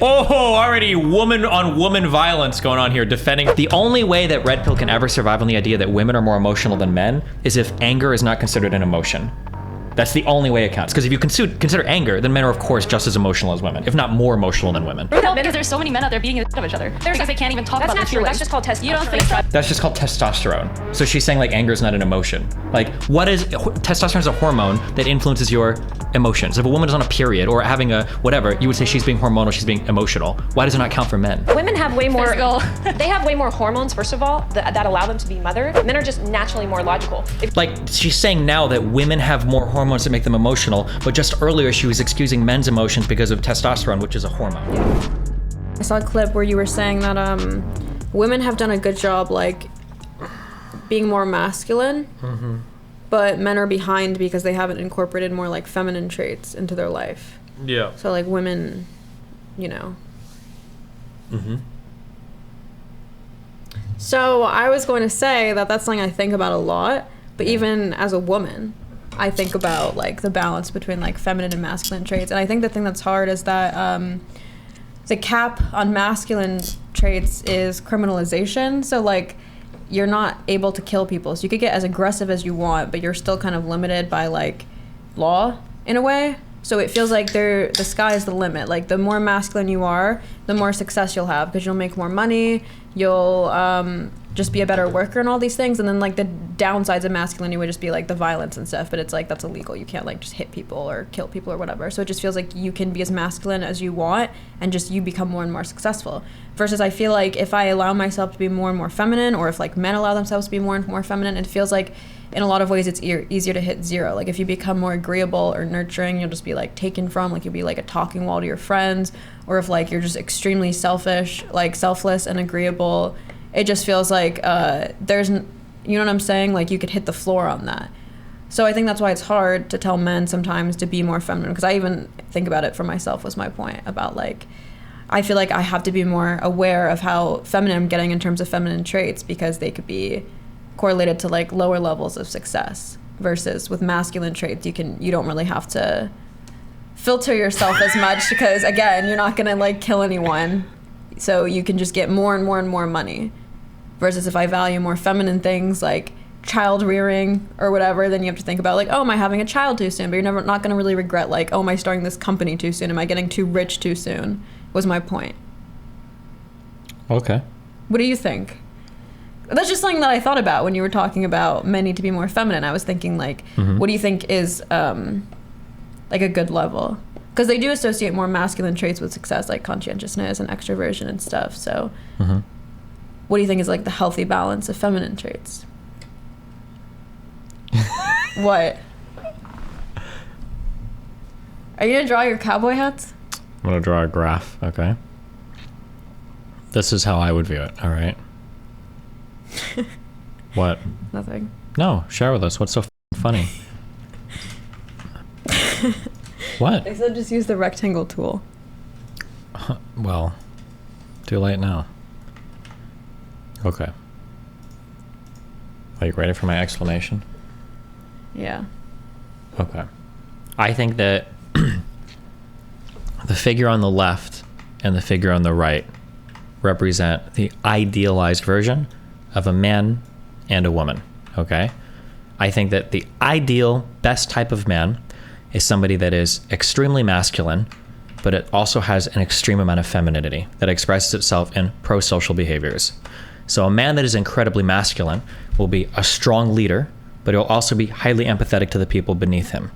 Oh, already woman on woman violence going on here, defending. The only way that red pill can ever survive on the idea that women are more emotional than men is if anger is not considered an emotion. That's the only way it counts. Because if you consider anger, then men are of course just as emotional as women, if not more emotional than women. No, because there's so many men out there beating the shit of each other. Because they can't even talk about their feelings. That's just called testosterone. You don't think so? That's just called testosterone. So she's saying like anger is not an emotion. Like what is, testosterone is a hormone that influences your emotions. If a woman is on a period or having a whatever, you would say she's being hormonal, she's being emotional. Why does it not count for men? Women have way more, Physical. they have way more hormones, first of all, that allow them to be mothered. Men are just naturally more logical. Like she's saying now that women have more hormones that make them emotional, but just earlier she was excusing men's emotions because of testosterone, which is a hormone. I saw a clip where you were saying that women have done a good job like being more masculine, but men are behind because they haven't incorporated more like feminine traits into their life. Yeah. So like women, you know. So I was going to say that that's something I think about a lot, but even as a woman, I think about like the balance between like feminine and masculine traits. And I think the thing that's hard is that the cap on masculine traits is criminalization. So like you're not able to kill people. So you could get as aggressive as you want, but you're still kind of limited by like law in a way. So it feels like the sky is the limit. Like the more masculine you are, the more success you'll have because you'll make more money, you'll just be a better worker and all these things. And then like the downsides of masculinity would just be like the violence and stuff, but it's like that's illegal. You can't like just hit people or kill people or whatever. So it just feels like you can be as masculine as you want and just you become more and more successful. Versus I feel like if I allow myself to be more and more feminine, or if like men allow themselves to be more and more feminine, it feels like in a lot of ways it's easier to hit zero. Like if you become more agreeable or nurturing, you'll just be like taken from, like you'll be like a talking wall to your friends. Or if like you're just extremely selfish, like selfless and agreeable, it just feels like there's, you know what I'm saying? Like you could hit the floor on that. So I think that's why it's hard to tell men sometimes to be more feminine, because I even think about it for myself was my point about like, I feel like I have to be more aware of how feminine I'm getting in terms of feminine traits, because they could be correlated to like lower levels of success, versus with masculine traits you don't really have to filter yourself as much because again you're not gonna like kill anyone, so you can just get more and more and more money. Versus if I value more feminine things like child rearing or whatever, then you have to think about like, oh, am I having a child too soon? But you're not gonna really regret like, oh, am I starting this company too soon? Am I getting too rich too soon? Was my point. Okay. What do you think? That's just something that I thought about when you were talking about men need to be more feminine. I was thinking like, what do you think is like a good level? Because they do associate more masculine traits with success, like conscientiousness and extroversion and stuff. So what do you think is like the healthy balance of feminine traits? What? Are you gonna draw your cowboy hats? I'm gonna draw a graph, okay? This is how I would view it, all right? What? Nothing. No, share with us. What's so funny? What? I said just use the rectangle tool. Well, too late now. Okay. Are you ready for my explanation? Yeah. Okay. I think that the figure on the left and the figure on the right represent the idealized version of a man and a woman, okay? I think that the ideal best type of man is somebody that is extremely masculine, but it also has an extreme amount of femininity that expresses itself in pro-social behaviors. So a man that is incredibly masculine will be a strong leader, but he'll also be highly empathetic to the people beneath him.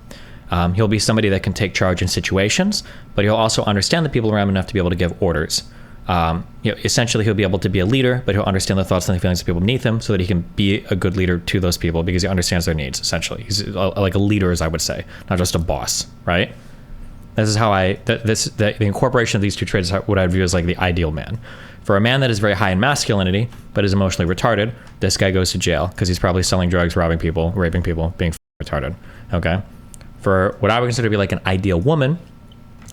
He'll be somebody that can take charge in situations, but he'll also understand the people around him enough to be able to give orders. Essentially, he'll be able to be a leader, but he'll understand the thoughts and the feelings of people beneath him so that he can be a good leader to those people because he understands their needs, essentially. He's like a leader, as I would say, not just a boss, right? This is how the incorporation of these two traits is what I'd view as like the ideal man. For a man that is very high in masculinity, but is emotionally retarded, this guy goes to jail because he's probably selling drugs, robbing people, raping people, being retarded, okay? For what I would consider to be like an ideal woman,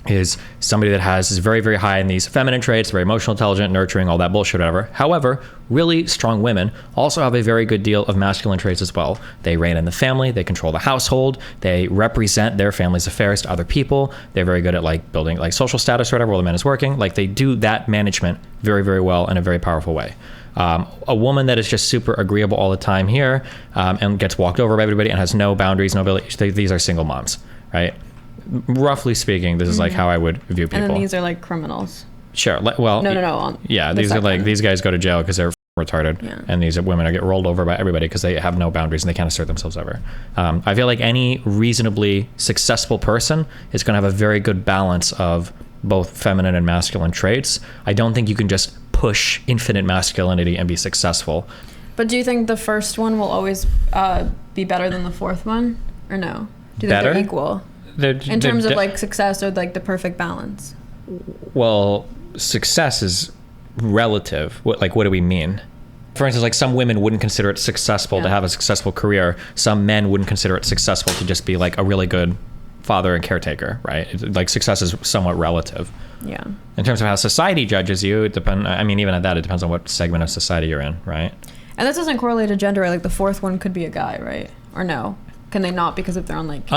is somebody that is very, very high in these feminine traits, very emotional, intelligent, nurturing, all that bullshit, whatever. However, really strong women also have a very good deal of masculine traits as well. They reign in the family, they control the household, they represent their family's affairs to other people. They're very good at like building like social status or whatever while the man is working. Like they do that management very, very well in a very powerful way. A woman that is just super agreeable all the time here and gets walked over by everybody and has no boundaries, no ability. These are single moms, right? Roughly speaking, this is like how I would view people. And then these are like criminals. Sure. Well, No. Yeah, these are like, these guys go to jail because they're retarded. Yeah. And these women are get rolled over by everybody because they have no boundaries and they can't assert themselves ever. I feel like any reasonably successful person is going to have a very good balance of both feminine and masculine traits. I don't think you can just push infinite masculinity and be successful. But do you think the first one will always be better than the fourth one, or no? Do you think Better? they're equal? In terms of like success or like the perfect balance? Well, success is relative. What do we mean? For instance, like some women wouldn't consider it successful to have a successful career. Some men wouldn't consider it successful to just be like a really good father and caretaker, right? Like success is somewhat relative. Yeah. In terms of how society judges you, even at that, it depends on what segment of society you're in, right? And this doesn't correlate to gender, right? Like the fourth one could be a guy, right? Or no? Can they not because if they're on like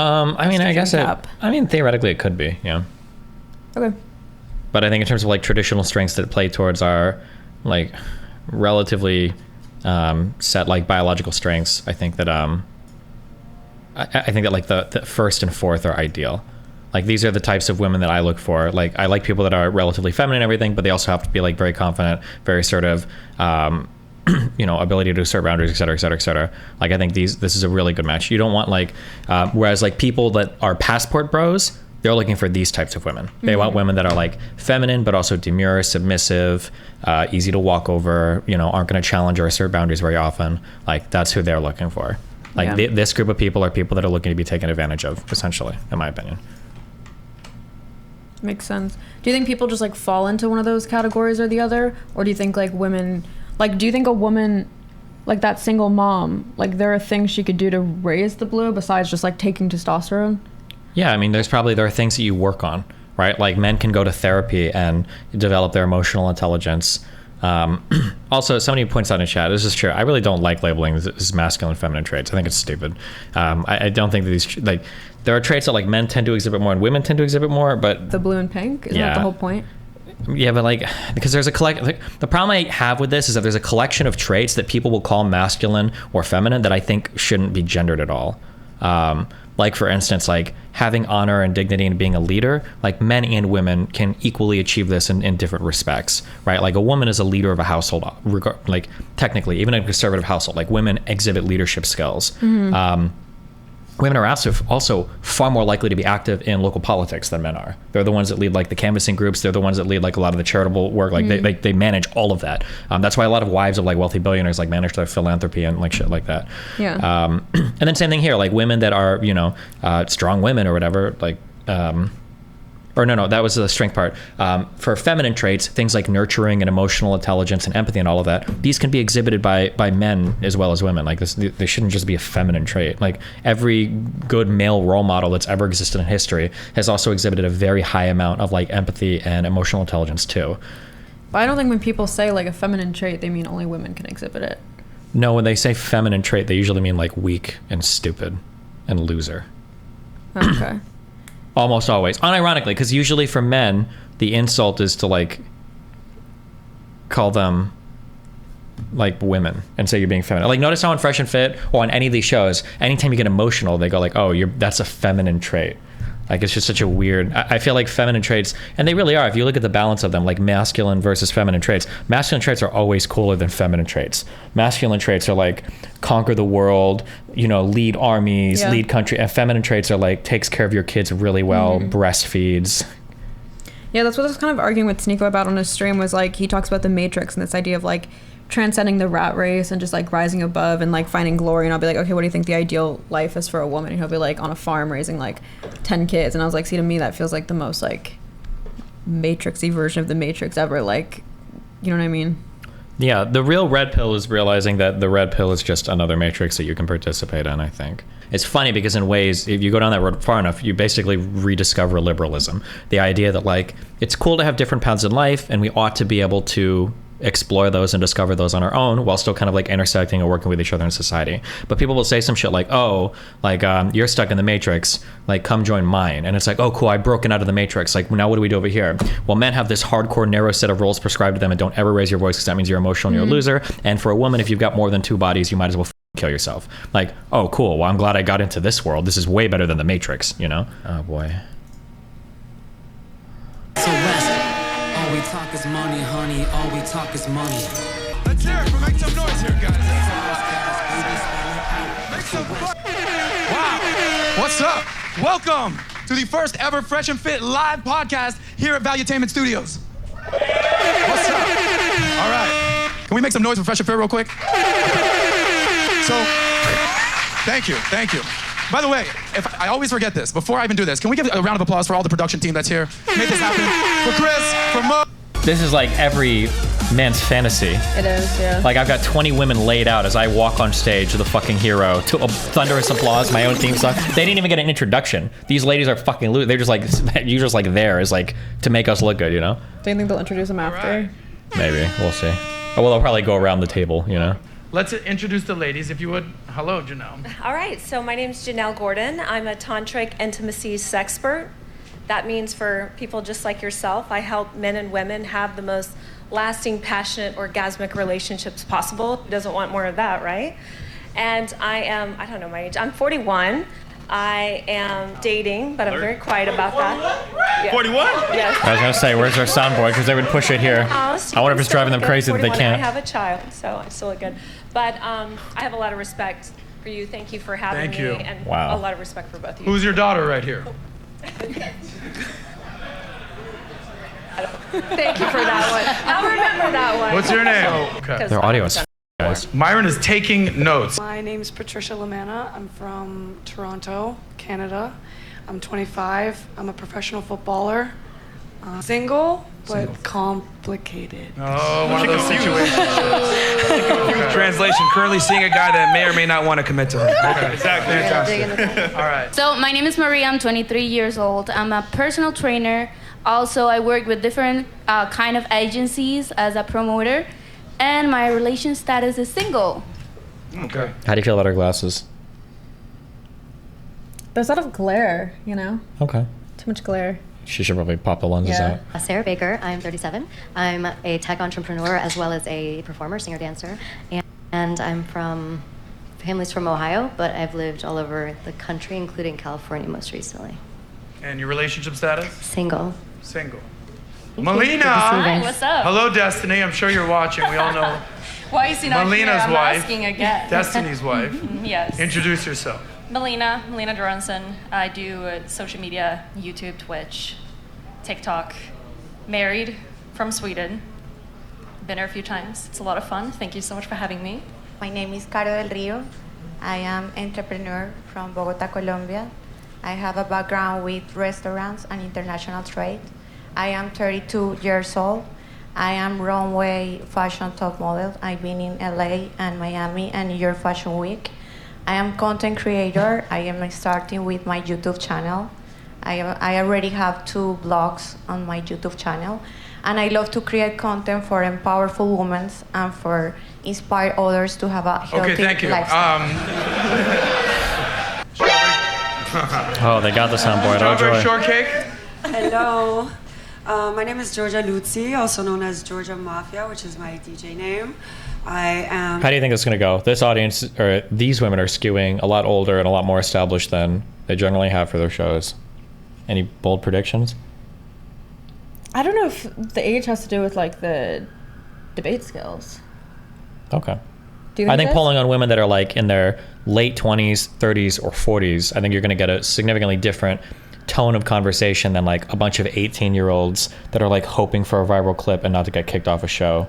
theoretically it could be, yeah. Okay. But I think in terms of like traditional strengths that play towards our like relatively set like biological strengths, I think that I think that like the first and fourth are ideal. Like these are the types of women that I look for. Like I like people that are relatively feminine and everything, but they also have to be like very confident, very assertive, ability to assert boundaries, et cetera, et cetera, et cetera. Like I think this is a really good match. You don't want like, whereas like people that are passport bros, they're looking for these types of women. They want women that are like feminine, but also demure, submissive, easy to walk over, aren't going to challenge or assert boundaries very often. Like that's who they're looking for. Like this group of people are people that are looking to be taken advantage of, essentially, in my opinion. Makes sense. Do you think people just like fall into one of those categories or the other? Or do you think like women, like do you think a woman, like that single mom, like there are things she could do to raise the blue besides just like taking testosterone? Yeah, I mean, there are things that you work on, right? Like men can go to therapy and develop their emotional intelligence. Also, somebody points out in chat, this is true, I really don't like labeling this as masculine and feminine traits. I think it's stupid. I don't think that these, like, there are traits that like men tend to exhibit more and women tend to exhibit more, but... The blue and pink? Isn't that the whole point? Yeah, but like, because there's the problem I have with this is that there's a collection of traits that people will call masculine or feminine that I think shouldn't be gendered at all. Like for instance, like having honor and dignity and being a leader, like men and women can equally achieve this in different respects, right? Like a woman is a leader of a household, like technically, even a conservative household, like women exhibit leadership skills. Women are also far more likely to be active in local politics than men are. They're the ones that lead like the canvassing groups. They're the ones that lead like a lot of the charitable work. Like they manage all of that. That's why a lot of wives of like wealthy billionaires like manage their philanthropy and like shit like that. Yeah. And then same thing here, like women that are, strong women or whatever, like, that was the strength part. For feminine traits, things like nurturing and emotional intelligence and empathy and all of that, these can be exhibited by men as well as women. Like they shouldn't just be a feminine trait. Like every good male role model that's ever existed in history has also exhibited a very high amount of like empathy and emotional intelligence too. But I don't think when people say like a feminine trait, they mean only women can exhibit it. No, when they say feminine trait, they usually mean like weak and stupid and loser. Okay. Almost always. Unironically, because usually for men, the insult is to like call them like women and say you're being feminine. Like notice how on Fresh and Fit or on any of these shows, anytime you get emotional, they go like, oh, that's a feminine trait. Like it's just such a weird, I feel like feminine traits, and they really are, if you look at the balance of them, like masculine versus feminine traits are always cooler than feminine traits. Masculine traits are like conquer the world, lead armies, lead country, and feminine traits are like takes care of your kids really well, breastfeeds. Yeah, that's what I was kind of arguing with Sneeko about on his stream, was like he talks about the Matrix and this idea of like transcending the rat race and just like rising above and like finding glory. And I'll be like, okay, what do you think the ideal life is for a woman? And he'll be like on a farm raising like 10 kids. And I was like, see, to me that feels like the most like Matrixy version of the Matrix ever. Like, you know what I mean? Yeah, the real red pill is realizing that the red pill is just another Matrix that you can participate in, I think. it's funny because in ways, if you go down that road far enough, you basically rediscover liberalism. The idea that like it's cool to have different paths in life, and we ought to be able to explore those and discover those on our own while still kind of like intersecting and working with each other in society. But people will say some shit like, oh, like you're stuck in the matrix, like come join mine. And it's like, oh cool, I've broken out of the matrix, like now what do we do over here? Well, men have this hardcore narrow set of roles prescribed to them, and don't ever raise your voice because that means you're emotional and you're a loser. And for a woman, if you've got more than 2 bodies, you might as well kill yourself. Like, oh cool, well I'm glad I got into this world, this is way better than the matrix, you know? Oh boy. So West, all we talk is money, honey, all we talk is money. Let's hear it, make some noise here, guys. Wow, what's up? Welcome to the first ever Fresh and Fit live podcast here at Valuetainment Studios. What's up? All right, can we make some noise for Fresh and Fit real quick? So, thank you. By the way, if I always forget this, before I even do this, can we give a round of applause for all the production team that's here? Make this happen. For Chris, for Mo. This is like every man's fantasy. It is, yeah. Like I've got 20 women laid out as I walk on stage, the fucking hero, to thunderous applause, my own theme song. They didn't even get an introduction. These ladies are fucking they're just like, you're just like there is like to make us look good, you know? Do you think they'll introduce them after? Right. Maybe, we'll see. Or well, they'll probably go around the table, you know? Let's introduce the ladies, if you would. Hello, Janelle. All right, so my name's Janelle Gordon. I'm a tantric intimacy sexpert. That means for people just like yourself, I help men and women have the most lasting, passionate, orgasmic relationships possible. Who doesn't want more of that, right? And I don't know my age, I'm 41. I am dating, but I'm very quiet about that. Yeah. 41? Yes. I was gonna say, where's our soundboard? Because they would push it here. I wonder if it's driving them crazy that they can't. I have a child, so I still look good. But I have a lot of respect for you. Thank you for having Thank you. me. And Wow. a lot of respect for both of you. Who's your daughter right here? Thank you for that one. I'll remember that one. What's your name? Okay. Their audio is guys. Myron is taking notes. My name is Patricia Lamanna. I'm from Toronto, Canada. I'm 25. I'm a professional footballer. Single, but complicated. Oh, one of those situations. Translation, currently seeing a guy that may or may not want to commit to her. Okay, exactly. Fantastic. All right. So my name is Maria. I'm 23 years old. I'm a personal trainer. Also, I work with different kind of agencies as a promoter. And my relation status is single. Okay. How do you feel about our glasses? There's a lot of glare, you know? Okay. Too much glare. She should probably pop the lenses Yeah. out. Sarah Baker, I'm 37. I'm a tech entrepreneur as well as a performer, singer, dancer. And I'm family's from Ohio, but I've lived all over the country, including California most recently. And your relationship status? Single. Single. Thank you. Melina! Good to see you Hi, guys. what's up? Hello, Destiny. I'm sure you're watching. We all know Why is he not Melina's here? I'm wife. asking again. Destiny's wife. Yes. Introduce yourself. Melina Doranson. I do social media, YouTube, Twitch, TikTok. Married from Sweden. Been here a few times. It's a lot of fun. Thank you so much for having me. My name is Caro del Rio. I am entrepreneur from Bogota, Colombia. I have a background with restaurants and international trade. I am 32 years old. I am runway fashion top model. I've been in LA and Miami and New York Fashion Week. I am content creator. I am starting with my YouTube channel. I already have 2 blogs on my YouTube channel. And I love to create content for powerful women and for inspire others to have a healthy Okay, thank you. lifestyle. Oh, they got the soundboard. Oh, Strawberry joy. shortcake. Hello, my name is Georgia Luzzi, also known as Georgia Mafia, which is my DJ name. I am. How do you think it's going to go? This audience, or these women, are skewing a lot older and a lot more established than they generally have for their shows. Any bold predictions? I don't know if the age has to do with like the debate skills. Okay. Do you think I think it is? polling on women that are like in their late 20s, 30s, or 40s, I think you're going to get a significantly different tone of conversation than like a bunch of 18-year-olds that are like hoping for a viral clip and not to get kicked off a show.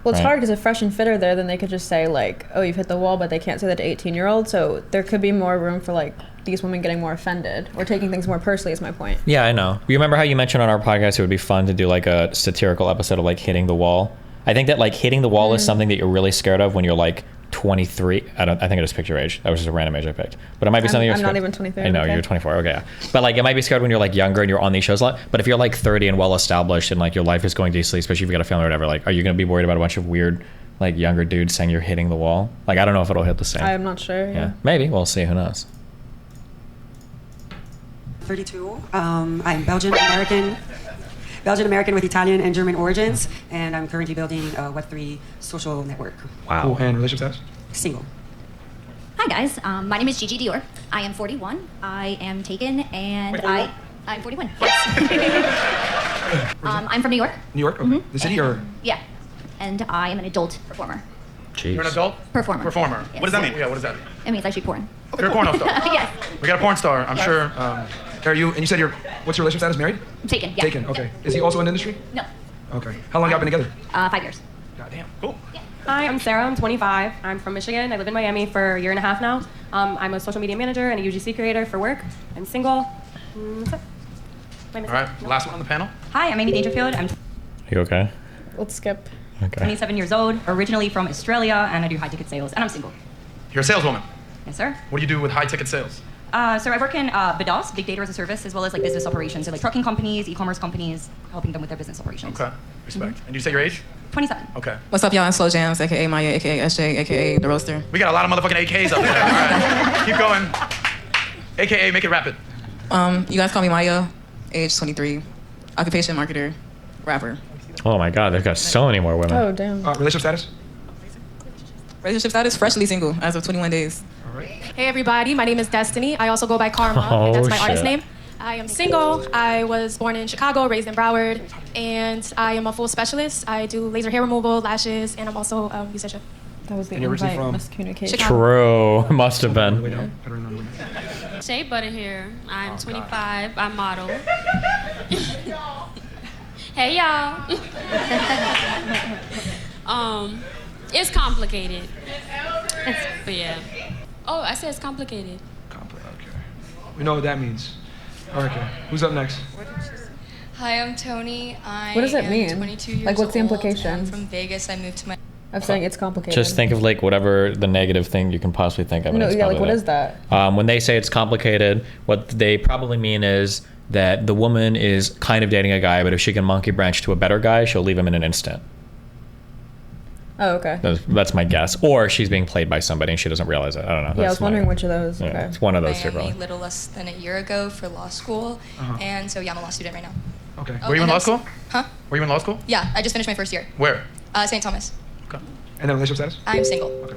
Well, it's right? hard because if Fresh and Fit are there, then they could just say like, oh, you've hit the wall, but they can't say that to 18-year-olds. So there could be more room for like these women getting more offended or taking things more personally is my point. Yeah, I know. You remember how you mentioned on our podcast it would be fun to do like a satirical episode of like hitting the wall? I think that like hitting the wall is something that you're really scared of when you're like 23. I think I just picked your age. That was just a random age I picked. But it might be something you're I'm scared. not even 23. I know, okay. you're 24. Okay, yeah. But like, it might be scared when you're like younger and you're on these shows a lot. But if you're like 30 and well established and like your life is going decently, especially if you got a family or whatever, like, are you going to be worried about a bunch of weird, like younger dudes saying you're hitting the wall? Like, I don't know if it'll hit the same. I'm not sure. Yeah, maybe. We'll see. Who knows? 32. I'm Belgian American with Italian and German origins, and I'm currently building a Web3 social network. Wow. Cool. And relationship status? Single. Hi guys, my name is Gigi Dior. I am 41. I am taken, and I'm 41. Yes. I'm from New York. New York? Okay. The city or? Yeah, and I am an adult performer. Jeez. You're an adult? Performer. Performer. Yes. What does that mean? Yeah, what does that mean? It means actually porn. You're a porno star? Yes. We got a porn star, I'm Yes. sure. Are you, and you said what's your relationship status? Married? Taken. Yeah. Taken, okay. Is he also in the industry? No. Okay. How long y'all been together? 5 years. Goddamn, cool. Hi, I'm Sarah. I'm 25. I'm from Michigan. I live in Miami for a year and a half now. I'm a social media manager and a UGC creator for work. I'm single. That's it. All right, last one on the panel. Hi, I'm Amy Dangerfield. I'm You okay? Let's skip. Okay. 27 years old, originally from Australia, and I do high-ticket sales, and I'm single. You're a saleswoman. Yes, sir. What do you do with high-ticket sales? So I work in BDOS, Big Data as a Service, as well as like business operations, so like trucking companies, e-commerce companies, helping them with their business operations. Okay, respect. And you say your age? 27. Okay. What's up, y'all? I'm Slow Jams, aka Maya, aka SJ, aka The Roaster. We got a lot of motherfucking AKs up there. All right, keep going. AKA, make it rapid. You guys call me Maya, age 23, occupation marketer, rapper. Oh my God, they've got so many more women. Oh damn. Relationship status? Relationship status, freshly single as of 21 days. All right. Hey everybody, my name is Destiny. I also go by Karma, Oh, and that's my shit. artist name. I am single. I was born in Chicago, raised in Broward, and I am a full specialist. I do laser hair removal, lashes, and I'm also a musician. That was the And you're originally invite from? miscommunication. True. Must have been. Shea Butter here. I'm 25. I model. Hey y'all. It's complicated. But yeah. Oh, I said it's complicated. Okay. We know what that means. Okay. Who's up next? Hi, I'm Tony. I What does it am mean? 22 years Like, what's the old. implication? I'm from Vegas. I moved to my. I'm saying it's complicated. Just think of like whatever the negative thing you can possibly think of. and No, it's yeah, like probably what is that? When they say it's complicated, what they probably mean is that the woman is kind of dating a guy, but if she can monkey branch to a better guy, she'll leave him in an instant. Oh, okay. That's my guess. Or she's being played by somebody and she doesn't realize it. I don't know. Yeah, I was wondering which of those. Yeah, Okay. it's one of those two, Miami probably. a little less than a year ago for law school, Uh-huh. and so yeah, I'm a law student right now. Okay. Oh, Were you in and law I'm- school? Huh? Were you in law school? Yeah, I just finished my first year. Where? St. Thomas. Okay. And then relationship status? I'm single. Okay.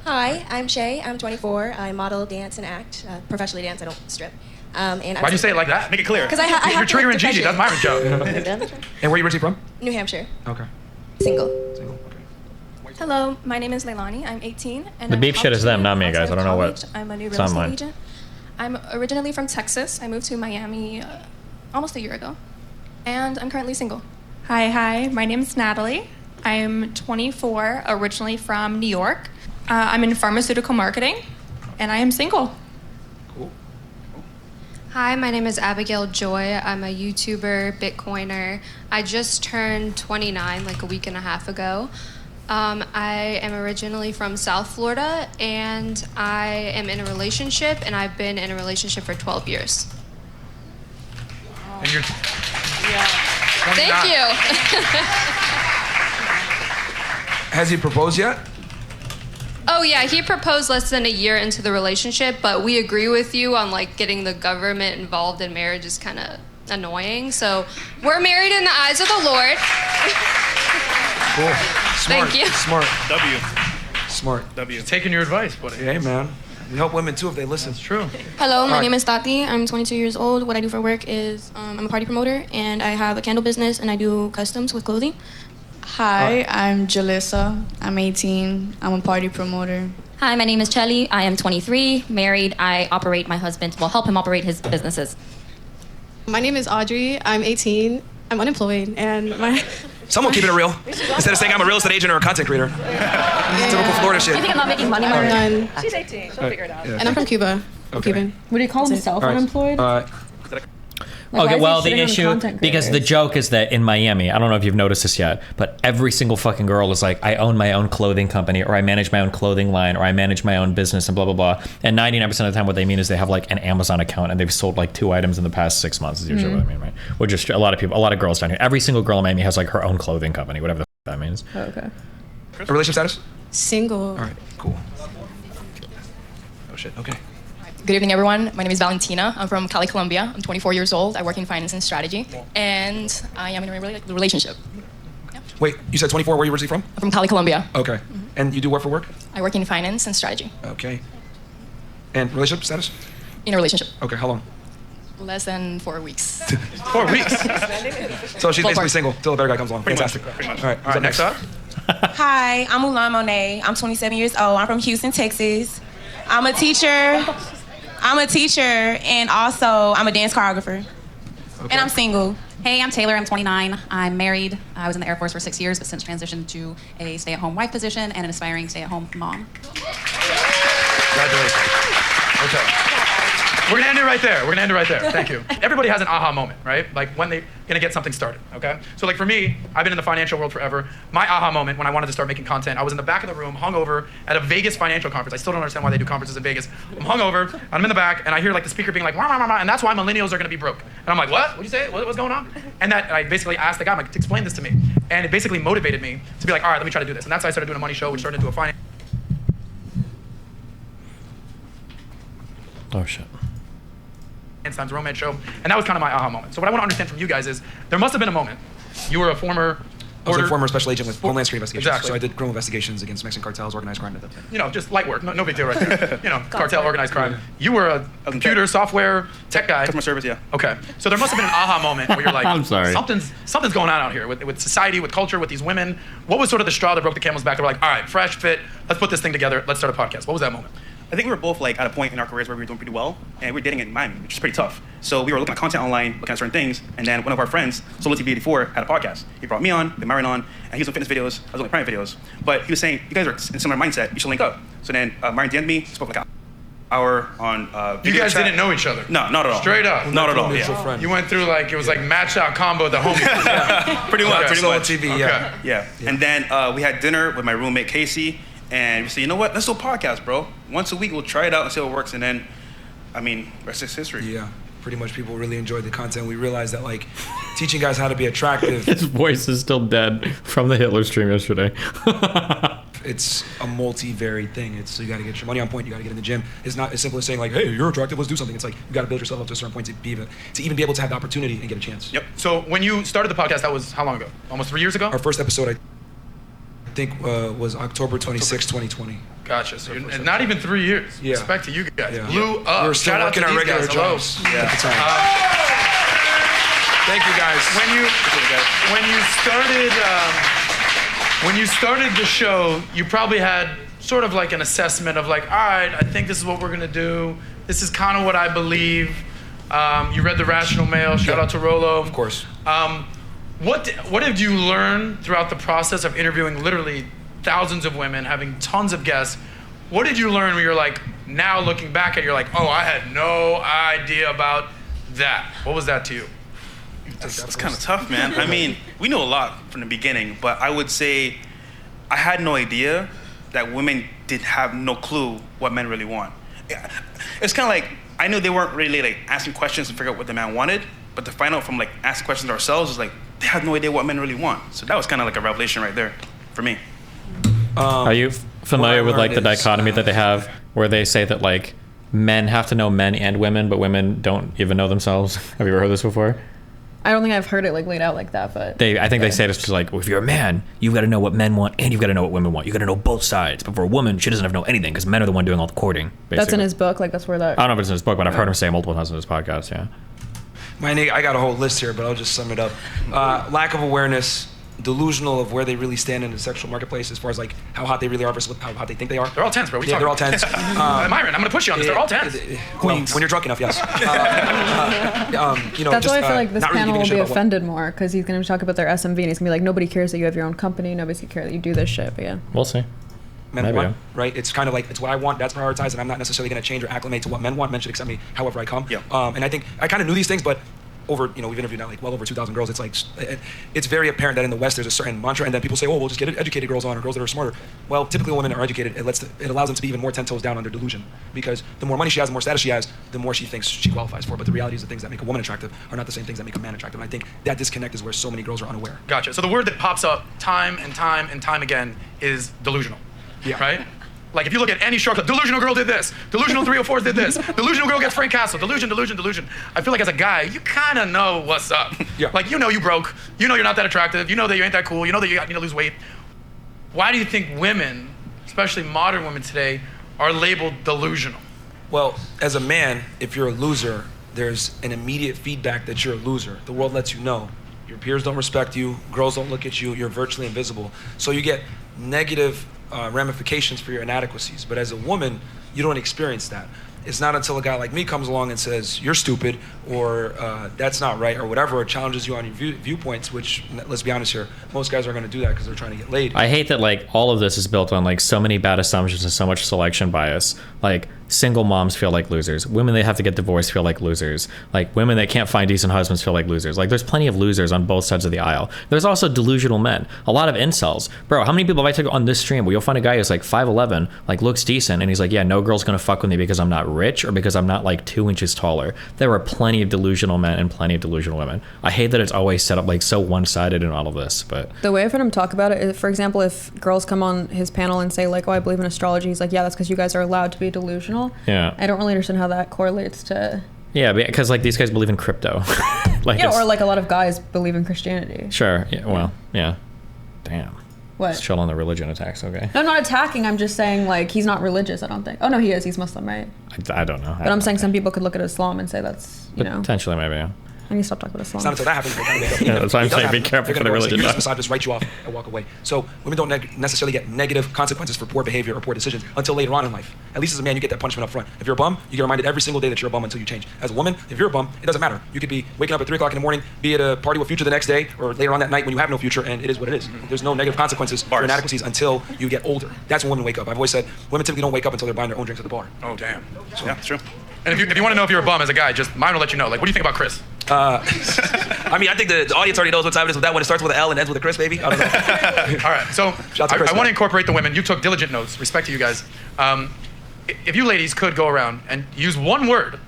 Hi, I'm Shay. I'm 24. I model, dance, and act. Professionally dance. I don't strip. And Why'd you say it like that? Make it clear. 'Cause I You're have to, like, triggering Gigi. That's Myron's joke. differentiate. And where are you originally from? New Hampshire. Okay. Single. Single. Hello, my name is Leilani. I'm 18. And The I'm beef shit is them, not me, outside guys. I of don't know college. what. I'm a new it's real on estate mine. agent. I'm originally from Texas. I moved to Miami almost a year ago. And I'm currently single. Hi. My name is Natalie. I'm 24, originally from New York. I'm in pharmaceutical marketing, and I am single. Hi, my name is Abigail Joy. I'm a YouTuber, Bitcoiner. I just turned 29 like a week and a half ago. I am originally from South Florida, and I am in a relationship, and I've been in a relationship for 12 years. And you're. Thank you. Has he proposed yet? Oh yeah, he proposed less than a year into the relationship, but we agree with you on like getting the government involved in marriage is kind of annoying. So we're married in the eyes of the Lord. Cool. Smart. Thank you. Smart. W. Smart. W. Taking your advice, buddy. Hey, man. You help women too if they listen. It's true. Hello, my All right. name is Tati. I'm 22 years old. What I do for work is I'm a party promoter, and I have a candle business, and I do customs with clothing. Hi, I'm Jalissa. I'm 18. I'm a party promoter. Hi, my name is Chelly. I am 23, married. I operate my husband, help him operate his businesses. My name is Audrey. I'm 18. I'm unemployed, and my Someone keeping it real. Instead of saying I'm a real estate agent or a content creator. Typical Florida shit. You think I'm not making money? All right. None. She's 18. She'll figure it out. Yeah. And I'm from Cuba. I'm Okay. Cuban. Would he call himself All right. unemployed? Like, Okay, why well, is he the shitting on issue, content because the creators? joke is that in Miami, I don't know if you've noticed this yet, but every single fucking girl is like, I own my own clothing company, or I manage my own clothing line, or I manage my own business, and blah, blah, blah. And 99% of the time, what they mean is they have like an Amazon account and they've sold like 2 items in the past 6 months, is usually what I mean, right? Or just a lot of girls down here. Every single girl in Miami has like her own clothing company, whatever the that means. Oh, okay. A relationship status? Single. All right, cool. Oh shit, okay. Good evening, everyone. My name is Valentina. I'm from Cali, Colombia. I'm 24 years old. I work in finance and strategy, and I am in a relationship. Wait, you said 24, where are you originally from? I'm from Cali, Colombia. Okay. And you do what for work? I work in finance and strategy. Okay. And relationship status? In a relationship. Okay, how long? Less than 4 weeks. 4 weeks? So she's basically single till a better guy comes along. Pretty much, Fantastic. All right, who's up next up. Hi, I'm Ulan Monet. I'm 27 years old. I'm from Houston, Texas. I'm a teacher. And also I'm a dance choreographer. And I'm single. Hey, I'm Taylor. I'm 29. I'm married. I was in the Air Force for 6 years, but since transitioned to a stay-at-home wife position and an aspiring stay-at-home mom. Congratulations. Okay. We're gonna end it right there. Thank you. Everybody has an aha moment, right? Like when they're gonna get something started, okay? So like for me, I've been in the financial world forever. My aha moment when I wanted to start making content, I was in the back of the room, hungover at a Vegas financial conference. I still don't understand why they do conferences in Vegas. I'm hungover, and I'm in the back, and I hear like the speaker being like, wah, wah, wah, wah, and that's why millennials are gonna be broke. And I'm like, what? What'd you say? What's going on? And I basically asked the guy, I'm like, explain this to me. And it basically motivated me to be like, all right, let me try to do this. And that's why I started doing a money show, which turned into a finance. Oh shit. Times romance show, and that was kind of my aha moment. So what I want to understand from you guys is there must have been a moment. You were a former I was a former special agent with Homeland Security Investigations. Exactly. So I did criminal investigations against Mexican cartels, organized crime. You know, just light work, no big deal right there. You know, cartel, organized crime. You were a computer, software, tech guy. Customer service, yeah. Okay, so there must have been an aha moment where you're like, I'm sorry. something's going on out here with society, with culture, with these women. What was sort of the straw that broke the camel's back? They were like, all right, fresh, fit, let's put this thing together, let's start a podcast. What was that moment? I think we were both like at a point in our careers where we were doing pretty well, and we were dating in Miami, which is pretty tough. So we were looking at content online, looking at certain things, and then one of our friends, Solo TV84, had a podcast. He brought me on, then Myron on, and he was doing fitness videos, I was doing private videos. But he was saying, you guys are in a similar mindset, you should link up. So then Myron DM'd me, spoke like an hour on You guys chat. didn't know each other? No, not at all. Straight up? Not at all, yeah. You went through like, it was like matched out combo the homies. Yeah, pretty much, pretty Solo much. TV, yeah. Yeah. And then we had dinner with my roommate Casey, and we said, you know what, let's do a podcast, bro. Once a week, we'll try it out and see how it works, and then, I mean, rest is history. Yeah, pretty much people really enjoyed the content. We realized that like teaching guys how to be attractive. His voice is still dead from the Hitler stream yesterday. It's a multi-varied thing. It's you got to get your money on point. You got to get in the gym. It's not as simple as saying like, "Hey, you're attractive. Let's do something." It's like you got to build yourself up to a certain point to even be able to have the opportunity and get a chance. Yep. So when you started the podcast, that was how long ago? Almost 3 years ago? Our first episode, I think, was October 26, 2020. Gotcha. So you're not even 3 years. Yeah. Respect to you guys. Yeah. Blew up. We were still Shout out to working our these regular guys. Hello. jobs at the time. Thank you guys. When you started the show, you probably had sort of like an assessment of like, all right, I think this is what we're gonna do. This is kind of what I believe. You read The Rational Male. Shout out to Rolo. Of course. What did you learn throughout the process of interviewing literally thousands of women, having tons of guests? What did you learn where you're like, now looking back at it, you're like, oh, I had no idea about that. What was that to you? That's kind of tough, man. I mean, we knew a lot from the beginning, but I would say I had no idea that women did have no clue what men really want. It's kind of like, I knew they weren't really like asking questions to figure out what the man wanted, but to find out from like asking questions ourselves is like, they had no idea what men really want. So that was kind of like a revelation right there for me. Are you familiar with like the dichotomy that they have where they say that like men have to know men and women, but women don't even know themselves? Have you ever heard this before? I don't think I've heard it like laid out like that, but I think they say this to like, well, if you're a man, you've got to know what men want and you've got to know what women want. You got to know both sides. But for a woman, she doesn't have to know anything because men are the one doing all the courting. Basically. That's in his book. Like that's where that. I don't know if it's in his book, but I've heard him say it multiple times in his podcast. Yeah. I got a whole list here, but I'll just sum it up. Lack of awareness, delusional of where they really stand in the sexual marketplace as far as like how hot they really are versus how hot they think they are. They're all 10s, bro. They're all 10s. Myron, I'm gonna push you on this. They're all 10s. When you're drunk enough, yes. That's why I feel like this not really panel giving a will shit be about what- offended more because he's going to talk about their SMV and he's going to be like, nobody cares that you have your own company. Nobody's going to care that you do this shit. But yeah. We'll see. Men Maybe. want, right? It's kind of like, it's what I want, that's prioritized, and I'm not necessarily going to change or acclimate to what men want. Men should accept me however I come. Yeah. And I think I kind of knew these things, but we've interviewed now like well over 2,000 girls. It's like, it's very apparent that in the West there's a certain mantra, and then people say, oh, we'll just get educated girls on, or girls that are smarter. Well, typically women are educated. It allows them to be even more 10 toes down under delusion, because the more money she has, the more status she has, the more she thinks she qualifies for. But the reality is the things that make a woman attractive are not the same things that make a man attractive. And I think that disconnect is where so many girls are unaware. Gotcha. So the word that pops up time and time and time again is delusional. Yeah. Right? Like if you look at any show, delusional girl did this, delusional 304 did this, delusional girl gets Frank Castle, delusion. I feel like as a guy, you kind of know what's up. Yeah. Like you broke, you know you're not that attractive, you know that you ain't that cool, you know that you need to lose weight. Why do you think women, especially modern women today, are labeled delusional? Well, as a man, if you're a loser, there's an immediate feedback that you're a loser. The world lets you know. Your peers don't respect you, girls don't look at you, you're virtually invisible. So you get negative ramifications for your inadequacies. But as a woman, you don't experience that. It's not until a guy like me comes along and says, you're stupid, or that's not right, or whatever, or challenges you on your viewpoints, which, let's be honest here, most guys are going to do that because they're trying to get laid. I hate that like all of this is built on like so many bad assumptions and so much selection bias. Like single moms feel like losers. Women that have to get divorced feel like losers. Like women that can't find decent husbands feel like losers. Like there's plenty of losers on both sides of the aisle. There's also delusional men. A lot of incels. Bro, how many people have I took on this stream where you'll find a guy who's like 5'11", like looks decent, and he's like, yeah, no girl's gonna fuck with me because I'm not rich or because I'm not like 2 inches taller. There are plenty of delusional men and plenty of delusional women. I hate that it's always set up like so one-sided in all of this, but the way I've heard him talk about it is, for example, if girls come on his panel and say like, oh, I believe in astrology, he's like, yeah, that's because you guys are allowed to be delusional. Yeah. I don't really understand how that correlates to... Yeah, because like these guys believe in crypto. Like yeah, or like a lot of guys believe in Christianity. Sure. Yeah, well, yeah. Damn. What? Let's chill on the religion attacks, okay? No, I'm not attacking. I'm just saying like he's not religious, I don't think. Oh no, he is. He's Muslim, right? I don't know. But I'm saying some people could look at Islam and say that's, you know... Potentially, maybe, yeah. I need to stop talking about Islam. It's not until that happens they kind of yeah, that's why I'm saying be careful for the religion. You just write you off and walk away. So women don't necessarily get negative consequences for poor behavior or poor decisions until later on in life. At least as a man, you get that punishment up front. If you're a bum, you get reminded every single day that you're a bum until you change. As a woman, if you're a bum, it doesn't matter. You could be waking up at 3 o'clock in the morning, be at a party with Future the next day, or later on that night when you have no future, and it is what it is. There's no negative consequences for inadequacies until you get older. That's when women wake up. I've always said women typically don't wake up until they're buying their own drinks at the bar. Oh, damn. So, yeah, it's true. And if you want to know if you're a bum as a guy, just Myron will let you know. Like, what do you think about Chris? I mean, I think the audience already knows what time it is with that one. It starts with an L and ends with a Chris, baby. I don't know. All right, so I want to incorporate the women. You took diligent notes. Respect to you guys. If you ladies could go around and use one word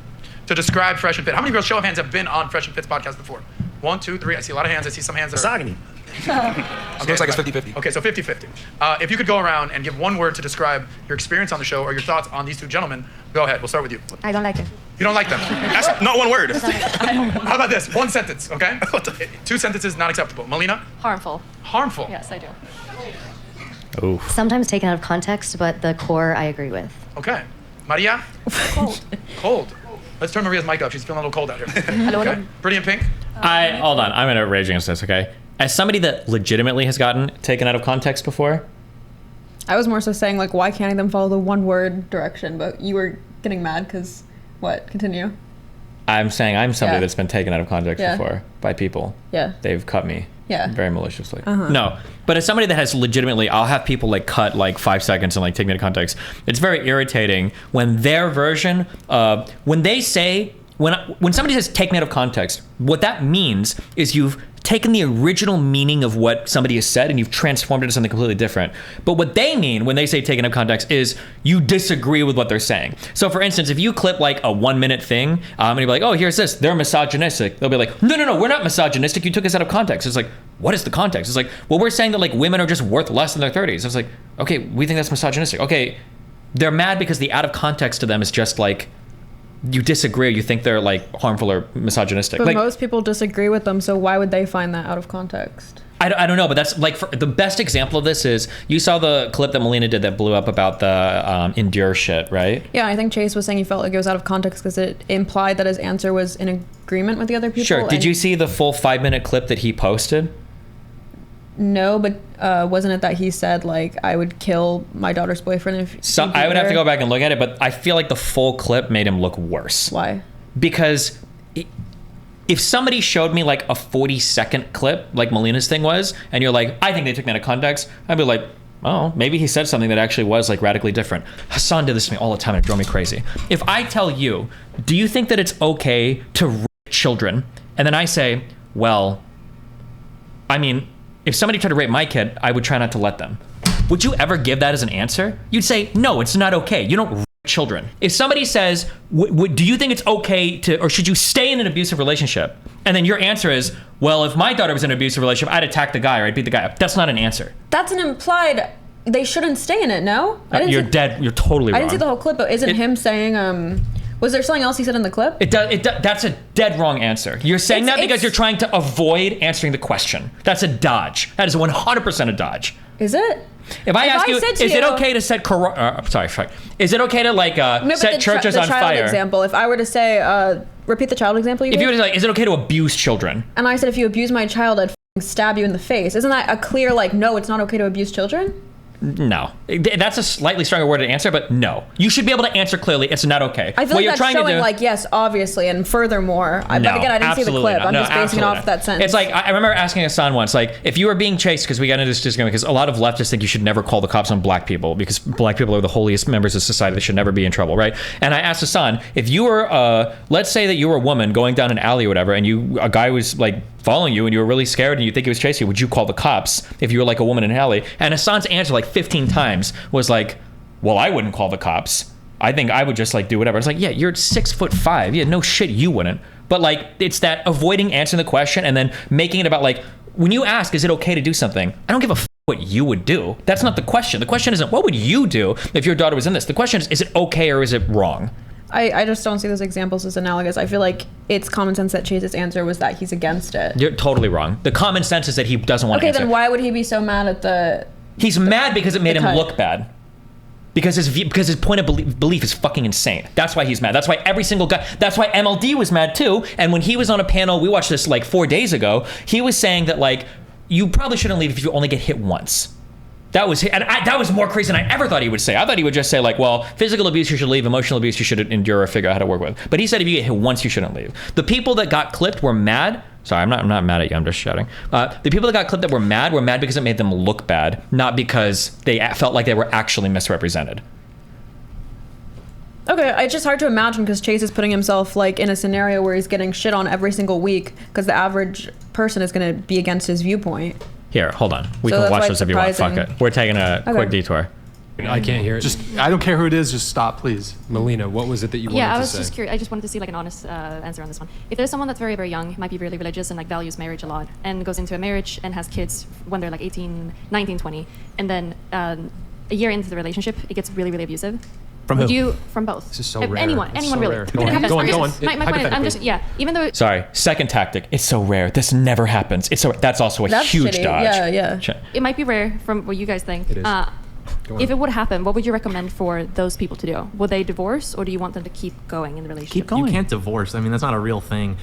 to describe Fresh and Fit. How many girls, show of hands, have been on Fresh and Fit's podcast before? 1, 2, 3. I see a lot of hands. I see some hands that are... Misogyny. It looks like it's 50-50. Okay, so 50-50. If you could go around and give one word to describe your experience on the show or your thoughts on these two gentlemen, go ahead. We'll start with you. I don't like it. You don't like them? That's not one word. How about this? One sentence, okay? 2 sentences, not acceptable. Melina? Harmful. Harmful? Yes, I do. Oh. Sometimes taken out of context, but the core I agree with. Okay. Maria? Cold. Cold. Let's turn Maria's mic up. She's feeling a little cold out here. Hello. Okay. Pretty in pink? Hold on. I'm going to rage against this, okay? As somebody that legitimately has gotten taken out of context before, I was more so saying like, why can't them follow the one word direction? But you were getting mad because what? Continue. I'm saying I'm somebody that's been taken out of context before by people. Yeah. They've cut me. Yeah. Very maliciously. No, but as somebody that has legitimately, I'll have people like cut like 5 seconds and like take me out of context. It's very irritating when their version, when they say, when somebody says take me out of context, what that means is you've taken the original meaning of what somebody has said and you've transformed it into something completely different. But what they mean when they say taken out of context is you disagree with what they're saying. So for instance, if you clip like a 1-minute thing and you're like, oh, here's this, they're misogynistic. They'll be like, no, we're not misogynistic. You took us out of context. It's like, what is the context? It's like, well, we're saying that like women are just worth less in their 30s. It's like, okay, we think that's misogynistic. Okay, they're mad because the out of context to them is just like, you disagree, you think they're like harmful or misogynistic. But like, most people disagree with them, so why would they find that out of context? I don't know, but that's like the best example of this is you saw the clip that Melina did that blew up about the endure shit, right? Yeah, I think Chase was saying he felt like it was out of context because it implied that his answer was in agreement with the other people. Sure. Did you see the full 5-minute clip that he posted? No, but wasn't it that he said like I would kill my daughter's boyfriend if I would have to go back and look at it, but I feel like the full clip made him look worse. Why? Because if somebody showed me like a 40-second clip like Melina's thing was, and you're like, I think they took me out of context, I'd be like, oh, maybe he said something that actually was like radically different. Hasan did this to me all the time and it drove me crazy. If I tell you, do you think that it's okay to rape children And then I say, well, I mean, if somebody tried to rape my kid, I would try not to let them. Would you ever give that as an answer? You'd say, no, it's not okay. You don't rape children. If somebody says, do you think it's okay to, or should you stay in an abusive relationship? And then your answer is, well, if my daughter was in an abusive relationship, I'd attack the guy or I'd beat the guy up. That's not an answer. That's an implied, they shouldn't stay in it, no? You're dead. You're totally wrong. I didn't see the whole clip, but isn't him saying, was there something else he said in the clip? That's a dead wrong answer. You're saying that because you're trying to avoid answering the question. That's a dodge. That is 100% a dodge. Is it? If I ask you, is it okay to set is it okay to set churches on fire? Example. If I were to say, repeat the child example. If you were to is it okay to abuse children? And I said, if you abuse my child, I'd stab you in the face. Isn't that a clear no, it's not okay to abuse children? No, that's a slightly stronger worded answer, but no. You should be able to answer clearly. It's not okay. I feel like that's showing yes, obviously, and furthermore. But again, I didn't see the clip. I'm just basing it off that sentence. It's like I remember asking Hasan once, if you were being chased, because we got into this disagreement, because a lot of leftists think you should never call the cops on black people because black people are the holiest members of society. They should never be in trouble, right? And I asked Hasan, if you were, let's say that you were a woman going down an alley or whatever, and a guy was following you and you were really scared and you think he was chasing you, would you call the cops if you were a woman in an alley? And Hasan's answer 15 times was well, I wouldn't call the cops. I think I would just do whatever. It's yeah, you're 6'5". Yeah, no shit, you wouldn't. But it's that avoiding answering the question and then making it about when you ask, is it okay to do something? I don't give a what you would do. That's not the question. The question isn't what would you do if your daughter was in this. The question is it okay or is it wrong? I just don't see those examples as analogous. I feel like it's common sense that Chase's answer was that he's against it. You're totally wrong. The common sense is that he doesn't want to answer. Okay, then why would he be so mad at the... He's mad because it made him look bad. Because his point of belief is fucking insane. That's why he's mad. That's why every single guy... That's why MLD was mad too. And when he was on a panel, we watched this 4 days ago, he was saying that you probably shouldn't leave if you only get hit once. That was more crazy than I ever thought he would say. I thought he would just say well, physical abuse you should leave, emotional abuse you should endure or figure out how to work with. But he said if you get hit once, you shouldn't leave. The people that got clipped were mad. Sorry, I'm not mad at you. I'm just shouting. The people that got clipped that were mad because it made them look bad, not because they felt like they were actually misrepresented. Okay, it's just hard to imagine because Chase is putting himself in a scenario where he's getting shit on every single week because the average person is going to be against his viewpoint. Here, hold on. We can watch this if you want. Fuck it. We're taking a quick detour. I can't hear it. I don't care who it is. Just stop, please. Melina, what was it that you wanted to say? Yeah, I was just curious. I just wanted to see an honest answer on this one. If there's someone that's very, very young, might be really religious and values marriage a lot, and goes into a marriage and has kids when they're 18, 19, 20, and then a year into the relationship, it gets really, really abusive. From who? From both. This is so rare. Anyone so really. Rare. Go on. My point is, I'm just, even though... Sorry, second tactic. It's so rare. This never happens. That's also a huge shitty. dodge. Yeah. It might be rare from what you guys think. It is. If it would happen, what would you recommend for those people to do? Will they divorce, or do you want them to keep going in the relationship? Keep going. You can't divorce. I mean, that's not a real thing.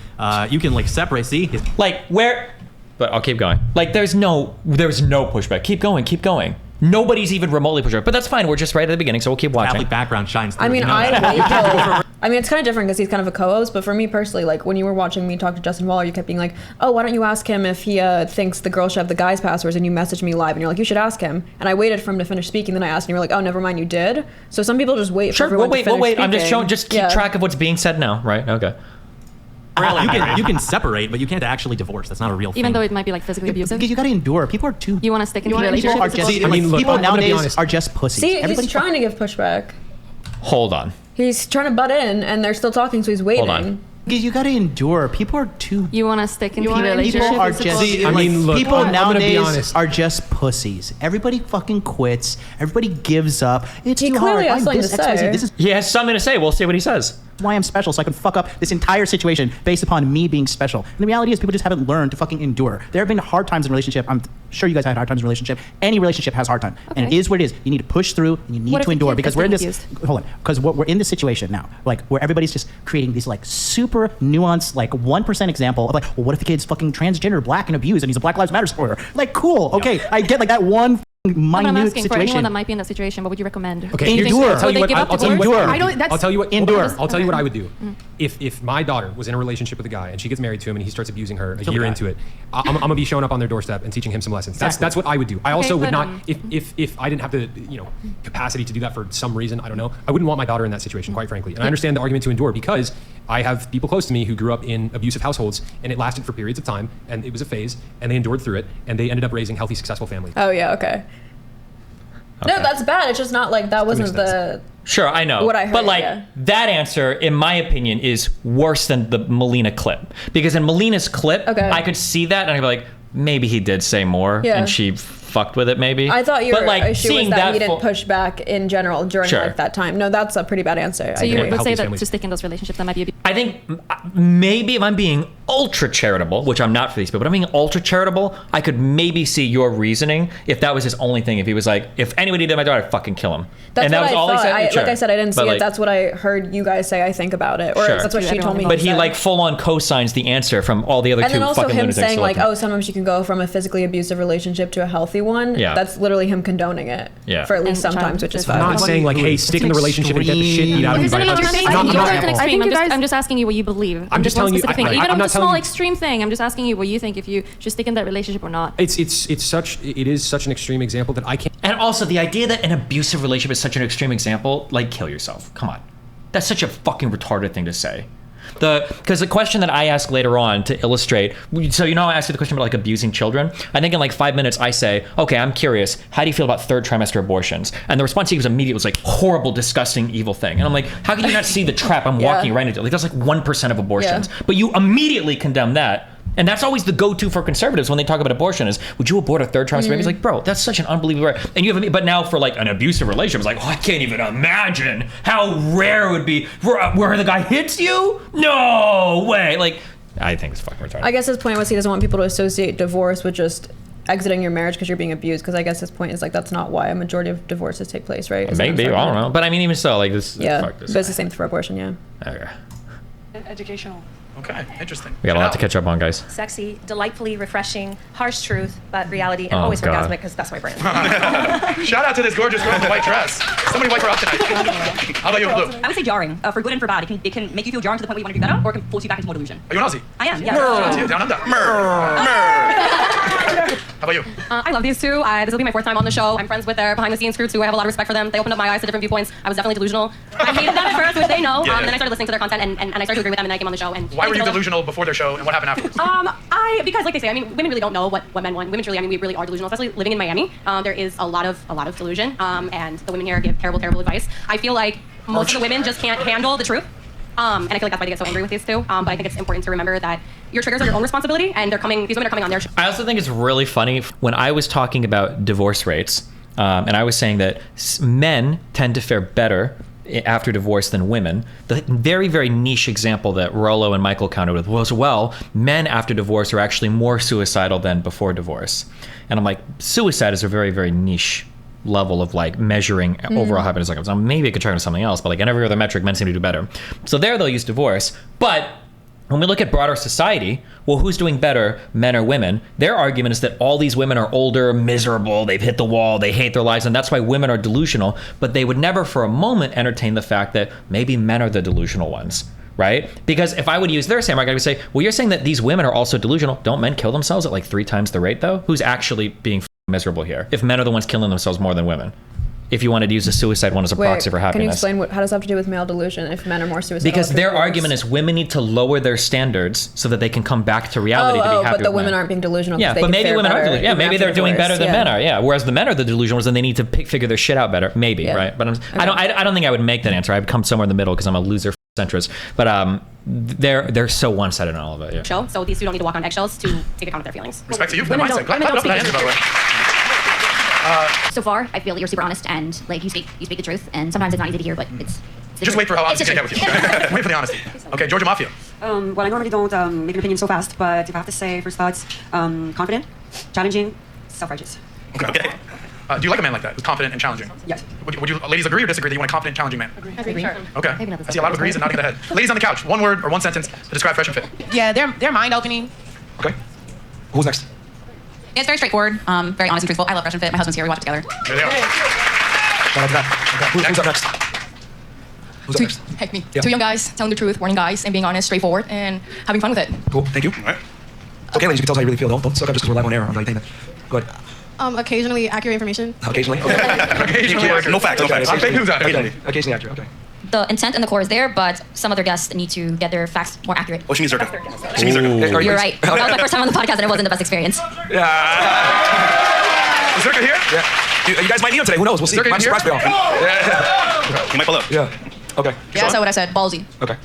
You can separate. See, where? But I'll keep going. there's no pushback. Keep going. Nobody's even remotely pushed, but that's fine. We're just right at the beginning, so we'll keep watching. Catholic background shines through. I mean, it's kind of different because he's kind of a co-host, but for me personally, when you were watching me talk to Justin Waller, you kept being oh, why don't you ask him if he thinks the girl should have the guy's passwords, and you messaged me live, and you're you should ask him. And I waited for him to finish speaking, then I asked, and you were oh, never mind, you did? So some people just wait for everyone to finish speaking. We'll wait. I'm just keep track of what's being said now, right? Okay. You can separate, but you can't actually divorce. That's not a real thing. Even though it might be physically abusive. Because you got to endure. People are too. You want to stick in a relationship? People nowadays are just pussies. See, he's trying to give pushback. Hold on. He's trying to butt in, and they're still talking, so he's waiting. Hold on. Because you got to endure. People are too. You want to stick in a relationship? People are just. People nowadays are just pussies. Everybody fucking quits. Everybody gives up. It's too hard. He has something to say. We'll see what he says. Why I'm special, so I can fuck up this entire situation based upon me being special. And the reality is, people just haven't learned to fucking endure. There have been hard times in a relationship. I'm sure you guys had hard times in a relationship. Any relationship has hard time, and it is what it is. You need to push through, and you need to endure because we're in this. Hold on, because we're in this situation now, where everybody's just creating these super nuanced 1% example of well, what if the kid's fucking transgender, black, and abused, and he's a Black Lives Matter supporter? Cool, okay, I get that one. I'm asking for anyone that might be in that situation. What would you recommend? Okay, endure. I'll tell you what. Endure. I'll tell you what I would do. If my daughter was in a relationship with a guy and she gets married to him and he starts abusing her a year into it, I'm gonna be showing up on their doorstep and teaching him some lessons. That's what I would do. I also would not, if I didn't have the capacity to do that for some reason, I don't know, I wouldn't want my daughter in that situation, quite frankly. And I understand the argument to endure because I have people close to me who grew up in abusive households, and it lasted for periods of time, and it was a phase, and they endured through it, and they ended up raising healthy, successful families. Oh yeah, okay. No, that's bad. It's just not like that wasn't the. Sure, I know. What I heard, but like yeah. that answer, in my opinion, is worse than the Melina clip. Because in Melina's clip, I could see that and I'd be like, maybe he did say more Yeah. and she fucked with it maybe. I thought your but like issue seeing was that that he didn't push back in general during Sure. like that time. No, that's a pretty bad answer. So I you agree. would say that to stick in those relationships that might be I think maybe if I'm being ultra charitable, which I'm not for these people, but I'm being ultra charitable, I could maybe see your reasoning if that was his only thing. If he was like, if anybody did my daughter, I'd fucking kill him. That's and that what was I all thought. he said. Like I said, I didn't see But, it. like, That's what I heard you guys say. I think about it, or Sure. that's what she told me. But he like full on co-signs the answer from all the other and two then also fucking him lunatics. saying like, oh, sometimes you can go from a physically abusive relationship to a healthy one. Yeah. That's literally him condoning it. Yeah. For at least sometimes, which is fine. I'm not saying like, hey, stick in the relationship and get the shit beat out of you by an extreme. I'm just asking you what you believe. I'm just telling you. Even I'm if not it's a telling small you. extreme thing, I'm just asking you what you think if you should stick in that relationship or not. It is such an extreme example that I can't. And also the idea that an abusive relationship is such an extreme example, like kill yourself. Come on. That's such a fucking retarded thing to say. Because the question that I ask later on to illustrate, so you know I asked you the question about like abusing children. I think in like 5 minutes I say, okay, I'm curious, how do you feel about third trimester abortions? And the response he was immediate was like, horrible, disgusting, evil thing. And I'm like, how can you not see the trap I'm walking right into? Like that's like 1% of abortions. Yeah. But you immediately condemn that. And that's always the go-to for conservatives when they talk about abortion is, would you abort a third trimester baby? It's like, bro, that's such an unbelievable rare. And you have, but now for like an abusive relationship, it's like, oh, I can't even imagine how rare it would be where the guy hits you. No way. Like, I think it's fucking retarded. I guess his point was he doesn't want people to associate divorce with just exiting your marriage because you're being abused. Because I guess his point is like that's not why a majority of divorces take place, right? Maybe, I don't know. But I mean, even so, like this. Yeah, fuck this. but it's the same for abortion. Yeah. Okay. Educational. Okay, interesting. We got a lot to catch up on, guys. Sexy, delightfully refreshing, harsh truth, but reality, and Oh, always God. orgasmic because that's my brand. Shout out to this gorgeous girl in the white dress. Somebody wipe her up tonight. How about you, Blue? I would say jarring, for good and for bad. It can make you feel jarring to the point where you want to do better, or it can force you back into more delusion. Are you an Aussie? I am, yeah. Shout out to you, down under. How about you? I love these two. This will be my fourth time on the show. I'm friends with their behind-the-scenes crew too. I have a lot of respect for them. They opened up my eyes to different viewpoints. I was definitely delusional. I hated them at first, which they know. Then I started listening to their content, and I started to agree with them, and then I came on the show. And Why were you delusional before their show, and what happened afterwards? Because like they say, I mean, women really don't know what men want. Women truly, I mean, we really are delusional, especially living in Miami. There is a lot of delusion, and the women here give terrible advice. I feel like most of the women just can't handle the truth. And I feel like that's why they get so angry with these two. But I think it's important to remember that your triggers are your own responsibility, and these women are coming on their show. I also think it's really funny when I was talking about divorce rates, and I was saying that men tend to fare better after divorce than women. The very, very niche example that Rollo and Michael countered with was, well, men after divorce are actually more suicidal than before divorce. And I'm like, suicide is a very, very niche level of like measuring overall happiness. Like, so maybe I could try to something else, but like in every other metric, men seem to do better. So there they'll use divorce. But when we look at broader society, well, who's doing better, men or women? Their argument is that all these women are older, miserable, they've hit the wall, they hate their lives, and that's why women are delusional. But they would never for a moment entertain the fact that maybe men are the delusional ones, right? Because if I would use their same argument, I would say, well, you're saying that these women are also delusional. Don't men kill themselves at like 3 times the rate, though? Who's actually being miserable here? If men are the ones killing themselves more than women. If you wanted to use the suicide one as a proxy for happiness. Can you explain how does that have to do with male delusion if men are more suicidal? Because their argument is women need to lower their standards so that they can come back to reality to be happy but the with women men. aren't being delusional. Yeah, they but can maybe fare women are better delusional. Yeah, even maybe after they're doing divorce. better than men are. Yeah, whereas the men are the delusional ones and they need to figure their shit out better. Maybe, right? But I don't think I would make that answer. I'd come somewhere in the middle because I'm a loser centrist. But they're so one-sided on all of it. Yeah. Show, so these two don't need to walk on eggshells to take account of their feelings. Respect to you for the mindset. Clap it up for that answer, by the way. So far, I feel that you're super honest and like you speak the truth, and sometimes it's not easy to hear, but it's Just wait for how honest he's gonna get with you. Wait for the honesty. Okay, Georgia Mafia. Well, I normally don't make an opinion so fast, but if I have to say first thoughts, confident, challenging, self-righteous. Okay. Do you like a man like that, who's confident and challenging? Yes. Would you ladies agree or disagree that you want a confident, challenging man? Agree. Sure. Okay. I see a lot of agrees and nodding of the head. Ladies on the couch, one word or one sentence to describe Fresh and Fit. Yeah, they're mind-opening. Okay. Who's next? It's very straightforward, very honest and truthful. I love Fresh and Fit. My husband's here. We watch it together. There they are. Shout out to that. Okay. Who's up next? Who's up next? Heck me. Yeah. 2 young guys telling the truth, warning guys, and being honest, straightforward, and having fun with it. Cool. Thank you. All right. Okay, ladies, you can tell us how you really feel. Don't suck up just because we're live on air. I'm like, go ahead. Occasionally accurate information. Occasionally? Okay. Occasionally accurate. No facts, no facts. I'm fake news out. Occasionally accurate, okay. the intent and the core is there, but some other guests need to get their facts more accurate. Oh, she means Zerka. She means Zerka. You're right. That was my first time on the podcast, and it wasn't the best experience. Yeah. Is Zerka here? Yeah. You guys might need him today. Who knows? We'll see. Zerka Might here? surprise me all. Yeah. He might pull up. Yeah. Okay. Yeah, that's what I said. Ballsy. Okay.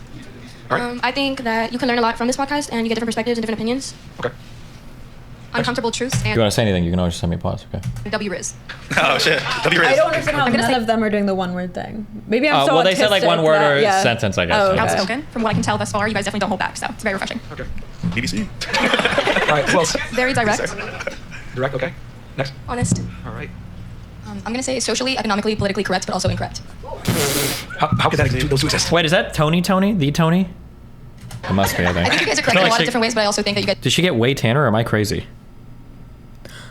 All right. I think that you can learn a lot from this podcast, and you get different perspectives and different opinions. Okay. Uncomfortable truths If and you want to say anything, you can always send me a pause. Okay. W Riz. Oh shit. W I don't understand how none of them are doing the one word thing. Maybe I'm so well, they said like one autistic word that- or yeah. sentence, I guess. Oh, okay. Outspoken. From what I can tell thus far, you guys definitely don't hold back, so it's very refreshing. Okay. BBC. All right. Who else? Very direct. Direct. Okay. Next. Honest. All right. I'm gonna say socially, economically, politically correct, but also incorrect. How could those two exist? Wait, is that Tony? The Tony? It must be, I think. I think you guys are correct in a lot of different ways, but I also think that you guys. Did she get way tanner or am I crazy?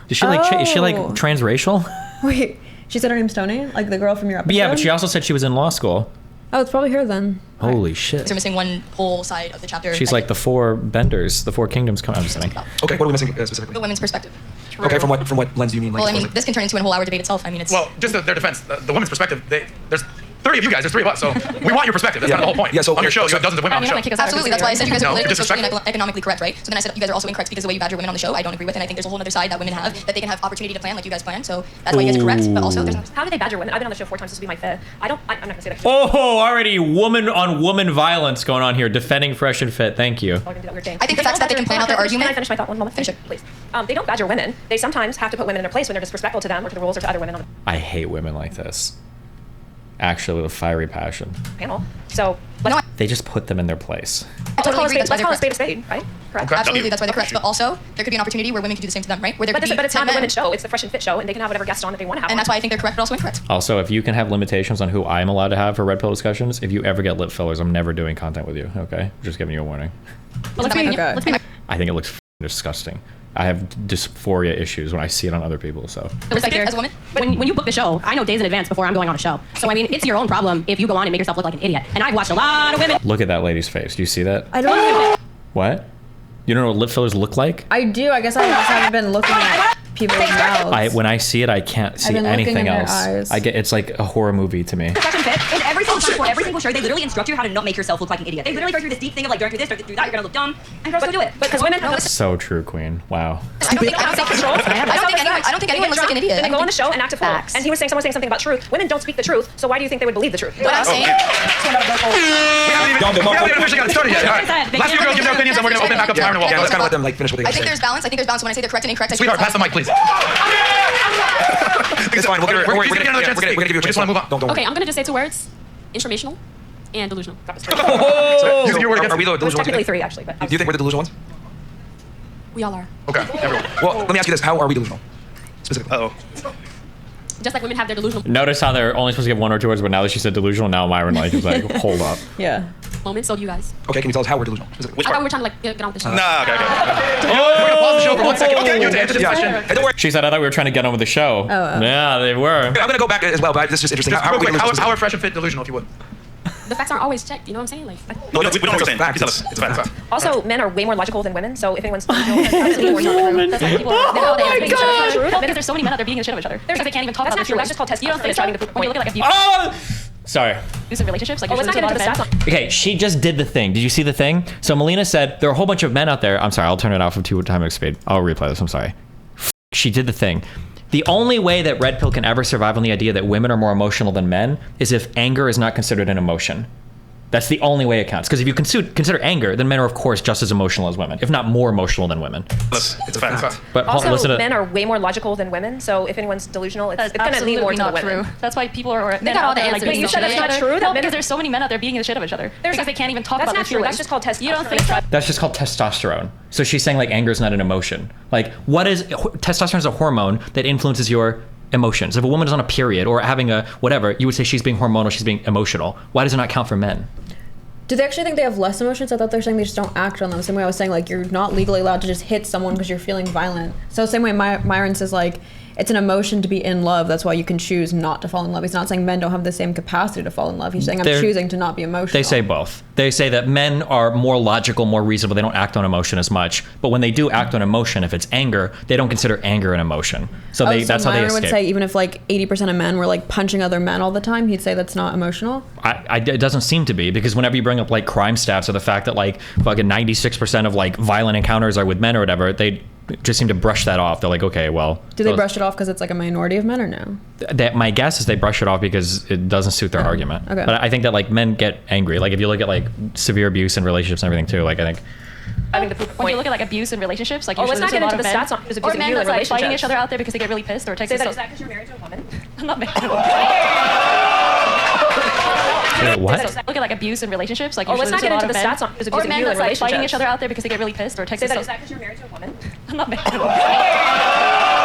Did she like, is she like Oh. transracial? Wait, she said her name's Tony? Like the girl from your episode? But yeah, but she also said she was in law school. Oh, it's probably her then. Holy shit. We're missing one whole side of the chapter. She's like the four benders, the four kingdoms come. I'm just kidding. Okay, what are we missing specifically? the women's perspective. Okay, from what lens do you mean? Like, Well, I mean, this can turn into a whole hour debate itself. I mean, it's. Well, just their defense, the women's perspective, there's 30 of you guys, there's 3 of us, so we want your perspective. That's kind of the whole point. Yeah, so on your show, you have dozens of women on the show. Absolutely, that's why I said you guys are No, politically, you're socially, and disrespectful. economically correct, right? So then I said you guys are also incorrect because the way you badger women on the show, I don't agree with, and I think there's a whole other side that women have that they can have opportunity to plan like you guys plan. So that's why you guys are correct, but also there's. How do they badger women? I've been on the show 4 times. This will be my 5th. I'm not gonna say that. Oh, already woman on woman violence going on here, defending Fresh and Fit. Thank you. I think the fact that they can plan out their argument. Can I finish my thought? One moment. Finish it, please. They don't badger women. They sometimes have to put women in their place when they're disrespectful to them or to the rules or to other women on the I hate women like this. Actually, with fiery passion. panel. So They just put them in their place. I totally agree. That's why let's they're call a correct. spade a spade, right? Correct. Okay. Absolutely, that's why they're correct. But also, there could be an opportunity where women can do the same to them, right? Where there But could be it's not 10 the men. women's show. It's the Fresh and Fit show, and they can have whatever guest on that they want to have. And that's why I think they're correct, but also incorrect. Also, if you can have limitations on who I'm allowed to have for red pill discussions, if you ever get lip fillers, I'm never doing content with you. Okay, just giving you a warning. Well, let's be I think it looks disgusting. I have dysphoria issues when I see it on other people. So as a woman. When you book the show, I know days in advance before I'm going on a show. So I mean, it's your own problem if you go on and make yourself look like an idiot. And I've watched a lot of women. look at that lady's face. Do you see that? I don't know. What? You don't know what lip fillers look like? I do. I guess I just haven't been looking at people's mouths. When I see it, I can't see been looking anything in their else. eyes. It's like a horror movie to me. Fresh and Fit, in every single show, they literally instruct you how to not make yourself look like an idiot. They literally go through this deep thing of like, don't do this, don't do that, you're gonna look dumb, and girls go do it. But because women have So true, Queen. Wow. I don't think anyone looks like an idiot. Then they go on the show and act a fool. Facts. And someone was saying something about truth. Women don't speak the truth, so why do you think they would believe the truth? What I'm saying. We haven't even officially got started yet. All right. Last few girls give their opinions, and we're gonna open back up to Myron and Walt. Yeah, let's kind of let them like finish what they I got to think say. there's balance. I think there's balance. When I say they're correct and incorrect, I Sweetheart, pass the mic, please. It's fine. We're gonna give you a chance. We just want to move on. Don't worry. Okay, I'm gonna just say 2 words: informational and delusional. So, are we the delusional ones? Technically 3, actually. But Do you think we're the delusional ones? We all are. Okay, everyone. Well, let me ask you this: how are we delusional? Specifically. Just like women have their delusional Notice how they're only supposed to give 1 or 2 words, but now that she said delusional, now Myron is like, hold up. Yeah. moments, so do you guys. Okay, can you tell us how we're delusional? I thought we were trying to like get on with the show. Nah, okay. We're gonna pause the show for 1 second. Okay, you to answer this question. Hey, don't worry. She said, I thought we were trying to get on with the show. Yeah, they were. I'm gonna go back as well, but this is just interesting. Just real quick, how are Fresh and Fit delusional, if you would? The facts aren't always checked. You know what I'm saying? Like, No, we don't understand. You tell us. It's a fact. Also, men are way more logical than women, so if anyone's delusional, that's absolutely more true. That's why people are because there's so many men out there beating the shit out of each other. Because they can't even talk That's about not true. That's just called You don't think testosterone. so? When you look at like Sorry. abusive relationships, like Oh, let's not get into the stats. Okay, she just did the thing. Did you see the thing? So Melina said there are a whole bunch of men out there. I'm sorry, I'll turn it off for 2 times speed. I'll replay this. I'm sorry. She did the thing. The only way that Red Pill can ever survive on the idea that women are more emotional than men is if anger is not considered an emotion. That's the only way it counts. Because if you consider anger, then men are of course just as emotional as women, if not more emotional than women. It's a fact. But Also, listen to men are way more logical than women, so if anyone's delusional, it's going to lean more to the women. That's why people are. They got all the answers. Wait, you said that's not true? No, because there's so many men out there beating the shit out of each other. Because they can't even talk That's about not their true. feelings. That's just called testosterone. You don't think so? That's just called testosterone. So she's saying like anger is not an emotion. Like what is testosterone is a hormone that influences your emotions. If a woman is on a period or having a whatever, you would say she's being hormonal, she's being emotional. Why does it not count for men? Do they actually think they have less emotions? I thought they were saying they just don't act on them. Same way I was saying, like, you're not legally allowed to just hit someone because you're feeling violent. So same way Myron says, like, it's an emotion to be in love. That's why you can choose not to fall in love. He's not saying men don't have the same capacity to fall in love. He's saying I'm choosing to not be emotional. They say both. They say that men are more logical, more reasonable. They don't act on emotion as much. But when they do act on emotion, if it's anger, they don't consider anger an emotion. So that's how they Myron escape. would say even if like 80% of men were like punching other men all the time, he'd say that's not emotional. It doesn't seem to be, because whenever you bring up like crime stats or the fact that like fucking 96% of like violent encounters are with men or whatever, they just seem to brush that off. They're like, okay, well. Do they brush it off because it's like a minority of men or no? My guess is they brush it off because it doesn't suit their argument. Okay. But I think that like men get angry. Like if you look at like severe abuse in relationships and everything too, like I think. When you look at like abuse in relationships, like let's not get into the men, stats on who's or abusing men you in that's like fighting relationships. each other out there because they get really pissed, or it takes Say a that, so- is that because you're married to a woman? I'm not married. What? Look at like abuse in relationships, like let's not get into the men, stats on who's or abusing men you in that's like fighting relationships. each other out there because they get really pissed, or it takes Say a that, so- is that because you're married to a woman? I'm not married.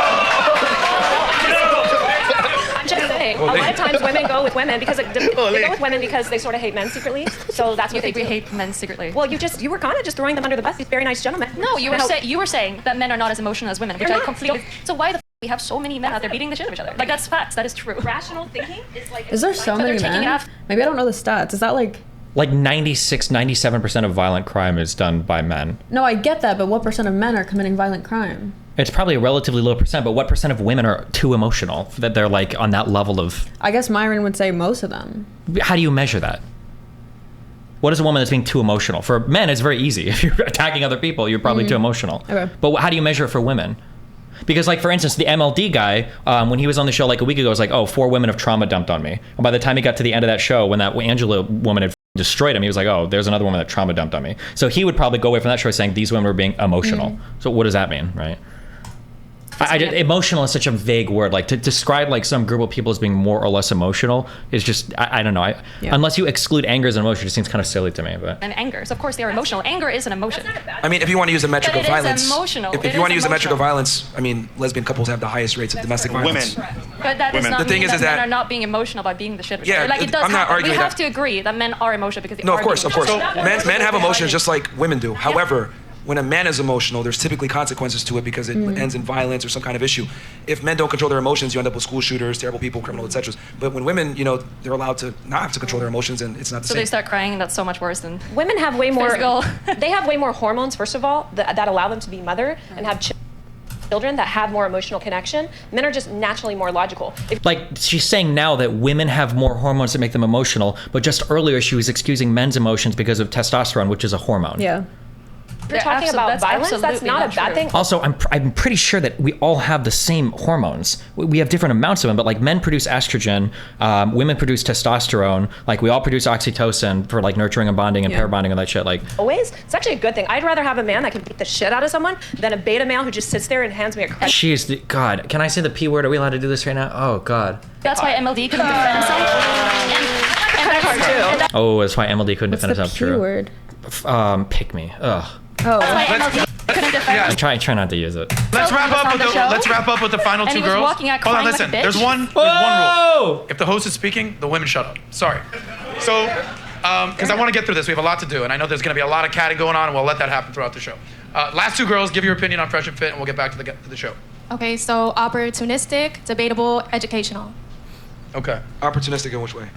I'm just saying, a lot of times women go with women because they go with women because they sort of hate men secretly. So that's what they do. We hate men secretly. Well, you were kind of just throwing them under the bus. These very nice gentlemen. No, you were saying that men are not as emotional as women, which They're I not. completely. So why the we have so many men out there beating the shit out of each other? Like that's facts. That is true. Rational thinking is like. Is there so many men? Maybe I don't know the stats. Is that like? Like 97% of violent crime is done by men. No, I get that, but what percent of men are committing violent crime? It's probably a relatively low percent, but what percent of women are too emotional that they're like on that level of? I guess Myron would say most of them. How do you measure that? What is a woman that's being too emotional? For men, it's very easy. If you're attacking other people, you're probably too emotional. Okay. But how do you measure it for women? Because, like, for instance, the MLD guy, when he was on the show like a week ago, was like, oh, 4 women have trauma dumped on me. And by the time he got to the end of that show, when that Angela woman had destroyed him, he was like, oh, there's another woman that trauma dumped on me. So he would probably go away from that show saying these women were being emotional. So what does that mean, right? Emotional is such a vague word. Like to describe like some group of people as being more or less emotional is just I don't know. Unless you exclude anger as an emotion, it seems kind of silly to me. But And anger. So of course they are emotional. Anger is an emotion. I mean, if you want to use a metric But of it is violence, emotional. if It you want to is use a metric of emotional. violence, I mean, lesbian couples have the highest rates of domestic violence. But that does Women. not The thing mean is that men that- are not being emotional by being the shit. Yeah, like it does I'm not happen. arguing We have that. to agree that men are emotional because they No, are of course, being of course. emotional. Men have emotions just like women do. However, when a man is emotional, there's typically consequences to it because it ends in violence or some kind of issue. If men don't control their emotions, you end up with school shooters, terrible people, criminals, etc. But when women, they're allowed to not have to control their emotions, and it's not the So same. they start crying, and that's so much worse than Women have way more. physical. They have way more hormones, first of all, that allow them to be mother and have children that have more emotional connection. Men are just naturally more logical. like she's saying now that women have more hormones that make them emotional, but just earlier she was excusing men's emotions because of testosterone, which is a hormone. Yeah. If you're talking about violence, that's not a bad thing. Also, I'm pretty sure that we all have the same hormones. We have different amounts of them, but like men produce estrogen, women produce testosterone. Like we all produce oxytocin for like nurturing and bonding and pair bonding and that shit. Like Always, it's actually a good thing. I'd rather have a man that can beat the shit out of someone than a beta male who just sits there and hands me a credit. Jeez, God, can I say the P word? Are we allowed to do this right now? Oh God. That's why MLD couldn't defend himself. And that's hard too. Oh, that's why MLD couldn't defend himself. True. Word? Pick me. Ugh. Oh. That's why MLD couldn't defend I try not to use it. Let's wrap up with the final And two he was girls. walking out Hold on, crying like a listen. bitch. There's one rule. If the host is speaking, the women shut up. Sorry. So, because I want to get through this, we have a lot to do, and I know there's going to be a lot of catting going on, and we'll let that happen throughout the show. Last two girls, give your opinion on Fresh and Fit, and we'll get back to the show. Okay, so opportunistic, debatable, educational. Okay. Opportunistic in which way?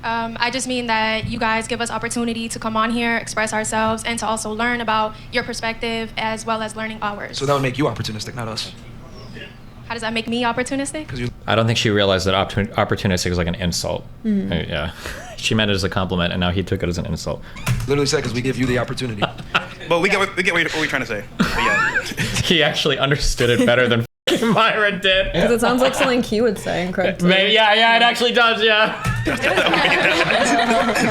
I just mean that you guys give us opportunity to come on here, express ourselves, and to also learn about your perspective as well as learning ours. So that would make you opportunistic, not us. How does that make me opportunistic? I don't think she realized that opportunistic is like an insult. Mhm. Yeah. She meant it as a compliment, and now he took it as an insult. Literally said, because we give you the opportunity. But we get what you're trying to say. But yeah. He actually understood it better than Myron did. Because it sounds like something he would say incorrectly. Maybe, yeah, it actually does, yeah. That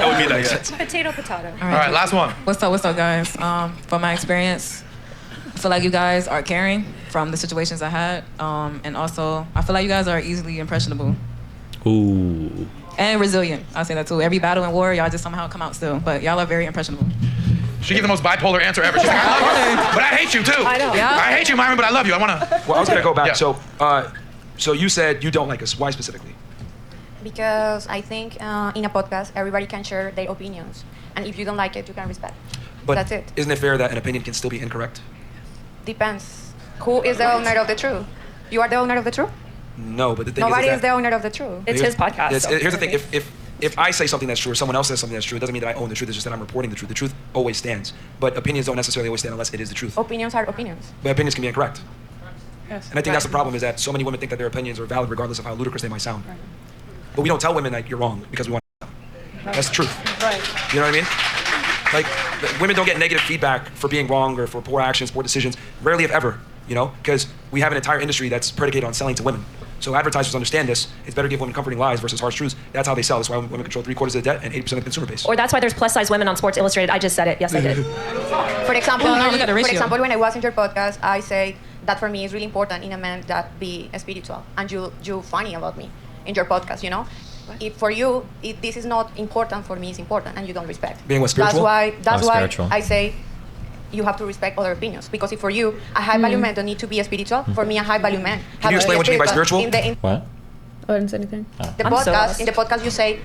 would be that, yeah. Potato, potato. All right, last one. What's up, guys? From my experience, I feel like you guys are caring from the situations I had, and also I feel like you guys are easily impressionable Ooh. and resilient. I'll say that too. Every battle and war, y'all just somehow come out still, but y'all are very impressionable. She gave the most bipolar answer ever. She's like, I love you, but I hate you too. I know. Yeah. I hate you, Myron, but I love you. I want to. Well, I was going to go back. Yeah. So you said you don't like us. Why specifically? Because I think in a podcast, everybody can share their opinions. And if you don't like it, you can respect. But That's it. Isn't it fair that an opinion can still be incorrect? Depends. Who is the owner of the truth? You are the owner of the truth? No, but the thing Nobody is is the owner of the truth. It's his podcast. So. Here's the thing. If I say something that's true or someone else says something that's true, it doesn't mean that I own the truth. It's just that I'm reporting the truth. The truth always stands. But opinions don't necessarily always stand unless it is the truth. Opinions are opinions. But opinions can be incorrect. Yes. And I think that's the problem, is that so many women think that their opinions are valid regardless of how ludicrous they might sound. But we don't tell women that you're wrong because we want to. That's the truth. Right. You know what I mean? Like, women don't get negative feedback for being wrong or for poor actions, poor decisions. Rarely, if ever, you know? Because we have an entire industry that's predicated on selling to women. So advertisers understand this. It's better to give women comforting lies versus harsh truths. That's how they sell. That's why women control 3/4 of the debt and 80% of the consumer base. Or that's why there's plus-size women on Sports Illustrated. I just said it. Yes, I did. For example, look at the ratio. For example, when I was in your podcast, I say that for me it's really important in a man that be spiritual, and you funny about me in your podcast, you know. If for you, if this is not important, for me it's important, and you don't respect. Being what, spiritual? That's why spiritual. I say you have to respect other opinions, because if for you a high value man don't need to be a spiritual, for me a high value man. Can you explain what you mean by spiritual? What? Oh, I didn't say anything. In the podcast you say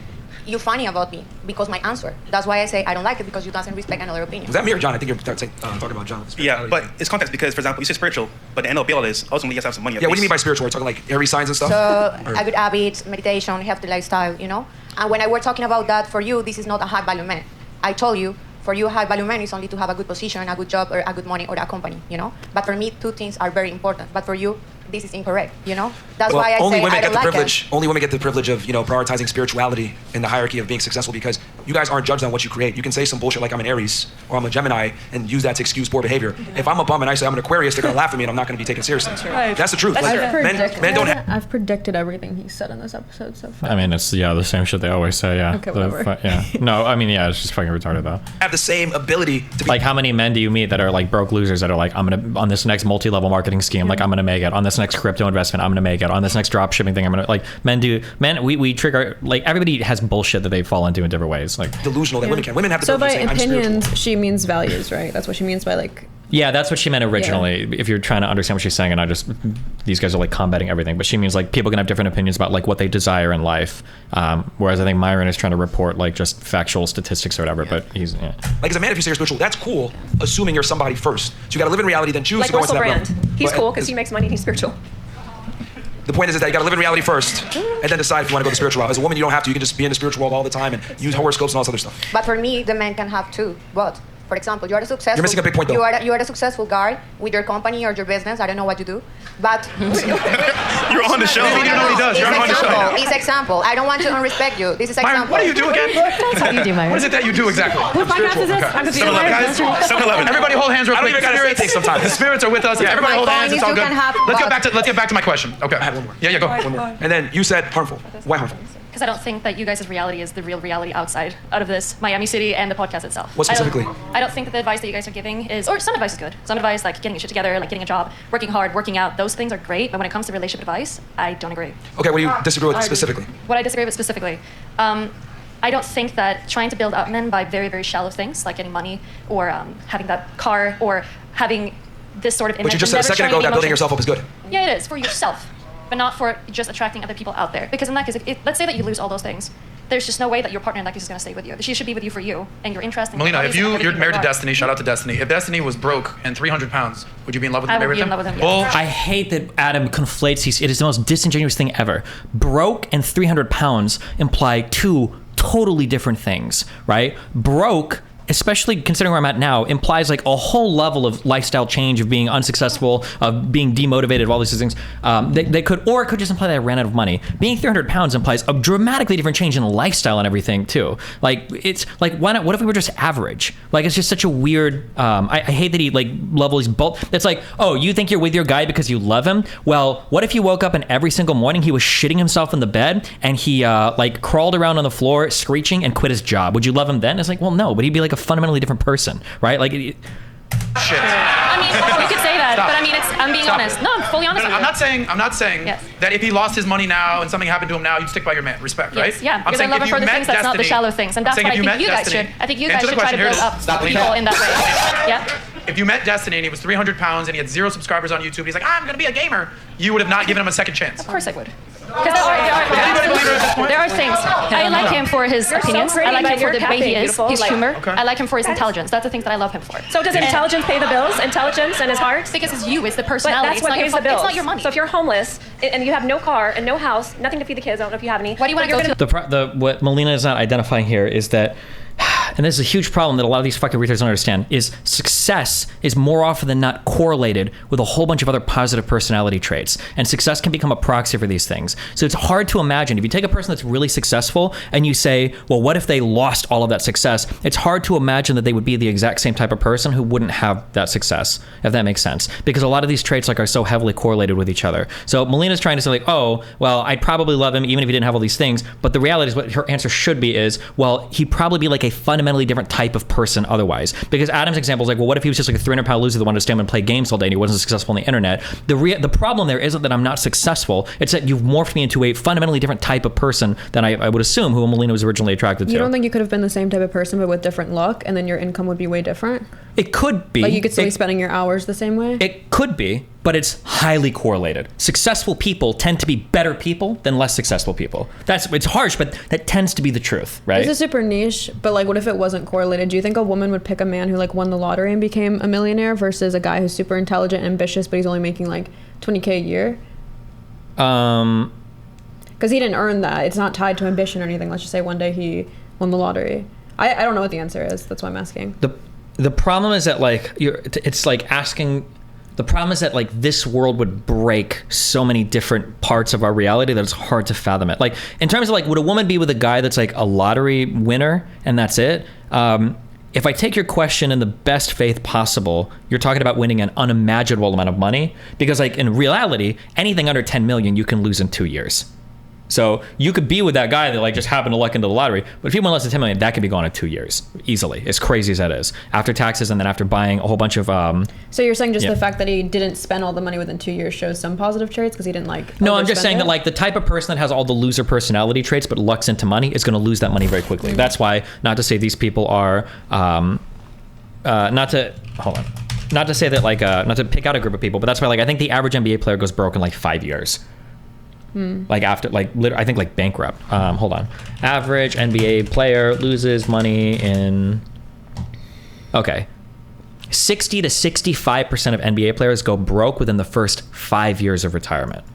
you're funny about me because my answer. That's why I say I don't like it, because you doesn't respect another opinion. Was that me or John? I think you're talking about John. Yeah, but it's context, because, for example, you say spiritual, but the end of the is ultimately you have to have some money. Yeah, what do you mean by spiritual? We're talking like every signs and stuff? So, good habits, meditation, healthy lifestyle, you know? And when I were talking about that, for you, this is not a high value man. I told you, for you, a high value man is only to have a good position, a good job, or a good money, or a company, you know? But for me, two things are very important. But for you, this is incorrect, you know? That's why I say I don't like it. Only women get the privilege of, you know, prioritizing spirituality in the hierarchy of being successful, because you guys aren't judged on what you create. You can say some bullshit like I'm an Aries or I'm a Gemini and use that to excuse poor behavior. If I'm a bum and I say I'm an Aquarius, they're gonna laugh at me and I'm not gonna be taken seriously. That's the truth. Men don't have. I've predicted everything he said in this episode so far. I mean, it's the same shit they always say. Yeah. Okay, whatever. Yeah. No, I mean, yeah, it's just fucking retarded though. Have the same ability to be. Like, how many men do you meet that are like broke losers that are like, I'm gonna, on this next multi-level marketing scheme, like I'm gonna make it. On this next crypto investment, I'm gonna make it. On this next drop shipping thing, I'm gonna, like, we trigger, like, everybody has bullshit that they fall into in different ways. Like delusional that women can. Women have the so privilege by of saying, opinions, she means values, right? That's what she means by like. Yeah, that's what she meant originally. Yeah. If you're trying to understand what she's saying, and these guys are like combating everything, but she means like people can have different opinions about like what they desire in life. Whereas I think Myron is trying to report like just factual statistics or whatever. Yeah. But he's like, as a man, if you say you're spiritual, that's cool, assuming you're somebody first. So you got to live in reality, then choose to go into that realm. He's cool because he makes money and he's spiritual. The point is that you gotta live in reality first, and then decide if you wanna go the spiritual route. As a woman, you don't have to. You can just be in the spiritual world all the time and use horoscopes and all this other stuff. But for me, the man can have two. But for example, you are a successful. You're missing a big point, though. You are a successful guy with your company or your business. I don't know what you do, but you're on the show. You don't know what he does. You're on the show. It's example. I don't want to unrespect you. This is example. Myron, what do you do again? That's what you do, Myron. What is it that you do exactly? What podcast is this? I'm confused. 7-Eleven. Everybody hold hands real quick. I don't even gotta say things sometimes. The spirits are with us. Yeah. Everybody hold hands. It's all good. Let's get back to my question. Okay. I had one more. Yeah, go. One more. And then you said harmful. Why harmful? Because I don't think that you guys' reality is the real reality outside out of this Miami City and the podcast itself. What specifically? I don't think that the advice that you guys are giving is, or some advice is good. Some advice like getting your shit together, like getting a job, working hard, working out, those things are great. But when it comes to relationship advice, I don't agree. Okay, what do you disagree with specifically? What I disagree with specifically, I don't think that trying to build up men by very, very shallow things like getting money or having that car or having this sort of image. But you just said a second ago that building yourself up is good. Yeah, it is for yourself, but not for just attracting other people out there. Because in that case, let's say that you lose all those things, there's just no way that your partner in that case is going to stay with you. She should be with you for you and your interest. Melina, if you're married to Destiny, shout out to Destiny. If Destiny was broke and 300 pounds, would you be in love with him? I would be in love with him. Well, I hate that Adam conflates these. It is the most disingenuous thing ever. Broke and 300 pounds imply two totally different things, right? Broke, especially considering where I'm at now, implies like a whole level of lifestyle change, of being unsuccessful, of being demotivated, of all these things. They could, or it could just imply that I ran out of money. Being 300 pounds implies a dramatically different change in lifestyle and everything too. Like, it's like, why not? What if we were just average? Like, it's just such a weird. I hate that he like levels both. It's like, oh, you think you're with your guy because you love him? Well, what if you woke up and every single morning he was shitting himself in the bed and he like crawled around on the floor screeching and quit his job? Would you love him then? It's like, well, no, but he'd be like a fundamentally different person, right? Like, shit. I mean, you could say that, but I mean, I'm being honest. No, I'm fully honest. I'm not saying yes. that if he lost his money now and something happened to him now, you'd stick by your man. Respect, yes, right? Yeah, because I love him for the things that's not the shallow things, and that's what I think you guys should. I think you guys should try to build up people in that way. Yeah. if you met Destiny and he was 300 pounds and he had 0 subscribers on YouTube, he's like, I'm gonna be a gamer, you would have not given him a second chance. Of course I would. Because there are things. I like him for his opinions. I like him for the way he is, his humor. I like him for his intelligence. That's the things that I love him for. So does intelligence pay the bills? Intelligence and his heart? Because it's you, it's the personality. But that's what pays the bills. It's not your money. So if you're homeless and you have no car and no house, nothing to feed the kids, I don't know if you have any. Why do you want to go to? What Melina is not identifying here is that, and this is a huge problem that a lot of these fucking retards don't understand, is success is more often than not correlated with a whole bunch of other positive personality traits. And success can become a proxy for these things. So it's hard to imagine. If you take a person that's really successful and you say, well, what if they lost all of that success? It's hard to imagine that they would be the exact same type of person who wouldn't have that success, if that makes sense. Because a lot of these traits are so heavily correlated with each other. So Melina's trying to say oh, well, I'd probably love him even if he didn't have all these things. But the reality is what her answer should be is, well, he'd probably be like a fundamentally different type of person otherwise. Because Adam's example is like, well, what if he was just like a 300-pound loser that wanted to stay home and play games all day and he wasn't successful on the internet? The problem there isn't that I'm not successful. It's that you've morphed me into a fundamentally different type of person than I would assume who Melina was originally attracted to. You don't think you could have been the same type of person but with different luck and then your income would be way different? It could be. Like you could still be spending your hours the same way? It could be, but it's highly correlated. Successful people tend to be better people than less successful people. It's harsh, but that tends to be the truth, right? This is super niche, but like what if it wasn't correlated? Do you think a woman would pick a man who like won the lottery and became a millionaire versus a guy who's super intelligent and ambitious but he's only making like $20K a year? Because he didn't earn that. It's not tied to ambition or anything. Let's just say one day he won the lottery. I don't know what the answer is. That's why I'm asking. The problem is that like it's like asking. The problem is that like this world would break so many different parts of our reality that it's hard to fathom it. Like in terms of like, would a woman be with a guy that's like a lottery winner and that's it? If I take your question in the best faith possible, you're talking about winning an unimaginable amount of money, because like in reality, anything under 10 million you can lose in 2 years. So you could be with that guy that like just happened to luck into the lottery, but if you win less than 10 million, that could be gone in 2 years easily, as crazy as that is, after taxes and then after buying a whole bunch of So you're saying just the fact that he didn't spend all the money within 2 years shows some positive traits because he didn't like No, I'm just saying that like the type of person that has all the loser personality traits but lucks into money is going to lose that money very quickly. That's why, not to say these people are not to say that like not to pick out a group of people, but that's why like I think the average NBA player goes broke in like 5 years. Like after like I think like bankrupt. Hold on. Average NBA player loses money in 60 to 65% of NBA players go broke within the first 5 years of retirement.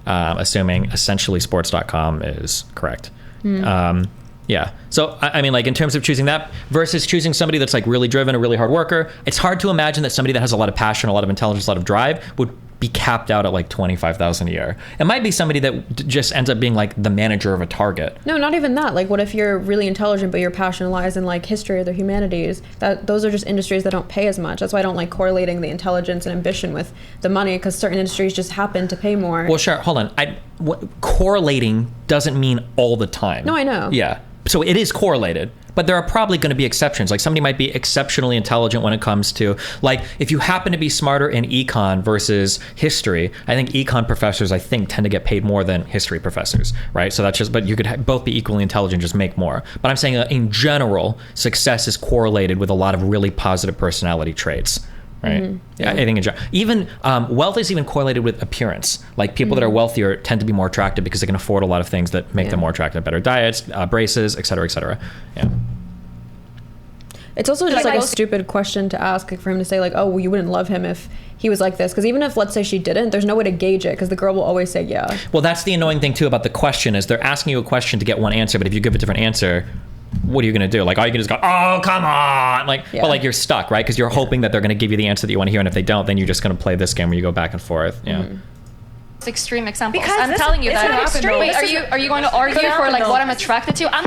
Assuming essentially sports.com is correct. Yeah. So, I mean, like in terms of choosing that versus choosing somebody that's like really driven, a really hard worker, it's hard to imagine that somebody that has a lot of passion, a lot of intelligence, a lot of drive would be capped out at like $25,000 a year. It might be somebody that just ends up being like the manager of a Target. No, not even that. Like, what if you're really intelligent, but your passion lies in like history or the humanities? Those are just industries that don't pay as much. That's why I don't like correlating the intelligence and ambition with the money, because certain industries just happen to pay more. Well, sure. Hold on. Correlating doesn't mean all the time. No, I know. Yeah. So it is correlated, but there are probably going to be exceptions. Like somebody might be exceptionally intelligent when it comes to, like, if you happen to be smarter in econ versus history, I think econ professors, tend to get paid more than history professors, right? So that's just, but you could both be equally intelligent, just make more. But I'm saying in general, success is correlated with a lot of really positive personality traits. Right. Mm-hmm. Yeah, I think even wealth is even correlated with appearance. Like people that are wealthier tend to be more attractive because they can afford a lot of things that make them more attractive. Better diets, braces, et cetera, et cetera. Yeah. It's also just like a stupid question to ask, like, for him to say like, oh, well, you wouldn't love him if he was like this. Because even if, let's say, she didn't, there's no way to gauge it because the girl will always say yeah. Well, that's the annoying thing too about the question is they're asking you a question to get one answer, but if you give a different answer, what are you going to do? Like, all you can just go, oh, come on. Like, but like you're stuck, right? Because you're hoping that they're going to give you the answer that you want to hear. And if they don't, then you're just going to play this game where you go back and forth. Yeah. Mm-hmm. Extreme examples. Because I'm telling you it's that. not extreme. Wait, are you going to argue for like what I'm attracted to? I'm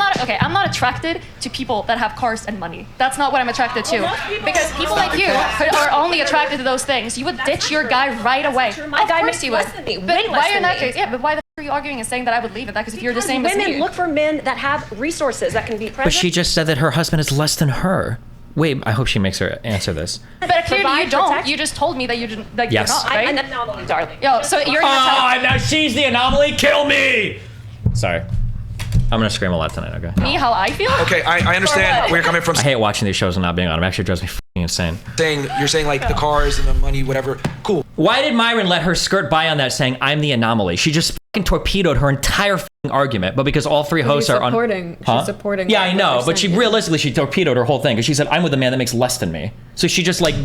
not attracted to people that have cars and money. That's not what I'm attracted to. Because people like you are only attracted to those things. You would ditch your guy right away. Of course you would. But why are not? Yeah, but why the are you arguing and saying that I would leave it? Because if you're the same as me. Women look for men that have resources that can be present. But she just said that her husband is less than her. Wait, I hope she makes her answer this. But clearly you don't. You just told me that you didn't. Like, yes. You're not, right? I'm an anomaly, darling. Yo, so you're gonna now she's the anomaly. Kill me. Sorry. I'm gonna scream a lot tonight. Okay. Me, how I feel? Okay, I understand where you're coming from. I hate watching these shows and not being on them. It actually drives me insane. You're saying like the cars and the money, whatever. Cool. Why did Myron let her skirt by on that saying, I'm the anomaly? She just fucking torpedoed her entire fucking argument, but because all three hosts are She's supporting. Yeah, I know, but saying. realistically, she torpedoed her whole thing because she said, I'm with a man that makes less than me. So she just like,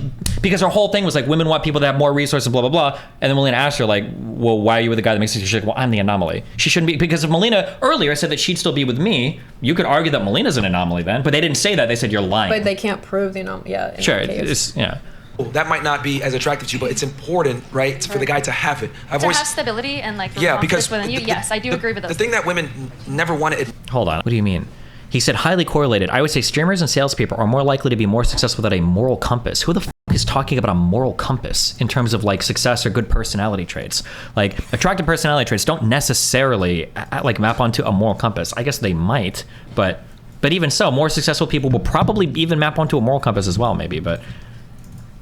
because her whole thing was like, women want people that have more resources, blah, blah, blah. And then Melina asked her like, well, why are you with a guy that makes less? She's like, well, I'm the anomaly. She shouldn't be, because if Melina earlier said that she'd still be with me, you could argue that Melina's an anomaly then, but they didn't say that. They said you're lying. But they can't prove the anomaly. Yeah. Sure, it's, yeah. That might not be as attractive to you, but it's important, right, for the guy to have it. Have stability and like because within you. Yes, I do agree with those. The thing that women never want to. Hold on. What do you mean? He said highly correlated. I would say streamers and salespeople are more likely to be more successful without a moral compass. Who the is talking about a moral compass in terms of like success or good personality traits? Like attractive personality traits don't necessarily like map onto a moral compass. I guess they might, but even so, more successful people will probably even map onto a moral compass as well, maybe. But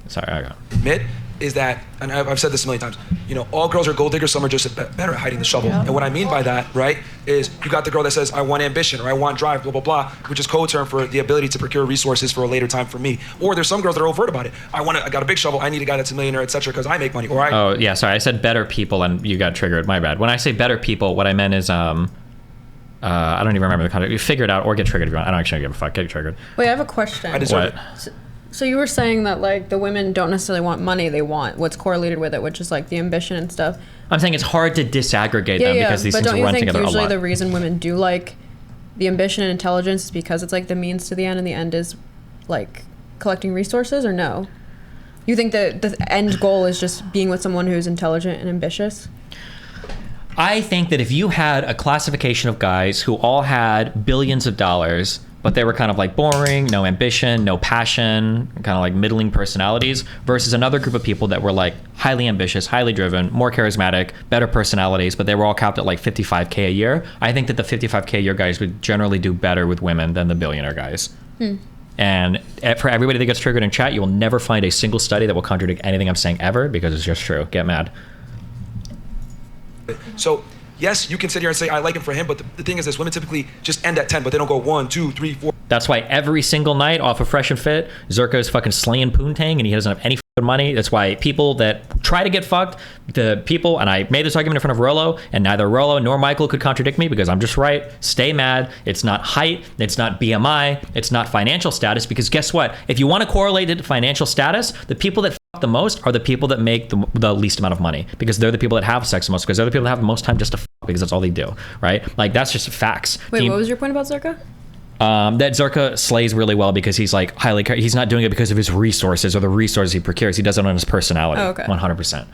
sorry, I got. Admit is that, and I've said this a million times, you know, all girls are gold diggers, some are just better at hiding the shovel. Yeah. And what I mean by that, right, is you got the girl that says, I want ambition, or I want drive, blah, blah, blah, which is code term for the ability to procure resources for a later time for me. Or there's some girls that are overt about it. I got a big shovel, I need a guy that's a millionaire, etc., because I make money. Or Oh, yeah, sorry, I said better people, and you got triggered, my bad. When I say better people, what I meant is, I don't even remember the context. You figure it out or get triggered if you want. I don't actually give a fuck. Get triggered. Wait, I have a question. I deserve it. So you were saying that like the women don't necessarily want money, they want what's correlated with it, which is like the ambition and stuff. I'm saying it's hard to disaggregate them because these things run together a lot. But don't you think usually the reason women do like the ambition and intelligence is because it's like the means to the end, and the end is like collecting resources, or no? You think that the end goal is just being with someone who's intelligent and ambitious? I think that if you had a classification of guys who all had billions of dollars, but they were kind of like boring, no ambition, no passion, kind of like middling personalities, versus another group of people that were like highly ambitious, highly driven, more charismatic, better personalities, but they were all capped at like 55K a year. I think that the 55K a year guys would generally do better with women than the billionaire guys. And for everybody that gets triggered in chat, you will never find a single study that will contradict anything I'm saying ever, because it's just true. Get mad. So yes, you can sit here and say, I like him for him, but the thing is this, women typically just end at 10, but they don't go 1, 2, 3, 4. That's why every single night off of Fresh and Fit, Zerka is fucking slaying Poontang, and he doesn't have any fucking money. That's why people that try to get fucked, the people, and I made this argument in front of Rollo, and neither Rollo nor Michael could contradict me because I'm just right. Stay mad. It's not height. It's not BMI. It's not financial status, because guess what? If you want to correlate it to financial status, the people that fuck the most are the people that make the least amount of money, because they're the people that have sex the most, because they're the people that have the most time just to fuck, because that's all they do, right? Like, that's just facts. Wait, what was your point about Zerka? That Zerka slays really well because he's like he's not doing it because of his resources or the resources he procures. He does it on his personality. Oh, okay. 100%.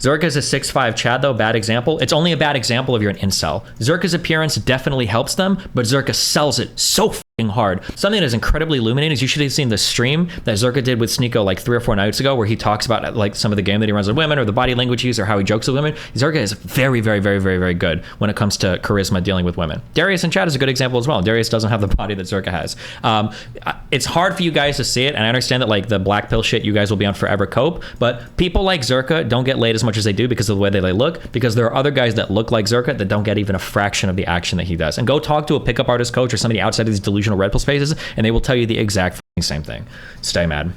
Zerka is a 6'5" Chad, though. Bad example. It's only a bad example if you're an incel. Zerka's appearance definitely helps them, but Zerka sells it so fucking hard. Something that is incredibly illuminating is you should have seen the stream that Zerka did with Sneeko like 3 or 4 nights ago, where he talks about like some of the game that he runs with women, or the body language he uses, or how he jokes with women. Zerka is very, very, very, very, very good when it comes to charisma dealing with women. Darius in chat is a good example as well. Darius doesn't have the body that Zerka has. It's hard for you guys to see it, and I understand that like the black pill shit you guys will be on forever cope, but people like Zerka don't get laid as much as they do because of the way they look, because there are other guys that look like Zerka that don't get even a fraction of the action that he does. And go talk to a pickup artist coach or somebody outside of these delusional red pill spaces, and they will tell you the exact same thing. Stay mad.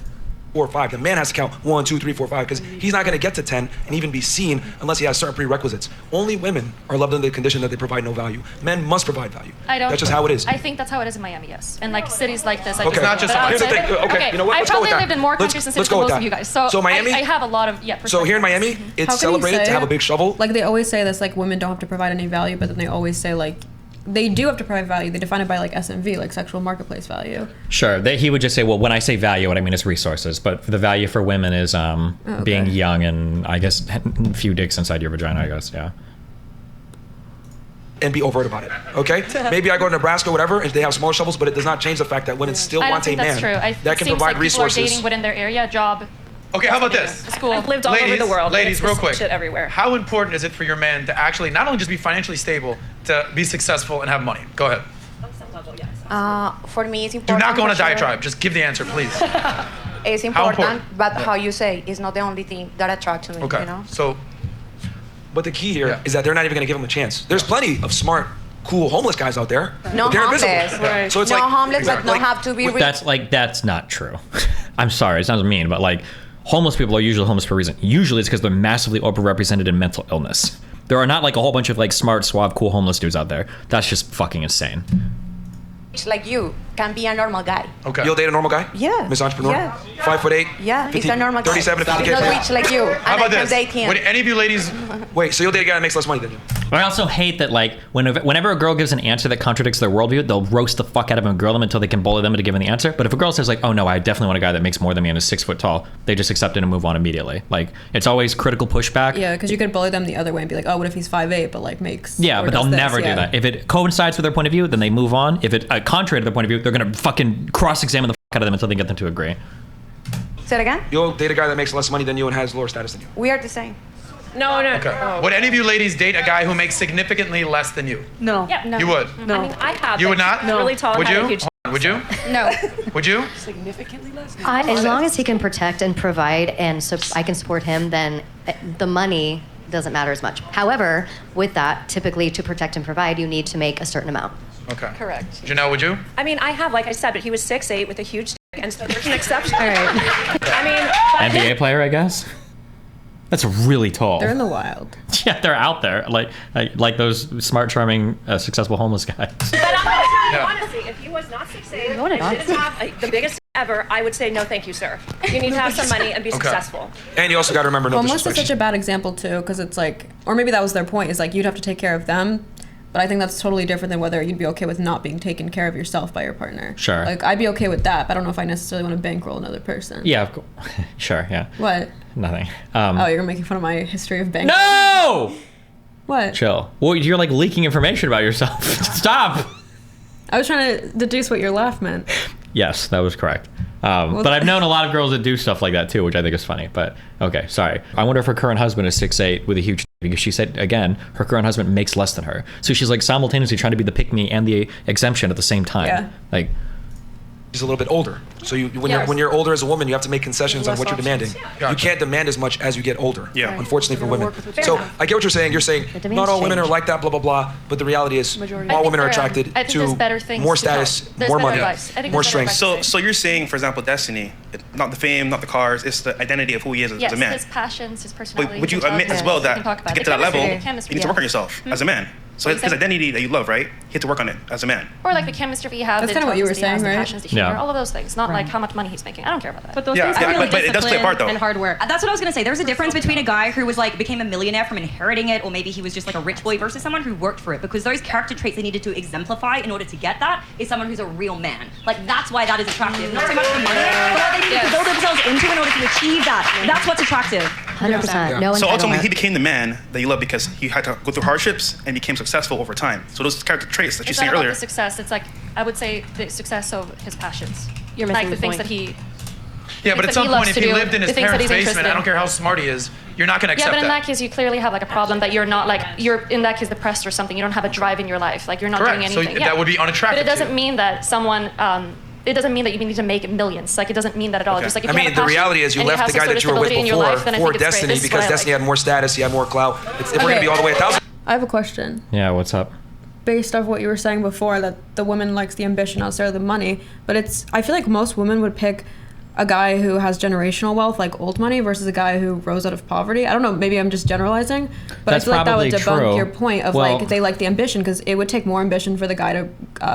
4 or 5. The man has to count 1, 2, 3, 4, 5, because he's not going to get to 10 and even be seen unless he has certain prerequisites. Only women are loved under the condition that they provide no value. Men must provide value. That's just how it is. I think that's how it is in Miami, yes. And like cities like this. Okay. It's not just here's the thing. Okay, you know what? I've probably lived in more countries and cities than most of you guys. So Miami, I have a lot of So here in Miami, it's celebrated to have a big shovel. Like they always say this, like women don't have to provide any value, but then they always say like they do have to provide value. They define it by like SMV, like sexual marketplace value. Sure. He would just say, well, when I say value, what I mean is resources. But the value for women is being young and I guess a few dicks inside your vagina, I guess. Yeah. And be overt about it. Okay? Maybe I go to Nebraska, whatever, and they have small shovels, but it does not change the fact that women still want a man that's true. that can provide resources. People are dating within their area, job. Okay, how about this? School. I've lived all over the world. Ladies, real quick. Shit everywhere. How important is it for your man to actually not only just be financially stable, to be successful and have money? Go ahead. For me, it's important. Do not go on a for sure. diatribe. Just give the answer, please. It's important, but how you say is not the only thing that attracts me. Okay. You know? So, but the key here is that they're not even going to give him a chance. There's plenty of smart cool homeless guys out there. No but they're homeless. invisible. Right. So it's No like homeless, but no have to be rich. That's not true. I'm sorry, it sounds mean, but like homeless people are usually homeless for a reason. Usually it's because they're massively overrepresented in mental illness. There are not like a whole bunch of like smart, suave, cool homeless dudes out there. That's just fucking insane. Like you can be a normal guy. Okay. You'll date a normal guy? Yeah. Miss Entrepreneur? Yeah. 5'8"? Yeah, he's a normal guy. 37 to 50 He's kids. not rich like you. How and about I can this? date him. Would any of you ladies... Wait, so you'll date a guy that makes less money than you? I also hate that like whenever a girl gives an answer that contradicts their worldview, they'll roast the fuck out of them and grill them until they can bully them into giving the answer. But if a girl says like, oh no, I definitely want a guy that makes more than me and is 6 foot tall, they just accept it and move on immediately. Like it's always critical pushback. Yeah, because you could bully them the other way and be like, oh, what if he's 5'8", but like makes... Yeah, but they'll does this? never do Yeah. that. If it coincides with their point of view, then they move on. If it contrary to their point of view, they're gonna fucking cross-examine the fuck out of them until they get them to agree. Say it again? You'll date a guy that makes less money than you and has lower status than you. We are the same. No. Okay. Would any of you ladies date a guy who makes significantly less than you? No. Yeah, no. You would? No. I mean, I have. You would like, not? Really tall Would and you? had a huge... Would you? No. Would you? Significantly less? As long as he can protect and provide and so I can support him, then the money doesn't matter as much. However, with that, typically to protect and provide, you need to make a certain amount. Okay. Correct. Janelle, would you? I mean, I have, like I said, but he was 6'8" with a huge dick, and so there's an exception. All right. I mean, but NBA player, I guess. That's really tall. They're in the wild. Yeah, they're out there, like those smart, charming, successful homeless guys. But I'm gonna tell you honestly, if he was not 6'8" and didn't have the biggest ever, I would say no, thank you, sir. You need to have some money and be successful. And you also got to remember, no Homeless is disrespect. such a bad example too, because it's like, or maybe that was their point, is like you'd have to take care of them. But I think that's totally different than whether you'd be okay with not being taken care of yourself by your partner. Sure. Like, I'd be okay with that, but I don't know if I necessarily want to bankroll another person. Yeah, of course. Sure, yeah. What? Nothing. Oh, you're making fun of my history of bankrolling? No! What? Chill. Well, you're like leaking information about yourself. Stop! I was trying to deduce what your laugh meant. Yes, that was correct. But I've known a lot of girls that do stuff like that too, which I think is funny. But okay, sorry. I wonder if her current husband is 6'8" with a huge because she said, again, her current husband makes less than her. So she's like simultaneously trying to be the pick-me and the exemption at the same time. Yeah. Like, He's a little bit older. So when you're older as a woman, you have to make concessions on what you're demanding. You can't demand as much as you get older. Yeah. Unfortunately for women. So I get what you're saying. You're saying not all women are like that, blah, blah, blah. But the reality is all women are attracted I think there's better to things more to talk. status, There's more better money, advice. I think more there's better strength. advice. So you're saying, for example, Destiny, not the fame, not the cars, it's the identity of who he is Yes, as a man. his passions, his personality. But would you his admit as intelligence, well we that can talk to about get it. to that level, Chemistry, you need to work on yourself as a man? So What you his said? identity that you love, right? You have to work on it as a man. Or like the chemistry you have, That's the kinda what you were intelligence that he has, saying, the right? passions that he Yeah. shares, all of those things. Not Right. like how much money he's making. I don't care about that. But those Yeah, things yeah, are really but it does play a part, though. and hard work. That's what I was gonna say. There's a difference between a guy who was like became a millionaire from inheriting it, or maybe he was just like a rich boy, versus someone who worked for it. Because those character traits they needed to exemplify in order to get that is someone who's a real man. Like that's why that is attractive. Not so much the money, but what they need to build themselves into in order to achieve that. That's what's attractive. 100%. No So ultimately, entitlement. he became the man that you love because he had to go through hardships and became successful over time. So those character traits that you It's saying not about earlier. the success. It's like I would say the success of his passions. You're like missing the the things point. that he. Yeah, but things at that some he point, loves if to he do, lived in his the things that parents' he's basement, interested I in. don't care how smart he is, you're not going to Yeah, accept but in that. that case, you clearly have like a problem that you're not like you're in that case depressed or something. You don't have a drive in your life. Like you're not Correct. doing So anything. that would be unattractive But it to doesn't you. mean that someone. It doesn't mean that you need to make millions. Like it doesn't mean that at all. Okay. Just like if I you have mean, a the passion reality is you and left have the some guy sort that of you were with stability in your before life, then I for think it's great. Destiny This is because what I Destiny had more status, he had more clout. If we're going to be all the way 1,000. I have a question. yeah, what's up? Based off what you were saying before, that the woman likes the ambition, not necessarily the money, but I feel like most women would pick a guy who has generational wealth, like old money, versus a guy who rose out of poverty. I don't know, maybe I'm just generalizing, but That's I feel like that would probably debunk true. your point of Well- like they like the ambition, because it would take more ambition for the guy to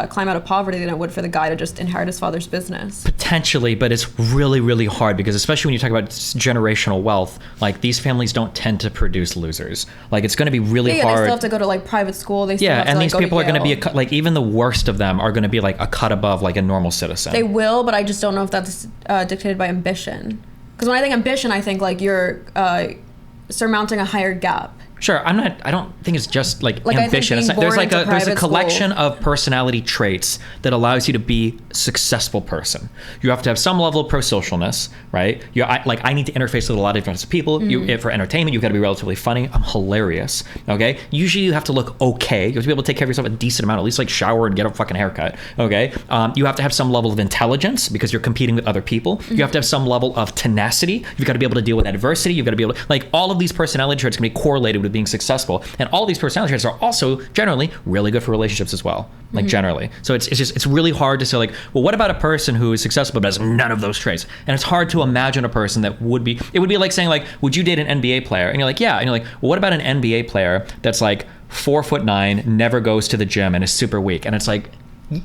climb out of poverty than it would for the guy to just inherit his father's business. Potentially, but it's really, really hard because especially when you talk about generational wealth, like these families don't tend to produce losers. Like it's going to be really Yeah, hard. they still have to go to like private school. They still Yeah, have to, and like, these go to people are going to be Yale. like even the worst of them are going to be like a cut above like a normal citizen. They will, but I just don't know if that's dictated by ambition. Because when I think ambition, I think like you're surmounting a higher gap. Sure, I don't think it's just like Like, I think ambition. being It's there's born like into there's a private collection school- of personality traits that allows you to be a successful person. You have to have some level of pro-socialness, right? I need to interface with a lot of different people. For entertainment, you've got to be relatively funny. I'm hilarious. Okay. Usually, you have to look okay. You have to be able to take care of yourself a decent amount, at least like shower and get a fucking haircut. Okay. You have to have some level of intelligence because you're competing with other people. You have to have some level of tenacity. You've got to be able to deal with adversity. You've got to be able to like all of these personality traits can be correlated with being successful. And all these personality traits are also generally really good for relationships as well, like generally. So it's really hard to say like, well, what about a person who is successful but has none of those traits? And it's hard to imagine a person that would be, it would be like saying like, would you date an NBA player? And you're like, yeah. And you're like, well, what about an NBA player that's like 4'9", never goes to the gym and is super weak? And it's like,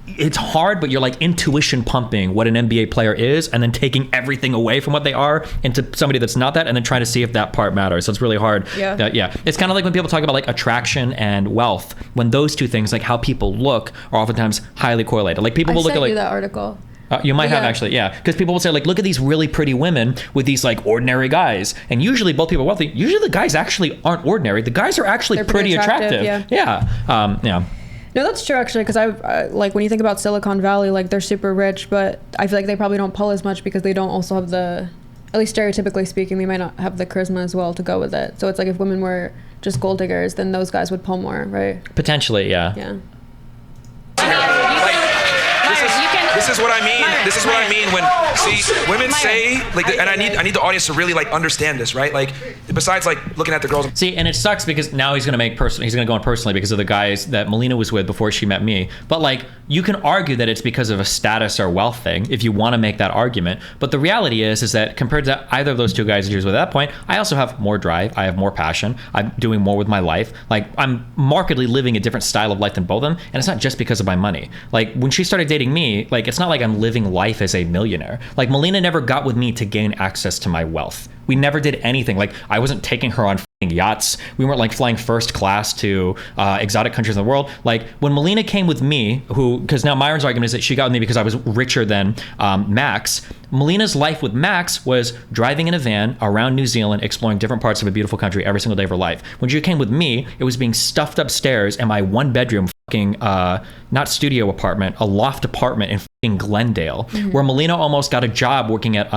it's hard, but you're like intuition pumping what an NBA player is and then taking everything away from what they are into somebody that's not that and then trying to see if that part matters. So it's really hard. Yeah. It's kind of like when people talk about like attraction and wealth, when those two things, like how people look, are oftentimes highly correlated. Like people will look at like... you that article. You might have actually, yeah. Because people will say like, look at these really pretty women with these like ordinary guys. And usually both people are wealthy. Usually the guys actually aren't ordinary. The guys are actually They're pretty attractive. Yeah. No, that's true actually, because I like when you think about Silicon Valley, like they're super rich, but I feel like they probably don't pull as much because they don't also have the, at least stereotypically speaking, they might not have the charisma as well to go with it. So it's like if women were just gold diggers, then those guys would pull more, right? Potentially, yeah. Yeah. This is what I mean. This is what I mean when women say like, and I need the audience to really like understand this, right? Like, besides like looking at the girls. See, and it sucks because now he's gonna go on personally because of the guys that Melina was with before she met me. But like, you can argue that it's because of a status or wealth thing if you want to make that argument. But the reality is that compared to either of those two guys that she was with at that point, I also have more drive. I have more passion. I'm doing more with my life. Like, I'm markedly living a different style of life than both of them. And it's not just because of my money. Like, when she started dating me, like, it's not like I'm living life as a millionaire. Like, Melina never got with me to gain access to my wealth. We never did anything. Like, I wasn't taking her on yachts. We weren't like flying first class to exotic countries in the world. Like, when Melina came with me, because now Myron's argument is that she got with me because I was richer than Max. Melina's life with Max was driving in a van around New Zealand, exploring different parts of a beautiful country every single day of her life. When she came with me, it was being stuffed upstairs in my one bedroom not studio apartment, a loft apartment in fucking Glendale, where Melina almost got a job working at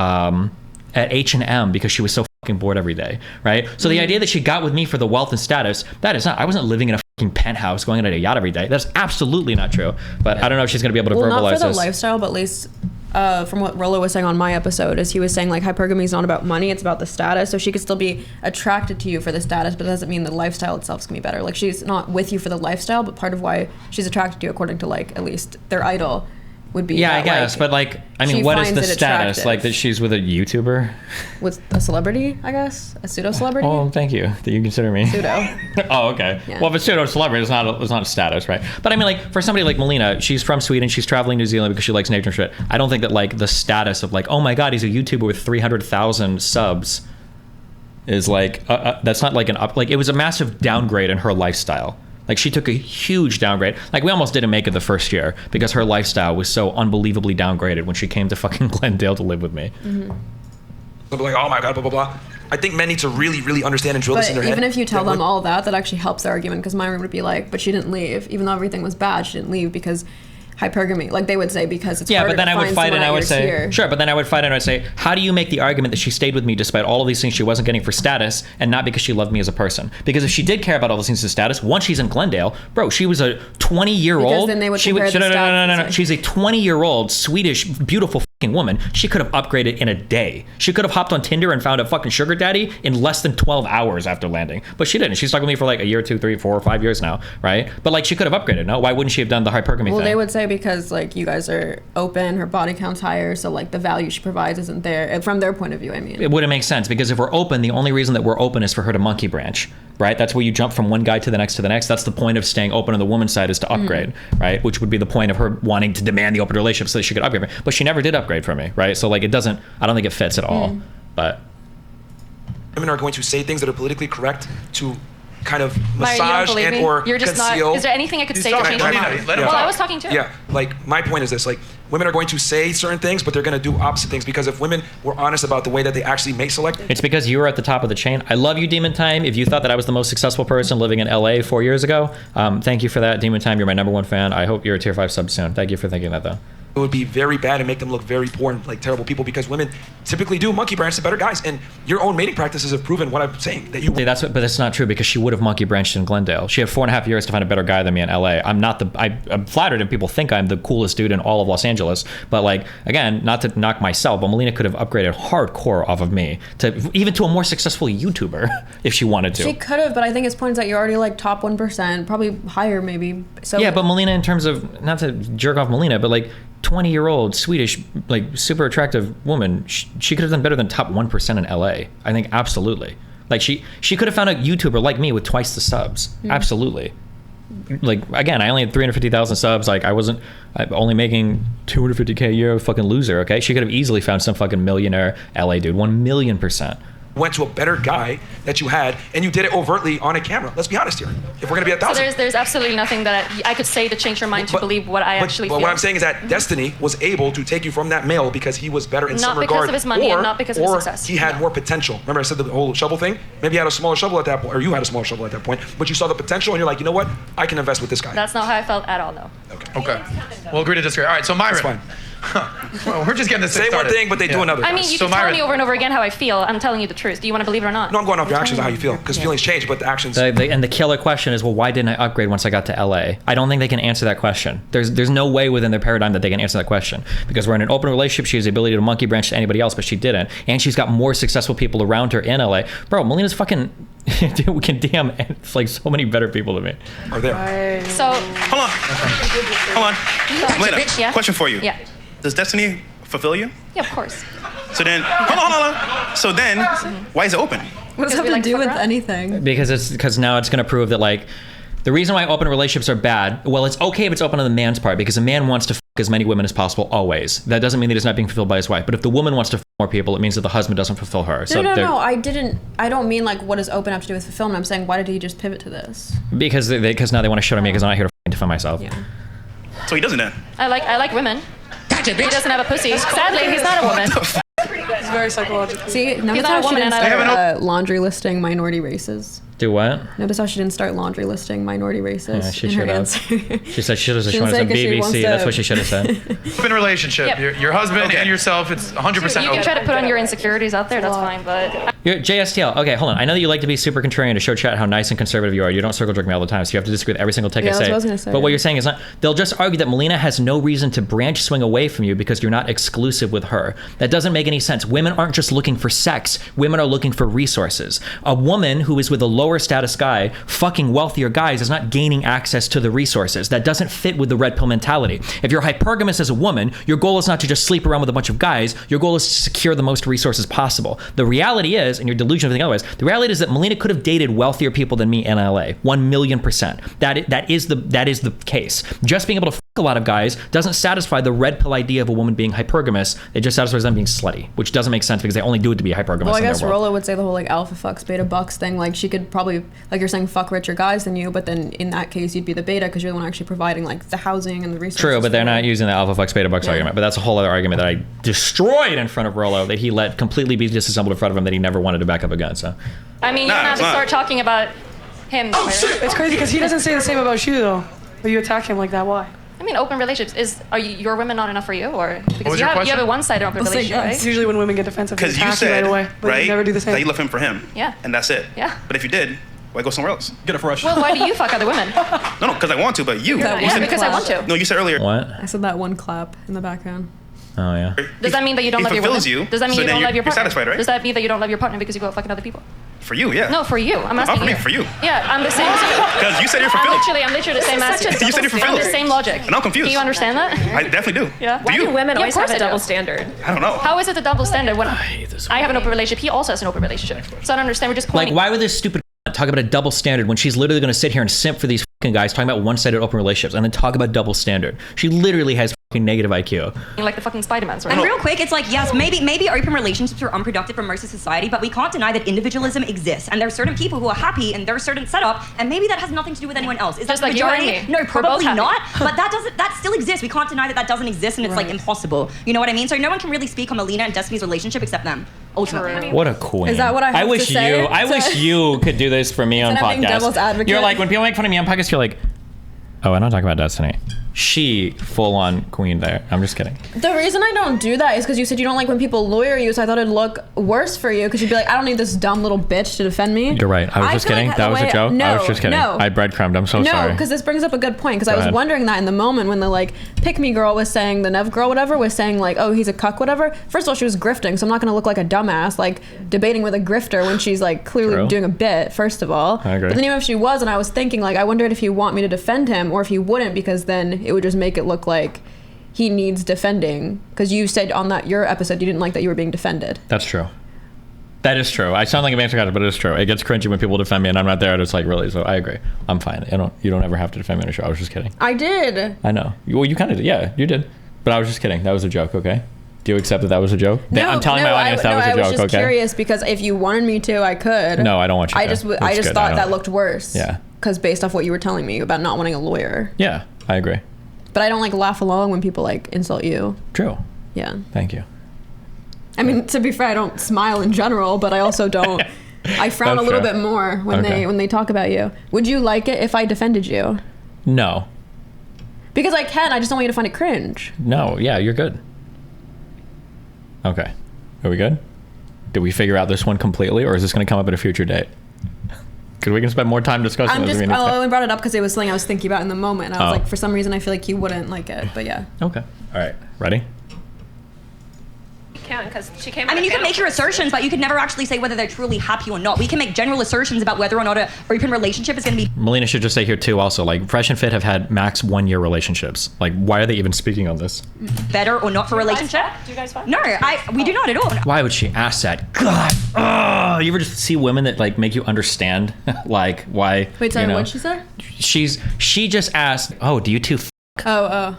H&M because she was so fucking bored every day, right? So the idea that she got with me for the wealth and status, that is not, I wasn't living in a fucking penthouse going on a yacht every day. That's absolutely not true. But I don't know if she's going to be able to verbalize not for the this. lifestyle, but at least from what Rollo was saying on my episode, is he was saying like hypergamy is not about money, it's about the status. So she could still be attracted to you for the status, but it doesn't mean the lifestyle itself is going to be better. Like, she's not with you for the lifestyle, but part of why she's attracted to you, according to like at least their idol, would be I that, guess, like, but like, I mean, what is the status? attractive. Like that she's with a YouTuber? With a celebrity, I guess? A pseudo-celebrity? Oh, thank you that you consider me. Pseudo. Oh, okay. Yeah. Well, if it's pseudo-celebrity, it's not a status, right? But I mean, like, for somebody like Melina, she's from Sweden, she's traveling New Zealand because she likes nature and shit. I don't think that like the status of like, oh my God, he's a YouTuber with 300,000 subs is like, that's not like an up, like it was a massive downgrade in her lifestyle. Like, she took a huge downgrade. Like, we almost didn't make it the first year because her lifestyle was so unbelievably downgraded when she came to fucking Glendale to live with me. Like, oh my God, blah, blah, blah. I think men need to really, really understand and drill this in their head. Even if you tell them all that actually helps their argument, because Myron would be like, but she didn't leave. Even though everything was bad, she didn't leave because hypergamy. Like, they would say because it's harder but then to I would find fight and someone I would at say, your tier. sure, but then I would fight and I would say, how do you make the argument that she stayed with me despite all of these things she wasn't getting for status and not because she loved me as a person? Because if she did care about all those things as status, once she's in Glendale, bro, she was a 20-year-old. Because then they would compare the no. She's a 20-year-old Swedish beautiful fucking woman. She could have upgraded in a day. She could have hopped on Tinder and found a fucking sugar daddy in less than 12 hours after landing. But she didn't. She's stuck with me for like a year, 2, 3, 4, 5 years now, right? But like, she could have upgraded. No, why wouldn't she have done the hypergamy thing? Well, they would say because like you guys are open, her body count's higher, so like the value she provides isn't there from their point of view. I mean, it wouldn't make sense because if we're open, the only reason that we're open is for her to monkey branch, right? That's where you jump from one guy to the next to the next. That's the point of staying open on the woman's side, is to upgrade, right? Which would be the point of her wanting to demand the open relationship so that she could upgrade. But she never did upgrade for me, right? So like, it doesn't. I don't think it fits at all. But women are going to say things that are politically correct to kind of Myron, massage and or You're just conceal. Not. Is there anything I could say to change your mind? Well, I was talking too. Yeah, like my point is this: like, women are going to say certain things, but they're going to do opposite things, because if women were honest about the way that they actually make select, it's because you were at the top of the chain. I love you, Demon Time. If you thought that I was the most successful person living in LA 4 years ago, thank you for that, Demon Time. You're my #1 fan. I hope you're a tier 5 sub soon. Thank you for thinking that, though. it would be very bad and make them look very poor and like terrible people, because women typically do monkey branch to better guys, and your own mating practices have proven what I'm saying, that you. But that's not true, because she would have monkey branched in Glendale. She had 4.5 years to find a better guy than me in LA. I'm flattered if people think I'm the coolest dude in all of Los Angeles, but like, again, not to knock myself, but Melina could have upgraded hardcore off of me to even to a more successful YouTuber if she wanted to. She could have, but I think his point is that you're already like top 1%, probably higher maybe. So yeah, but Melina, in terms of, not to jerk off Melina, but like 20-year-old Swedish, like super attractive woman, she could have done better than top 1% in LA. I think absolutely. Like she could have found a YouTuber like me with twice the subs. Absolutely. Like, again, I only had 350,000 subs. Like, I'm only making 250K a year, fucking loser. Okay, she could have easily found some fucking millionaire LA dude, 1,000,000%. Went to a better guy that you had, and you did it overtly on a camera. Let's be honest here. If we're gonna be 1,000. So there's absolutely nothing that I could say to change your mind to believe what I actually feel. But what I'm saying is that Destiny was able to take you from that male because he was better in some regard. Not because of his money and not because of his success. He had more potential. Remember I said the whole shovel thing? Maybe he had a smaller shovel at that point, or you had a smaller shovel at that point, but you saw the potential and you're like, you know what? I can invest with this guy. That's not how I felt at all, though. Okay. We'll agree to disagree. All right, so Myron. That's fine. Well, we're just getting this Say started. one thing, but they do another. I mean, you can tell me over and over again how I feel. I'm telling you the truth. Do you want to believe it or not? No, I'm going off your actions of how you feel, because feelings change, but the actions. And the killer question is, well, why didn't I upgrade once I got to LA? I don't think they can answer that question. There's no way within their paradigm that they can answer that question, because we're in an open relationship. She has the ability to monkey branch to anybody else, but she didn't, and she's got more successful people around her in LA. Bro, Melina's fucking. Dude, we can DM like so many better people than me. Are there? So Hold on. Melina, Yeah? question for you. Yeah. Does Destiny fulfill you? Yeah, of course. So then, hold on. So then, why is it open? What does that have to do with anything? Because now it's going to prove that, like, the reason why open relationships are bad, well, it's okay if it's open on the man's part, because a man wants to fuck as many women as possible always. That doesn't mean that he's not being fulfilled by his wife. But if the woman wants to fuck more people, it means that the husband doesn't fulfill her. No. I don't mean like what does open have to do with fulfillment. I'm saying, why did he just pivot to this? Because now they want to shut on me, because I'm not here to defend myself. Yeah. So he doesn't then? I like women. He doesn't have a pussy. Sadly, he's not a woman. It's very psychological. See, notice not how a she woman didn't and I start laundry listing minority races. Do what? Notice how she didn't start laundry listing minority races. Yeah, she in should her have. answer. She said she wanted didn't some say 'cause she BBC. wants That's to- what she should have said. Open relationship. Yep. Your husband and yourself, it's 100% You open. can try to put on your insecurities out there. That's fine, but You're JSTL. Okay, hold on. I know that you like to be super contrarian to show chat how nice and conservative you are. You don't circle jerk me all the time, so you have to disagree with every single take Yeah, I that's say. what I was gonna say. But what you're saying is not. They'll just argue that Melina has no reason to branch swing away from you because you're not exclusive with her. That doesn't make any sense. Women aren't just looking for sex. Women are looking for resources. A woman who is with a lower status guy fucking wealthier guys is not gaining access to the resources. That doesn't fit with the red pill mentality. If you're hypergamous as a woman, your goal is not to just sleep around with a bunch of guys. Your goal is to secure the most resources possible. The reality is, and you're delusional everything otherwise, the reality is that Melina could have dated wealthier people than me in LA. 1,000,000%. That is the case. Just being able to fuck a lot of guys doesn't satisfy the red pill idea of a woman being hypergamous. It just satisfies them being slutty, which doesn't make sense because they only do it to be hypergamous. Well, I in their guess world. Rolo would say the whole like alpha fucks beta bucks thing. Like she could probably, like you're saying, fuck richer guys than you, but then in that case you'd be the beta because you're the one actually providing like the housing and the resources. True, but they're for not it. using the alpha fucks beta bucks argument. But that's a whole other argument that I destroyed in front of Rolo that he let completely be disassembled in front of him that he never wanted to back up again. So, I mean, you don't have to start talking about him. It's crazy because he doesn't say the same about you though. But you attack him like that. Why? I mean, open relationships are your women not enough for you, or because was you your have question? a one-sided open relationship, right? It's usually when women get defensive, they Because you attack you said, right away, but you never do the same. that you left him for him. Yeah. And that's it. Yeah. But if you did, why go somewhere else? Get a fresh. Well, why do you fuck other women? No, because I want to, but you. That you one said, because I want to. No, you said earlier. what? I said that one clap in the background. Oh, yeah. Does that mean that you don't He love your women? fulfills you, Does that mean so you then don't love your you're partner? satisfied, right? Does that mean that you don't love your partner because you go out fucking other people? For you, yeah. No, for you. I'm asking for me, you. for you. Yeah, I'm the same. Because you said you're fulfilled. I'm literally the same answer. You said you're I'm fulfilled. the same logic. And I'm confused. Do you understand that? I definitely do. Yeah. Do you? Women Yeah, always of course have a I do. double standard. I don't know. How is it a double standard when I have an open relationship? He also has an open relationship. So I don't understand. We're just Like, pointing. why would this stupid talk about a double standard when she's literally going to sit here and simp for these fucking guys talking about one-sided open relationships and then talk about double standard? She literally has fucking negative IQ. Like the fucking Spider-Mans, right? And real quick, it's like, yes, maybe open relationships are unproductive for most of society, but we can't deny that individualism exists. And there are certain people who are happy in their certain setup, and maybe that has nothing to do with anyone else. Is that Just the like you and majority? me. No, We're both probably happy. not. But that still exists. We can't deny that doesn't exist, and it's like impossible. You know what I mean? So no one can really speak on Melina and Destiny's relationship except them, ultimately. What a queen. Is that what I have wish to say? I wish you could do this for me on Instead of being podcast. devil's advocate. You're like, when people make fun of me on podcasts, you're like, oh, I don't talk about Destiny. She full on queen there. I'm just kidding. The reason I don't do that is because you said you don't like when people lawyer you, so I thought it'd look worse for you because you'd be like, I don't need this dumb little bitch to defend me. You're right. I was just kidding. That was a joke. No, I was just kidding. No. I breadcrumbed. I'm so sorry. No, because this brings up a good point. Because I Go was ahead. wondering that in the moment when the like pick me girl was saying, the Nev girl whatever was saying like, oh, he's a cuck whatever. First of all, she was grifting, so I'm not gonna look like a dumbass like debating with a grifter when she's like clearly True. doing a bit. First of all, I agree. But then even if she was, and I was thinking like, I wondered if you want me to defend him or if you wouldn't, because then it would just make it look like he needs defending. Because you said on that your episode you didn't like that you were being defended. That's true. That is true. I sound like a man, but it is true. It gets cringy when people defend me and I'm not there, and it's like, really? So I agree. I'm fine. You don't ever have to defend me on a show. I was just kidding. I did. I know. Well, you kind of did. Yeah, you did. But I was just kidding. That was a joke, okay? Do you accept that that was a joke? I'm telling my audience that was a joke, okay? I was just curious because if you wanted me to, I could. No, I don't want you to. I just That's I just good. thought I that don't- looked worse. Yeah. Because based off what you were telling me about not wanting a lawyer. Yeah, I agree. But I don't like laugh along when people like insult you. True. Yeah. Thank you. I mean, to be fair, I don't smile in general, but I also don't. I frown That's a little fair. bit more when Okay. they talk about you. Would you like it if I defended you? No. Because I can. I just don't want you to find it cringe. No. Yeah, you're good. Okay. Are we good? Did we figure out this one completely, or is this going to come up at a future date? Because we can spend more time discussing I'm this. just. if we need I to. only brought it up because it was something I was thinking about in the moment. And I was Oh. like, for some reason, I feel like you wouldn't like it. But yeah. Okay. All right. Ready? Can because she came. I mean, you can make your assertions, but you can never actually say whether they're truly happy or not. We can make general assertions about whether or not a open relationship is going to be Melina should just say here too. Also, like Fresh and Fit have had max 1 year relationships. Like, why are they even speaking on this? better or not for a relationship. Do you guys fight? No, we do not at all. Why would she ask that? God. Oh, you ever just see women that like make you understand like why? Wait, sorry, you know, what'd she say? She just asked, oh, do you two f-? Oh.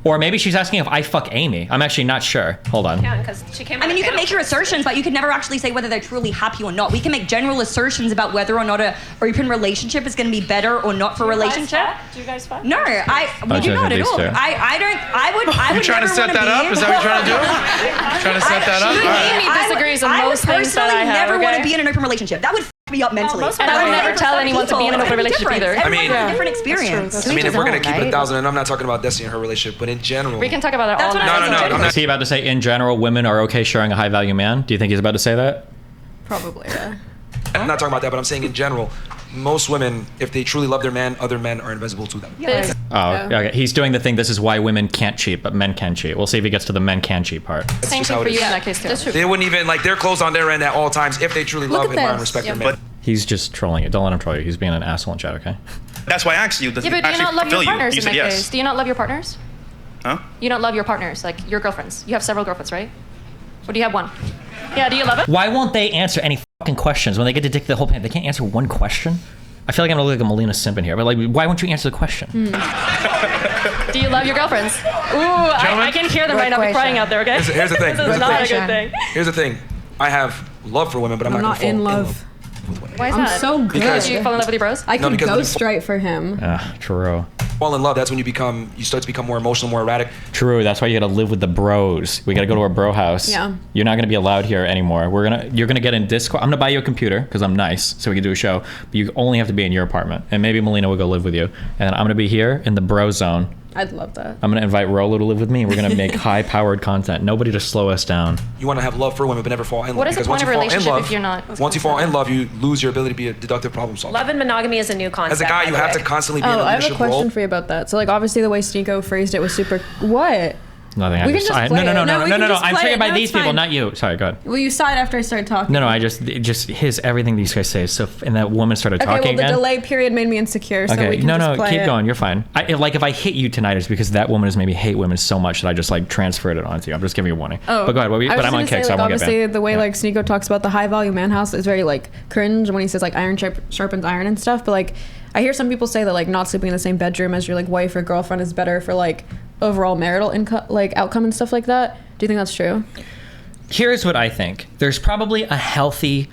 Or maybe she's asking if I fuck Amy. I'm actually not sure. Hold on. Can because she came. I mean, you can make your assertions, but you can never actually say whether they're truly happy or not. We can make general assertions about whether or not a open relationship is going to be better or not for a relationship. Do you guys fight? No, we do not at all. I would You trying to never set wanna that be- up? Is that what you're trying to do? Trying to set that up? All right. Amy disagrees with most things that I have. never want okay? to be in an open relationship. That would f me up mentally. And I would never tell anyone to be in an open relationship either. I mean- Everyone's a different experience. I mean, if we're gonna keep it 1,000, and I'm not talking about Destiny and her relationship, but in general, We can talk about it all night. I'm not. Is he about to say in general women are okay sharing a high value man? Do you think he's about to say that? Probably. Yeah. I'm not talking about that, but I'm saying in general, most women, if they truly love their man, other men are invisible to them. Oh, okay. He's doing the thing. This is why women can't cheat, but men can cheat. We'll see if he gets to the men can cheat part. That's Same just thing how for it you is. in that case too. That's true. They wouldn't even like they're closed on their end at all times if they truly love, at admire, and this. respect their Yep. man. But He's just trolling you. Don't let him troll you. He's being an asshole in chat, okay? that's why I asked you. Does Yeah, it but do you actually not love fulfill your you? partners You in said that yes. case? Do you not love your partners? Huh? You don't love your partners, like your girlfriends. You have several girlfriends, right? Or do you have one? Yeah, do you love it? Why won't they answer any fucking questions when they get to dictate the whole panel? They can't answer one question. I feel like I'm gonna look like a Melina simp in here, but like, why won't you answer the question? Do you love your girlfriends? Ooh, I can hear them right now crying out there, okay? Here's the thing. This Here's is the not a thing. good thing. Here's the thing. I have love for women, but I'm, I'm not not in gonna fall love. Why is I'm that? so good. Because- Do you fall in love with your bros? I No, could because when you ghost right for him. True. fall in love. That's when you start to become more emotional, more erratic. True. That's why you gotta live with the bros. We gotta go to our bro house. Yeah. You're not gonna be allowed here anymore. You're gonna get in Discord. I'm gonna buy you a computer because I'm nice, so we can do a show. But you only have to be in your apartment, and maybe Melina will go live with you. And I'm gonna be here in the bro zone. I'd love that. I'm gonna invite Rolo to live with me. We're gonna make high-powered content. Nobody to slow us down. You want to have love for women, but never fall in love. What is the Because point once of you fall in relationship love- if you're not? Once you fall in love, you lose your ability to be a deductive problem solver. Love and monogamy is a new concept. As a guy, by you the have way. to constantly be in a I have a leadership question role. for you about that. So, like, obviously, the way Sneeko phrased it was super. What? Nothing. We can just play it. No, we can just I'm play triggered it. by No, these it's people, fine. not you. Sorry, go ahead. Well, you sighed after I started talking. No, I just his everything these guys say is so. And that woman started Okay, well, talking the again. delay period made me insecure, so Okay, we can just play keep it. going. You're fine. Like if I hit you tonight, it's because that woman has made me hate women so much that I just like transferred it onto you. I'm just giving you a warning. Oh, But go ahead. I was But just I'm on gonna say, kick, so I like, won't get obviously banned. the way like Sneeko talks about the high value man house is very like cringe when he says like iron sharpens iron and stuff. But like I hear some people say that like not sleeping in the same bedroom as your like wife or girlfriend is better for like overall marital income, like outcome and stuff like that. Do you think that's true? Here's what I think. There's probably a healthy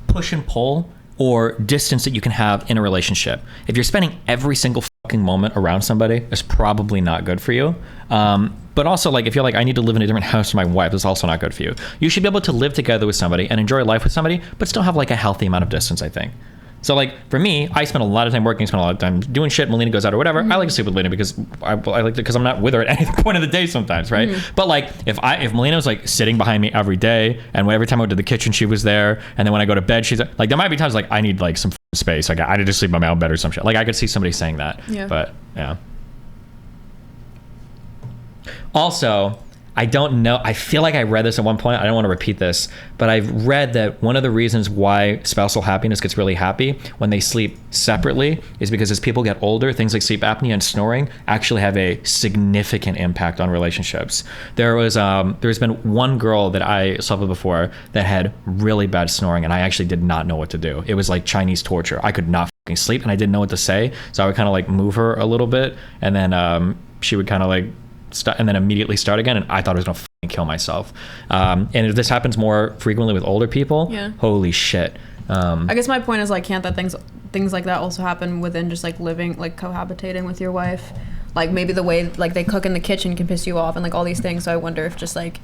push and pull or distance that you can have in a relationship. If you're spending every single fucking moment around somebody, it's probably not good for you. But also, like, if you're like, I need to live in a different house with my wife, that's also not good for you. You should be able to live together with somebody and enjoy life with somebody, but still have like a healthy amount of distance, I think. So like for me, I spend a lot of time working, spend a lot of time doing shit. Melina goes out or whatever. I like to sleep with Melina because I like it because I'm not with her at any point of the day sometimes, right? But like if Melina was like sitting behind me every day, and every time I went to the kitchen, she was there, and then when I go to bed, she's like, there might be times like I need like some space, like I need to sleep in my own bed or some shit. Like I could see somebody saying that, but yeah. Also, I don't know. I feel like I read this at one point. I don't want to repeat this, but I've read that one of the reasons why spousal happiness gets really happy when they sleep separately is because as people get older, things like sleep apnea and snoring actually have a significant impact on relationships. There's been one girl that I slept with before that had really bad snoring, and I actually did not know what to do. It was like Chinese torture. I could not fucking sleep, and I didn't know what to say. So I would kind of like move her a little bit, and then she would kind of like and then immediately start again, and I thought I was gonna fucking kill myself. And if this happens more frequently with older people, holy shit. I guess my point is like, can't that things like that also happen within just like living, like cohabitating with your wife? Like maybe the way like they cook in the kitchen can piss you off, and like all these things. So I wonder if just like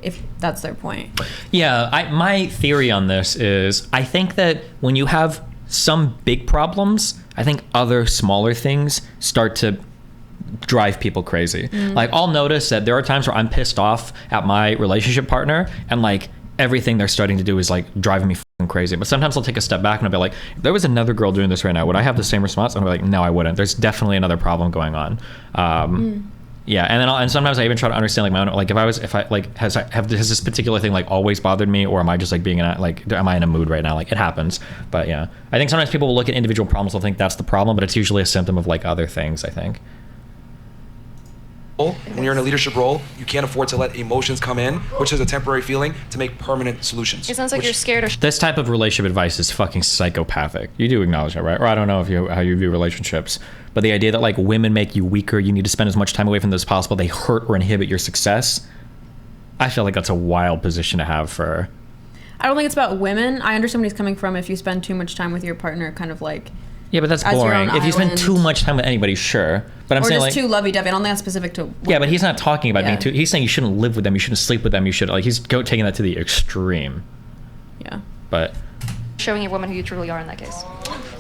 if that's their point. Yeah, my theory on this is I think that when you have some big problems, I think other smaller things start to drive people crazy. Like I'll notice that there are times where I'm pissed off at my relationship partner, and like everything they're starting to do is like driving me fucking crazy. But sometimes I'll take a step back and I'll be like, if there was another girl doing this right now, would I have the same response? And I'll be like, no, I wouldn't. There's definitely another problem going on. Yeah, and then and sometimes I even try to understand like my own, like if I like has this particular thing like always bothered me, or am I just like being in a, like am I in a mood right now? Like it happens. But yeah, I think sometimes people will look at individual problems and think that's the problem, but it's usually a symptom of like other things, I think. When you're in a leadership role, you can't afford to let emotions come in, which is a temporary feeling, to make permanent solutions. It sounds like you're scared of this type of relationship advice is fucking psychopathic. You do acknowledge that, right? Or I don't know how you view relationships, but the idea that like women make you weaker, you need to spend as much time away from them as possible, they hurt or inhibit your success. I feel like that's a wild position to have for. I don't think it's about women. I understand where he's coming from. If you spend too much time with your partner, kind of like. Yeah, but that's boring. If you spend too much time with anybody, sure. But I'm saying just like too lovey-dovey. I don't think that's specific to women. Yeah, but he's not talking about being too. He's saying you shouldn't live with them. You shouldn't sleep with them. You should like taking that to the extreme. Yeah. But showing a woman who you truly are in that case.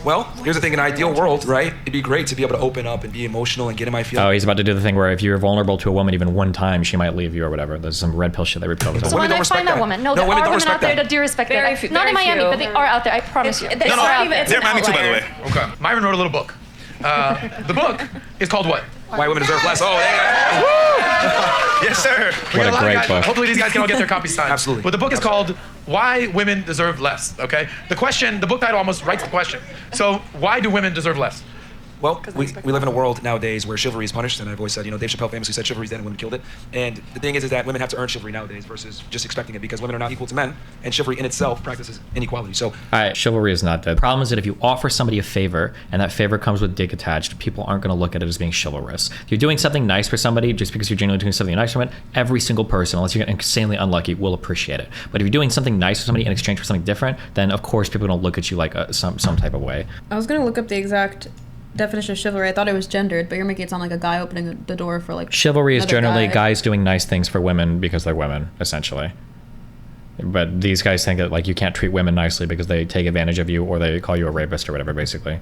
Well, here's the thing. In an ideal world, right? It'd be great to be able to open up and be emotional and get in my feelings. Oh, he's about to do the thing where if you're vulnerable to a woman even one time, she might leave you or whatever. There's some red pill shit that we all the time. So when I find that woman, there are women out there that do respect that. Not in Miami, but they are out there. I promise you. They're Miami too, by the way. Okay. Myron wrote a little book. The book is called what? Why Women Deserve Less. Oh, yeah. Yes, sir. What a great book. Hopefully these guys can all get their copies signed. Absolutely. But the book is called Why Women Deserve Less, okay? The book title almost writes the question. So why do women deserve less? Well, we live in a world nowadays where chivalry is punished, and I've always said, Dave Chappelle famously said chivalry is dead and women killed it. And the thing is that women have to earn chivalry nowadays versus just expecting it, because women are not equal to men, and chivalry in itself practices inequality. So, chivalry is not dead. The problem is that if you offer somebody a favor and that favor comes with dick attached, people aren't going to look at it as being chivalrous. If you're doing something nice for somebody just because you're genuinely doing something nice for them, every single person, unless you get insanely unlucky, will appreciate it. But if you're doing something nice for somebody in exchange for something different, then of course people are going to look at you like some type of way. I was going to look up the exact definition of chivalry. I thought it was gendered, but you're making it sound like a guy opening the door for like chivalry is generally guys doing nice things for women because they're women, essentially. But these guys think that like you can't treat women nicely because they take advantage of you or they call you a rapist or whatever, basically.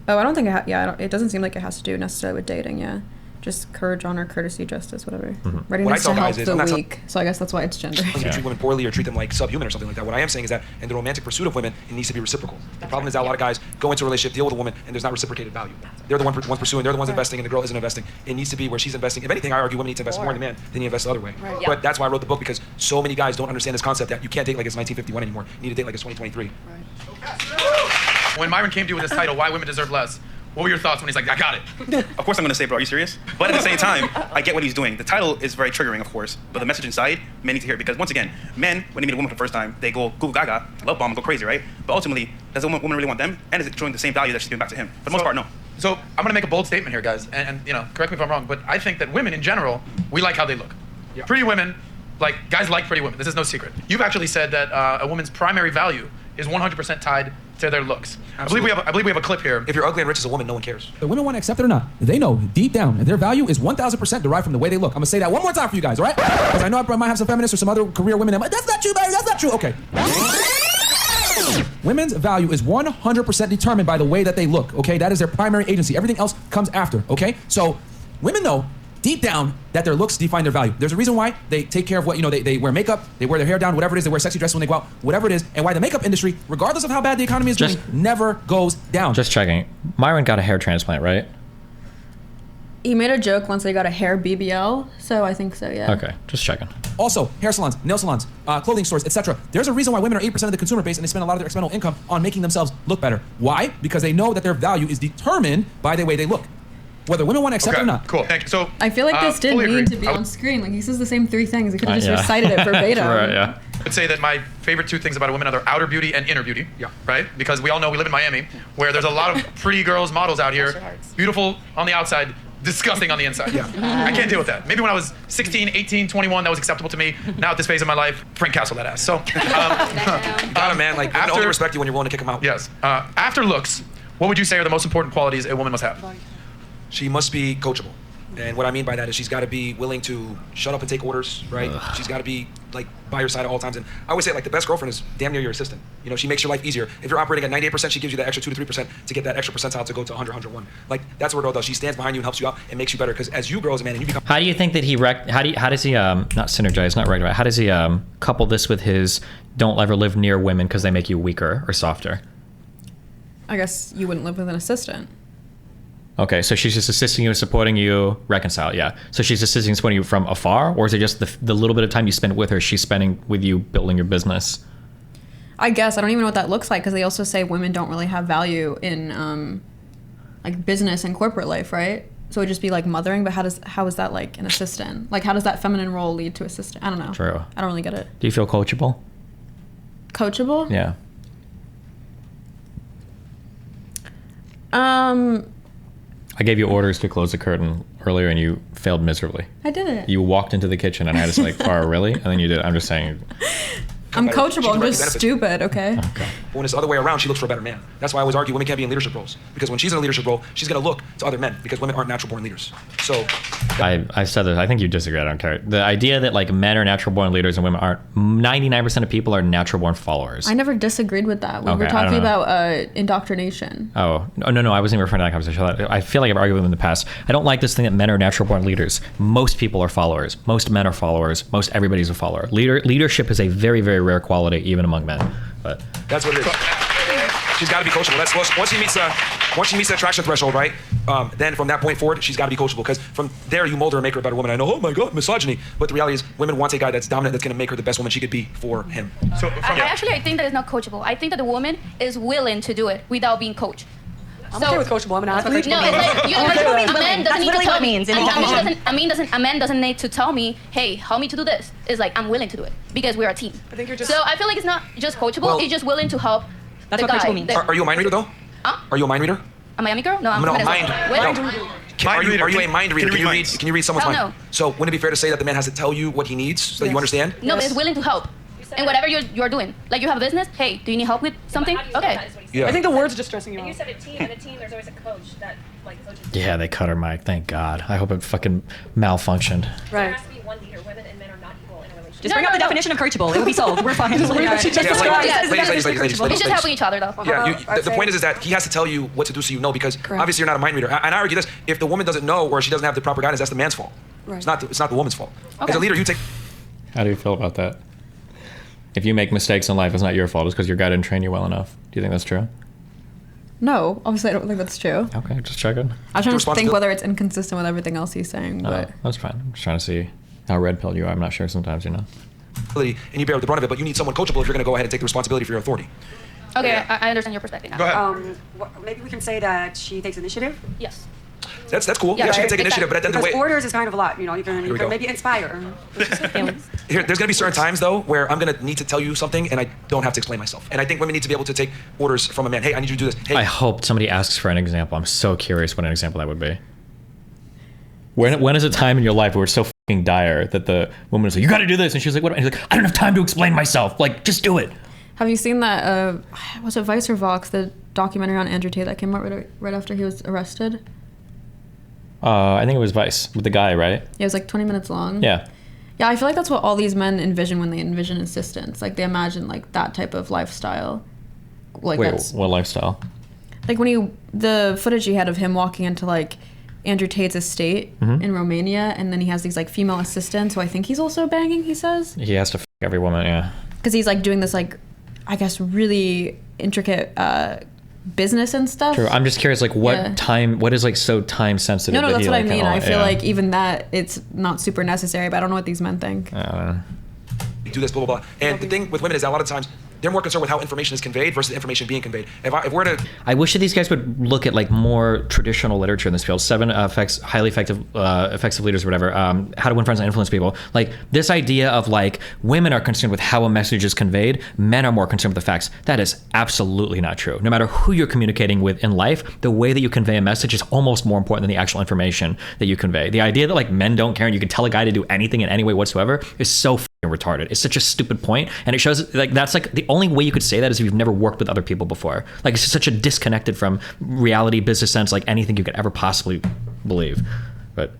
Oh, I don't think it doesn't seem like it has to do necessarily with dating. Yeah, just courage, honor, courtesy, justice, whatever. Readiness to help the weak. So I guess that's why it's gender. You treat women poorly or treat them like subhuman or something like that. What I am saying is that in the romantic pursuit of women, it needs to be reciprocal. The problem is that a lot of guys go into a relationship, deal with a woman, and there's not reciprocated value. They're the ones pursuing, they're the ones investing, and the girl isn't investing. It needs to be where she's investing. If anything, I argue women need to invest more in the man than he invests the other way. Right. But that's why I wrote the book, because so many guys don't understand this concept that you can't date like it's 1951 anymore. You need to date like it's 2023. Right. When Myron came to you with this title, Why Women Deserve Less, what were your thoughts when he's like, I got it? Of course I'm going to say, bro, are you serious? But at the same time, I get what he's doing. The title is very triggering, of course, but the message inside, men need to hear it, because once again, men, when they meet a woman for the first time, they go goo gaga, love bomb, go crazy, right? But ultimately, does a woman really want them? And is it showing the same value that she's giving back to him? For the most part, no. So I'm going to make a bold statement here, guys, and correct me if I'm wrong, but I think that women in general, we like how they look. Yeah. Pretty women, like, guys like pretty women. This is no secret. You've actually said that a woman's primary value is 100% tied to their looks. I believe we have a clip here. If you're ugly and rich as a woman, no one cares. The women want to accept it or not. They know deep down their value is 1,000% derived from the way they look. I'm gonna say that one more time for you guys, all right? Because I know I might have some feminists or some other career women. That's not true, baby. That's not true. Okay. Women's value is 100% determined by the way that they look, okay? That is their primary agency. Everything else comes after, okay? So women know deep down that their looks define their value. There's a reason why they take care of what, they wear makeup, they wear their hair down, whatever it is, they wear sexy dresses when they go out, whatever it is, and why the makeup industry, regardless of how bad the economy is doing, never goes down. Just checking. Myron got a hair transplant, right? He made a joke once they got a hair BBL, so I think so, yeah. Okay, just checking. Also, hair salons, nail salons, clothing stores, etc. There's a reason why women are 8% of the consumer base and they spend a lot of their expendable income on making themselves look better. Why? Because they know that their value is determined by the way they look. Whether women want to accept it or not. Cool, thank you. So I feel like this didn't fully need agree. to be on screen. Like, he says the same 3 things. He could have just yeah. recited it verbatim. Right, yeah. I would say that my favorite 2 things about a woman are their outer beauty and inner beauty. Yeah. Right? Because we all know we live in Miami, where there's a lot of pretty girls, models out here, beautiful on the outside, disgusting on the inside. Yeah. I can't deal with that. Maybe when I was 16, 18, 21, that was acceptable to me. Now at this phase of my life, Frank Castle that ass. So, got him, man. Like, women only respect you when you're willing to kick them out. Yes. After looks, what would you say are the most important qualities a woman must have? She must be coachable. And what I mean by that is she's got to be willing to shut up and take orders, right? She's got to be like by your side at all times. And I always say like the best girlfriend is damn near your assistant. You know, she makes your life easier. If you're operating at 98%, she gives you that extra 2 to 3% to get that extra percentile to go to 100, 101. Like that's what a girl does. She stands behind you and helps you out and makes you better. Because as you grow as a man and you become. How do you think that how does he not synergize, not rectify, how does he couple this with his don't ever live near women because they make you weaker or softer? I guess you wouldn't live with an assistant. Okay, so she's just assisting you, supporting you, reconcile, yeah. So she's assisting, supporting you from afar, or is it just the little bit of time you spend with her, she's spending with you building your business? I guess. I don't even know what that looks like, because they also say women don't really have value in like business and corporate life, right? So it would just be like mothering, but how is that like an assistant? Like how does that feminine role lead to assistant? I don't know. True. I don't really get it. Do you feel coachable? Coachable? Yeah. I gave you orders to close the curtain earlier and you failed miserably. I did it. You walked into the kitchen and I had to say, like, Farha, really? And then you did. I'm just saying. I'm coachable. I'm just stupid, okay? But when it's the other way around, she looks for a better man. That's why I always argue women can't be in leadership roles. Because when she's in a leadership role, she's going to look to other men because women aren't natural born leaders. So I said this. I think you disagree. I don't care. The idea that like men are natural born leaders and women aren't. 99% of people are natural born followers. I never disagreed with that. We were talking about indoctrination. Oh, no, I wasn't even referring to that conversation. I feel like I've argued with them in the past. I don't like this thing that men are natural born leaders. Most people are followers. Most men are followers. Most everybody's a follower. Leadership is a very, very rare quality, even among men. But that's what it is. She's got to be coachable. That's once she meets the attraction threshold, right? Then from that point forward, she's got to be coachable because from there you mold her and make her a better woman. I know, oh my God, misogyny. But the reality is, women want a guy that's dominant, that's going to make her the best woman she could be for him. So I think that it's not coachable. I think that the woman is willing to do it without being coached. I'm okay with coachable. I'm an athlete. No, it's like a man doesn't need to tell me. A man doesn't need to tell me, hey, help me to do this. It's like I'm willing to do it because we're a team. I think you're just. So I feel like it's not just coachable. Well, it's just willing to help. That's what coachable means. Are you a mind reader though? Huh? Are you a mind reader? A Miami girl? No, I'm no, a mind. Are you a mind reader? Can you read someone's mind? No. So wouldn't it be fair to say that the man has to tell you what he needs so that you understand? No, but it's willing to help. And whatever you're doing, like you have a business, hey, do you need help with something? Okay. Yeah. I think the word's just stressing you out. You said a team, and a team, there's always a coach that like coaches. yeah, they cut her mic. Thank God. I hope it fucking malfunctioned. Right. There has to be one leader. Women and men are not equal in a relationship. Just bring up the definition of coachable. It will be solved. We're fine. Ladies. It's just helping each other, though. Yeah, the point is that he has to tell you what to do so you know because obviously you're not a mind reader. And I argue this: if the woman doesn't know or she doesn't have the proper guidance, that's the man's fault. Right. It's not the woman's fault. As a leader, you take. How do you feel about that? If you make mistakes in life, it's not your fault. It's because your guy didn't train you well enough. Do you think that's true? No, obviously I don't think that's true. Okay, just checking. I'm trying to think whether it's inconsistent with everything else he's saying. But that's fine. I'm just trying to see how red pilled you are. I'm not sure sometimes, you know. And you bear the brunt of it, but you need someone coachable if you're going to go ahead and take the responsibility for your authority. Okay, I understand your perspective now. Go ahead. Maybe we can say that she takes initiative. Yes. That's cool. Yeah, she can take initiative, but at the end of the Because way, orders is kind of a lot. You know, you can maybe inspire. there's going to be certain times though where I'm going to need to tell you something and I don't have to explain myself. And I think women need to be able to take orders from a man. Hey, I need you to do this. Hey. I hope somebody asks for an example. I'm so curious what an example that would be. When is a time in your life where it's so fucking dire that the woman is like, you got to do this, and she's like, what? And he's like, I don't have time to explain myself. Like, just do it. Have you seen that? Was it Vice or Vox, the documentary on Andrew Tate that came out right after he was arrested? I think it was Vice with the guy, right? Yeah, it was like 20 minutes long. Yeah. Yeah, I feel like that's what all these men envision when they envision assistants. Like they imagine like that type of lifestyle. like Wait, that's what lifestyle? like the footage he had of him walking into like Andrew Tate's estate in Romania, and then he has these like female assistants who I think he's also banging. He says He has to f every woman, yeah. because he's like doing this like I guess really intricate business and stuff. True. I'm just curious, like what what is like so time sensitive? No, that's what I mean. I feel yeah. like even that it's not super necessary, but I don't know what these men think. I don't know. You do this, blah, blah, blah. And the thing with women is that a lot of times they're more concerned with how information is conveyed versus information being conveyed. If we're to... I wish that these guys would look at like more traditional literature in this field. 7 highly effective leaders, or whatever. How to win friends and influence people. Like this idea of like women are concerned with how a message is conveyed. Men are more concerned with the facts. That is absolutely not true. No matter who you're communicating with in life, the way that you convey a message is almost more important than the actual information that you convey. The idea that like men don't care and you can tell a guy to do anything in any way whatsoever is so retarded. It's such a stupid point, and it shows like that's like the only way you could say that is if you've never worked with other people before. Like it's just such a disconnected from reality, business sense, like anything you could ever possibly believe. But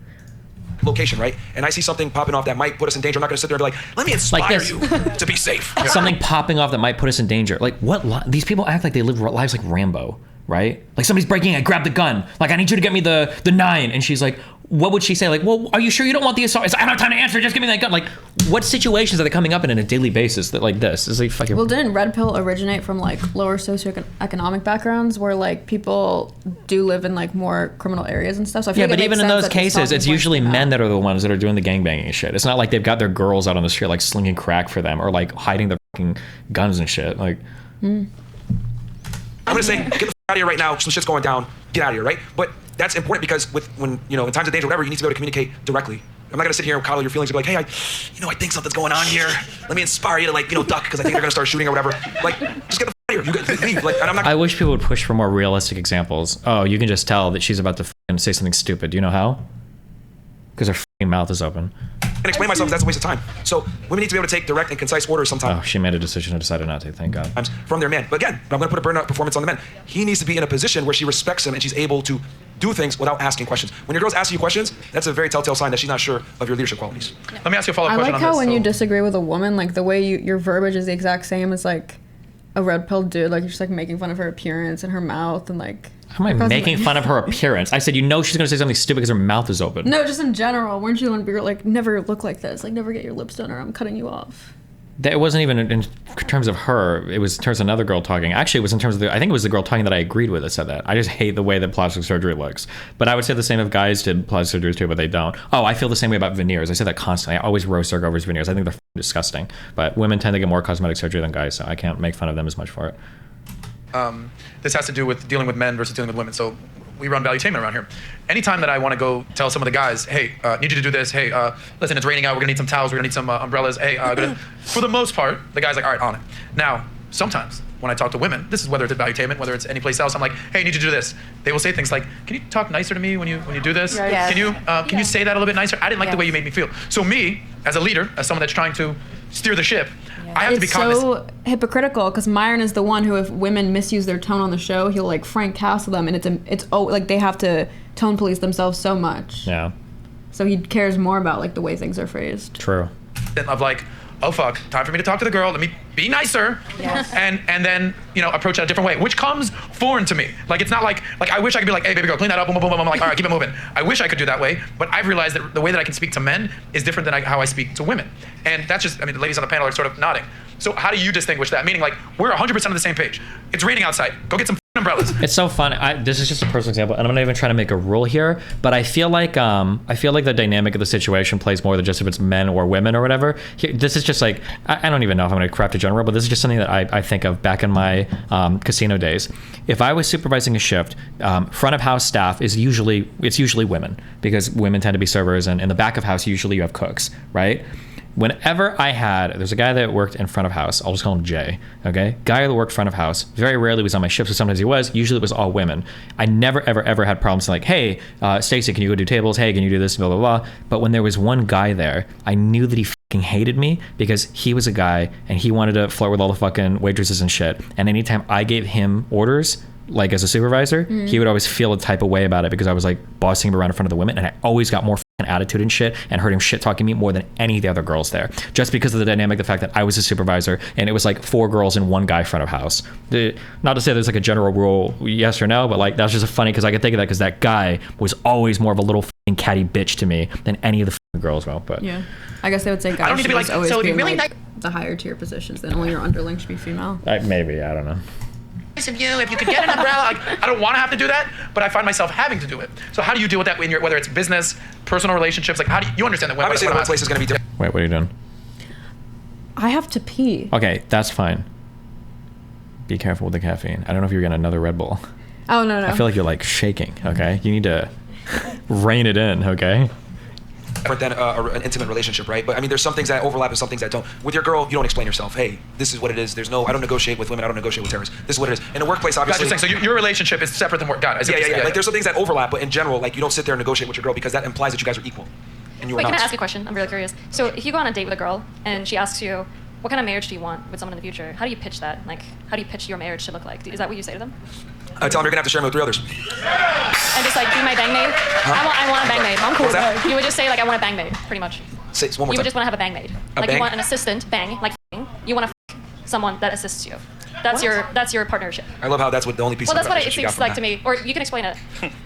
location, right? And I see something popping off that might put us in danger. I'm not going to sit there and be like, let me inspire you to be safe. Something popping off that might put us in danger. Like what? These people act like they live lives like Rambo, right? Like somebody's breaking in, grab the gun. Like I need you to get me the 9, and she's like, what would she say? Like, well, are you sure you don't want the assault? I don't have time to answer. Just give me that gun. Like, what situations are they coming up in a daily basis that like this is like fucking? Well, didn't red pill originate from like lower socioeconomic backgrounds where like people do live in like more criminal areas and stuff? So I feel Yeah, like but it even makes in sense those that he's cases, talking it's points usually to that. men that are the ones that are doing the gangbanging and shit. It's not like they've got their girls out on the street like slinging crack for them or like hiding their fucking guns and shit. Like, I'm gonna say, get the f out of here right now. Some shit's going down. Get out of here, right? But that's important because when in times of danger, whatever, you need to be able to communicate directly. I'm not gonna sit here and coddle your feelings and be like, hey, I think something's going on here. Let me inspire you to like, duck because I think they're gonna start shooting or whatever. Like, just get the f out of here. You leave. Like, and I'm not. I wish people would push for more realistic examples. Oh, you can just tell that she's about to fucking say something stupid. Do you know how? Because her fucking mouth is open. And explain myself, that's a waste of time. So women need to be able to take direct and concise orders sometimes. Oh, she made a decision and decided not to. Thank God. From their man. But again, I'm going to put a burnout performance on the men. He needs to be in a position where she respects him and she's able to do things without asking questions. When your girl's asking you questions, that's a very telltale sign that she's not sure of your leadership qualities. Let me ask you a follow-up I question like on how this. when you disagree with a woman, like the way your verbiage is the exact same as like a red pill dude. Like you're just like making fun of her appearance and her mouth and like. How am I making fun of her appearance? I said, she's going to say something stupid because her mouth is open. No, just in general. Weren't you the one be like, never look like this? Like, never get your lips done or I'm cutting you off. It wasn't even in terms of her. It was in terms of another girl talking. Actually, it was in terms of I think it was the girl talking that I agreed with that said that. I just hate the way that plastic surgery looks. But I would say the same if guys did plastic surgery too, but they don't. Oh, I feel the same way about veneers. I say that constantly. I always roast our girls veneers. I think they're disgusting. But women tend to get more cosmetic surgery than guys, so I can't make fun of them as much for it. This has to do with dealing with men versus dealing with women. So we run valuetainment around here. Anytime that I want to go tell some of the guys, hey, need you to do this. Hey, listen, it's raining out. We're gonna need some towels. We're gonna need some umbrellas. Hey, for the most part, the guy's like, all right, on it. Now, sometimes when I talk to women, this is whether it's at valuetainment, whether it's any place else, I'm like, hey, I need you to do this. They will say things like, can you talk nicer to me when you do this? Yes. Can you say that a little bit nicer? I didn't like the way you made me feel. So me, as a leader, as someone that's trying to steer the ship, I have to be cognizant. So hypocritical because Myron is the one who, if women misuse their tone on the show, he'll like Frank Castle them, and it's like they have to tone police themselves so much. Yeah. So he cares more about like the way things are phrased. True. Of like, oh fuck, time for me to talk to the girl. Let me be nicer. Yes. And then approach it a different way, which comes foreign to me. Like it's not like I wish I could be like, hey baby girl, clean that up, boom, boom, boom, boom. I'm like, all right, keep it moving. I wish I could do that way, but I've realized that the way that I can speak to men is different than how I speak to women. And that's just, the ladies on the panel are sort of nodding. So how do you distinguish that? Meaning like we're 100% on the same page. It's raining outside. Go get some umbrellas. It's so fun. This is just a personal example, and I'm not even trying to make a rule here, but I feel like the dynamic of the situation plays more than just if it's men or women or whatever. This is just like, I don't even know if I'm going to craft a general, but this is just something that I think of back in my casino days. If I was supervising a shift, front of house staff is usually women because women tend to be servers, and in the back of house usually you have cooks, right? Whenever there's a guy that worked in front of house, I'll just call him Jay, okay? Guy that worked front of house, very rarely was on my shift, so sometimes he was, usually it was all women. I never, ever, ever had problems like, hey, Stacy, can you go do tables? Hey, can you do this? Blah, blah, blah. But when there was one guy there, I knew that he fucking hated me because he was a guy and he wanted to flirt with all the fucking waitresses and shit. And anytime I gave him orders, like as a supervisor, he would always feel a type of way about it because I was like bossing him around in front of the women, and I always got more attitude and shit, and heard him shit talking me more than any of the other girls there, just because of the dynamic, the fact that I was a supervisor and it was like 4 girls and 1 guy front of house. Not to say there's like a general rule yes or no, but like that's just funny because I could think of that because that guy was always more of a little fucking catty bitch to me than any of the fucking girls will. But yeah, I guess they would say guys I don't need to be like, always so it'd be be really like the higher tier positions, then only your underling should be female. Maybe, I don't know. Of you, if you could get an umbrella, like, I don't want to have to do that, but I find myself having to do it. So how do you deal with that when you're, whether it's business, personal relationships, like how do you understand that? Obviously, the workplace is going to be different. Wait, what are you doing? I have to pee. Okay, that's fine. Be careful with the caffeine. I don't know if you're getting another Red Bull. Oh, no. I feel like you're like shaking, okay? You need to rein it in, okay? Different than an intimate relationship, right? But I mean, there's some things that overlap and some things that don't. With your girl, you don't explain yourself. Hey, this is what it is. There's no, I don't negotiate with women. I don't negotiate with terrorists. This is what it is. In a workplace, obviously. Gotcha. So your relationship is separate than work. Got it. Yeah. Like there's some things that overlap, but in general, like you don't sit there and negotiate with your girl because that implies that you guys are equal, and you are Wait, not. can I ask you a question? I'm really curious. So if you go on a date with a girl and she asks you, what kind of marriage do you want with someone in the future? How do you pitch that? Like, how do you pitch your marriage to look like? Is that what you say to them? I tell them you're gonna have to share me with 3 others. And just like, be my bang maid? I want a bang maid. I'm cool with that. You would just say like, I want a bang maid, pretty much. Say one more You time. would just want to have a bang maid. A Like bang? you want an assistant, bang, like f***ing. You want to someone that assists you. That's your partnership. I love how that's what the only piece Well, of that's what it preparation she got seems from like that. to me. Or you can explain it.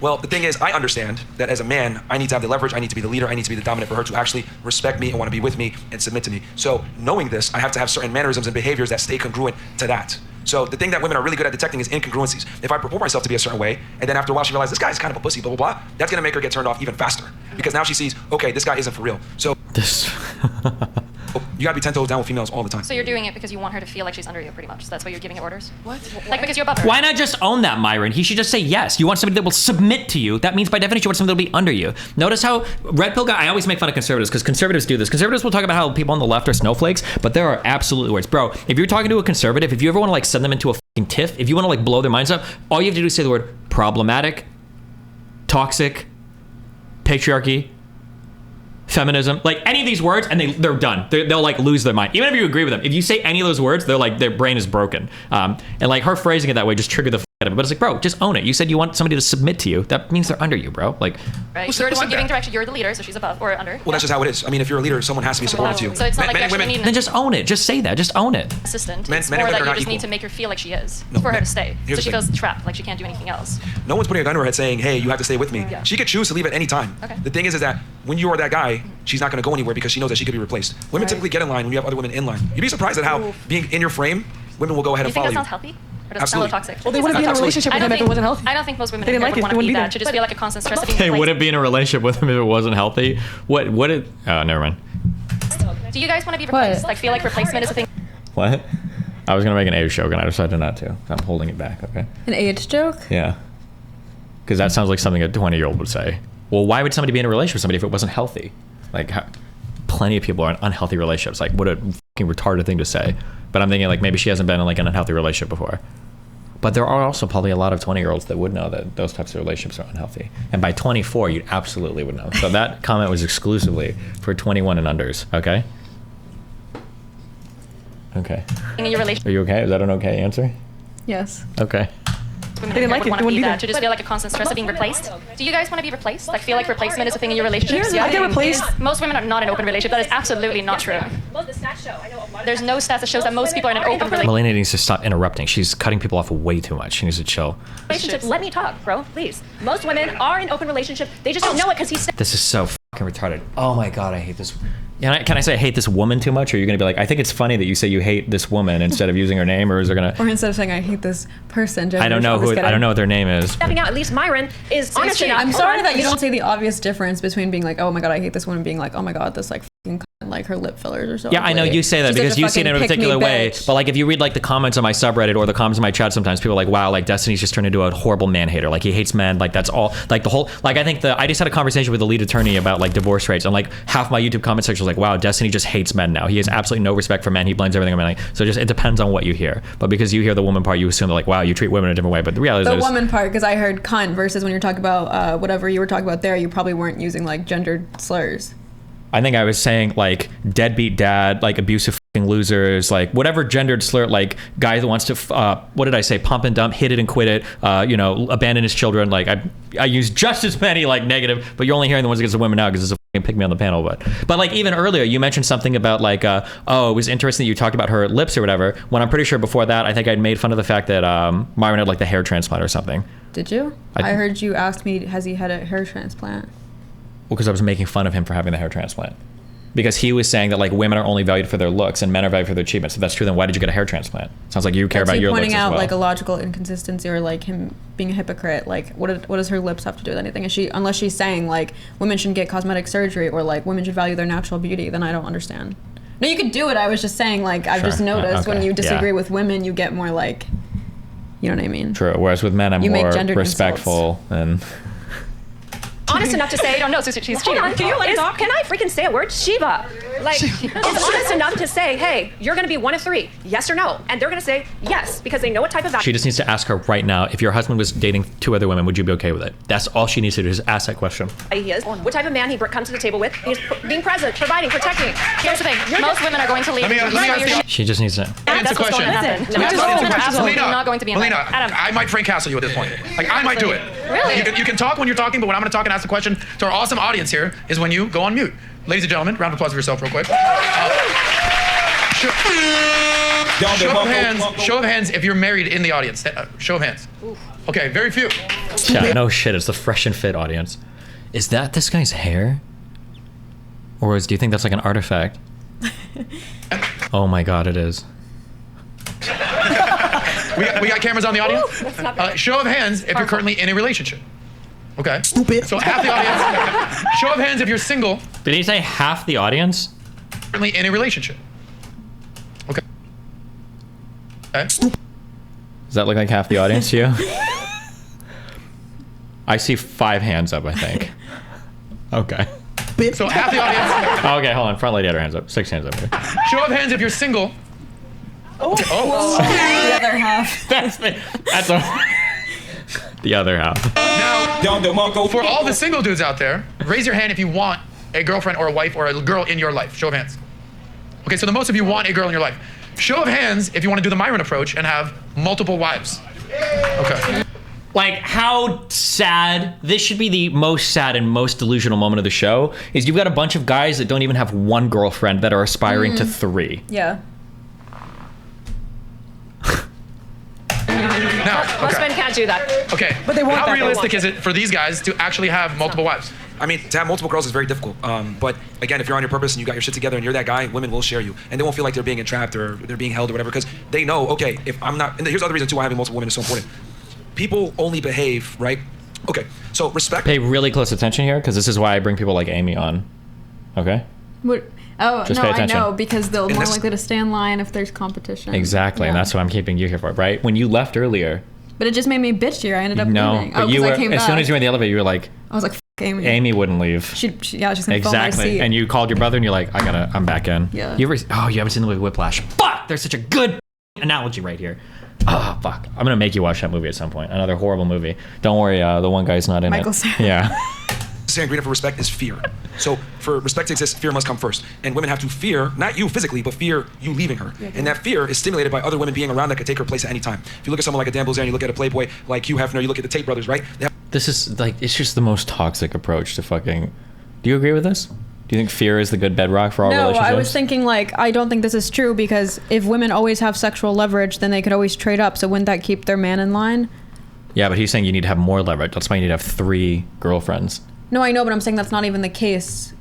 Well, the thing is, I understand that as a man, I need to have the leverage, I need to be the leader, I need to be the dominant for her to actually respect me and want to be with me and submit to me. So knowing this, I have to have certain mannerisms and behaviors that stay congruent to that. So the thing that women are really good at detecting is incongruencies. If I purport myself to be a certain way, and then after a while she realizes this guy's kind of a pussy, blah, blah, blah, that's gonna make her get turned off even faster. Because now she sees, okay, this guy isn't for real. So you gotta be 10 toes down with females all the time. So you're doing it because you want her to feel like she's under you, pretty much. So that's why you're giving her orders? What? Like because you're above her. Why not just own that, Myron? He should just say yes. You want somebody that will submit to you. That means by definition you want somebody that will be under you. Notice how red pill guy, I always make fun of conservatives because conservatives do this. Conservatives will talk about how people on the left are snowflakes, but there are absolutely words. Bro, if you're talking to a conservative, if you ever want to like send them into a fucking tiff, if you want to like blow their minds up, all you have to do is say the word problematic, toxic, patriarchy, feminism, like any of these words, and they're done. They'll like lose their mind. Even if you agree with them, if you say any of those words, they're like, their brain is broken. And like her phrasing it that way just triggered the out of it. But it's like, bro, just own it. You said you want somebody to submit to you. That means they're under you, bro. Like, right? You're the one giving direction. You're the leader, so she's above or under. Well, that's just how it is. I mean, if you're a leader, someone has to be supportive to you. So it's not like you actually need then just own it. Just say that. Just own it. Assistant. Men It's and more women that are you not just need equal. to make her feel like she is No, for her men- to stay. here's So she the thing. feels trapped, like she can't do anything else. No one's putting a gun to her head saying, hey, you have to stay with me. Yeah. She could choose to leave at any time. Okay. The thing is that when you are that guy, she's not going to go anywhere because she knows that she could be replaced. Women typically get in line when you have other women in line. You'd be surprised at how being in your frame, women will go ahead Do you and think follow that you. sounds healthy? Or does it sound a little toxic? Well, they wouldn't be in a relationship with him if it wasn't healthy. I don't think most women They didn't would like it. want They to wouldn't be be that. there. Should just feel like a constant stress of being They replaced. wouldn't be in a relationship with him if it wasn't healthy. What did, oh, never mind. Do you guys want to be replaced? Like feel like replacement is a thing? What? I was going to make an age joke and I decided not to. I'm holding it back, okay? An age joke? Yeah. Because that sounds like something a 20-year-old would say. Well, why would somebody be in a relationship with somebody if it wasn't healthy? Like, plenty of people are in unhealthy relationships. Like, what a fucking retarded thing to say. But I'm thinking, like, maybe she hasn't been in, like, an unhealthy relationship before. But there are also probably a lot of 20-year-olds that would know that those types of relationships are unhealthy. And by 24, you absolutely would know. So that comment was exclusively for 21 and unders, okay? Okay. In your relationship. Are you okay? Is that an okay answer? Yes. Okay. Women They didn't like it. would want They to wouldn't be be that. there. To just feel like a constant stress of being replaced. Do you guys want to be replaced? Like feel like replacement is a thing in your relationships? Yeah, I get replaced. Most women are not in an open relationship. That is absolutely not true. There's no stats that shows that most people are in an open relationship. Melina needs to stop interrupting. She's cutting people off way too much. She needs to chill. Let me talk, bro, please. Most women are in open relationships. They just don't know it because he's. This is so fucking retarded. Oh my god, I hate this. Can I say I hate this woman too much? Or are you going to be like, I think it's funny that you say you hate this woman instead of using her name? Or is there going to... Or instead of saying I hate this person. I don't know what their name is. Stepping out, at least Myron is honestly. I'm sorry that you don't see the obvious difference between being like, oh my god, I hate this woman, being like, oh my god, this like fucking like her lip fillers or so. Yeah, I know you say that She's because such a you see it in a fucking particular pick-me way. bitch. But like if you read like the comments on my subreddit or the comments in my chat, sometimes people are like, wow, like Destiny's just turned into a horrible man hater. Like he hates men. Like that's all. Like the whole. Like I think I just had a conversation with the lead attorney about like divorce rates, and like half my YouTube comment section was like, wow, Destiny just hates men now. He has absolutely no respect for men. He blames everything on men. Like, so just it depends on what you hear. But because you hear the woman part, you assume that like, wow, you treat women a different way. But the reality The is woman part, because I heard cunt versus when you're talking about whatever you were talking about there, you probably weren't using like gendered slurs. I think I was saying like deadbeat dad, like abusive fucking losers, like whatever gendered slur, like guy that wants to, what did I say? Pump and dump, hit it and quit it, abandon his children. Like I use just as many like negative, but you're only hearing the ones against the women now because it's a pick me on the panel, but like even earlier you mentioned something about like oh, it was interesting that you talked about her lips or whatever, when I'm pretty sure before that I think I'd made fun of the fact that Myron had like the hair transplant or something. Did you? I heard you asked me, has he had a hair transplant? Well, because I was making fun of him for having the hair transplant. Because he was saying that like women are only valued for their looks and men are valued for their achievements. If that's true, then why did you get a hair transplant? Sounds like you care about your looks as well. Pointing out like a logical inconsistency or like him being a hypocrite. Like what does her lips have to do with anything? Unless she's saying like women shouldn't get cosmetic surgery or like women should value their natural beauty, then I don't understand. No, you could do it. I was just saying like I've just noticed when you disagree with women, you get more like, you know what I mean? True. Whereas with men, I'm more respectful and. Honest enough to say, I don't know, so she's cheating. Can you let me talk? Can I freaking say a word? Shiva. Like, is honest enough to say, hey, you're going to be one of three, yes or no? And they're going to say yes, because they know what type of She just needs to ask her right now, if your husband was dating 2 other women, would you be okay with it? That's all she needs to do, is ask that question. He is, what type of man he comes to the table with. He's being present, providing, protecting. Here's the thing, most women are going to leave. She just needs to. Answer the question. Absolutely not going to be in Melina, Adam. I might Frank Castle you at this point. Like, I might do it. Really? You can talk when you're talking, but when I'm going to talk and ask the question to our awesome audience here is when you go on mute. Ladies and gentlemen, round of applause for yourself real quick. Show of hands if you're married in the audience. Show of hands. Okay, very few. Yeah, no shit, it's the Fresh and Fit audience. Is that this guy's hair? Or do you think that's like an artifact? Oh my god, it is. we got cameras on the audience? Show of hands if you're currently in a relationship. Okay. Stupid. So half the audience. Show of hands if you're single. Did he say half the audience? Currently in a relationship. Okay. Does that look like half the audience to you? I see 5 hands up, I think. Okay. So half the audience. Okay, hold on. Front lady had her hands up. 6 hands up here. Show of hands if you're single. Oh. The other half. That's the other half. Now, for all the single dudes out there, raise your hand if you want a girlfriend or a wife or a girl in your life. Show of hands. Okay, so the most of you want a girl in your life. Show of hands if you want to do the Myron approach and have multiple wives. Okay. Like, how sad, this should be the most sad and most delusional moment of the show, is you've got a bunch of guys that don't even have 1 girlfriend that are aspiring to 3. Yeah. Now, Most men can't do that. Okay, But they want how that. realistic is it for these guys to actually have multiple wives? I mean, to have multiple girls is very difficult. But again, if you're on your purpose and you got your shit together and you're that guy, women will share you. And they won't feel like they're being entrapped or they're being held or whatever, because they know, okay, if I'm not, and here's the other reason too why having multiple women is so important. People only behave, right? Okay, so respect. Pay really close attention here, because this is why I bring people like Amy on. Okay? What? Oh, Just no, pay I attention. know, because they're more likely to stay in line if there's competition. Exactly, and that's what I'm keeping you here for, right? When you left earlier. But it just made me bitchier. I ended up leaving. But you were, I came as back. soon as you were in the elevator, you were like, I was like, F Amy. Amy wouldn't leave. She's gonna fill my seat. And you called your brother and you're like, I'm back in. Yeah. You haven't seen the movie Whiplash. Fuck! There's such a good analogy right here. Oh, fuck. I'm gonna make you watch that movie at some point. Another horrible movie. Don't worry, the one guy's not in Michael it. Cera. Yeah. The ingredient for respect is fear. So for respect to exist, fear must come first. And women have to fear, not you physically, but fear you leaving her. And that fear is stimulated by other women being around that could take her place at any time. If you look at someone like a Dan Bilzerian, you look at a Playboy like Hugh Hefner, you look at the Tate brothers, right? This is like, it's just the most toxic approach to fucking. Do you agree with this? Do you think fear is the good bedrock for all relationships? No, I was thinking like, I don't think this is true, because if women always have sexual leverage, then they could always trade up. So wouldn't that keep their man in line? Yeah, but he's saying you need to have more leverage. That's why you need to have 3 girlfriends. No, I know, but I'm saying that's not even the case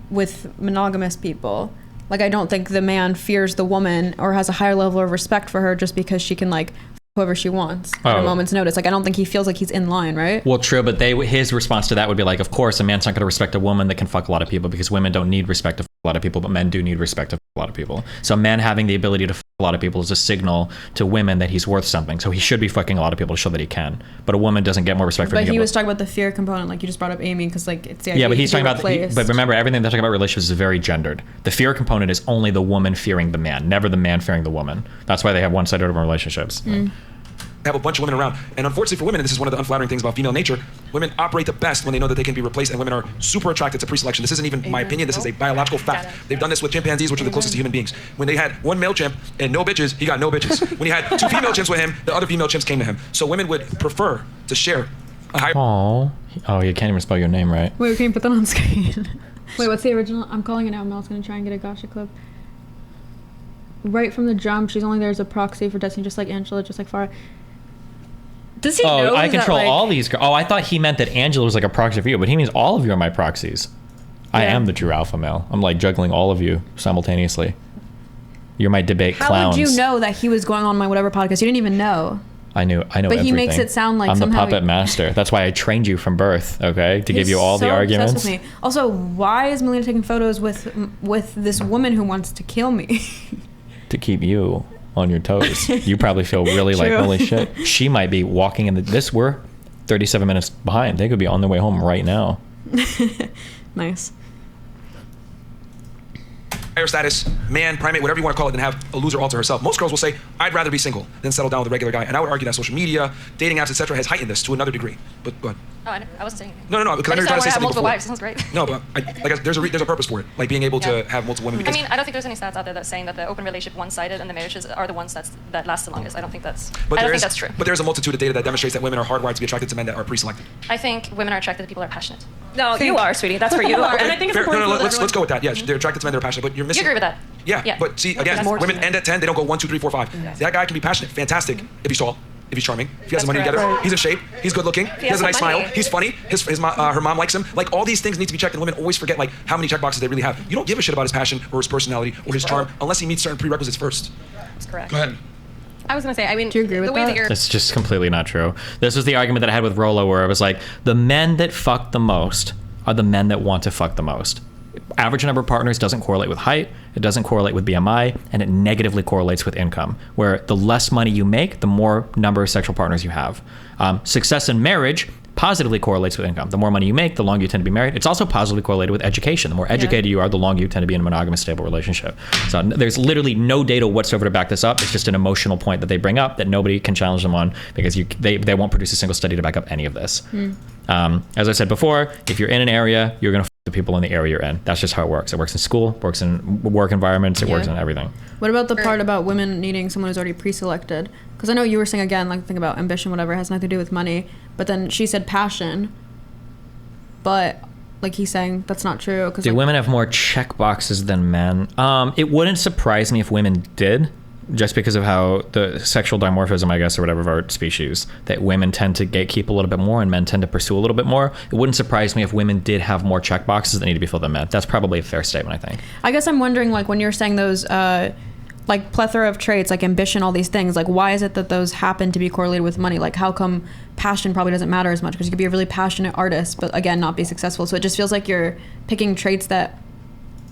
with monogamous people. Like, I don't think the man fears the woman or has a higher level of respect for her just because she can, like, whoever she wants at a moment's notice. Like, I don't think he feels like he's in line, right? Well, true, but his response to that would be like, of course, a man's not going to respect a woman that can fuck a lot of people, because women don't need respect to fuck a lot of people, but men do need respect to fuck a lot of people. So a man having the ability to fuck a lot of people is a signal to women that he's worth something. So he should be fucking a lot of people to show that he can. But a woman doesn't get more respect for being But he able was talking about the fear component, like you just brought up Amy, because like it's the idea. Yeah, but he's talking about. replaced. But remember, everything they're talking about relationships is very gendered. The fear component is only the woman fearing the man, never the man fearing the woman. That's why they have one-sided relationships. Have a bunch of women around. And unfortunately for women, and this is one of the unflattering things about female nature, women operate the best when they know that they can be replaced, and women are super attracted to pre-selection. This isn't even my opinion, this is a biological fact. They've done this with chimpanzees, which are the closest to human beings. When they had one male chimp and no bitches, he got no bitches. When he had 2 female chimps with him, the other female chimps came to him. So women would prefer to share a higher... Aww. Oh, you can't even spell your name right. Wait, can you put that on screen? Wait, what's the original? I'm calling it now. Mel's gonna try and get a gotcha clip. Right from the jump, she's only there as a proxy for Destiny, just like Angela, just like Farha. Does he know I control that, like, all these girls. Oh, I thought he meant that Angela was like a proxy for you, but he means all of you are my proxies. I am the true alpha male. I'm like juggling all of you simultaneously. You're my debate How clowns. would you know that he was going on my whatever podcast? You didn't even know. I know But everything. he makes it sound like I'm the somehow puppet master. That's why I trained you from birth, okay? To give you all the so arguments. obsessed with me. Also, why is Melina taking photos with this woman who wants to kill me? To keep you on your toes. You probably feel really like, True. holy shit. She might be walking in we're 37 minutes behind. They could be on their way home right now. Nice. Higher status, man, primate, whatever you want to call it, than have a loser all to herself. Most girls will say, I'd rather be single than settle down with a regular guy. And I would argue that social media, dating apps, etc., has heightened this to another degree. But go ahead. Oh, I wasn't saying anything. No, because I know you're trying to say have something multiple before. wives. Sounds great. No, but there's a purpose for it, like being able to have multiple women. I Because mean, I don't think there's any stats out there that's saying that the open relationship one-sided and the marriages are the ones that last the longest. I don't think that's. That's true. But there's a multitude of data that demonstrates that women are hardwired to be attracted to men that are pre-selected. I think women are attracted to people that are passionate. No, you are, sweetie. That's where you are. And I think it's important. Let's go with that. Yeah, they're attracted to men that are passionate, but you're missing. You agree with that? Yeah, but see, again, women end at 10. They don't go 1, 2, 3, 4, 5. That guy can be passionate, fantastic, if he's tall. If he's charming, if he has the money together, he's in shape, he's good looking, he has a nice smile, he's funny, her mom likes him. Like, all these things need to be checked, and women always forget like how many check boxes they really have. You don't give a shit about his passion or his personality or his charm unless he meets certain prerequisites first. That's correct. Go ahead. I was gonna say, I mean, do you agree with the way that you're It's just completely not true. This was the argument that I had with Rolo, where I was like, the men that fuck the most are the men that want to fuck the most. Average number of partners doesn't correlate with height, it doesn't correlate with BMI, and it negatively correlates with income, where the less money you make, the more number of sexual partners you have. Success in marriage positively correlates with income. The more money you make, the longer you tend to be married. It's also positively correlated with education. The more educated you are, the longer you tend to be in a monogamous, stable relationship. So there's literally no data whatsoever to back this up. It's just an emotional point that they bring up that nobody can challenge them on, because they won't produce a single study to back up any of this. As I said before, if you're in an area, you're going to the people in the area you're in. That's just how it works. It works in school, works in work environments, it works in everything. What about the part about women needing someone who's already pre-selected? Because I know you were saying, again, like, think about ambition, whatever, it has nothing to do with money. But then she said passion. But, like, he's saying that's not true. Do women have more check boxes than men? It wouldn't surprise me if women did, just because of how the sexual dimorphism, I guess, or whatever, of our species, that women tend to gatekeep a little bit more and men tend to pursue a little bit more. It wouldn't surprise me if women did have more check boxes that need to be filled than men. That's probably a fair statement, I think. I guess I'm wondering, like, when you're saying those, like, plethora of traits, like ambition, all these things, like, why is it that those happen to be correlated with money? Like, how come passion probably doesn't matter as much? Because you could be a really passionate artist, but, again, not be successful. So it just feels like you're picking traits that,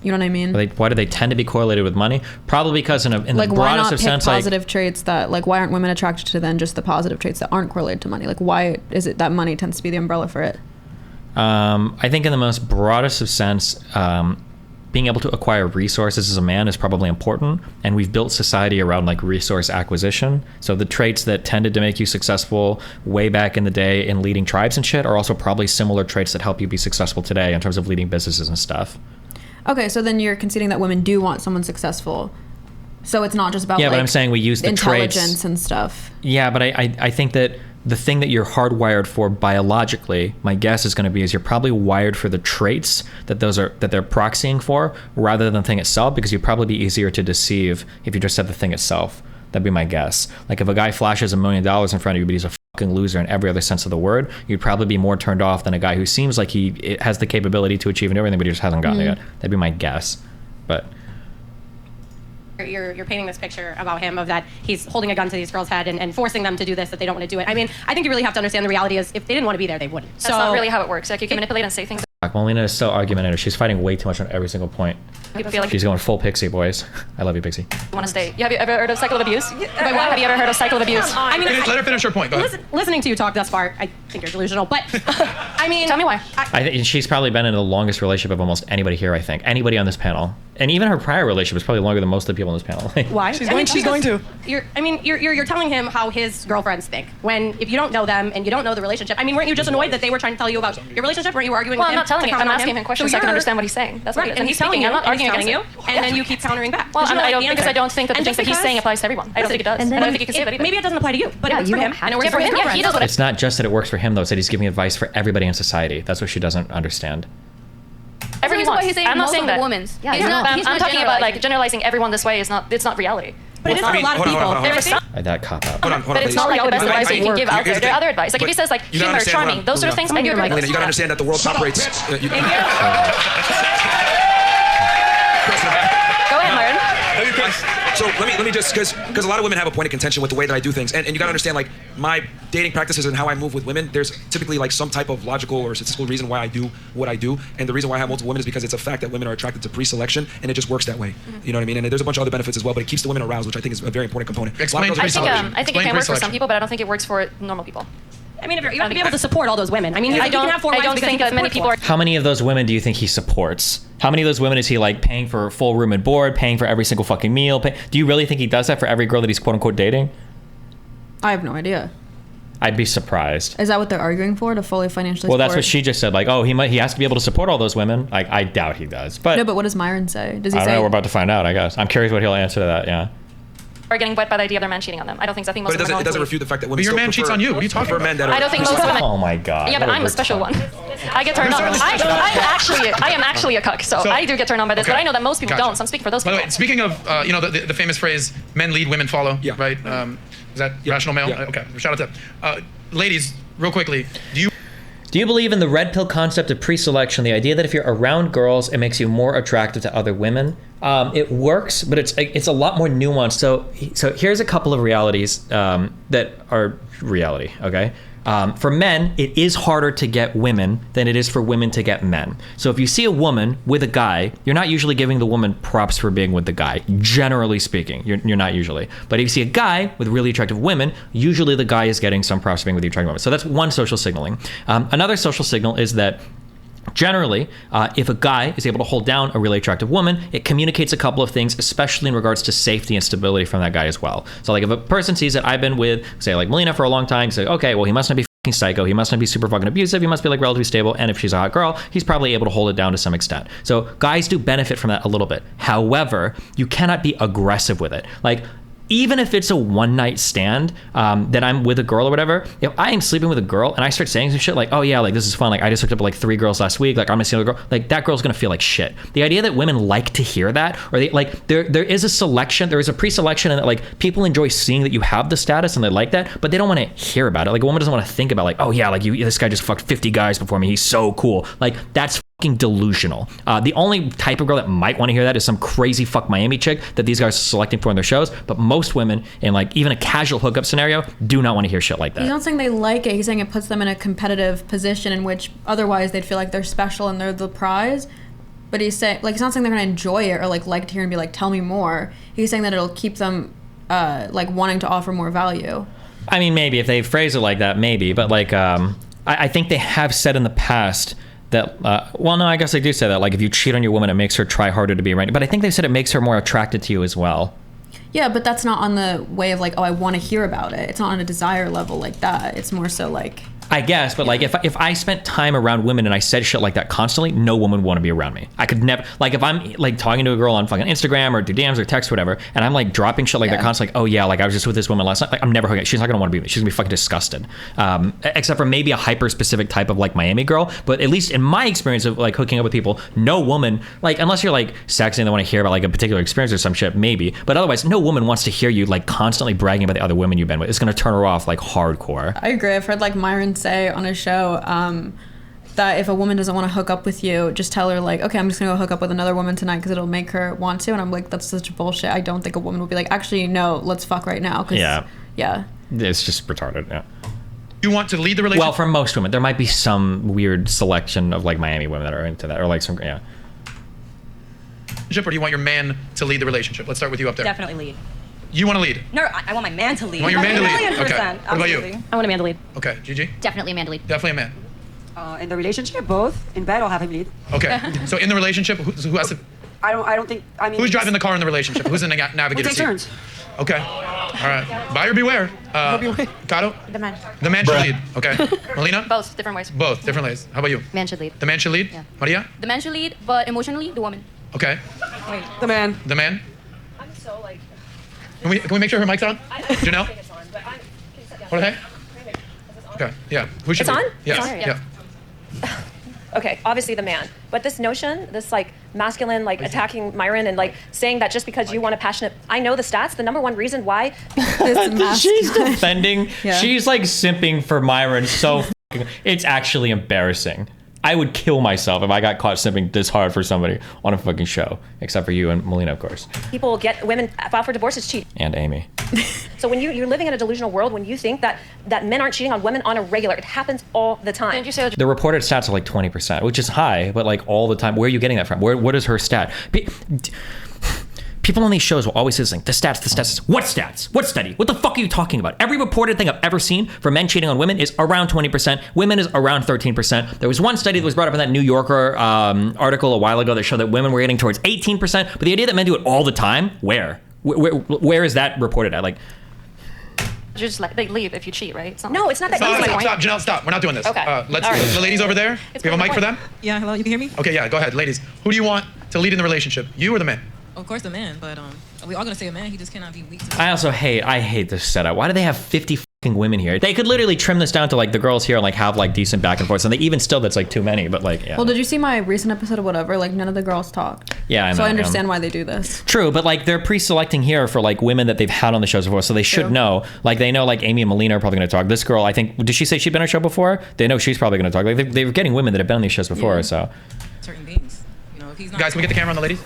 you know what I mean? Why do they tend to be correlated with money? Probably because in like, the why broadest not of pick sense, positive traits that, like, why aren't women attracted to then just the positive traits that aren't correlated to money? Like, why is it that money tends to be the umbrella for it? I think in the most broadest of sense, being able to acquire resources as a man is probably important, and we've built society around like resource acquisition. So the traits that tended to make you successful way back in the day in leading tribes and shit are also probably similar traits that help you be successful today in terms of leading businesses and stuff. Okay, so then you're conceding that women do want someone successful. So it's not just about, but I'm saying we use the intelligence traits and stuff. Yeah, but I think that the thing that you're hardwired for biologically, my guess is going to be, is you're probably wired for the traits that they're proxying for, rather than the thing itself, because you'd probably be easier to deceive if you just said the thing itself. That'd be my guess. Like, if a guy flashes $1 million in front of you, but he's a fucking loser in every other sense of the word, you'd probably be more turned off than a guy who seems like he has the capability to achieve everything, but he just hasn't gotten it yet. That'd be my guess. But you're painting this picture about him, of that he's holding a gun to these girls' head and forcing them to do this, that they don't want to do it. I mean, I think you really have to understand the reality is, if they didn't want to be there, they wouldn't. That's not really how it works. Like, you can manipulate and say things. Melina is so argumentative. She's fighting way too much on every single point. People feel like She's going full Pixie, boys. I love you, Pixie. you want to stay. Have you ever heard of cycle of abuse? Have you ever heard of cycle of abuse? I mean, Let her finish her point. Go ahead. Listening to you talk thus far, I think you're delusional. But I mean, tell me why. I think she's probably been in the longest relationship of almost anybody here. I think anybody on this panel, and even her prior relationship is probably longer than most of the people on this panel. Why? She's going to. You're telling him how his girlfriends think. When, if you don't know them and you don't know the relationship, I mean, weren't you just annoyed that they were trying to tell you about your relationship? Weren't you arguing with him? not telling to you. I'm counter on asking him questions so I can understand what he's saying. That's what right, it is. and he's telling you, I'm not arguing telling you, against it. and then you keep countering back. Well, There's no, I don't like, because I don't think that the and things that he's because- saying applies to everyone. I don't think it does. And then I don't think you can say that. Maybe it doesn't apply to you, but it works for him, and it works for his Yeah, he does what It's not just that it works for him, though. It's that he's giving advice for everybody in society. That's what she doesn't understand. everyone. He's saying I'm not most saying of the that. women's. Yeah, I'm he's not talking about like generalizing. generalizing everyone this way is not. It's not reality. But it is for a lot of people. That cop out. But it's not like the best advice that you can give out there. There are other advice. Like if he says like You gotta humor, understand charming, what those sort of things, I do agree with. Melina, you gotta understand that the world operates. Go ahead, Myron. So let me just because a lot of women have a point of contention with the way that I do things, and you gotta understand like my dating practices and how I move with women. There's typically like some type of logical or statistical reason why I do what I do, and the reason why I have multiple women is because it's a fact that women are attracted to pre-selection, and it just works that way. You know what I mean? And there's a bunch of other benefits as well, but it keeps the women aroused, which I think is a very important component. I think it can work for some people, but I don't think it works for normal people. I mean, you have to be able to support all those women. I mean, I you can have 4 wives don't because think you that can many support people are. How many of those women do you think he supports? How many of those women is he like paying for full room and board, paying for every single fucking meal? Do you really think he does that for every girl that he's quote unquote dating? I have no idea. I'd be surprised. Is that what they're arguing for? To fully financially Well, that's support? what she just said. Like, oh, he has to be able to support all those women. Like, I doubt he does. But No, but what does Myron say? Does he I don't say know. We're about to find out, I guess. I'm curious what he'll answer to that. Yeah. Are getting wet by the idea of their man cheating on them. I don't think so. I think most But of them it doesn't refute the fact that women. But your still man cheats prefer- on you. What are you talking prefer men that are. I don't think most women. Oh my god. Yeah, but I'm a special one. I get turned on. I am actually a cuck, so I do get turned on by this. Okay. But I know that most people Gotcha. don't. So I'm speaking for those By people. the way, speaking of, the famous phrase, men lead, women follow, right? Is that rational male? Yeah. Okay, shout out to ladies, real quickly, Do you believe in the red pill concept of pre-selection, the idea that if you're around girls, it makes you more attractive to other women? It works, but it's a lot more nuanced. So here's a couple of realities that are reality, okay? For men, it is harder to get women than it is for women to get men. So if you see a woman with a guy, you're not usually giving the woman props for being with the guy, generally speaking. You're not usually. But if you see a guy with really attractive women, usually the guy is getting some props for being with the attractive woman. So that's one social signaling. Another social signal is that generally, if a guy is able to hold down a really attractive woman, it communicates a couple of things, especially in regards to safety and stability from that guy as well. So like if a person sees that I've been with, say like Melina for a long time, say, okay, well he must not be fucking psycho, he must not be super fucking abusive, he must be like relatively stable, and if she's a hot girl, he's probably able to hold it down to some extent. So guys do benefit from that a little bit. However, you cannot be aggressive with it. Like, even if it's a one night stand that I'm with a girl or whatever, if I am sleeping with a girl and I start saying some shit like, oh yeah, like this is fun, like I just hooked up with like 3 girls last week, like I'm gonna see another girl, like that girl's gonna feel like shit. The idea that women like to hear that, or they like there is a selection, there is a pre-selection, and that like people enjoy seeing that you have the status and they like that, but they don't want to hear about it. Like a woman doesn't want to think about like, oh yeah, like this guy just fucked 50 guys before me, he's so cool. Like that's fucking delusional. The only type of girl that might want to hear that is some crazy fuck Miami chick that these guys are selecting for in their shows, but most women in like even a casual hookup scenario do not want to hear shit like that. He's not saying they like it. He's saying it puts them in a competitive position in which otherwise they'd feel like they're special and they're the prize. But he's saying, like, he's not saying they're gonna enjoy it or like to hear and be like, tell me more. He's saying that it'll keep them like wanting to offer more value. I mean, maybe if they phrase it like that, maybe. But like, I think they have said in the past that, well, no, I guess they do say that. Like, if you cheat on your woman, it makes her try harder to be right. But I think they said it makes her more attracted to you as well. Yeah, but that's not on the way of like, oh, I want to hear about it. It's not on a desire level like that. It's more so like... I guess, but like if I spent time around women and I said shit like that constantly, no woman would want to be around me. I could never, like if I'm like talking to a girl on fucking Instagram or do DMs or text or whatever, and I'm like dropping shit like that constantly, like, oh yeah, like I was just with this woman last night, like I'm never hooking, she's not gonna want to be with me, she's gonna be fucking disgusted. Except for maybe a hyper specific type of like Miami girl, but at least in my experience of like hooking up with people, no woman, like unless you're like sexy and they want to hear about like a particular experience or some shit, maybe, but otherwise no woman wants to hear you like constantly bragging about the other women you've been with. It's gonna turn her off like hardcore. I agree. I've heard like Myron say on his show that if a woman doesn't want to hook up with you, just tell her like, okay, I'm just gonna go hook up with another woman tonight because it'll make her want to. And I'm like, that's such bullshit. I don't think a woman would be like, actually no, let's fuck right now. Yeah It's just retarded. Yeah. You want to lead the relationship? Well, for most women, there might be some weird selection of like Miami women that are into that, or like some or do you want your man to lead the relationship? Let's start with you up there. Definitely lead. You want to lead? No, I want my man to lead. You want your man to lead? 1,000,000%. Okay. What about you? Absolutely. I want a man to lead. Okay, Gigi? Definitely a man to lead. Definitely a man. In the relationship, both. In bed, I'll have him lead. Okay. So in the relationship, who has to? I don't think. I mean. Who's driving the car in the relationship? Who's in the navigator We'll take seat? turns. Okay. All right. Buyer beware. Kato? The man. The man should lead. Okay. Melina? Both different ways. Both different ways. How about you? Man should lead. The man should lead? Yeah. Maria? The man should lead, but emotionally, the woman. Okay. Wait, the man. The man? I'm so like. Can we make sure her mic's on? Janelle? What the heck? Okay. Yeah. Who should It's lead? on? Yeah. It's on? Yeah. Okay, obviously the man. But this notion, this like masculine, like attacking Myron and like saying that just because you want a passionate, I know the stats, the number one reason why. She's defending. Yeah. She's like simping for Myron. So it's actually embarrassing. I would kill myself if I got caught simping this hard for somebody on a fucking show. Except for you and Melina, of course. People get women file for divorce, it's cheating. And Amy. So when you're living in a delusional world, when you think that men aren't cheating on women on a regular, it happens all the time. The reported stats are like 20%, which is high, but like all the time. Where are you getting that from? What is her stat? People on these shows will always say this thing, the stats. What stats? What study? What the fuck are you talking about? Every reported thing I've ever seen for men cheating on women is around 20%. Women is around 13%. There was one study that was brought up in that New Yorker article a while ago that showed that women were getting towards 18%. But the idea that men do it all the time, where is that reported at? Like, Just like they leave if you cheat, right? No, it's not that easy. Stop, Janelle, stop. We're not doing this. Okay. Let's. All right. The ladies over there. It's We have a mic my for point. them. Yeah, hello, you can hear me? Okay, yeah, go ahead, ladies. Who do you want to lead in the relationship? You or the man? Of course the man, but we all gonna say a man, he just cannot be weak. I hate this setup. Why do they have 50 fucking women here? They could literally trim this down to like the girls here and like have like decent back and forth. And they even still, that's like too many, but like, yeah. Well, did you see my recent episode of whatever? Like none of the girls talked. Yeah, I know. So I understand why they do this. True, but like they're pre-selecting here for like women that they've had on the shows before, so they should True. know. Like they know like Amy and Melina are probably going to talk. This girl, I think, did she say she'd been on a show before? They know she's probably going to talk. Like they were getting women that have been on these shows before, so. Certain things. You know, if he's not Guys, can we get the camera on the ladies?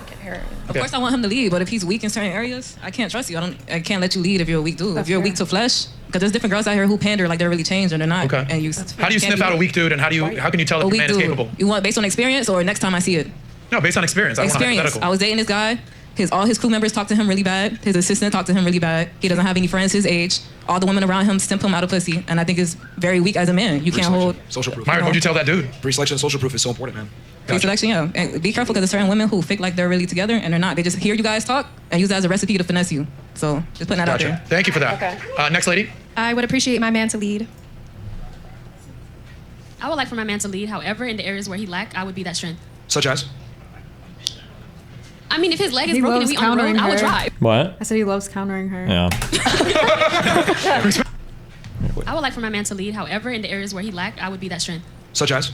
Of course I want him to lead, but if he's weak in certain areas, I can't trust you. I can't let you lead if you're a weak dude. If you're weak to flesh, because there's different girls out here who pander like they're really changed and they're not. Okay. And you, How do you sniff out a weak dude, and how can you tell if a the weak man is dude? capable? You want based on experience or next time I see it? No, based on experience. I want a Experience. hypothetical. I was dating this guy. All his crew members talk to him really bad. His assistant talked to him really bad. He doesn't have any friends his age. All the women around him simp him out of pussy, and I think it's very weak as a man. You can't hold Social proof. Myron, what'd you tell that dude? Pre-selection and social proof is so important, man. pre-selection. Yeah, and be careful because there's certain women who fake like they're really together and they're not. They just hear you guys talk and use that as a recipe to finesse you. So just putting that out there. Thank you for that. Okay. Next lady. I would appreciate my man to lead. I would like for my man to lead. However, in the areas where he lacked, I would be that strength. Such as? I mean, if his leg is He broken and loves we on the road, countering I would her. drive. What? I said he loves countering her. Yeah. I would like for my man to lead. However, in the areas where he lacked, I would be that strength. Such as?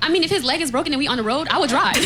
I mean, if his leg is broken and we on the road, I would drive.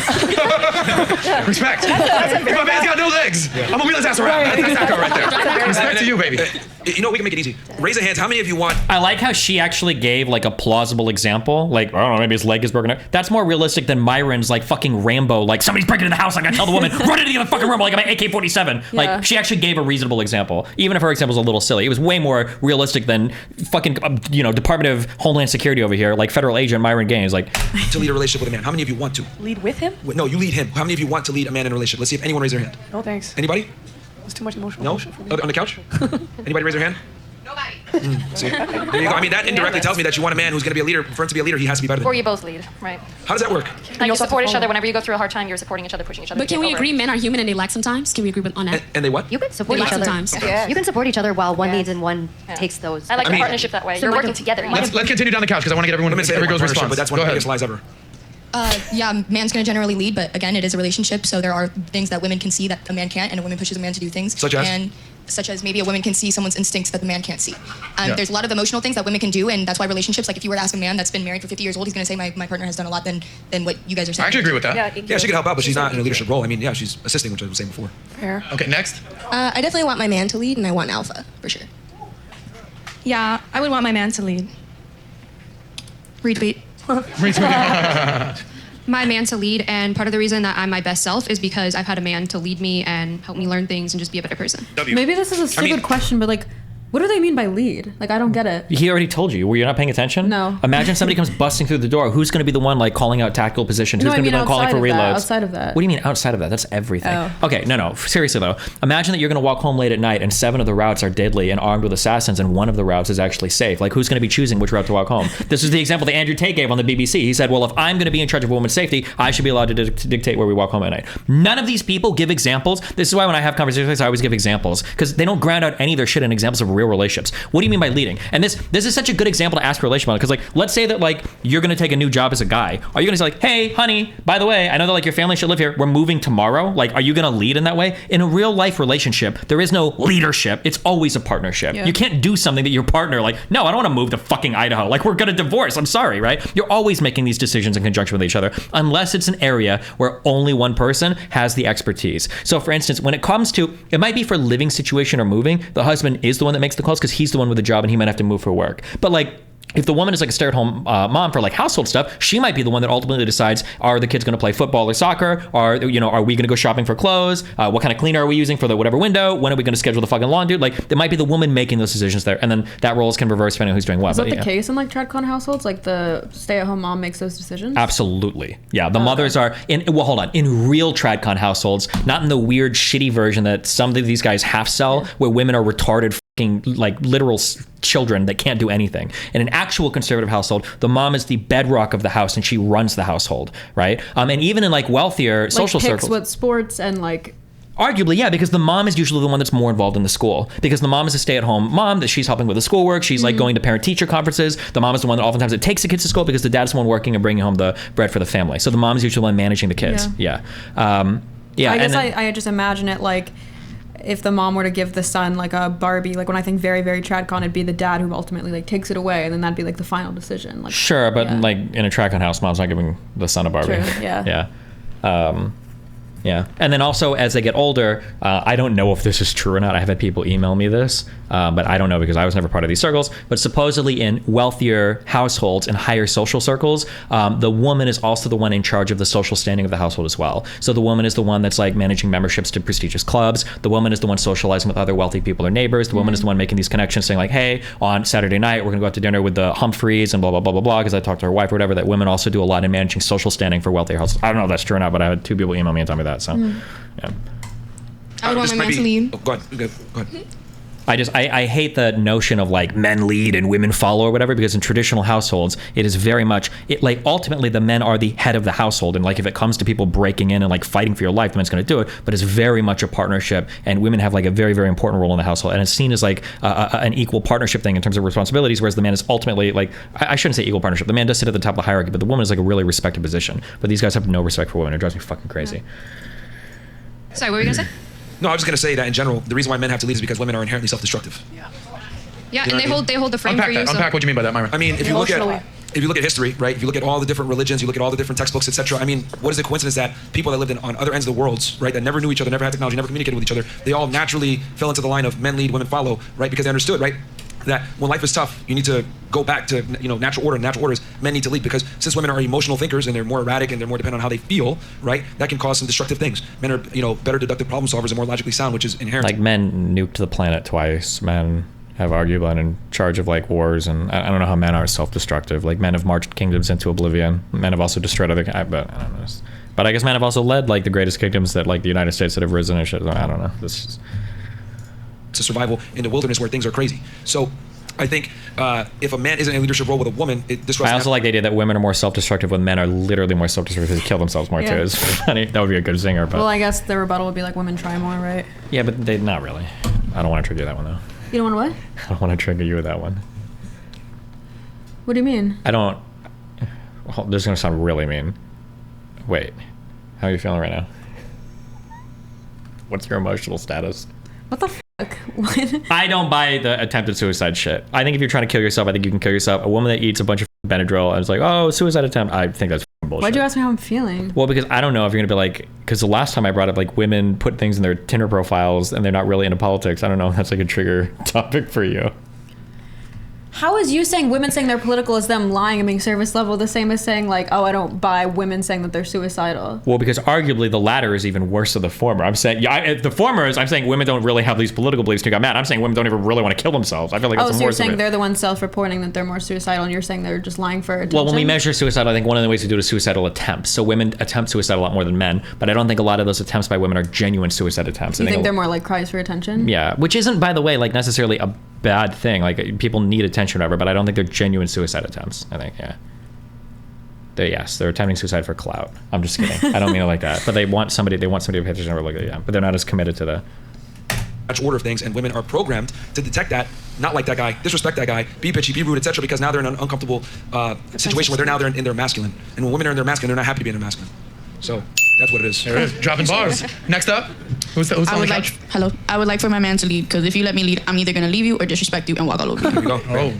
Respect. If my man's got no legs, I'm gonna wheel his ass around. That's that girl right there. Respect to you, baby. You know, we can make it easy. Raise your hands. How many of you want? I like how she actually gave like a plausible example. Like, I don't know, maybe his leg is broken. That's more realistic than Myron's like fucking Rambo. Like, somebody's breaking into the house. I gotta tell the woman, run into the other fucking room like I'm at AK-47. Yeah. Like, she actually gave a reasonable example. Even if her example's a little silly. It was way more realistic than fucking, Department of Homeland Security over here. Like, federal agent Myron Gaines. Like, to lead a relationship with a man. How many of you want to? Lead with him? No, you lead him. How many of you want to lead a man in a relationship? Let's see if anyone raised their hand. No thanks. Anybody? It's too much emotional. No? For me. On the couch? Anybody raise their hand? See? There you go. I mean, that indirectly tells me that you want a man who's going to be a leader. For him to be a leader, he has to be better than Or you. you both lead, right? How does that work? Like you support each other whenever you go through a hard time. You're supporting each other, pushing each other. But can we agree men are human and they lack sometimes? Can we agree on that? And they what? You can support They each lack other. sometimes. Yeah. You can support each other while one needs and one takes those. I like the mean- partnership that way. So You're like working a- together. Let's continue down the couch because I want to get everyone every girl's response. But that's one Go of the ahead. biggest lies ever. Yeah, man's gonna generally lead, but again, it is a relationship, so there are things that women can see that a man can't, and a woman pushes a man to do things. Such as maybe a woman can see someone's instincts that the man can't see. Yeah. There's a lot of emotional things that women can do, and that's why relationships, like if you were to ask a man that's been married for 50 years old, he's gonna say my partner has done a lot than what you guys are saying. I actually agree with that. Yeah, she can help out, but she's not in a leadership role. I mean, yeah, she's assisting, which I was saying before. Fair. Okay, next. I definitely want my man to lead, and I want alpha, for sure. Yeah, I would want my man to lead. Retweet. My man to lead, and part of the reason that I'm my best self is because I've had a man to lead me and help me learn things and just be a better person. Maybe this is a stupid question, but like, What do they mean by lead? Like, I don't get it. He already told you. Were you not paying attention? No. Imagine somebody comes busting through the door. Who's going to be the one like calling out tactical positions? Who's going to be the one calling for reloads? Outside of that. What do you mean outside of that? That's everything. Oh. Okay, no. Seriously though, imagine that you're going to walk home late at night and 7 of the routes are deadly and armed with assassins, and 1 of the routes is actually safe. Like, who's going to be choosing which route to walk home? This is the example that Andrew Tate gave on the BBC. He said, well, if I'm going to be in charge of women's safety, I should be allowed to dictate where we walk home at night. None of these people give examples. This is why when I have conversations, I always give examples, because they don't ground out any of their shit in examples of real relationships. What do you mean by leading? And this is such a good example to ask for a relationship, because like, let's say that like you're going to take a new job as a guy. Are you going to say like, hey honey, by the way, I know that like your family should live here, we're moving tomorrow? Like, are you going to lead in that way? In a real life relationship, there is no leadership. It's always a partnership. You can't do something that your partner like, no, I don't want to move to fucking Idaho, like we're going to divorce, I'm sorry, right? You're always making these decisions in conjunction with each other, unless it's an area where only one person has the expertise. So for instance, when it comes to, it might be for living situation or moving, the husband is the one that makes the calls because he's the one with the job and he might have to move for work. But like, if the woman is like a stay-at-home mom for like household stuff, she might be the one that ultimately decides, are the kids going to play football or soccer? Are we going to go shopping for clothes? What kind of cleaner are we using for the whatever window? When are we going to schedule the fucking lawn, dude? Like, it might be the woman making those decisions there, and then that roles can reverse depending on who's doing what. Is that the case in like tradcon households? Like the stay-at-home mom makes those decisions? Absolutely. Yeah, the mothers are in real tradcon households, not in the weird shitty version that some of these guys half sell, where women are retarded like literal children that can't do anything. In an actual conservative household, the mom is the bedrock of the house and she runs the household, right? And even in like wealthier social circles, what sports and like. Arguably, yeah, because the mom is usually the one that's more involved in the school. Because the mom is a stay-at-home mom, that she's helping with the schoolwork. She's like going to parent-teacher conferences. The mom is the one that oftentimes it takes the kids to school because the dad's the one working and bringing home the bread for the family. So the mom is usually the one managing the kids. Yeah. I guess I just imagine it like, if the mom were to give the son like a Barbie, like when I think very, very tradcon, it'd be the dad who ultimately like takes it away, and then that'd be like the final decision. Like, sure, but like in a tradcon house, mom's not giving the son a Barbie. True, yeah. Yeah. And then also as they get older, I don't know if this is true or not. I have had people email me this, but I don't know because I was never part of these circles. But supposedly in wealthier households and higher social circles, the woman is also the one in charge of the social standing of the household as well. So the woman is the one that's like managing memberships to prestigious clubs. The woman is the one socializing with other wealthy people or neighbors. The woman is the one making these connections, saying like, hey, on Saturday night, we're going to go out to dinner with the Humphreys and blah, blah, blah, blah, blah, because I talked to her wife or whatever, that women also do a lot in managing social standing for wealthier households. I don't know if that's true or not, but I had 2 people email me and tell me that. So, yeah. I would want my man to lead. Oh, go ahead. I hate the notion of like men lead and women follow or whatever, because in traditional households, it is very much, like ultimately the men are the head of the household. And like if it comes to people breaking in and like fighting for your life, the man's going to do it. But it's very much a partnership, and women have like a very, very important role in the household. And it's seen as like an equal partnership thing in terms of responsibilities, whereas the man is ultimately like, I shouldn't say equal partnership. The man does sit at the top of the hierarchy, but the woman is like a really respected position. But these guys have no respect for women. It drives me fucking crazy. Sorry, what were you going to say? No, I was just going to say that in general, the reason why men have to lead is because women are inherently self-destructive. Yeah, and they hold the frame unpack for you. Unpack what you mean by that, Myron. I mean, if you look at history, right? If you look at all the different religions, you look at all the different textbooks, etc. I mean, what is the coincidence that people that lived on other ends of the worlds, right, that never knew each other, never had technology, never communicated with each other, they all naturally fell into the line of men lead, women follow, right? Because they understood, right, that when life is tough, you need to go back to natural order. Natural orders, men need to lead, because since women are emotional thinkers and they're more erratic and they're more dependent on how they feel, right, that can cause some destructive things. Men are better deductive problem solvers and more logically sound, which is inherent. Like men nuked the planet twice. Men have arguably been in charge of like wars, and I don't know how men are self-destructive. Like men have marched kingdoms into oblivion. Men have also destroyed other. But I don't know. But I guess men have also led like the greatest kingdoms that like the United States that have risen and shit. I don't know. This is to survival in the wilderness where things are crazy. So I think if a man isn't in a leadership role with a woman, it disrupts. I also like the idea that women are more self-destructive when men are literally more self-destructive because they kill themselves more too. It's funny. That would be a good zinger. But well, I guess the rebuttal would be like women try more, right? Yeah, but they not really. I don't want to trigger that one though. You don't want to what? I don't want to trigger you with that one. What do you mean? I don't. Well, this is gonna sound really mean. Wait, how are you feeling right now? What's your emotional status? What the fuck? What? I don't buy the attempted suicide shit. I think if you're trying to kill yourself, I think you can kill yourself. A woman that eats a bunch of Benadryl and is like, oh, suicide attempt, I think that's bullshit. Why'd you ask me how I'm feeling? Well, because I don't know if you're gonna be like, because the last time I brought up like women put things in their Tinder profiles and they're not really into politics. I don't know if that's like a trigger topic for you. How is you saying women saying they're political is them lying and being service level the same as saying like, oh, I don't buy women saying that they're suicidal? Well, because arguably the latter is even worse than the former. I'm saying, the former is, I'm saying women don't really have these political beliefs to get mad. I'm saying women don't even really want to kill themselves. I feel like that's so more you're saying they're the ones self-reporting that they're more suicidal, and you're saying they're just lying for attention? Well, when we measure suicide, I think one of the ways to do it is suicidal attempts. So women attempt suicide a lot more than men, but I don't think a lot of those attempts by women are genuine suicide attempts. You think they're more like cries for attention? Yeah, which isn't, by the way, like necessarily a bad thing. Like people need attention or whatever, but I don't think they're genuine suicide attempts. I think, yeah. They're attempting suicide for clout. I'm just kidding. I don't mean it like that. But they want somebody to pay attention or look at them. But they're not as committed to the order of things, and women are programmed to detect that, not like that guy, disrespect that guy, be bitchy, be rude, etc. Because now they're in an uncomfortable situation where they're in their masculine. And when women are in their masculine, they're not happy to be in their masculine. So that's what it is. There it is. Dropping bars. Next up, who's on the couch? I would like for my man to lead, because if you let me lead, I'm either gonna leave you or disrespect you and walk all over you. There you go. Oh.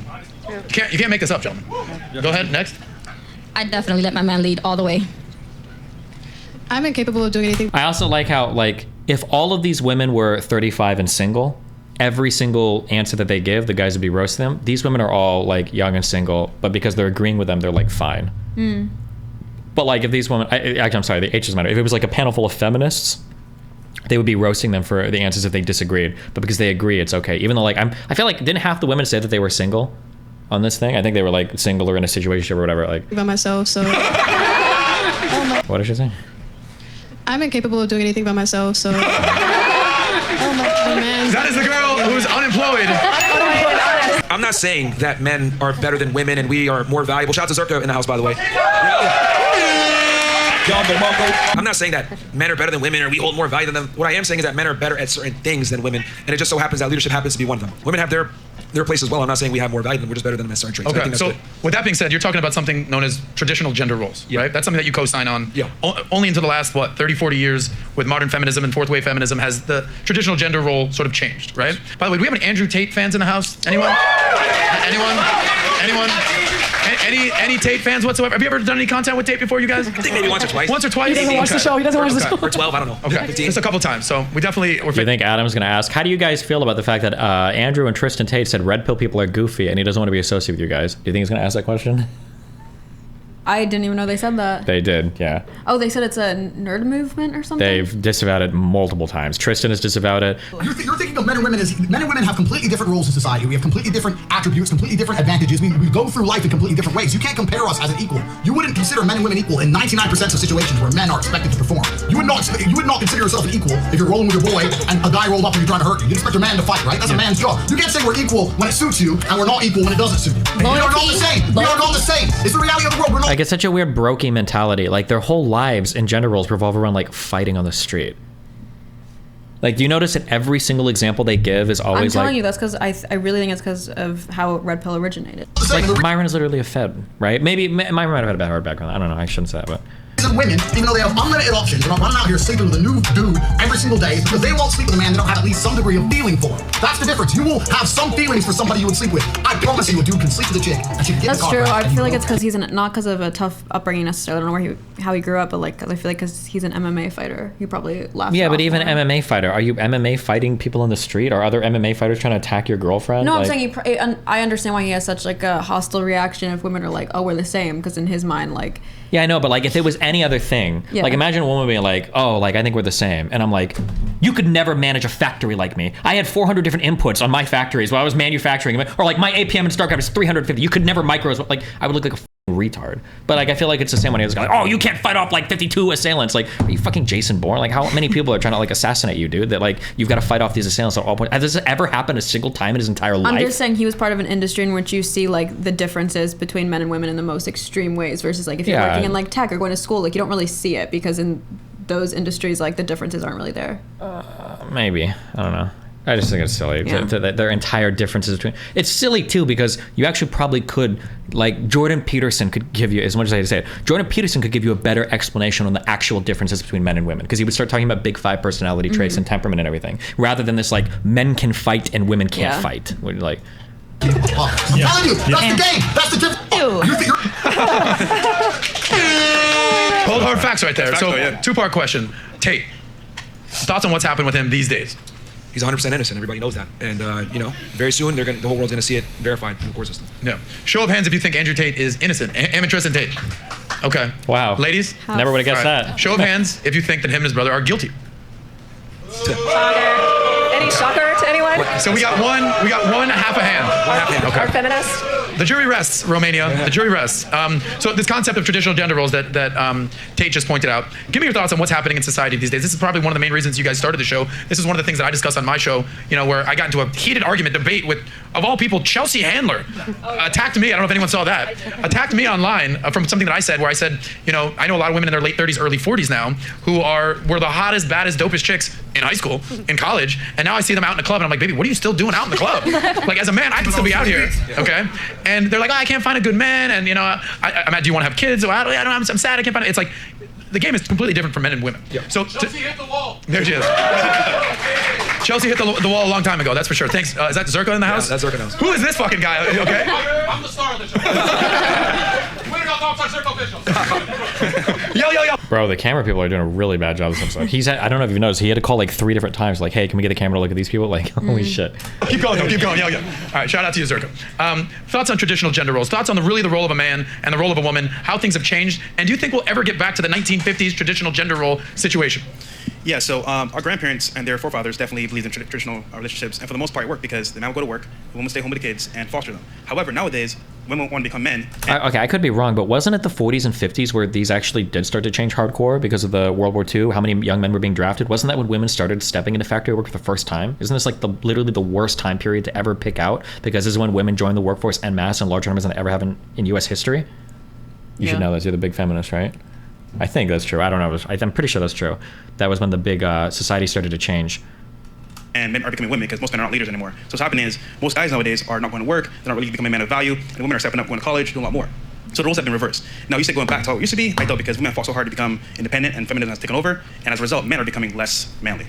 You can't make this up, gentlemen. Go ahead, next. I definitely let my man lead all the way. I'm incapable of doing anything. I also like how, like, if all of these women were 35 and single, every single answer that they give, the guys would be roasting them. These women are all, like, young and single, but because they're agreeing with them, they're, like, fine. But, like, if these women... Actually, I'm sorry, the H doesn't matter. If it was, like, a panel full of feminists, they would be roasting them for the answers if they disagreed. But because they agree, it's okay. Even though, like, I feel like, didn't half the women say that they were single on this thing? I think they were, like, single or in a situation or whatever. Like, by myself, so... What did she say? I'm incapable of doing anything by myself, so... man. That is the girl who's unemployed. I'm not saying that men are better than women and we are more valuable. Shout out to Zerka in the house, by the way. I'm not saying that men are better than women or we hold more value than them. What I am saying is that men are better at certain things than women, and it just so happens that leadership happens to be one of them. Women have their place as well. I'm not saying we have more value than them. We're just better than them at certain traits. Okay, so with that being said, you're talking about something known as traditional gender roles, right? That's something that you co-sign on. Yeah. Only into the last, 30, 40 years with modern feminism and fourth wave feminism has the traditional gender role sort of changed, right? By the way, do we have any Andrew Tate fans in the house? Anyone? Anyone? Any Tate fans whatsoever? Have you ever done any content with Tate before, you guys? I think maybe once or twice. Once or twice? He doesn't watch the show. He doesn't watch the show. Or 12, I don't know. Okay, 15. just a couple times. So we definitely... Do you think Adam's going to ask, how do you guys feel about the fact that Andrew and Tristan Tate said red pill people are goofy and he doesn't want to be associated with you guys? Do you think he's going to ask that question? I didn't even know they said that. They did, yeah. Oh, they said it's a nerd movement or something? They've disavowed it multiple times. Tristan has disavowed it. You're thinking of men and women as men and women have completely different roles in society. We have completely different attributes, completely different advantages. We go through life in completely different ways. You can't compare us as an equal. You wouldn't consider men and women equal in 99% of situations where men are expected to perform. You would not consider yourself an equal if you're rolling with your boy and a guy rolled up and you're trying to hurt you. You expect a man to fight, right? That's a man's job. You can't say we're equal when it suits you and we're not equal when it doesn't suit you. We are not the same. We are not the same. It's the reality of the world. We're not. Like, it's such a weird brokey mentality. Like, their whole lives in gender roles revolve around, like, fighting on the street. Like, do you notice that every single example they give is always I'm telling like... you, that's because I really think it's because of how red pill originated. Like, Myron is literally a Fed, right? Maybe Myron might have had a bad hard background. I don't know. I shouldn't say that, but... Women, even though they have unlimited options, they're not running out here sleeping with a new dude every single day because they won't sleep with a man they don't have at least some degree of feeling for. That's the difference. You will have some feelings for somebody you would sleep with. I promise you, a dude can sleep with a chick and she can get That's the true. car. I feel like it's because he's not because of a tough upbringing necessarily. I don't know how he grew up, but like, cause I feel like because he's an MMA fighter, he probably laughed. Yeah, but even MMA fighter, are you MMA fighting people in the street? Are other MMA fighters trying to attack your girlfriend? No, like, I'm saying I understand why he has such like a hostile reaction if women are like, oh, we're the same, because in his mind, like. Yeah, I know, but like if it was any other thing, Yeah. like imagine a woman being like, oh, like I think we're the same. And I'm like, you could never manage a factory like me. I had 400 different inputs on my factories while I was manufacturing them. Or like my APM in StarCraft is 350. You could never micro, like I would look like a retard. But like I feel like it's the same when he was like, oh, you can't fight off like 52 assailants. Like, are you fucking Jason Bourne? Like how many people are trying to like assassinate you, dude? That like you've got to fight off these assailants at all points. Has this ever happened a single time in his entire life? I'm just saying he was part of an industry in which you see like the differences between men and women in the most extreme ways versus like if you're working in like tech or going to school, like you don't really see it because in those industries like the differences aren't really there. Maybe. I don't know. I just think it's silly. Yeah. Their entire differences between... It's silly, too, because you actually probably could... Like, Jordan Peterson could give you, as much as I hate to say it, Jordan Peterson could give you a better explanation on the actual differences between men and women. Because he would start talking about big five personality traits and temperament and everything. Rather than this, like, men can fight and women can't fight. Where, like... I'm telling you, that's the game. That's the difference. Cold hard facts right there. So, two-part question. Tate, thoughts on what's happened with him these days? He's 100% innocent. Everybody knows that. And, very soon the whole world's going to see it verified in the court system. Yeah. Show of hands if you think Andrew Tate is innocent. Amatress and Tate. Okay. Wow. Ladies? Never would have guessed that. Show of hands if you think that him and his brother are guilty. Shocker. Any shocker to anyone? So we got one half a hand. Okay. Our feminist. The jury rests, Romania. The jury rests. So this concept of traditional gender roles that Tate just pointed out. Give me your thoughts on what's happening in society these days. This is probably one of the main reasons you guys started the show. This is one of the things that I discussed on my show, where I got into a heated argument, debate with, of all people, Chelsea Handler. Attacked me. I don't know if anyone saw that. Attacked me online from something that I said, where I said, I know a lot of women in their late 30s, early 40s now, who were the hottest, baddest, dopest chicks in high school, in college, and now I see them out in the club, and I'm like, baby, what are you still doing out in the club? Like, as a man, I can still be out here, okay? And they're like, I can't find a good man, and I'm do you want to have kids? I'm sad, I can't find it. It's like, the game is completely different for men and women. Yeah. So Chelsea hit the wall. There she is. Chelsea hit the wall a long time ago, that's for sure. Thanks. Is that Zerka in the house? Yeah, that's Zerka in the house. Who is this fucking guy? Okay. I'm the star of the show. Winner got off Zerka official. Yo. Bro, the camera people are doing a really bad job this episode. I don't know if you've noticed, he had to call like 3 different times, like, hey, can we get the camera to look at these people? Like, holy shit. Keep going. Yeah. All right, shout out to you, Zerka. Thoughts on traditional gender roles? Thoughts on the role of a man and the role of a woman, how things have changed, and do you think we'll ever get back to the 1950s traditional gender role situation? Yeah, so our grandparents and their forefathers definitely believed in traditional relationships, and for the most part it worked because the man would go to work, the woman would stay home with the kids and foster them. However, nowadays, women want to become men. Okay, I could be wrong, but wasn't it the 40s and 50s where these actually did start to change hardcore because of the World War II? How many young men were being drafted? Wasn't that when women started stepping into factory work for the first time? Isn't this like literally the worst time period to ever pick out? Because this is when women joined the workforce en masse in larger numbers than they ever have in U.S. history? You should know that. You're the big feminist, right? I think that's true. I don't know. I'm pretty sure that's true. That was when the big society started to change. And men are becoming women because most men are not leaders anymore. So what's happening is most guys nowadays are not going to work. They're not really becoming men of value. And women are stepping up, going to college, doing a lot more. So the roles have been reversed. Now you say going back to how it used to be, I don't, because women fought so hard to become independent and feminism has taken over. And as a result, men are becoming less manly.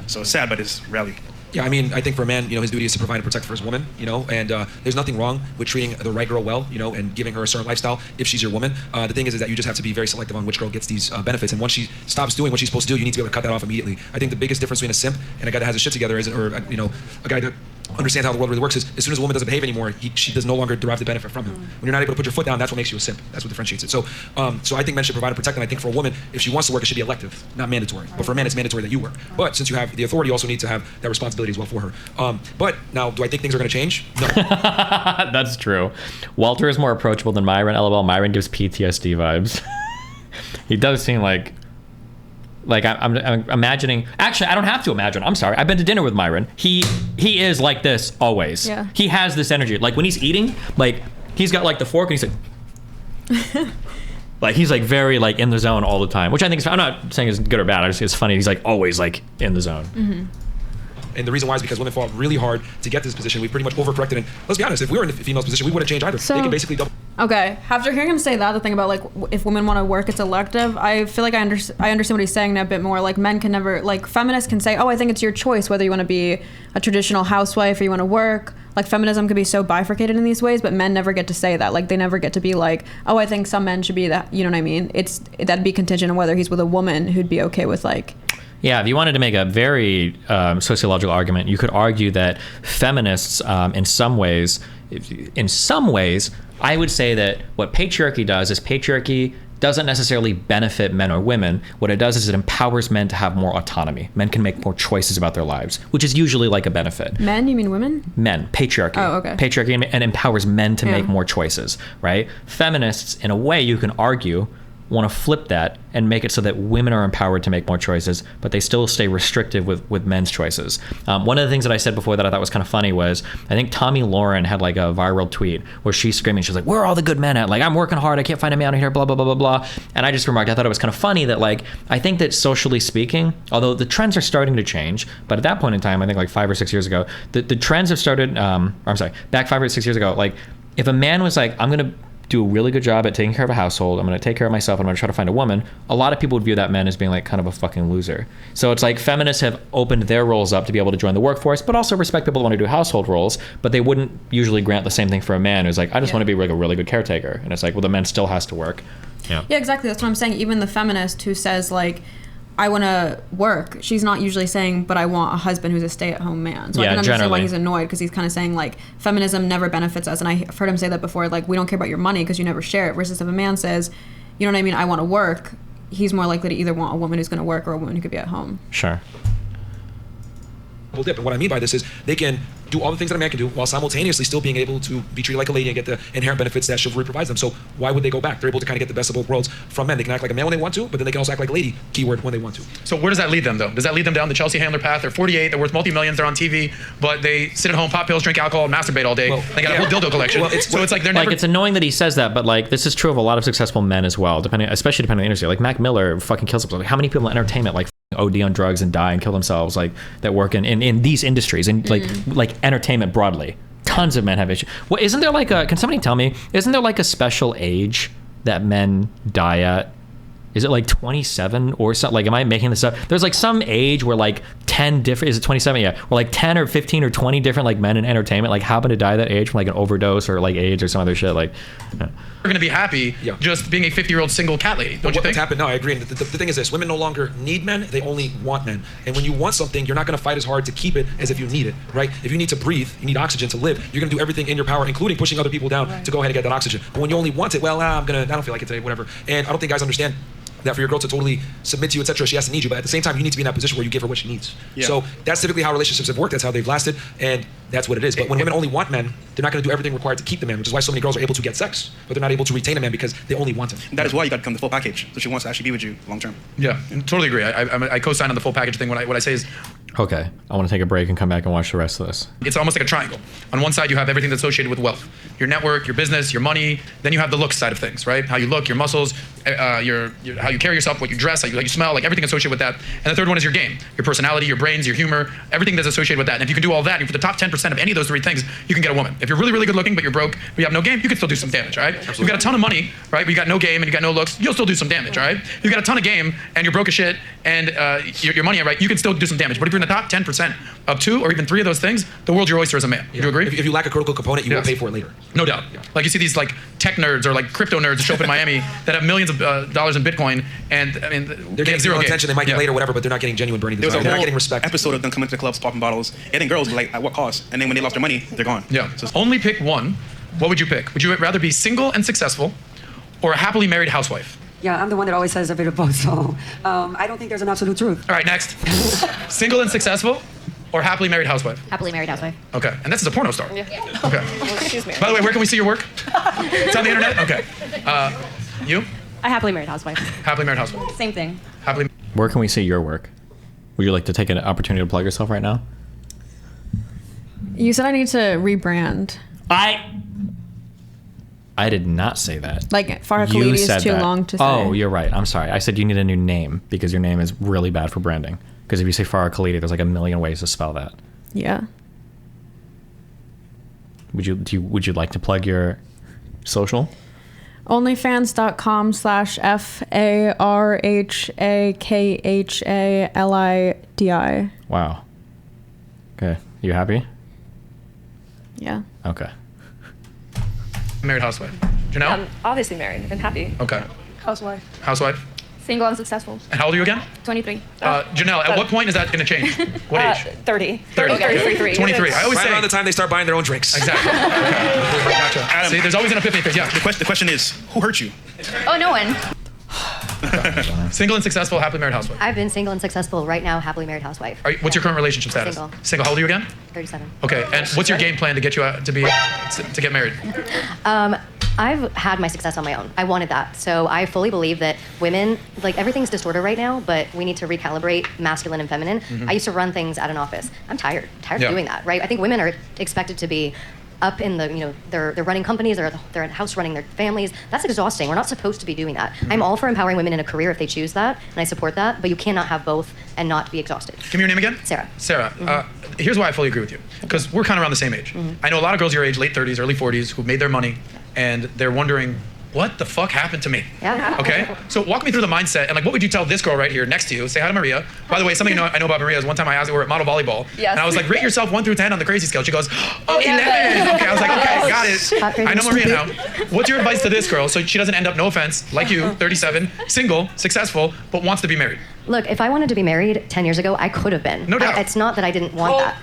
So it's sad, but it's reality. Yeah, I mean, I think for a man, his duty is to provide and protect for his woman, and there's nothing wrong with treating the right girl well, and giving her a certain lifestyle if she's your woman. The thing is that you just have to be very selective on which girl gets these benefits, and once she stops doing what she's supposed to do, you need to be able to cut that off immediately. I think the biggest difference between a simp and a guy that has his shit together is, or a guy that understands how the world really works is, as soon as a woman doesn't behave anymore, she does no longer derive the benefit from him. When you're not able to put your foot down, that's what makes you a simp. That's what differentiates it. So I think men should provide and protect, and I think for a woman, if she wants to work, it should be elective, not mandatory. But for a man, it's mandatory that you work. But since you have the authority, you also need to have that responsibility as well for her. But now, do I think things are going to change? No. That's true. Walter is more approachable than Myron. LOL, Myron gives PTSD vibes. He does seem like I'm imagining. Actually, I don't have to imagine. I'm sorry. I've been to dinner with Myron. He is like this always. Yeah. He has this energy. Like when he's eating, like he's got like the fork and he's like, like he's like very like in the zone all the time. Which I think is. I'm not saying it's good or bad. I just it's funny. He's like always like in the zone. Mm-hmm. And the reason why is because women fought really hard to get to this position. We pretty much overcorrected. And let's be honest, if we were in the female's position, we wouldn't change either. They can basically double. Okay, after hearing him say that, the thing about like if women want to work, it's elective. I feel like I understand what he's saying now a bit more. Like men can never, like feminists can say, oh, I think it's your choice whether you want to be a traditional housewife or you want to work. Like feminism could be so bifurcated in these ways, but men never get to say that. Like they never get to be like, oh, I think some men should be that. You know what I mean? That'd be contingent on whether he's with a woman who'd be okay with like. Yeah, if you wanted to make a very sociological argument, you could argue that feminists, in some ways, I would say that what patriarchy does is patriarchy doesn't necessarily benefit men or women. What it does is it empowers men to have more autonomy. Men can make more choices about their lives, which is usually like a benefit. Men? You mean women? Men. Patriarchy. Oh, okay. Patriarchy and empowers men to make more choices, right? Feminists, in a way, you can argue, want to flip that and make it so that women are empowered to make more choices, but they still stay restrictive with men's choices. One of the things that I said before that I thought was kind of funny was, I think Tommy Lauren had like a viral tweet where she's screaming, she's like, where are all the good men at? Like, I'm working hard, I can't find a man out here, blah, blah, blah, blah, blah. And I just remarked, I thought it was kind of funny that like, I think that socially speaking, although the trends are starting to change, but at that point in time, I think like 5 or 6 years ago, the trends have started, back 5 or 6 years ago, like if a man was like, I'm going to do a really good job at taking care of a household, I'm going to take care of myself, I'm going to try to find a woman, a lot of people would view that man as being like kind of a fucking loser. So it's like feminists have opened their roles up to be able to join the workforce, but also respect people who want to do household roles, but they wouldn't usually grant the same thing for a man who's like, I just want to be like a really good caretaker. And it's like, well, the man still has to work. Yeah, exactly. That's what I'm saying. Even the feminist who says like, I want to work. She's not usually saying, but I want a husband who's a stay-at-home man. So I Yeah, can understand why generally. he's annoyed, because he's kind of saying, like, feminism never benefits us. And I've heard him say that before, like, we don't care about your money because you never share it. Versus if a man says, you know what I mean, I want to work, he's more likely to either want a woman who's going to work or a woman who could be at home. Sure. Dip. And what I mean by this is they can do all the things that a man can do while simultaneously still being able to be treated like a lady and get the inherent benefits that chivalry provides them. So why would they go back? They're able to kind of get the best of both worlds from men. They can act like a man when they want to, but then they can also act like a lady, keyword, when they want to. So where does that lead them, though? Does that lead them down the Chelsea Handler path? They're 48, they're worth multi-millions, they're on TV, but they sit at home, pop pills, drink alcohol, and masturbate all day. They got a whole dildo collection. So it's like they're never... Like, it's annoying that he says that, but like, this is true of a lot of successful men as well, especially depending on the industry. Like, Mac Miller fucking kills himself. Like, how many people in entertainment like OD on drugs and die and kill themselves, like, that work in these industries and like entertainment broadly? Tons of men have issues. Well, isn't there like can somebody tell me, isn't there like a special age that men die at? Is it like 27 or something? Like, am I making this up? There's like some age where like 10 different, is it 27? Yeah. Or like 10 or 15 or 20 different like men in entertainment like happen to die at that age from like an overdose or like AIDS or some other shit. Like, We're going to be happy just being a 50-year-old single cat lady, don't you think? What's happened? No, I agree. And the thing is this, women no longer need men, they only want men. And when you want something, you're not going to fight as hard to keep it as if you need it, right? If you need to breathe, you need oxygen to live, you're going to do everything in your power, including pushing other people down to go ahead and get that oxygen. But when you only want it, well, I don't feel like it today, whatever. And I don't think guys understand that for your girl to totally submit to you, etc., she has to need you. But at the same time, you need to be in that position where you give her what she needs. Yeah. So that's typically how relationships have worked. That's how they've lasted. And that's what it is. But when women only want men, they're not going to do everything required to keep the man, which is why so many girls are able to get sex, but they're not able to retain a man because they only want him. That is why you got to come the full package. So she wants to actually be with you long term. Yeah, totally agree. I co-sign on the full package thing. What I say is, okay, I want to take a break and come back and watch the rest of this. it's almost like a triangle. On one side, you have everything that's associated with wealth. Your network, your business, your money. Then you have the looks side of things, right? How you look, your muscles, how you carry yourself, what you dress, how you smell, like everything associated with that. And the third one is your game, your personality, your brains, your humor, everything that's associated with that. And if you can do all that, and for the top 10% of any of those three things, you can get a woman. If you're really, really good looking, but you're broke, but you have no game, you can still do some damage, right? Absolutely. You've got a ton of money, right? But you got no game and you got no looks, you'll still do some damage, right? You've got a ton of game and you're broke as shit and your money, right? You can still do some damage. But if you're in the top 10% of two or even three of those things, the world's your oyster as a man. You agree? If you lack a critical component, you will pay for it later. No doubt. Like you see these like tech nerds or like crypto nerds that show up in Miami that have millions of dollars in Bitcoin, and I mean they're getting zero attention. They might get later, whatever, but they're not getting genuine burning There was desire. a They're not whole getting respect. episode of them coming to the clubs, popping bottles, getting girls like at what cost? And then when they lost their money, they're gone. Yeah. So only pick one. What would you pick? Would you rather be single and successful, or a happily married housewife? Yeah, I'm the one that always says a bit of both, so I don't think there's an absolute truth. All right, next. Single and successful, or happily married housewife? Happily married housewife. Okay, and this is a porno star. Yeah. Okay. Well, excuse me. By the way, where can we see your work? It's on the internet? Okay. You? A happily married housewife. Happily married housewife. Same thing. Happily. Where can we see your work? Would you like to take an opportunity to plug yourself right now? You said I need to rebrand. I did not say that. Like, Farha Khalidi is too long to say. Oh, you're right. I'm sorry. I said you need a new name because your name is really bad for branding. Because if you say Farha Khalidi, there's like a million ways to spell that. Yeah. Would you like to plug your social? Onlyfans.com/FARHAKHALIDI. Wow. Okay. You happy? Yeah. Okay. Married housewife. Janelle? I'm obviously married and happy. Okay. Housewife. Housewife. Single and successful. And how old are you again? 23. Janelle, at what point is that going to change? What age? 30. 30. Okay. 33. 23. I always right say around the time they start buying their own drinks. Exactly. Okay. Gotcha. See, there's always an epiphany phase. Yeah. The question is, who hurt you? Oh, no one. Single and successful, happily married housewife. I've been single and successful. Right now, happily married housewife. What's your current relationship status? Single. Single. How old are you again? 37. Okay. And what's your game plan to get you to get married? I've had my success on my own. I wanted that. So I fully believe that women, like, everything's distorted right now, but we need to recalibrate masculine and feminine. Mm-hmm. I used to run things at an office. I'm tired Yeah. of doing that, right? I think women are expected to be up in the, they're running companies, they're at house running their families. That's exhausting. We're not supposed to be doing that. Mm-hmm. I'm all for empowering women in a career if they choose that, and I support that, but you cannot have both and not be exhausted. Give me your name again? Sarah. Sarah. Here's why I fully agree with you. Because we're kind of around the same age. I know a lot of girls your age, late 30s, early 40s, who've made their money, and they're wondering, what the fuck happened to me? Yeah. Okay? So walk me through the mindset, and like, what would you tell this girl right here next to you? Say hi to Maria. By the way, something I know about Maria is one time I asked her, we were at model volleyball, Yes. and I was like, rate yourself 1 through 10 on the crazy scale. She goes, oh, 11. Okay, I was like, okay, got it. I know Maria now. What's your advice to this girl so she doesn't end up, no offense, like you, 37, single, successful, but wants to be married? Look, if I wanted to be married 10 years ago, I could have been. No doubt. It's not that I didn't want that.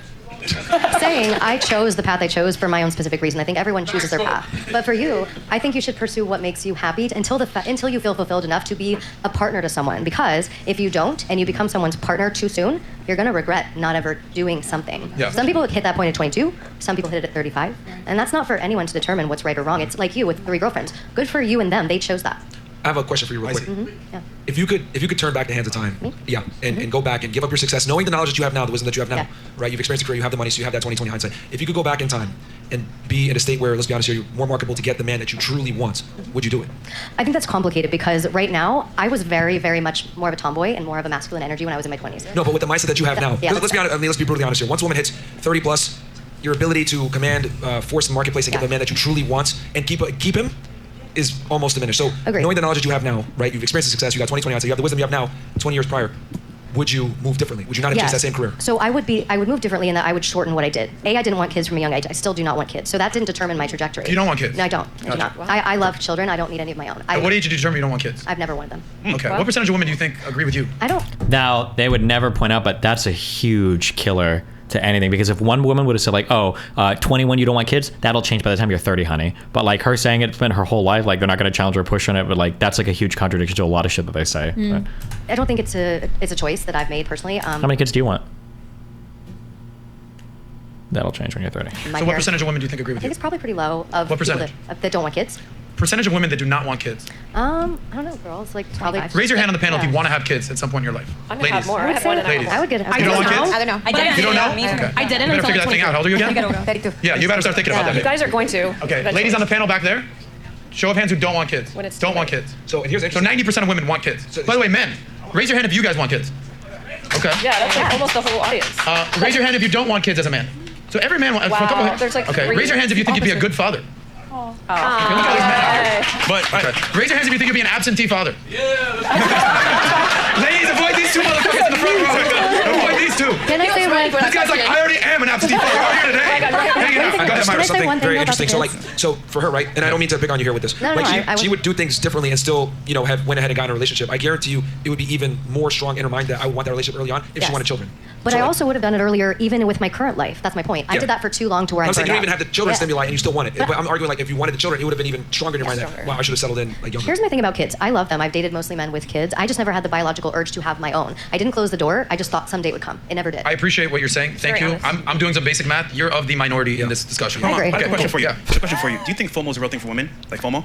Saying I chose the path I chose for my own specific reason. I think everyone chooses their path. But for you, I think you should pursue what makes you happy until you feel fulfilled enough to be a partner to someone. Because if you don't and you become someone's partner too soon, you're gonna regret not ever doing something. Yeah. Some people hit that point at 22. Some people hit it at 35. And that's not for anyone to determine what's right or wrong. It's like you with 3 girlfriends. Good for you and them. They chose that. I have a question for you real quick. Yeah. If you could turn back the hands of time, and go back and give up your success, knowing the knowledge that you have now, the wisdom that you have now, right? You've experienced a career, you have the money, so you have that 20/20 hindsight. If you could go back in time and be in a state where, let's be honest here, you're more marketable to get the man that you truly want, would you do it? I think that's complicated because right now, I was very, very much more of a tomboy and more of a masculine energy when I was in my 20s. No, but with the mindset that you have now, Yeah. let's be honest, let's be brutally honest here. Once a woman hits 30 plus, your ability to command, force the marketplace and get the man that you truly want and keep him is almost diminished. So knowing the knowledge that you have now, right? You've experienced the success, you got 20/20 hindsight, you have the wisdom you have now, 20 years prior. Would you move differently? Would you not have chased that same career? So I would move differently in that I would shorten what I did. I didn't want kids from a young age. I still do not want kids. So that didn't determine my trajectory. You don't want kids? No, I don't. I do not. I love children. I don't need any of my own. At what age did you determine you don't want kids? I've never wanted them. Okay. What percentage of women do you think agree with you? I don't. Now, they would never point out, but that's a huge killer to anything, because if one woman would have said like, 21 you don't want kids, that'll change by the time you're 30, honey. But like her saying it's been her whole life, like they're not going to challenge her or push on it, but like that's like a huge contradiction to a lot of shit that they say. But I don't think it's a choice that I've made personally. how many kids do you want? That'll change when you're 30. So what percentage of women do you think agree I with think you? it's probably pretty low of What people percentage? that don't want kids. Percentage of women that do not want kids. I don't know, girls. Like probably. Raise your hand on the panel if you want to have kids at some point in your life. I'm gonna have more. I have more than Ladies. I would get. You don't want kids? I don't know. You don't know? Okay. I didn't You better until figure that thing out. How old are you again? 32. Yeah, you better start thinking about that. You guys are going to. Okay, eventually. ladies on the panel back there, show of hands who don't want kids. When it's don't too want late. kids. So here's 90% of women want kids. By the way, men, raise your hand if you guys want kids. Okay. Yeah, that's like almost the whole audience. Raise your hand if you don't want kids as a man. So every man wants. Wow, there's like okay, 3 raise your hands if you think you'd be a good father. Okay, look at all these men out here. But raise your hands if you think you'd be an absentee father. Ladies, avoid these 2 motherfuckers in the front row. Avoid these 2. Can I say one? This guy's like, I already am an absentee father. I'm here today. Hanging out. I got Myron, something very interesting. So kids? so for her, right? And I don't mean to pick on you here with this. No, like I she would do things differently and still, have went ahead and got in a relationship. I guarantee you, it would be even more strong in her mind that I would want that relationship early on if she wanted children. But So, I like, also would have done it earlier, even with my current life. That's my point. I did that for too long to where I'm I saying you burned don't even out. have the children Yeah. stimuli and you still want it. But I'm arguing like if you wanted the children, it would have been even stronger in your mind that, wow, I should have settled in like younger. Here's my thing about kids. I love them. I've dated mostly men with kids. I just never had the biological urge to have my own. I didn't close the door. I just thought someday it would come. It never did. I appreciate what you're saying. Thank you. I'm doing some basic math. You're of the minority in this discussion. I agree. I have a question for you. Yeah. I have a question for you. Do you think FOMO is a real thing for women? Like FOMO?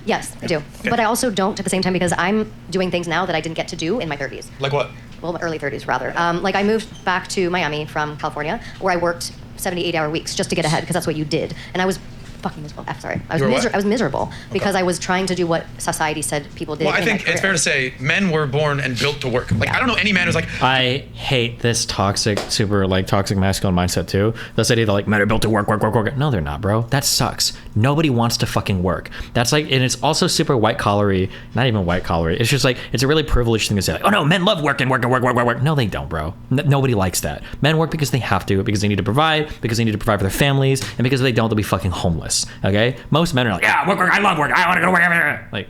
Yes, I do. But I also don't at the same time because I'm doing things now that I didn't get to do in my 30s. Like what? Well, my early 30s rather. Like I moved back to Miami from California where I worked 78-hour weeks just to get ahead because that's what you did. And I was fucking miserable. Sorry. I was miserable because I was trying to do what society said people did. Well, I in my think it's career. fair to say men were born and built to work. Like I don't know any man who's like, I hate this toxic masculine mindset too. This idea that like men are built to work. No, they're not, bro. That sucks. Nobody wants to fucking work. That's like, and it's also super white collary. Not even white collary. It's just like it's a really privileged thing to say. Like, oh no, men love working. No, they don't, bro. Nobody likes that. Men work because they have to, because they need to provide, because they need to provide for their families, and because if they don't, they'll be fucking homeless. Okay. Most men are like, yeah, work. I love work. I want to go to work. Like,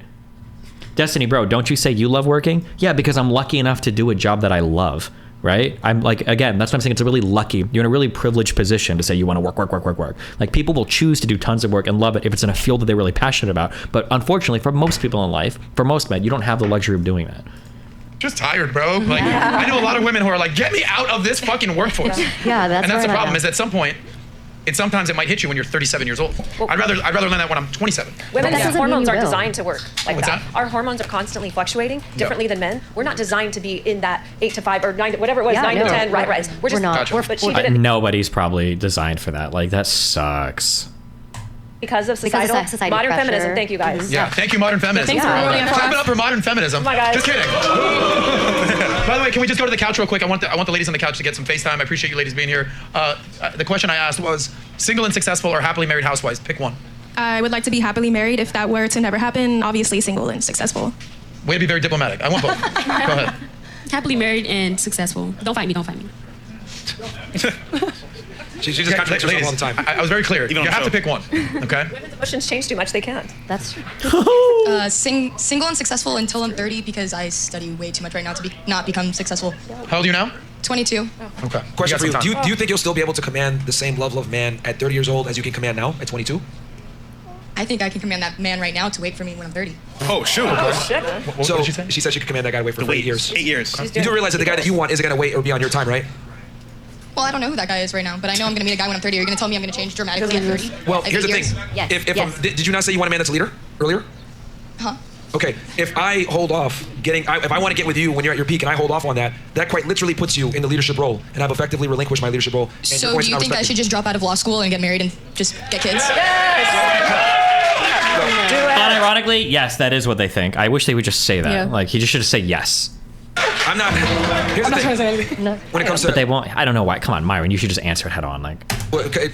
Destiny, bro, don't you say you love working? Yeah, because I'm lucky enough to do a job that I love, right? I'm like, again, that's what I'm saying. It's a really lucky, you're in a really privileged position to say you want to work. Like people will choose to do tons of work and love it if it's in a field that they're really passionate about. But unfortunately, for most people in life, for most men, you don't have the luxury of doing that. just tired, bro. Like I know a lot of women who are like, get me out of this fucking workforce. Yeah, that's and that's the where I'm problem. at. Is at some point, sometimes it might hit you when you're 37 years old. I'd rather learn that when I'm 27. Women's hormones are designed to work like What's that. that? Our hormones are constantly fluctuating differently than men. We're not designed to be in that 8 to 5 or 9 to whatever it was, 9 to 10 rat race. We're just not. But she did it Nobody's probably designed for that. Like that sucks. because of societal modern pressure. feminism. Thank you guys. Yeah, thank you, modern feminism. Thanks for ruining it for Clap it us. up for modern feminism. Oh my God. Just kidding. By the way, can we just go to the couch real quick? I want the ladies on the couch to get some FaceTime. I appreciate you ladies being here. The question I asked was, single and successful or happily married housewives? Pick one. I would like to be happily married if that were to never happen. Obviously, single and successful. Way to be very diplomatic. I want both. Go ahead. Happily married and successful. Don't fight me. She just contradicts herself all the time. I was very clear. You have to pick one. Okay. Women's emotions change too much. They can't. That's true. Single and successful until I'm 30 because I study way too much right now to not become successful. How old are you now? 22. Okay. Question for you. Do you think you'll still be able to command the same level of man at 30 years old as you can command now at 22? I think I can command that man right now to wait for me when I'm 30. Oh, shoot. What So did she say? she said she could command that guy to wait for 8 years. 8 years. You do realize that the guy that you want isn't going to wait or be on your time, right? Well, I don't know who that guy is right now, but I know I'm going to meet a guy when I'm 30. Are you going to tell me I'm going to change dramatically at 30? Well, Like here's the 8 thing. years? Yes. If did you not say you want a man that's a leader earlier? Huh? Okay, if I hold off if I want to get with you when you're at your peak and I hold off on that, that quite literally puts you in the leadership role, and I've effectively relinquished my leadership role. And So do you think I should just drop out of law school and get married and just get kids? Unironically, yes, that is what they think. I wish they would just say that. Yeah. Like, he just should say yes. I'm not. Here's the thing. When it comes to But they won't. I don't know why. Come on, Myron, you should just answer it head on. Like,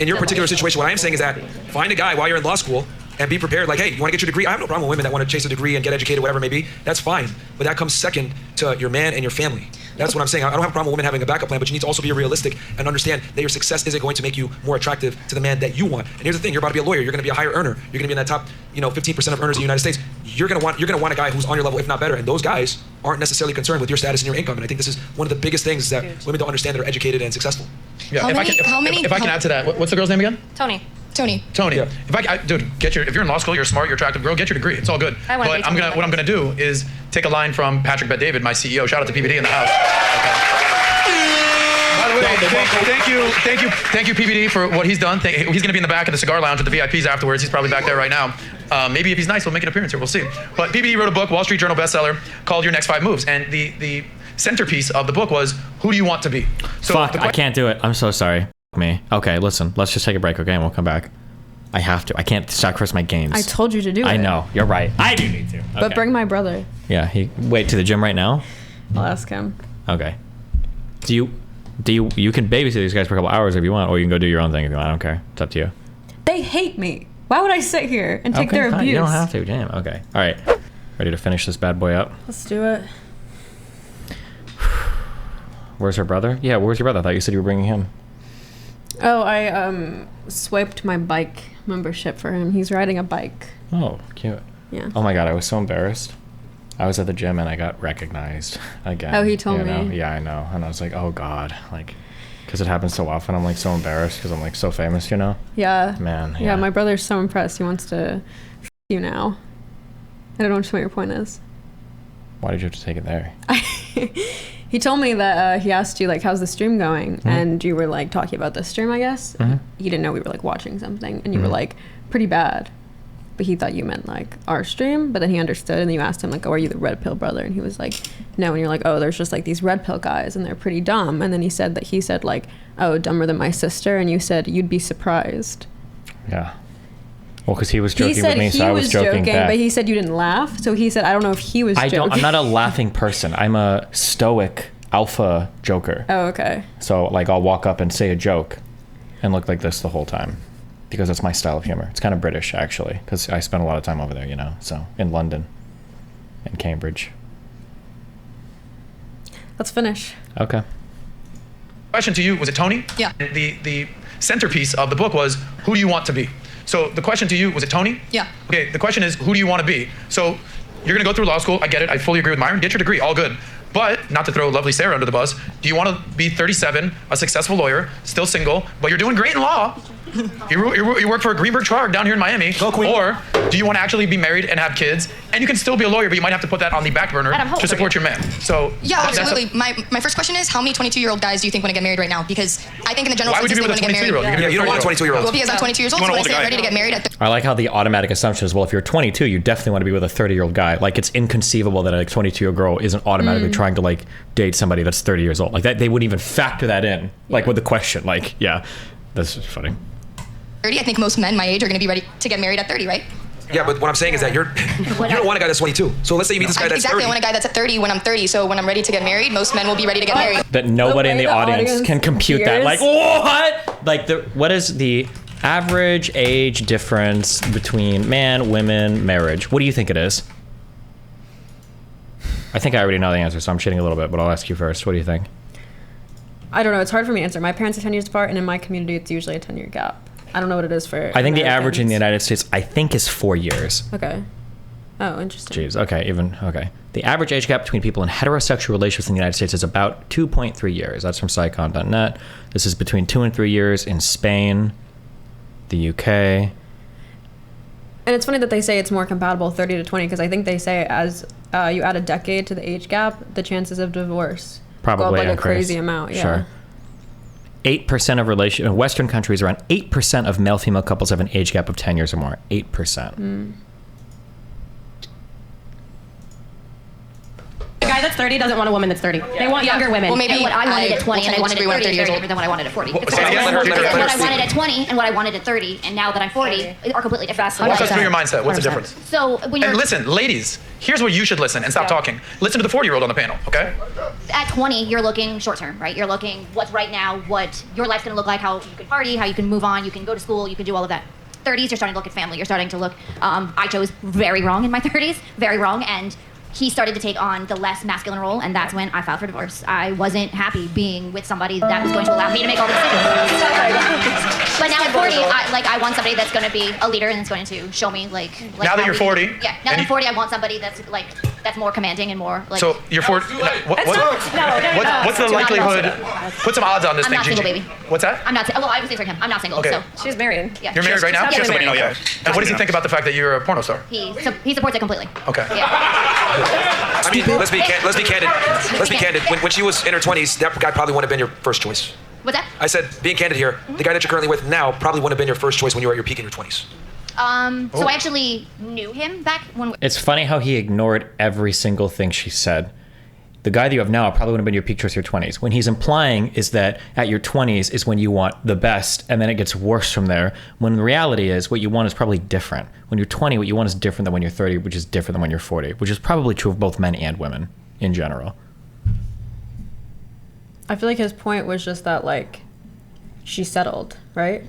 in your particular situation, what I'm saying is that find a guy while you're in law school and be prepared. Like, hey, you want to get your degree? I have no problem with women that want to chase a degree and get educated, whatever it may be. That's fine. But that comes second to your man and your family. That's what I'm saying. I don't have a problem with women having a backup plan, but you need to also be realistic and understand that your success isn't going to make you more attractive to the man that you want. And here's the thing: you're about to be a lawyer. You're going to be a higher earner. You're going to be in that top, 15% of earners in the United States. You're going to want a guy who's on your level, if not better. And those guys aren't necessarily concerned with your status and your income. And I think this is one of the biggest things that women don't understand that are educated and successful. Yeah. If I can add to that, what's the girl's name again? Tony. Tony. Yeah. Dude, if you're in law school, you're smart, you're attractive girl, get your degree. It's all good. I wanna But be what I'm gonna do is take a line from Patrick Bet-David, my CEO. Shout out to PBD in the house. By the way, thank you, PBD, for what he's done. He's gonna be in the back of the cigar lounge with the VIPs afterwards. He's probably back there right now. Maybe if he's nice, he'll make an appearance here. We'll see. But PBD wrote a book, Wall Street Journal bestseller, called Your Next 5 Moves, and the centerpiece of the book was, who do you want to be? So fuck, I can't do it. I'm so sorry. Me. Okay, listen, let's just take a break, okay, and we'll come back. I have to. I can't sacrifice my gains. I told you to do it. I know. You're right. I do need to. But Okay. bring my brother. Yeah. Wait to the gym right now. I'll ask him. Okay. You can babysit these guys for a couple hours if you want, or you can go do your own thing if you want. I don't care. It's up to you. They hate me. Why would I sit here and take their fine. abuse? You don't have to. Damn. Okay. All right. Ready to finish this bad boy up? Let's do it. Where's her brother? Yeah. Where's your brother? I thought you said you were bringing him. Oh, I swiped my bike membership for him. He's riding a bike. Oh, cute. Yeah. Oh my god, I was so embarrassed. I was at the gym and I got recognized again. Oh, he told you know? me. Yeah, I know. And I was like, oh god, like, because it happens so often. I'm like so embarrassed because I'm like so famous, you know? Yeah. Man. Yeah, my brother's so impressed. He wants to you now. I don't know what your point is. Why did you have to take it there? He told me that he asked you, like, how's the stream going? Mm-hmm. And you were, like, talking about the stream, I guess. Mm-hmm. He didn't know we were, like, watching something. And you were, like, pretty bad. But he thought you meant, like, our stream. But then he understood. And then you asked him, like, oh, are you the red pill brother? And he was like, no. And you're like, oh, there's just, like, these red pill guys. And they're pretty dumb. And then he said, like, oh, dumber than my sister. And you said, you'd be surprised. Yeah. Well, because he was joking with me, so I was joking back. But he said you didn't laugh. So he said, I don't know if he was joking. I'm not a laughing person. I'm a stoic alpha joker. Oh, okay. So, like, I'll walk up and say a joke and look like this the whole time. Because that's my style of humor. It's kind of British, actually. Because I spent a lot of time over there, you know. So, in London. In Cambridge. Let's finish. Okay. Question to you, was it Tony? Yeah. The centerpiece of the book was, who do you want to be? So the question to you, was it Tony? Yeah. Okay, the question is, who do you want to be? So you're gonna go through law school, I get it, I fully agree with Myron, get your degree, all good. But, not to throw lovely Sarah under the bus, do you want to be 37, a successful lawyer, still single, but you're doing great in law? You work for a Greenberg Traurig down here in Miami. Go Queen. Or do you want to actually be married and have kids? And you can still be a lawyer, but you might have to put that on the back burner to support your man. So yeah, absolutely. My first question is, how many 22-year-old guys do you think want to get married right now? Because I think in the general Why would you be with a 22-year-old? Yeah, you don't want a 22-year-old. Well, because I'm 22 years old, so when I say I'm ready to get married at I like how the automatic assumption is, well, if you're 22, you definitely want to be with a 30-year-old guy. Like, it's inconceivable that a 22-year-old girl isn't automatically trying to, like, date somebody that's 30 years old. Like, that they wouldn't even factor that in, like, with the question. Like, yeah, that's funny. 30, I think most men my age are going to be ready to get married at 30, right? Yeah, but what I'm saying is that you don't want a guy that's 22. So let's say you meet this guy that's exactly, 30. I want a guy that's at 30 when I'm 30. So when I'm ready to get married, most men will be ready to get married. That nobody in the audience can compute that. Like, what? Like, what is the average age difference between man, women, marriage? What do you think it is? I think I already know the answer, so I'm shitting a little bit, but I'll ask you first. What do you think? I don't know. It's hard for me to answer. My parents are 10 years apart, and in my community, it's usually a 10-year gap. I don't know what it is for. I think the average in Americans. the United States, I think, is 4 years. Okay. Oh, interesting. Jeez. Okay. The average age gap between people in heterosexual relationships in the United States is about 2.3 years. That's from Psychon.net. This is between 2 and 3 years in Spain, the UK. And it's funny that they say it's more compatible 30 to 20 because I think they say as you add a decade to the age gap, the chances of divorce Probably go up like a increase. crazy amount. Yeah. Sure. 8% of in Western countries, around 8% of male-female couples have an age gap of 10 years or more. 8%. A guy that's 30 doesn't want a woman that's 30. They want younger women. Well, maybe And what I wanted at 20 and I will wanted tend at to 30 agree is when very I'm 30 years old. different than what I wanted at 40. Well, It's say it again, what let her I speak. wanted at 20 and what I wanted at 30 and now that I'm 40 are completely different. Walk us through your mindset. What's the difference? So when you're And listen, ladies, here's where you should listen and stop talking. Listen to the 40-year-old on the panel, okay? at 20, you're looking short term, right? You're looking what's right now, what your life's gonna look like, how you can party, how you can move on, you can go to school, you can do all of that. 30s, you're starting to look at family. You're starting to look. I chose very wrong in my 30s, very wrong, and he started to take on the less masculine role, and that's when I filed for divorce. I wasn't happy being with somebody that was going to allow me to make all the decisions. But now at 40, I want somebody that's going to be a leader and that's going to show me like now that you're 40. Yeah. Now that I'm 40, I want somebody that's that's more commanding and more like. So you're 40. What's the likelihood? Put some odds on this I'm thing, not single, Gigi. baby. What's that? I'm not. Well, I would say for him, I'm not single. Okay. So she's married. Yeah. You're married right now? She's Somebody married. know, yeah. And what does he think about the fact that you're a porno star? He supports it completely. Okay. I mean, let's be candid. Let's be candid. When she was in her 20s, that guy probably wouldn't have been your first choice. What's that? I said, being candid here, the guy that you're currently with now probably wouldn't have been your first choice when you were at your peak in your 20s. So I actually knew him back when. It's funny how he ignored every single thing she said. The guy that you have now probably would have been your peak choice in your 20s. When he's implying is that at your 20s is when you want the best, and then it gets worse from there. When the reality is what you want is probably different. When you're 20, what you want is different than when you're 30, which is different than when you're 40, which is probably true of both men and women in general. I feel like his point was just that like she settled, right?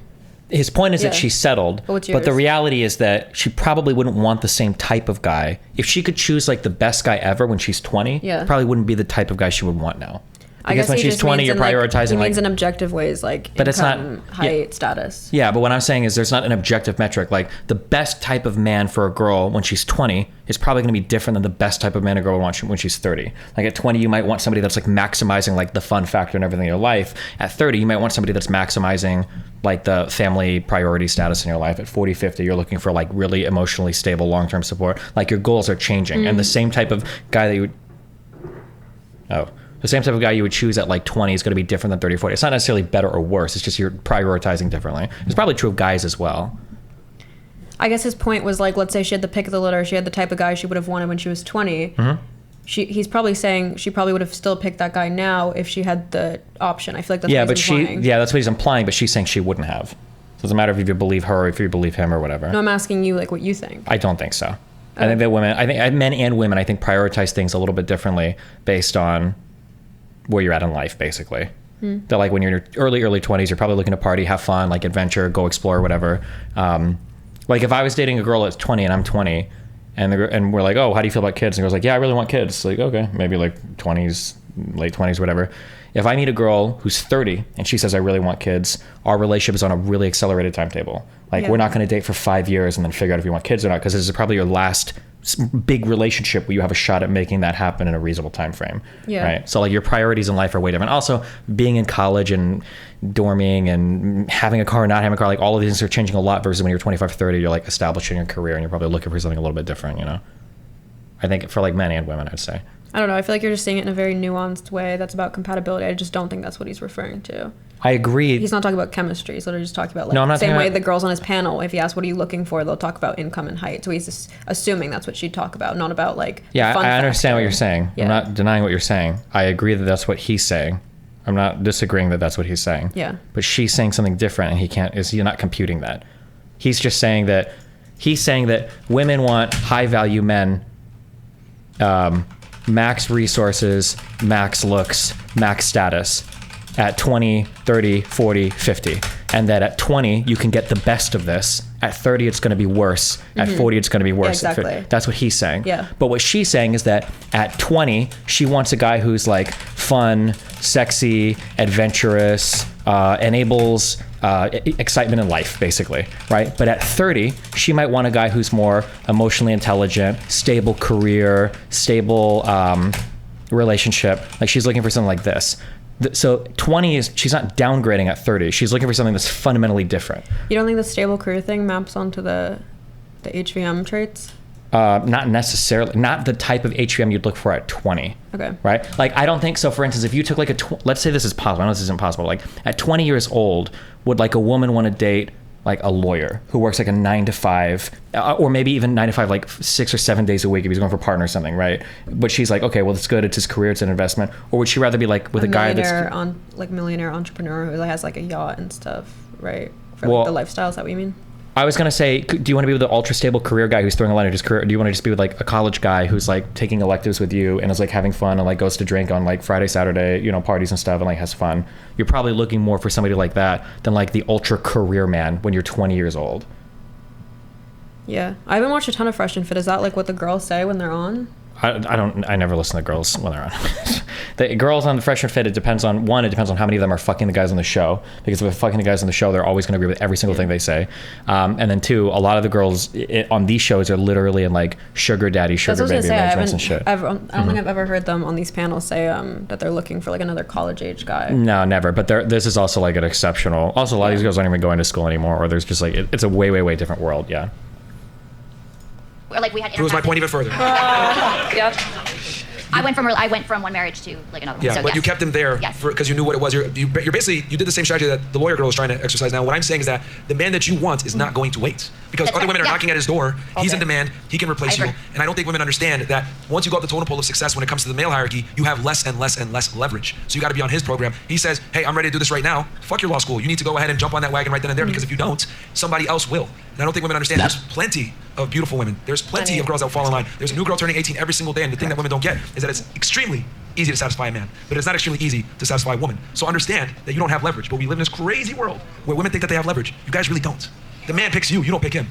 His point is that Yeah. she settled, What's but the yours? reality is that she probably wouldn't want the same type of guy. If she could choose like the best guy ever when she's 20, Yeah. probably wouldn't be the type of guy she would want now. I Because guess when he she's just 20, means you're in, like, prioritizing he like. means in objective ways, like But it's not- income, height, status. Yeah, but what I'm saying is there's not an objective metric. Like the best type of man for a girl when she's 20 is probably going to be different than the best type of man a girl would want when she's 30. Like at 20, you might want somebody that's like maximizing like the fun factor and everything in your life. At 30, you might want somebody that's maximizing like the family priority status in your life. At 40, 50, you're looking for like really emotionally stable long-term support. Like your goals are changing. And the same type of guy that you would... The same type of guy you would choose at like 20 is going to be different than 30 or 40. It's not necessarily better or worse. It's just you're prioritizing differently. It's probably true of guys as well. I guess his point was like, let's say she had the pick of the litter, she had the type of guy she would have wanted when she was 20. He's probably saying she probably would have still picked that guy now if she had the option. I feel like that's what he's implying. that's what he's implying, but she's saying she wouldn't have. So it doesn't matter if you believe her or if you believe him or whatever. No, I'm asking you like what you think. I don't think so. I think that men and women, I think prioritize things a little bit differently based on where you're at in life, basically. That like when you're in your early 20s, you're probably looking to party, have fun, like adventure, go explore, whatever. Like if I was dating a girl that's 20 and I'm 20, and we're like, oh, how do you feel about kids? And the girl's like, yeah, I really want kids. Like, okay, maybe like 20s, late 20s, whatever. If I meet a girl who's 30 and she says I really want kids, our relationship is on a really accelerated timetable. Like we're not going to date for 5 years and then figure out if you want kids or not, because this is probably your last big relationship where you have a shot at making that happen in a reasonable time frame. Right. So like your priorities in life are way different. Also, being in college and dorming and having a car or not having a car, like all of these things are changing a lot versus when you're 25, 30, you're like establishing your career and you're probably looking for something a little bit different, you know? I think for like men and women, I'd say. I don't know. I feel like you're just saying it in a very nuanced way that's about compatibility. I just don't think that's what he's referring to. I agree. He's not talking about chemistry. He's literally just talking about like No, I'm the not same talking way about- the girls on his panel, if he asks what are you looking for, they'll talk about income and height. So he's just assuming that's what she'd talk about, not about like Yeah, fun I understand factor. what you're saying. Yeah. I'm not denying what you're saying. I agree that that's what he's saying. I'm not disagreeing that that's what he's saying. Yeah. But she's saying something different, and he's not computing that. He's just saying that women want high value men, max resources, max looks, max status at 20, 30, 40, 50. and that at 20 you can get the best of this. At 30 it's going to be worse. At 40 it's going to be worse. Yeah, exactly. That's what he's saying. Yeah. But what she's saying is that at 20 she wants a guy who's like fun, sexy, adventurous, enables excitement in life, basically, right? But at 30 she might want a guy who's more emotionally intelligent, stable career, stable relationship. Like she's looking for something like this. So 20 is, she's not downgrading at 30. She's looking for something that's fundamentally different. You don't think the stable career thing maps onto the HVM traits? Not necessarily, not the type of HVM you'd look for at 20. Okay. Right? Like, I don't think so. For instance, if you took like let's say this is possible. I know this isn't possible. Like at 20 years old, would like a woman want to date like a lawyer who works like a 9 to 5, or maybe even 9 to 5, like 6 or 7 days a week if he's going for a partner or something, right? But she's like, okay, well, it's good. It's his career. It's an investment. Or would she rather be like with a guy that's millionaire entrepreneur who has like a yacht and stuff, right? For Well, like the lifestyle, is that what you mean? I was going to say, do you want to be with an ultra stable career guy who's throwing a line at his career? Or do you want to just be with like a college guy who's like taking electives with you and is like having fun and like goes to drink on like Friday, Saturday, you know, parties and stuff and like has fun? You're probably looking more for somebody like that than like the ultra career man when you're 20 years old. Yeah. I haven't watched a ton of Fresh and Fit. Is that like what the girls say when they're on? I never listen to girls when they're on. The girls on the Fresh and Fit, it depends on how many of them are fucking the guys on the show. Because if they're fucking the guys on the show, they're always going to agree with every single thing they say. And then 2, a lot of the girls on these shows are literally in like sugar daddy, sugar baby arrangements and shit. I don't think I've ever heard them on these panels say that they're looking for like another college age guy. No, never. But this is also like an exceptional. Also, a lot of these girls aren't even going to school anymore, or there's just like it's a way, way, way different world. Yeah. Or like we had. Proves my point even further. Yep. I went from one marriage to like another one. Yeah, So, but yes. you kept him there because you knew what it was. You're basically, you did the same strategy that the lawyer girl was trying to exercise. Now, what I'm saying is that the man that you want is not going to wait because That's other right. women are knocking at his door. He's in Okay. demand. He can replace I you. agree. And I don't think women understand that once you go up the totem pole of success when it comes to the male hierarchy, you have less and less and less leverage. So you got to be on his program. He says, hey, I'm ready to do this right now. Fuck your law school. You need to go ahead and jump on that wagon right then and there because if you don't, somebody else will. And I don't think women understand there's plenty of beautiful women. There's plenty of girls that will fall in line. There's a new girl turning 18 every single day. And the thing that women don't get is that it's extremely easy to satisfy a man, but it's not extremely easy to satisfy a woman. So understand that you don't have leverage, but we live in this crazy world where women think that they have leverage. You guys really don't. The man picks you, you don't pick him.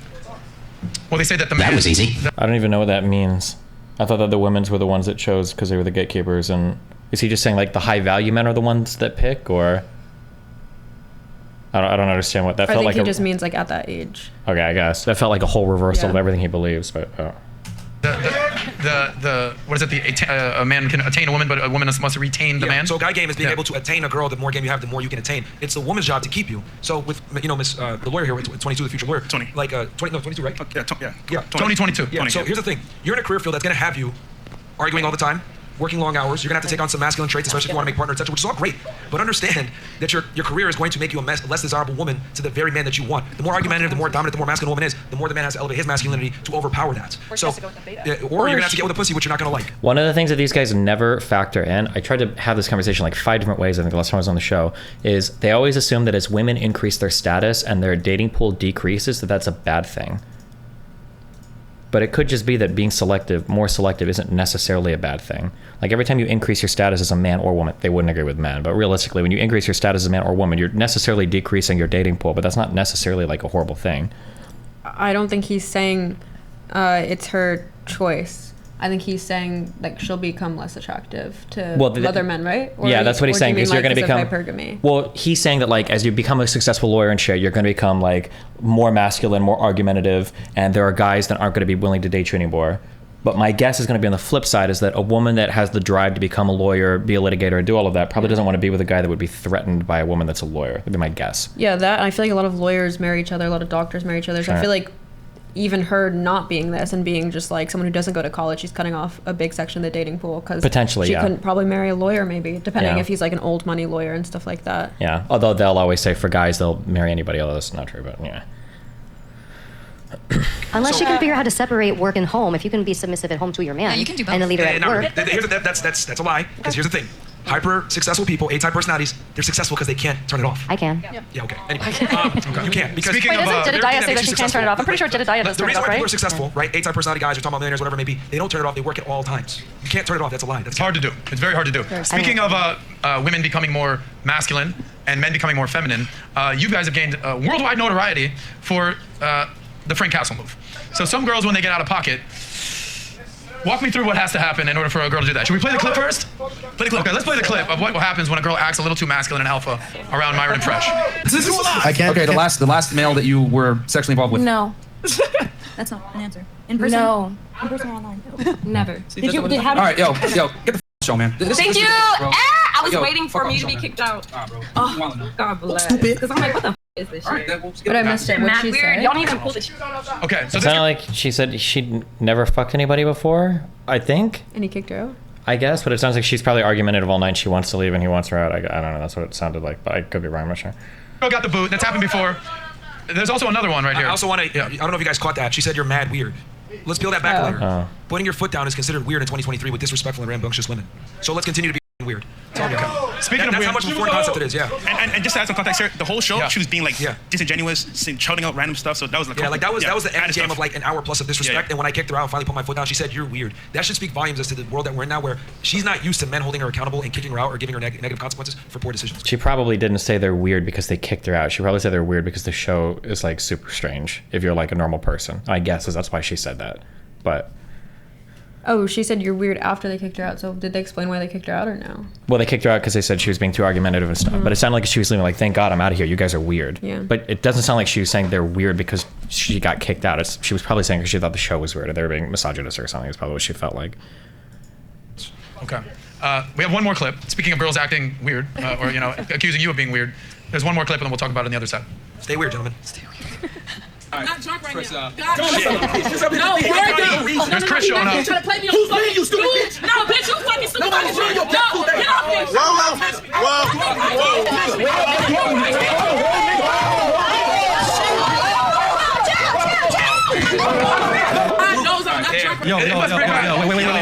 Well, they say that the man was easy. I don't even know what that means. I thought that the women's were the ones that chose because they were the gatekeepers. And is he just saying like the high value men are the ones that pick, or I don't understand what that felt like. I think he just means like at that age. Okay, I guess that felt like a whole reversal of Yeah. everything he believes, but. The what is it? A man can attain a woman, but a woman must retain the man. So guy game is being able to attain a girl. The more game you have, the more you can attain. It's the woman's job to keep you. So with Miss the lawyer here, 22, the future lawyer, 20, like 22, right? Yeah, 22. Yeah. So here's the thing: you're in a career field that's gonna have you arguing all the time, working long hours. You're gonna have to take on some masculine traits, especially if you want to make partner, etc., which is all great. But understand that your career is going to make you a less desirable woman to the very man that you want. The more argumentative, the more dominant, the more masculine a woman is, the more the man has to elevate his masculinity to overpower that. Or So, or you're gonna have to get with a pussy, which you're not gonna like. One of the things that these guys never factor in, I tried to have this conversation like 5 different ways, I think the last time I was on the show, is they always assume that as women increase their status and their dating pool decreases, that that's a bad thing. But it could just be that being more selective isn't necessarily a bad thing. Like every time you increase your status as a man or woman, they wouldn't agree with men, but realistically, when you increase your status as a man or woman, you're necessarily decreasing your dating pool, but that's not necessarily like a horrible thing. I don't think he's saying it's her choice. I think he's saying like she'll become less attractive to other men, right? Yeah, that's what he's saying. Because you're going to become hypergamy. Well, he's saying that like as you become a successful lawyer and shit, you're going to become like more masculine, more argumentative, and there are guys that aren't going to be willing to date you anymore. But my guess is going to be on the flip side is that a woman that has the drive to become a lawyer, be a litigator, and do all of that probably doesn't want to be with a guy that would be threatened by a woman that's a lawyer. That'd be my guess. Yeah, that. I feel like a lot of lawyers marry each other. A lot of doctors marry each other. So Sure. I feel like even her not being this and being just like someone who doesn't go to college, she's cutting off a big section of the dating pool because Potentially, she yeah. couldn't probably marry a lawyer, maybe depending Yeah. if he's like an old money lawyer and stuff like that. Yeah, although they'll always say for guys they'll marry anybody, although that's not true, but yeah. Unless you can figure out how to separate work and home. If you can be submissive at home to your man and a leader at work. That's a lie. Because here's the thing: hyper successful people, A-type personalities, they're successful because they can't turn it off. I can. Yeah. Okay. Anyway, you can't because. Wait, doesn't Jedediah say that she can't turn it off? I'm pretty sure Jedediah does The turn it reason off, why people right? are successful, right? A-type personality guys, you're talking about millionaires, whatever it may be, they don't turn it off. They work at all times. You can't turn it off. That's a lie. It's hard to do. It's very hard to do. Speaking of women becoming more masculine, and men becoming more feminine, you guys have gained worldwide notoriety for the Frank Castle move. So some girls, when they get out of pocket, walk me through what has to happen in order for a girl to do that. Should we play the clip first? Play the clip. Okay, let's play the clip of what happens when a girl acts a little too masculine and alpha around Myron and Fresh. I can't. Okay, the last male that you were sexually involved with. No. That's not an answer. In person? No. In person or online? Never. All right, yo, get the show, man. Thank you. I was waiting for me to be kicked out. Oh, God bless. Stupid. Because I'm like, what the is this shit? But I missed it. What she said? Don't even pull the shit. Okay, so it sounded like she said she'd never fucked anybody before, I think. And he kicked her out? I guess, but it sounds like she's probably argumentative all night. She wants to leave and he wants her out. I don't know. That's what it sounded like, but I could be wrong. I'm not sure. Girl got the boot. That's happened before. There's also another one right here. I also want to, I don't know if you guys caught that. She said you're mad weird. Let's peel that back a layer. Oh. Putting your foot down is considered weird in 2023 with disrespectful and rambunctious women. So let's continue to be weird. Speaking of that's weird, how much of a foreign concept it is, yeah. And just to add some context here, the whole show, she was being like disingenuous, shouting out random stuff. So that was like that was the end game of like an hour plus of disrespect. And when I kicked her out and finally put my foot down, she said, "You're weird." That should speak volumes as to the world that we're in now, where she's not used to men holding her accountable and kicking her out or giving her negative consequences for poor decisions. She probably didn't say they're weird because they kicked her out. She probably said they're weird because the show is like super strange if you're like a normal person. I guess that's why she said that. But oh, she said you're weird after they kicked her out. So did they explain why they kicked her out or no? Well, they kicked her out because they said she was being too argumentative and stuff. But it sounded like she was leaving like, thank God I'm out of here. You guys are weird. Yeah. But it doesn't sound like she was saying they're weird because she got kicked out. She was probably saying because she thought the show was weird or they were being misogynist or something. It's probably what she felt like. Okay. We have one more clip. Speaking of girls acting weird or, accusing you of being weird, there's one more clip and then we'll talk about it on the other side. Stay weird, gentlemen. Stay weird. I'm not drunk right now. No, there's Chris showing up. You're trying to play me on fucking you stupid bitch. No, bitch, you fucking stupid. Nobody's doing your back. No, get off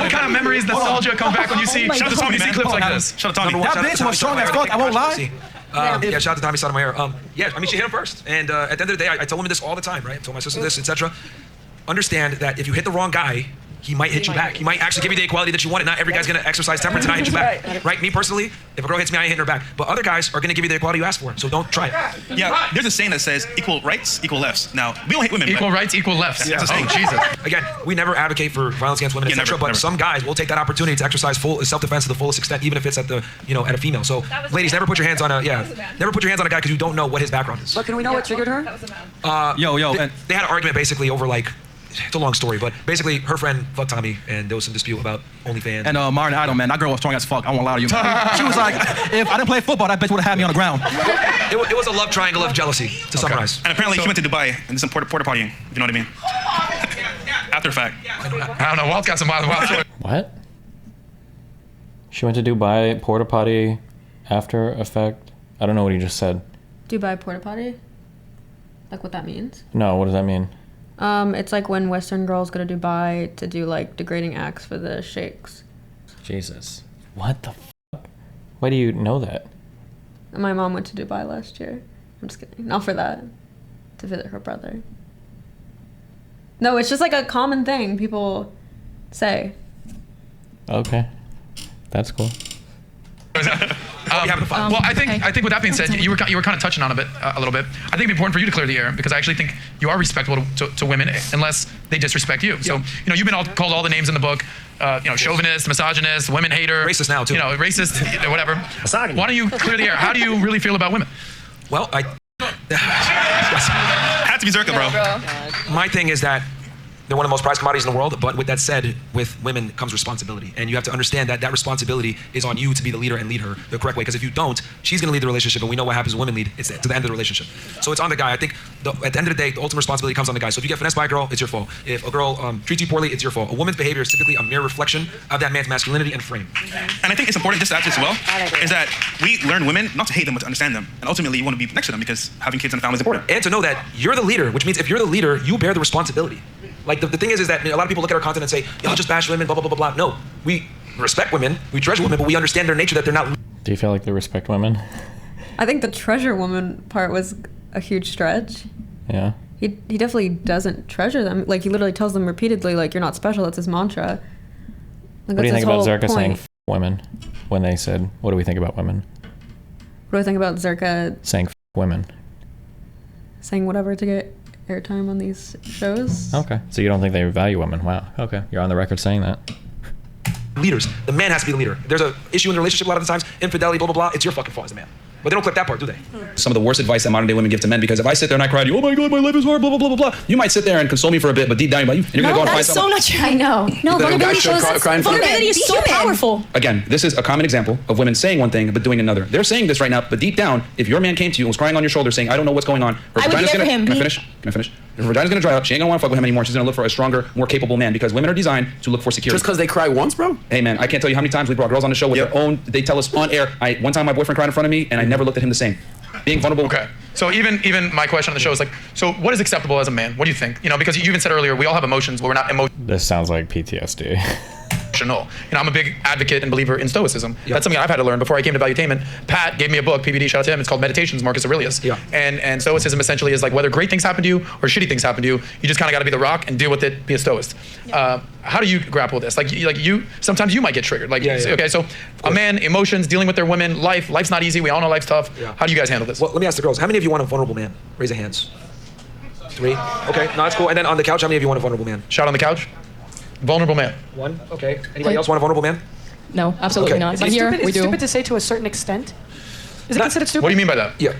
What kind of memories, nostalgia come back when you see clips like this? Shout out to Tommy. That bitch was strong as fuck. I won't lie. Shout out to Tommy Sotomayor. Yeah, I mean, she hit him first. And at the end of the day, I tell women this all the time, right? I told my sister this, etc. Understand that if you hit the wrong guy, he might hit you back. He might actually give you the equality that you wanted. Not every guy's gonna exercise temperance and not hit you back. Right? Me personally, if a girl hits me, I ain't hitting her back. But other guys are gonna give you the equality you asked for. So don't try it. Yeah, there's a saying that says equal rights, equal lefts. Now, we don't hate women. Equal rights, equal lefts. That's a saying. Oh, Jesus. Again, we never advocate for violence against women, etc. But some guys will take that opportunity to exercise full self-defense to the fullest extent, even if it's at the, at a female. So, ladies, never put your hands on a never put your hands on a guy because you don't know what his background is. But can we know what triggered her? They had an argument basically over like. It's a long story, but basically her friend fucked Tommy, and there was some dispute about OnlyFans. And Myron Idol, man, that girl was strong as fuck. I won't lie to you. She was like, if I didn't play football, that bitch would have had me on the ground. It was a love triangle of jealousy, to summarize. And apparently she went to Dubai and did some porta partying, if you know what I mean. After fact. I don't know, Walt's got some wild stories. What? She went to Dubai, porta potty, after effect. I don't know what he just said. Dubai porta potty? Like what that means? No, what does that mean? It's like when Western girls go to Dubai to do like degrading acts for the sheikhs. Jesus. What the fuck? Why do you know that? My mom went to Dubai last year. I'm just kidding. Not for that. To visit her brother. No, it's just like a common thing people say. Okay. That's cool. Well, I think with that being said, you were kind of touching on a little bit. I think it's important for you to clear the air because I actually think you are respectful to women unless they disrespect you. So you've been called all the names in the book. Chauvinist, misogynist, women hater, racist now too. Racist, whatever. Why don't you clear the air? How do you really feel about women? Well, had to be Zerka, bro. My thing is that they're one of the most prized commodities in the world, but with that said, with women comes responsibility. And you have to understand that that responsibility is on you to be the leader and lead her the correct way. Because if you don't, she's gonna lead the relationship, and we know what happens when women lead. It's to the end of the relationship. So it's on the guy. I think at the end of the day, the ultimate responsibility comes on the guy. So if you get finessed by a girl, it's your fault. If a girl treats you poorly, it's your fault. A woman's behavior is typically a mere reflection of that man's masculinity and frame. And I think it's important just to add this as well, is that we learn women not to hate them, but to understand them. And ultimately, you want to be next to them because having kids and a family is important. And to know that you're the leader, which means if you're the leader, you bear the responsibility. Like the thing is that a lot of people look at our content and say, y'all just bash women, blah, blah, blah, blah, blah. No, we respect women, we treasure women, but we understand their nature that they're not. Do you feel like they respect women? I think the treasure woman part was a huge stretch. Yeah. He definitely doesn't treasure them. Like, he literally tells them repeatedly, like, you're not special. That's his mantra. Like, what do you think about Zerka saying women when they said, what do we think about women? What do I think about Zerka saying women? Saying whatever to get airtime on these shows. Okay, so you don't think they value women? Wow. Okay, you're on the record saying that. Leaders. The man has to be the leader. If there's an issue in the relationship a lot of the times, infidelity, blah, blah, blah, it's your fucking fault as a man. But they don't clip that part, do they? Some of the worst advice that modern day women give to men, because if I sit there and I cry to you, oh my God, my life is hard, blah, blah, blah, blah, blah, you might sit there and console me for a bit, but deep down you're gonna go and find someone. That's so not true. I know. No, vulnerability shows vulnerability is so powerful. Again, this is a common example of women saying one thing but doing another. They're saying this right now, but deep down, if your man came to you and was crying on your shoulder saying, I don't know what's going on, her vagina's gonna, can I finish? If her vagina's gonna dry up, she ain't gonna wanna fuck with him anymore. She's gonna look for a stronger, more capable man, because women are designed to look for security. Just because they cry once, bro? Hey man, I can't tell you how many times we brought girls on the show with their own, they tell us on air, one time my boyfriend cried in front of me and I never looked at him the same. Being vulnerable. Okay. So even my question on the show is like, so what is acceptable as a man? What do you think? You know, because you even said earlier, we all have emotions, but we're not emotional. This sounds like PTSD. You know, I'm a big advocate and believer in stoicism. Yep. That's something I've had to learn before I came to Valuetainment. Pat gave me a book, PBD, shout out to him. It's called Meditations, Marcus Aurelius. Yeah. And stoicism essentially is like whether great things happen to you or shitty things happen to you, you just kind of got to be the rock and deal with it, be a stoist. Yeah. How do you grapple with this? Like you, sometimes you might get triggered. Like, okay, so a man, emotions, dealing with their women, life's not easy. We all know life's tough. Yeah. How do you guys handle this? Well, let me ask the girls. How many of you want a vulnerable man? Raise your hands. 3. Okay, no, that's cool. And then on the couch, how many of you want a vulnerable man? Shout on the couch. Vulnerable man. 1. Okay. Anybody else want a vulnerable man? No, absolutely not. But here we do. Stupid to say to a certain extent. Is it considered stupid? What do you mean by that? Yeah.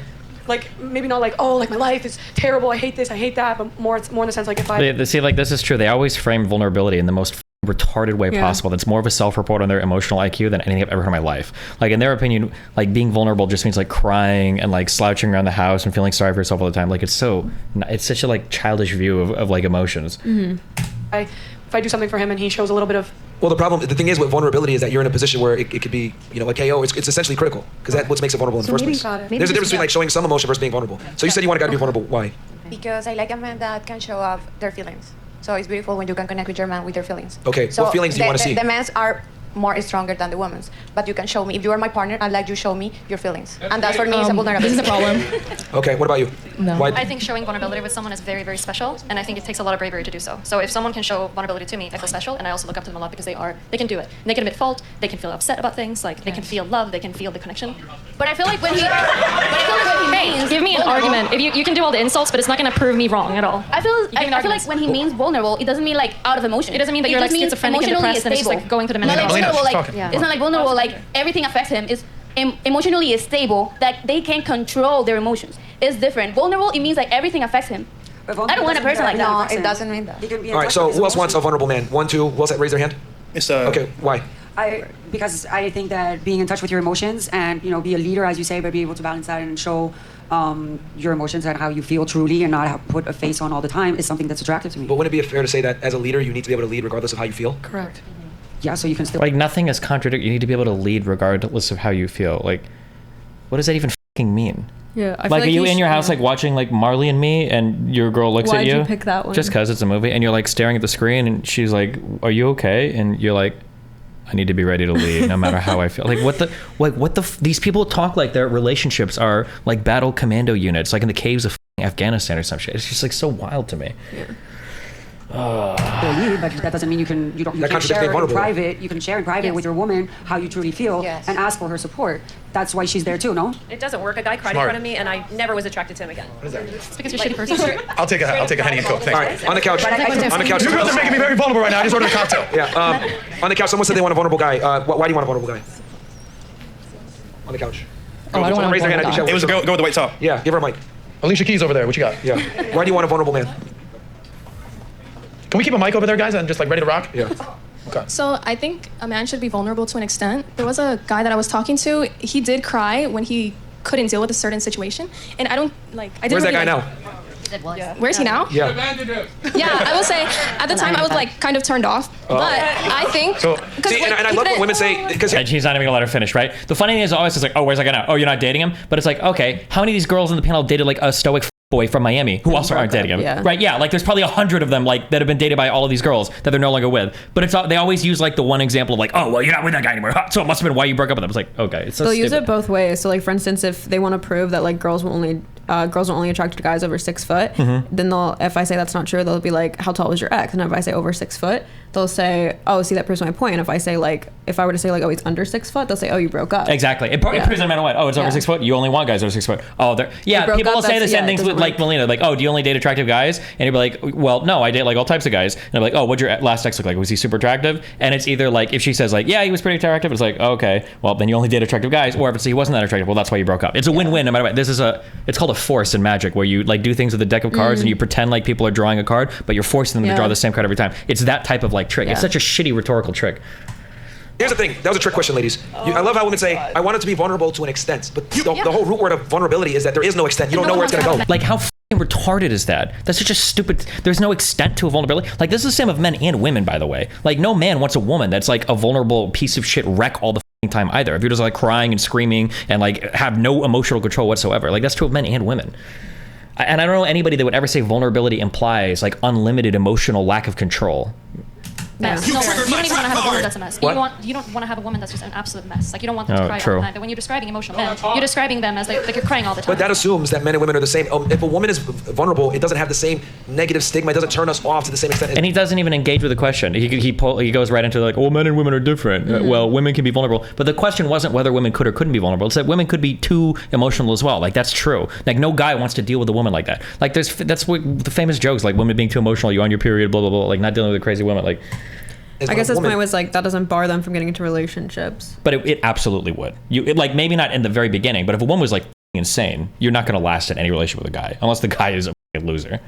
Like maybe not like, oh, like my life is terrible. I hate this. I hate that. But more, it's more in the sense like if I. See, like this is true. They always frame vulnerability in the most retarded way possible. That's more of a self-report on their emotional IQ than anything I've ever heard in my life. Like in their opinion, like being vulnerable just means like crying and like slouching around the house and feeling sorry for yourself all the time. Like it's such a like childish view of like emotions. Mm-hmm. If I do something for him and he shows a little bit of. Well, the thing is with vulnerability is that you're in a position where it could be, you know, like KO, it's essentially critical, because that's what makes it vulnerable in the first place. There's a difference between like showing some emotion versus being vulnerable. So you said you want a guy to be vulnerable. Why? Because I like a man that can show off their feelings. So it's beautiful when you can connect with your man with their feelings. Okay, so what feelings do you want to see? The men's are more stronger than the women's, but you can show me. If you are my partner, I'd like you show me your feelings, and that's for me is a vulnerability. This is a problem. Okay, what about you? No. Why? I think showing vulnerability with someone is very, very special, and I think it takes a lot of bravery to do so. So if someone can show vulnerability to me, I feel special, and I also look up to them a lot because they can do it. And they can admit fault, they can feel upset about things, like they can feel love, they can feel the connection. But I feel like when he means, give me an argument. If you can do all the insults, but it's not going to prove me wrong at all. I feel like when he means vulnerable, it doesn't mean like out of emotion. It doesn't mean that you're like schizophrenic and depressed and it's just like going through the mental health. It's not like vulnerable, like everything affects him. It's emotionally stable, that they can control their emotions. It's different. Vulnerable, it means like everything affects him. I don't want a person like that. No, it doesn't mean that. All right, so who else wants a vulnerable man? 1, 2, who else raise their hand? Okay, why? Because I think that being in touch with your emotions and, you know, be a leader, as you say, but be able to balance that and show your emotions and how you feel truly and not put a face on all the time is something that's attractive to me. But wouldn't it be fair to say that as a leader, you need to be able to lead regardless of how you feel? Correct. Yeah, so you can still... Like nothing is contradictory. You need to be able to lead regardless of how you feel. Like, what does that even fucking mean? Yeah, I feel like are you in your house yeah. like watching like Marley and Me and your girl looks at you? Why'd you pick that one? Just because it's a movie and you're like staring at the screen and she's like, are you okay? And you're like, I need to be ready to lead no matter how I feel. Like these people talk like their relationships are like battle commando units, like in the caves of Afghanistan or some shit. It's just like so wild to me. Yeah. But that doesn't mean you can share in private. You can share in private with your woman how you truly feel and ask for her support. That's why she's there too, no? It doesn't work. A guy cried in front of me, and I never was attracted to him again. What is that? It's because you're a shitty person. I'll take a Henny and Coke. Thanks. All right, on the couch. On the couch. You girls are making me very vulnerable right now. I just ordered a cocktail. Yeah. On the couch, someone said they want a vulnerable guy. Why do you want a vulnerable guy? On the couch. Oh, I don't want to raise their hand. It was a girl with the white top. Yeah, give her a mic. Alicia Keys over there. What you got? Yeah. Why do you want a vulnerable man? Can we keep a mic over there, guys, and just like ready to rock? Yeah. Okay. So I think a man should be vulnerable to an extent. There was a guy that I was talking to. He did cry when he couldn't deal with a certain situation, and I don't like. I didn't. Where's that guy now? Yeah. Where's he now? Yeah. Yeah, I will say at the time I was like kind of turned off, but I think. So, see, and I love when women say because she's not even gonna let her finish, right? The funny thing is always it's like, oh, where's that guy now? Oh, you're not dating him? But it's like, okay, how many of these girls in the panel dated like a stoic boy from Miami who also aren't dating him? Yeah. Right? Yeah, like there's probably 100 of them like that have been dated by all of these girls that they're no longer with. But it's they always use like the one example of like, oh, well, you're not with that guy anymore, so it must have been why you broke up with him. It's like, okay, it's so they'll stupid. use it both ways. So like for instance, if they want to prove that like girls will only girls are only attracted to guys over 6 foot, then if I say that's not true, they'll be like, how tall was your ex? And if I say over 6 foot, they'll say, oh, see, that proves my point. And if I say like, if I were to say like, oh, he's under 6 foot, they'll say, oh, you broke up. Exactly. It proves no matter what. Oh, it's over 6 foot. You only want guys over 6 foot. Oh, people will say the same things with like Melina, like, oh, do you only date attractive guys? And you'll be like, well, no, I date like all types of guys. And I'm like, oh, what'd your last ex look like? Was he super attractive? And it's either like, if she says like, yeah, he was pretty attractive, it's like, oh, okay, well, then you only date attractive guys. Or if it's he wasn't that attractive, well, that's why you broke up. It's a win-win no matter what. It's called a force in Magic, where you like do things with a deck of cards and you pretend like people are drawing a card, but you're forcing them to draw the same card every time. It's that type of like trick. It's such a shitty rhetorical trick. Here's the thing. That was a trick question, ladies. I love how women say, I want it to be vulnerable to an extent. But the whole root word of vulnerability is that there is no extent. You don't know where it's going to go. Like, how retarded is that? That's such a stupid... There's no extent to a vulnerability. Like, this is the same of men and women, by the way. Like, no man wants a woman that's like a vulnerable piece of shit wreck all the time either. If you're just like crying and screaming and like have no emotional control whatsoever. Like, that's true of men and women. And I don't know anybody that would ever say vulnerability implies like unlimited emotional lack of control. Mess. No, you don't even want to have a woman that's a mess. You don't want to have a woman that's just an absolute mess. Like, you don't want them to cry all the time. But when you're describing emotional men, you're describing them as like you're crying all the time. But that assumes that men and women are the same. If a woman is vulnerable, it doesn't have the same negative stigma. It doesn't turn us off to the same extent. And he doesn't even engage with the question. He goes right into like, well, men and women are different. Well, women can be vulnerable. But the question wasn't whether women could or couldn't be vulnerable. It's that women could be too emotional as well. Like, that's true. Like, no guy wants to deal with a woman like that. Like, that's what the famous jokes, like women being too emotional, you on your period, blah, blah, blah. Like, not dealing with a crazy woman. Like, I guess his point was like, that doesn't bar them from getting into relationships. But it absolutely would. Like, maybe not in the very beginning, but if a woman was like insane, you're not going to last in any relationship with a guy unless the guy is a loser.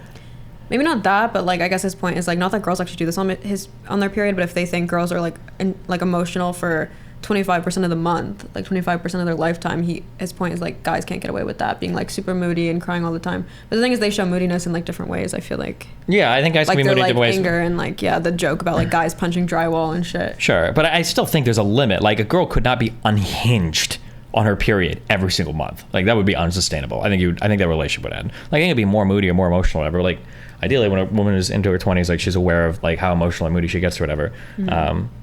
Maybe not that, but like, I guess his point is like, not that girls actually do this on their period, but if they think girls are like emotional for 25% of the month, like 25% of their lifetime, his point is like, guys can't get away with that, being like super moody and crying all the time. But the thing is, they show moodiness in like different ways, I feel like. Yeah, I think guys can be moody in different ways. Anger and like, the joke about like guys punching drywall and shit. Sure, but I still think there's a limit. Like, a girl could not be unhinged on her period every single month. Like, that would be unsustainable. I think that relationship would end. Like, I think it'd be more moody or more emotional or whatever. Like, ideally, when a woman is into her 20s, like, she's aware of like how emotional and moody she gets or whatever.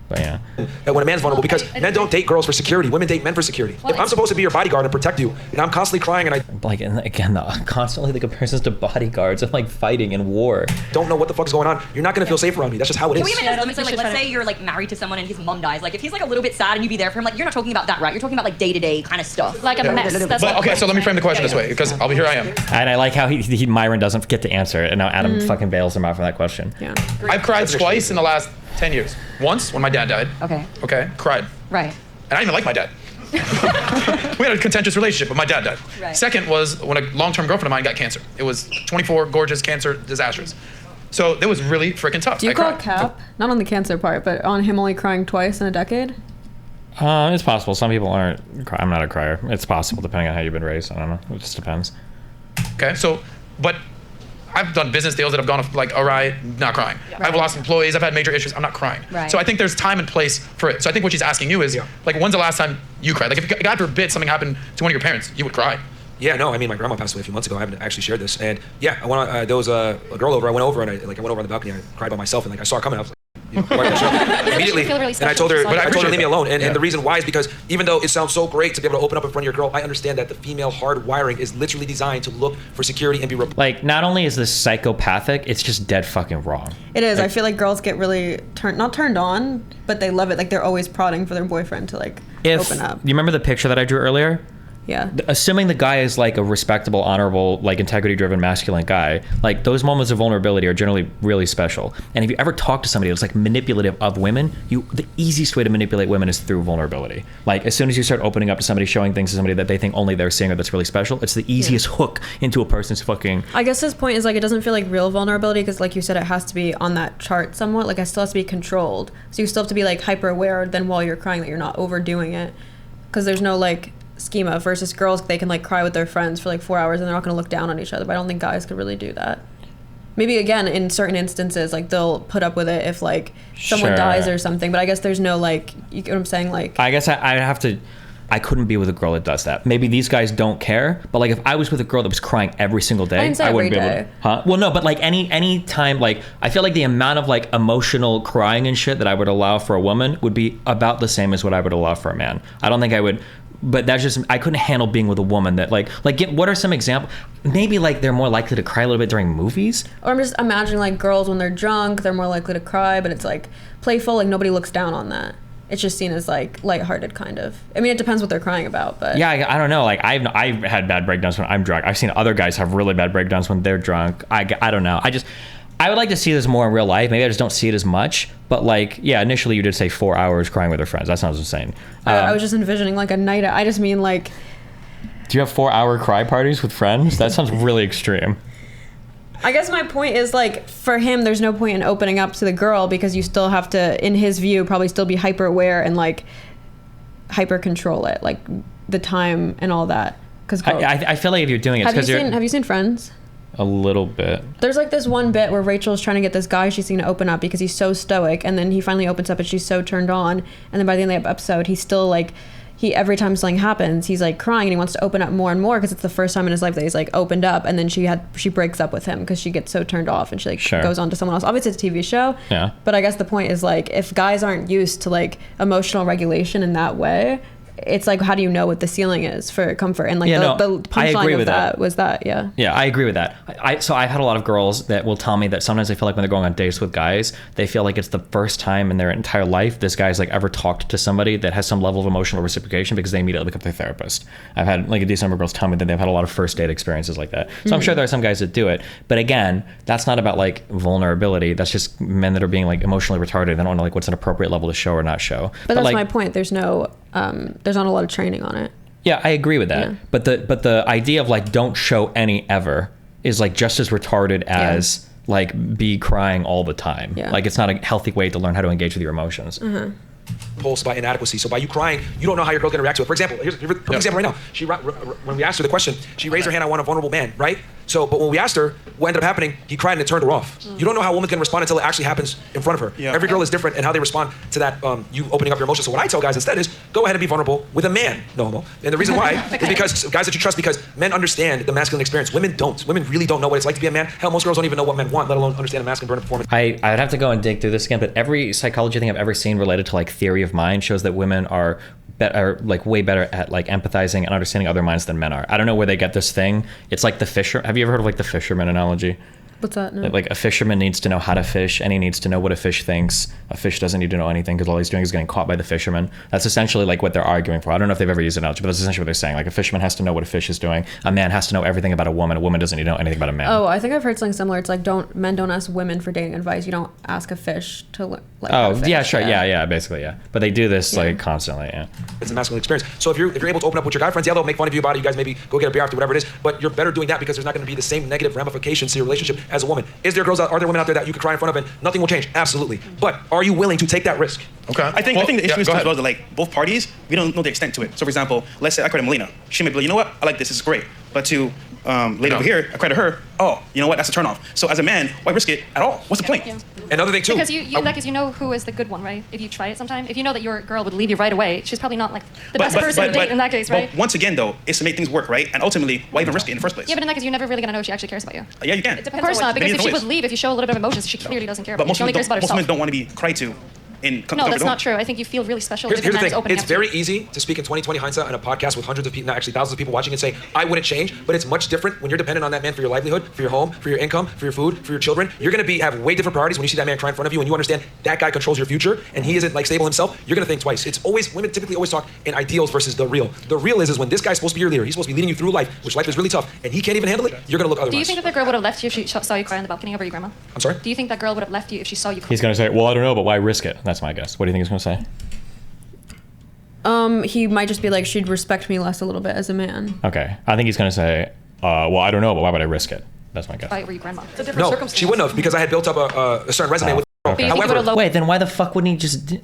But yeah. And when a man's vulnerable, because men don't date girls for security, women date men for security. If I'm supposed to be your bodyguard and protect you, and I'm constantly crying and constantly the comparisons to bodyguards and like fighting in war. Don't know what the fuck's going on. You're not gonna feel safe around me. That's just how it is. Can we even just limit, like, let's say you're like married to someone and his mom dies. Like, if he's like a little bit sad and you be there for him, like, you're not talking about that, right? You're talking about like day-to-day kind of stuff. Like a mess. But okay, so let me frame the question this way, because here I am. And I like how Myron doesn't get to answer it, and now Adam fucking bails him out from that question. Yeah. I've cried twice in the last 10 years. Once when my dad died. Okay, cried. Right. And I didn't even like my dad. We had a contentious relationship, but my dad died. Right. Second was when a long-term girlfriend of mine got cancer. It was 24, gorgeous, cancer, disastrous. So it was really freaking tough. Do you call cap? Not on the cancer part, but on him only crying twice in a decade? It's possible. Some people aren't. I'm not a crier. It's possible, depending on how you've been raised. I don't know. It just depends. Okay, so, but I've done business deals that have gone like awry, not crying. Right. I've lost employees, I've had major issues, I'm not crying. Right. So I think there's time and place for it. So I think what she's asking you is, like, when's the last time you cried? Like, if God forbid something happened to one of your parents, you would cry. Yeah, no, I mean, my grandma passed away a few months ago. I haven't actually shared this. And yeah, there was a girl over, I went over and I went over on the balcony, I cried by myself and like I saw her coming, I was like, immediately, really and I told her, leave me alone. And, Yeah. and the reason why is because even though it sounds so great to be able to open up in front of your girl, I understand that the female hard wiring is literally designed to look for security and be like, not only is this psychopathic, it's just dead fucking wrong. It is. Like, I feel like girls get really not turned on, but they love it. Like, they're always prodding for their boyfriend to like open up. You remember the picture that I drew earlier? Yeah. Assuming the guy is like a respectable, honorable, like integrity-driven, masculine guy, like those moments of vulnerability are generally really special. And if you ever talk to somebody that's like manipulative of women, the easiest way to manipulate women is through vulnerability. Like, as soon as you start opening up to somebody, showing things to somebody that they think only they're seeing or that's really special, it's the easiest hook into a person's fucking... I guess his point is like, it doesn't feel like real vulnerability because, like you said, it has to be on that chart somewhat. Like, it still has to be controlled. So you still have to be like hyper aware then while you're crying that you're not overdoing it, because there's no like schema. Versus girls, they can like cry with their friends for like 4 hours and they're not going to look down on each other. But I don't think guys could really do that. Maybe again in certain instances, like they'll put up with it if like someone dies or something. But I guess there's no like, you get what I'm saying? Like, I guess I couldn't be with a girl that does that. Maybe these guys don't care, but like if I was with a girl that was crying every single day, I wouldn't be able to. Huh? Well, no, but like any time, like I feel like the amount of like emotional crying and shit that I would allow for a woman would be about the same as what I would allow for a man. I don't think I would but that's just, I couldn't handle being with a woman that what are some examples? Maybe like they're more likely to cry a little bit during movies. Or I'm just imagining like girls when they're drunk, they're more likely to cry, but it's like playful, like nobody looks down on that. It's just seen as like lighthearted kind of. I mean, it depends what they're crying about, but yeah, I don't know. Like I've had bad breakdowns when I'm drunk. I've seen other guys have really bad breakdowns when they're drunk. I don't know. I would like to see this more in real life. Maybe I just don't see it as much. But like, yeah, initially you did say 4 hours crying with her friends. That sounds insane. I was just envisioning like a night. I just mean like. Do you have 4-hour cry parties with friends? That sounds really extreme. I guess my point is like for him, there's no point in opening up to the girl because you still have to, in his view, probably still be hyper aware and like hyper control it, like the time and all that. Because I feel like if you're doing it, have you seen Friends? A little bit. There's like this one bit where Rachel's trying to get this guy she's seen to open up because he's so stoic, and then he finally opens up and she's so turned on, and then by the end of the episode he's still like, every time something happens he's like crying and he wants to open up more and more because it's the first time in his life that he's like opened up, and then she breaks up with him because she gets so turned off and she like goes on to someone else. Obviously it's a TV show, but I guess the point is like if guys aren't used to like emotional regulation in that way, it's like, how do you know what the ceiling is for comfort? And like the punchline of that was that, Yeah, I agree with that. So I've had a lot of girls that will tell me that sometimes they feel like when they're going on dates with guys, they feel like it's the first time in their entire life this guy's like ever talked to somebody that has some level of emotional reciprocation because they immediately become their therapist. I've had like a decent number of girls tell me that they've had a lot of first date experiences like that. So I'm sure there are some guys that do it. But again, that's not about like vulnerability. That's just men that are being like emotionally retarded. They don't know like what's an appropriate level to show or not show. But that's like, my point. There's not a lot of training on it. Yeah, I agree with that. Yeah. But the idea of like don't show any ever is like just as retarded as like be crying all the time. Yeah. Like it's not a healthy way to learn how to engage with your emotions. Mm-hmm. Pulse by inadequacy. So by you crying, you don't know how your girl's gonna react to it. For example, here's an example right now. When we asked her the question, she raised her hand, I want a vulnerable man, right? So, but when we asked her, what ended up happening, he cried and it turned her off. You don't know how a woman's gonna respond until it actually happens in front of her. Yeah. Every girl is different in how they respond to that, you opening up your emotions. So what I tell guys instead is, go ahead and be vulnerable with a man, no homo. And the reason why is because guys that you trust, because men understand the masculine experience. Women don't. Women really don't know what it's like to be a man. Hell, most girls don't even know what men want, let alone understand a masculine burden performance. I'd have to go and dig through this again, but every psychology thing I've ever seen related to like theory of mind shows that women are like way better at like empathizing and understanding other minds than men are. I don't know where they get this thing. It's like the fisher. Have you ever heard of like the fisherman analogy? What's that? No. Like a fisherman needs to know how to fish, and he needs to know what a fish thinks. A fish doesn't need to know anything because all he's doing is getting caught by the fisherman. That's essentially like what they're arguing for. I don't know if they've ever used an analogy, but that's essentially what they're saying. Like a fisherman has to know what a fish is doing. A man has to know everything about a woman. A woman doesn't need to know anything about a man. Oh, I think I've heard something similar. It's like men don't ask women for dating advice. You don't ask a fish to like. Oh yeah, sure, yeah, basically, yeah. But they do this like constantly, yeah. It's a masculine experience. So if you're able to open up with your guy friends, they'll make fun of you about it. You guys maybe go get a beer after, whatever it is. But you're better doing that because there's not going to be the same negative ramifications to your relationship as a woman. Are there women out there that you can cry in front of and nothing will change? Absolutely. But are you willing to take that risk? Okay. I think the issue is as well that like both parties, we don't know the extent to it. So for example, let's say I cry to Melina. She may be like, you know what? I like this. This is great. But to lady over here, I cry to her. Oh, you know what? That's a turn off. So as a man, why risk it at all? What's the point? Yeah. Another thing too. Because you know who is the good one, right? If you try it sometime, if you know that your girl would leave you right away, she's probably not like the best person to date in that case, right? But once again though, it's to make things work, right? And ultimately, why even risk it in the first place? Yeah, but in that case, you're never really gonna know if she actually cares about you. Yeah, you can. Of course not, because if she would leave, if you show a little bit of emotions, she clearly doesn't care about you. She only cares about herself. Most women don't want to be cried to. No, that's not true. I think you feel really special. Here's the thing. It's very easy to speak in 2020 hindsight on a podcast with hundreds of people, actually thousands of people watching and say, I wouldn't change, but it's much different when you're dependent on that man for your livelihood, for your home, for your income, for your food, for your children. You're going to have way different priorities when you see that man cry in front of you and you understand that guy controls your future and he isn't like stable himself. You're going to think twice. It's always, women typically always talk in ideals versus the real. The real is when this guy's supposed to be your leader. He's supposed to be leading you through life, which life is really tough, and he can't even handle it. You're going to look otherwise. Do you think that the girl would have left you if she saw you cry on the balcony over your grandma? I'm sorry? Do you think that girl would have left you if she saw you cry? He's going to say, well, I don't know, but why risk it? That's my guess. What do you think he's going to say? He might just be like, she'd respect me less a little bit as a man. Okay. I think he's going to say, well, I don't know, but why would I risk it? That's my guess. Why were you grandma? It's a different circumstance. She wouldn't have, because I had built up a certain resume with her. Okay. However, wait, then why the fuck wouldn't he just... he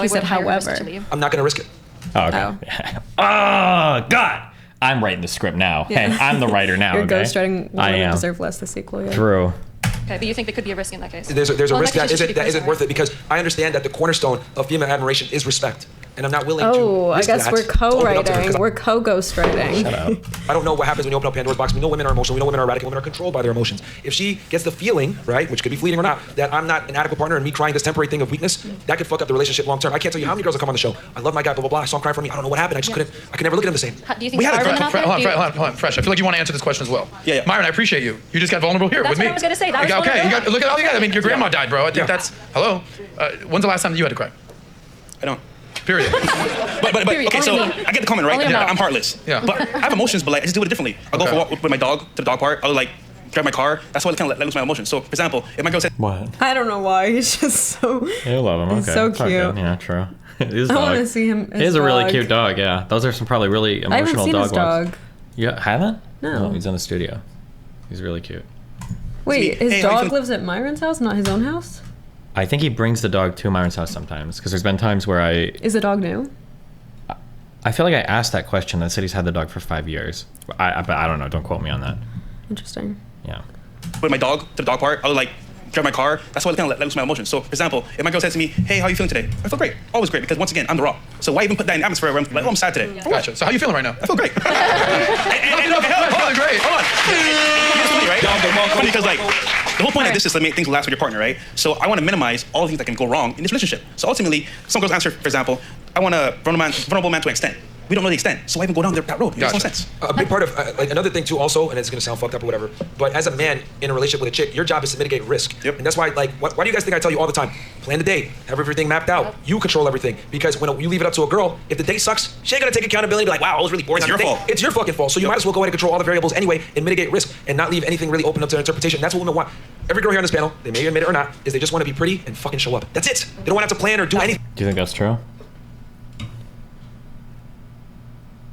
said, however. I'm not going to risk it. Oh, okay. Oh, God. I'm writing the script now. Yeah. Hey, I'm the writer now. You're okay? ghostwriting I am. Deserve Less, the sequel. Yeah. True. Okay, but you think there could be a risk in that case? There's a risk that isn't worth it, because I understand that the cornerstone of female admiration is respect. and I'm not willing to. Oh, I risk guess that we're to open up to her, 'cause co-writing. We're co-ghostwriting. Shut up. I don't know what happens when you open up Pandora's box. We know women are emotional. We know women are erratic. Women are controlled by their emotions. If she gets the feeling, right, which could be fleeting or not, that I'm not an adequate partner and me trying this temporary thing of weakness, that could fuck up the relationship long term. I can't tell you how many girls have come on the show. I love my guy, blah, blah, blah. I saw him crying for me. I don't know what happened. I just couldn't, I could never look at him the same. Do you think We had there a are women out there? hold on, Fresh. I feel like you want to answer this question as well. Yeah. Myron, I appreciate you. You just got vulnerable here That's with me. what I was gonna say. That was okay, you vulnerable. got, look at all you got. I mean, your grandma died, bro. I think that's, hello. When's the last time that you had to cry? I don't. Period. But okay, so I get the comment, right? Yeah. I'm heartless. Yeah. But I have emotions, but like I just do it differently. I'll go for a walk with my dog to the dog park. I'll like drive my car. That's why I kind of let loose my emotions. So for example, if my girl said, What? I don't know why. He's just so. You love him. He's Okay. so It's all cute. good. Yeah, true. His I dog. want to see him. He is a really cute dog. Yeah, those are some probably really I haven't emotional seen dog his walks. dog. You haven't? No. He's in the studio. He's really cute. Wait, his Hey, how you dog feel- lives at Myron's house, not his own house? I think he brings the dog to Myron's house sometimes because there's been times where Is the dog new? I feel like I asked that question. That said he's had the dog for 5 years. But I don't know. Don't quote me on that. Interesting. Yeah. with my dog to the dog park, I'll like drive my car. That's why I kind of let loose my emotions. So for example, if my girl says to me, "Hey, how are you feeling today?" I feel great. Always great because once again, I'm the raw. So why even put that in the atmosphere where I'm like, "Oh, I'm sad today." Yeah. Gotcha. So how you feeling right now? I feel great. Great. Hold on. It's funny, right? Funny because like the whole point of this is to make things last with your partner, right? So I want to minimize all the things that can go wrong in this relationship. So ultimately, some girls answer, for example, I want a vulnerable man to an extent. We don't know the extent, so why even go down that road? It makes no sense. A big part of like another thing too, also, and it's gonna sound fucked up or whatever, but as a man in a relationship with a chick, your job is to mitigate risk. And that's why, like, why do you guys think I tell you all the time? Plan the date, have everything mapped out. You control everything because when you leave it up to a girl, if the date sucks, she ain't gonna take accountability and be like, "Wow, I was really boring." It's your fault. It's your fucking fault. So you might as well go ahead and control all the variables anyway and mitigate risk and not leave anything really open up to interpretation. That's what women want. Every girl here on this panel, they may admit it or not, is they just want to be pretty and fucking show up. That's it. They don't want to have to plan or do anything. Do you think that's true?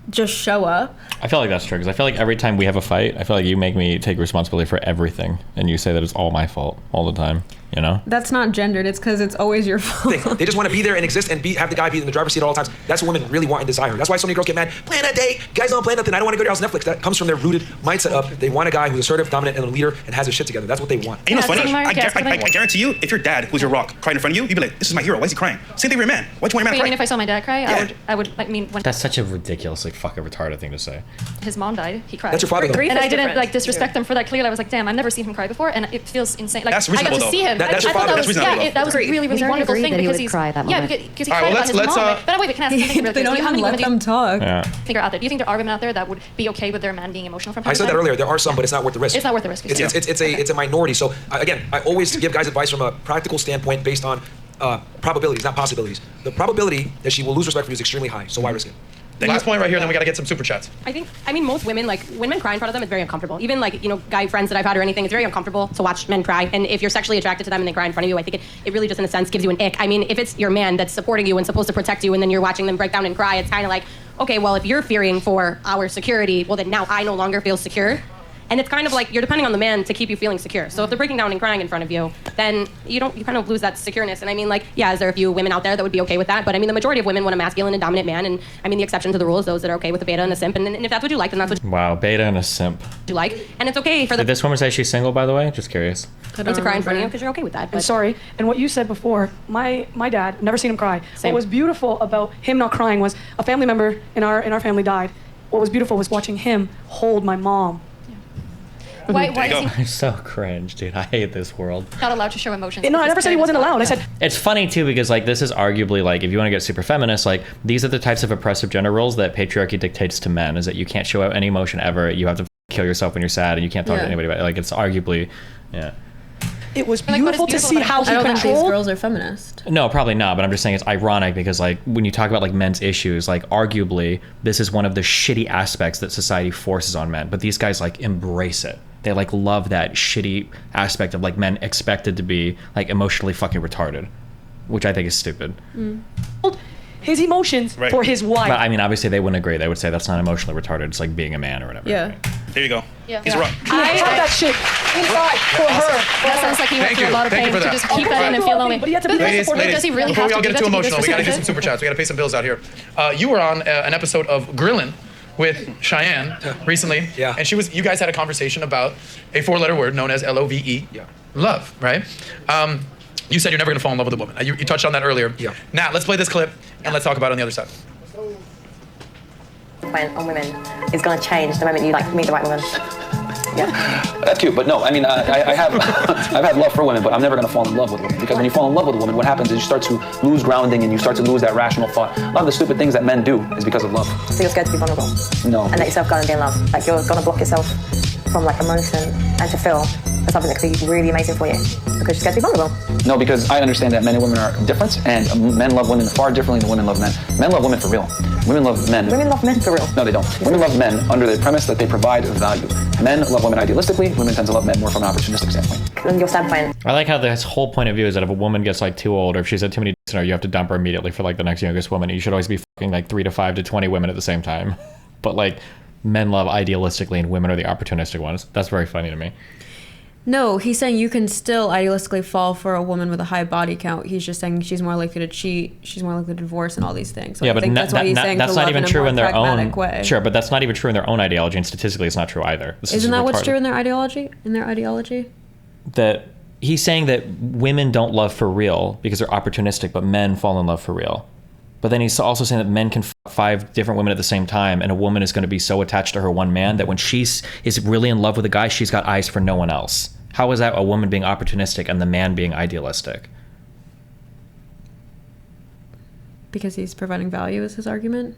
Just show up. I feel like that's true because I feel like every time we have a fight, I feel like you make me take responsibility for everything, and you say that it's all my fault all the time. You know? That's not gendered. It's because it's always your fault. They just want to be there and exist and have the guy be in the driver's seat at all times. That's what women really want and desire. That's why so many girls get mad. Plan a date. Guys don't plan nothing. I don't want to go to your house Netflix. That comes from their rooted mindset of they want a guy who's assertive, dominant, and a leader and has his shit together. That's what they want. And you know what's funny? I guarantee you, if your dad, who's your rock, cried in front of you, you'd be like, "This is my hero. Why is he crying?" Same thing with your man. Why do you want your man But to cry? even if I saw my dad cry, I would, when That's such a ridiculous, like, fucking retarded thing to say. his mom died, he cried. That's your father, though. And Grief I is didn't different. like disrespect him for that. Clearly, I was like, damn, I've never seen him cry before, and it feels insane. Like That's I got reasonable, to see though. him. That's your I thought father. that That's was reasonable, that was a really, really He's already wonderful agreed thing that he because would he's cry that yeah, moment. because he All right, cried well, about his let's, mom. But wait, can I ask something real They quick? don't Do you know how even many let women them talk. Yeah. think are out there? Do you think there are women out there that would be okay with their man being emotional from time I to said that time? earlier. There are some, but it's not worth the risk. It's not worth the risk. It's a minority. So again, I always give guys advice from a practical standpoint based on probabilities, not possibilities. The probability that she will lose respect for you is extremely high. So why risk it? Last point right here, then we got to get some super chats. I mean, most women, like, when men cry in front of them, it's very uncomfortable. Even, like, you know, guy friends that I've had or anything, it's very uncomfortable to watch men cry. And if you're sexually attracted to them and they cry in front of you, I think it really just, in a sense, gives you an ick. I mean, if it's your man that's supporting you and supposed to protect you and then you're watching them break down and cry, it's kind of like, okay, well, if you're fearing for our security, well, then now I no longer feel secure. And it's kind of like you're depending on the man to keep you feeling secure. So if they're breaking down and crying in front of you, then you kind of lose that secureness. And I mean, like, yeah, is there a few women out there that would be okay with that? But I mean, the majority of women want a masculine and dominant man. And I mean, the exception to the rule is those that are okay with a beta and a simp. And if that's what you like, then that's what Wow, beta and a simp. you like. And it's okay for Did this woman say she's single, by the way? Just curious. to cry in front of you because you're okay with that. I'm sorry. And what you said before, my dad, never seen him cry. Same. What was beautiful about him not crying was a family member in our family died. What was beautiful was watching him hold my mom. Why is he I'm so cringe, dude. I hate this world. not allowed to show emotions? No, I never said he wasn't allowed. I said It's funny too because like this is arguably like if you want to get super feminist, like these are the types of oppressive gender roles that patriarchy dictates to men. Is that you can't show out any emotion ever. You have to kill yourself when you're sad, and you can't talk to anybody about it. Like it's arguably, yeah. it was Like, what is beautiful to beautiful see about how it? he I don't think these controlled. girls are feminist. No, probably not. But I'm just saying it's ironic because like when you talk about like men's issues, like arguably this is one of the shitty aspects that society forces on men. But these guys like embrace it. They like love that shitty aspect of like men expected to be like emotionally fucking retarded, which I think is stupid. His emotions for his wife. But I mean, obviously they wouldn't agree. They would say that's not emotionally retarded. It's like being a man or whatever. Yeah. There you go. Yeah. He's right. He had that shit inside for her. That sounds like he went Thank through you. a lot of Thank you pain for to that. just keep that in and feel lonely. But he had to be there Ladies, Does he really before have we all to get do too that to be emotional, we got to do some disrespected? super chats. We got to pay some bills out here. You were on an episode of Grillin' with Cheyenne recently, and you guys had a conversation about a four-letter word known as LOVE, love, right? You said you're never gonna fall in love with a woman. You touched on that earlier. Yeah. Now let's play this clip and let's talk about it on the other side. On women is going to change the moment you like meet the right woman. Yeah. That's cute, but no, I mean, I have I've had love for women, but I'm never gonna fall in love with women, because when you fall in love with a woman, what happens is you start to lose grounding and you start to lose that rational thought. A lot of the stupid things that men do is because of love. So you're scared to be vulnerable? No. And let yourself go and be in love. Like you're gonna block yourself from like emotion and to feel something that could be really amazing for you because you're scared to be vulnerable. No, because I understand that men and women are different, and men love women far differently than women love men. Men love women for real. Women love men. Women love men for real. No, they don't. Women love men under the premise that they provide value. Men love women idealistically. Women tend to love men more from an opportunistic standpoint. And your standpoint. I like how this whole point of view is that if a woman gets like too old, or if she's had too many dicks in her, you have to dump her immediately for like the next youngest woman. You should always be fucking like 3 to 5 to 20 women at the same time. But like, men love idealistically and women are the opportunistic ones. That's very funny to me. No, he's saying you can still idealistically fall for a woman with a high body count. He's just saying she's more likely to cheat, she's more likely to divorce, and all these things. So yeah, I but think that's why he's saying that's to not love even in a true more in their own pragmatic way. Sure, but that's not even true in their own ideology, and statistically, it's not true either. Isn't that what's true in their ideology? That he's saying that women don't love for real because they're opportunistic, but men fall in love for real. But then he's also saying that men can fuck 5 different women at the same time, and a woman is going to be so attached to her one man that when she is really in love with a guy, she's got eyes for no one else. How is that a woman being opportunistic and the man being idealistic? Because he's providing value is his argument?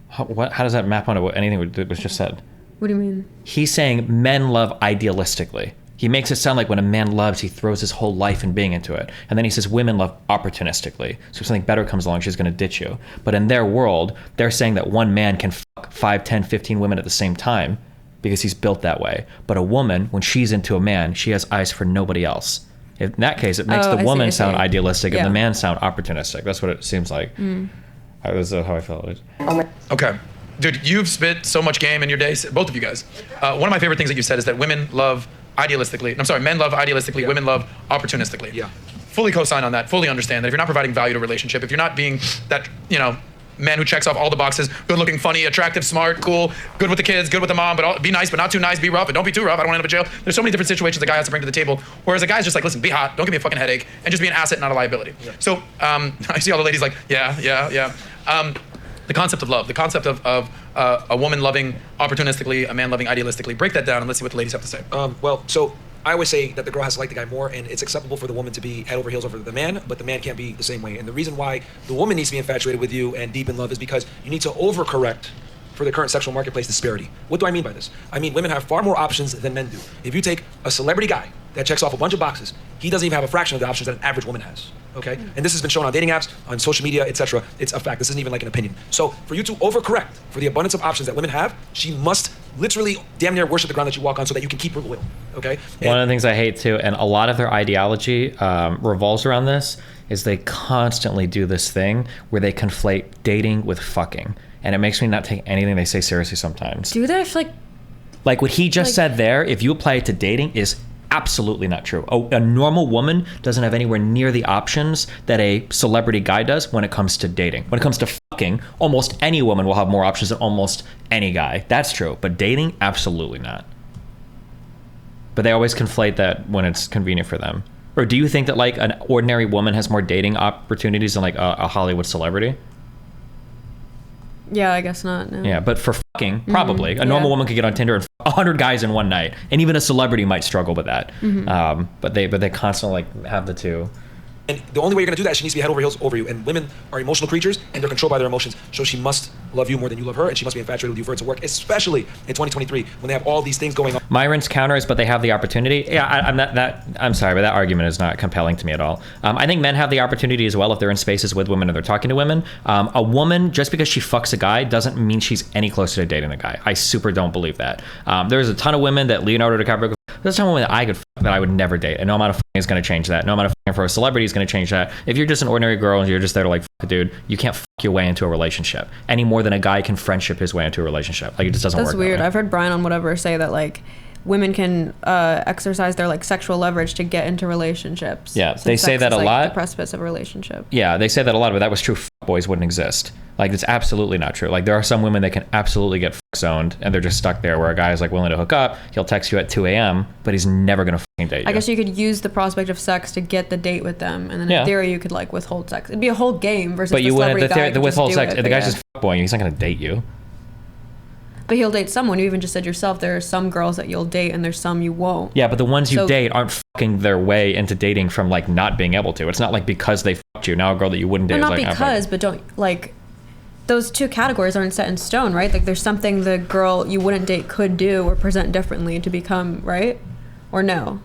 How does that map onto anything that was just said? What do you mean? He's saying men love idealistically. He makes it sound like when a man loves, he throws his whole life and being into it. And then he says women love opportunistically. So if something better comes along, she's going to ditch you. But in their world, they're saying that one man can fuck 5, 10, 15 women at the same time because he's built that way. But a woman, when she's into a man, she has eyes for nobody else. In that case, it makes the woman sound idealistic and the man sound opportunistic. That's what it seems like. That was how I felt. Okay. Dude, you've spit so much game in your days, both of you guys. One of my favorite things that you said is that women love idealistically. I'm sorry, men love idealistically, women love opportunistically. Yeah. Fully co-sign on that, fully understand that if you're not providing value to a relationship, if you're not being that, man who checks off all the boxes, good looking, funny, attractive, smart, cool, good with the kids, good with the mom, but be nice, but not too nice, be rough, but don't be too rough, I don't want to end up in jail. There's so many different situations a guy has to bring to the table, whereas a guy's just like, listen, be hot, don't give me a fucking headache, and just be an asset, not a liability. Yeah. So I see all the ladies like, yeah. The concept of love, the concept of a woman loving opportunistically, a man loving idealistically. Break that down and let's see what the ladies have to say. So I always say that the girl has to like the guy more, and it's acceptable for the woman to be head over heels over the man, but the man can't be the same way. And the reason why the woman needs to be infatuated with you and deep in love is because you need to overcorrect for the current sexual marketplace disparity. What do I mean by this? I mean, women have far more options than men do. If you take a celebrity guy that checks off a bunch of boxes, he doesn't even have a fraction of the options that an average woman has, okay? And this has been shown on dating apps, on social media, etc. It's a fact. This isn't even like an opinion. So for you to overcorrect for the abundance of options that women have, she must literally damn near worship the ground that you walk on so that you can keep her loyal, okay? One of the things I hate too, and a lot of their ideology revolves around this, is they constantly do this thing where they conflate dating with fucking. And it makes me not take anything they say seriously sometimes. Do they? I feel like what he just said there, if you apply it to dating, is absolutely not true. A normal woman doesn't have anywhere near the options that a celebrity guy does when it comes to dating. When it comes to fucking, almost any woman will have more options than almost any guy. That's true. But dating, absolutely not. But they always conflate that when it's convenient for them. Or do you think that like an ordinary woman has more dating opportunities than like a Hollywood celebrity? Yeah, I guess not. No. Yeah, but for fucking, probably. A normal woman could get on Tinder and f 100 guys in one night. And even a celebrity might struggle with that. But they constantly like have the two. And the only way you're gonna do that is she needs to be head over heels over you. And women are emotional creatures and they're controlled by their emotions. So she must love you more than you love her, and she must be infatuated with you for it to work, especially in 2023 when they have all these things going on. Myron's counter is, but they have the opportunity. Yeah, I'm sorry, but that argument is not compelling to me at all. I think men have the opportunity as well if they're in spaces with women and they're talking to women. A woman, just because she fucks a guy, doesn't mean she's any closer to dating a guy. I super don't believe that. There's a ton of women that Leonardo DiCaprio, there's a ton of women that I could that I would never date, and no amount of is going to change that. No amount of for a celebrity is going to change that. If you're just an ordinary girl and you're just there to like fuck a dude, you can't fuck your way into a relationship any more than a guy can friendship his way into a relationship. Like, it just doesn't work. That's weird. I've heard Brian on whatever say that like women can exercise their like sexual leverage to get into relationships. Yeah, they say that a lot. The precipice of a relationship. Yeah, they say that a lot, but that was true boys wouldn't exist. Like, it's absolutely not true. Like, there are some women that can absolutely get zoned, and they're just stuck there, where a guy is like willing to hook up. He'll text you at 2 a.m., but he's never gonna fucking date you. I guess you could use the prospect of sex to get the date with them, and then in theory you could like withhold sex. It'd be a whole game versus. But you wouldn't. The withhold sex. The guy's just fuckboying you. He's not gonna date you. But he'll date someone. You even just said yourself, there are some girls that you'll date, and there's some you won't. Yeah, but the ones you date aren't fucking their way into dating from like not being able to. It's not like because they fucked you, now a girl that you wouldn't date. No, not is like, because, but don't like. Those two categories aren't set in stone, right? Like there's something the girl you wouldn't date could do or present differently to become, right? Or no?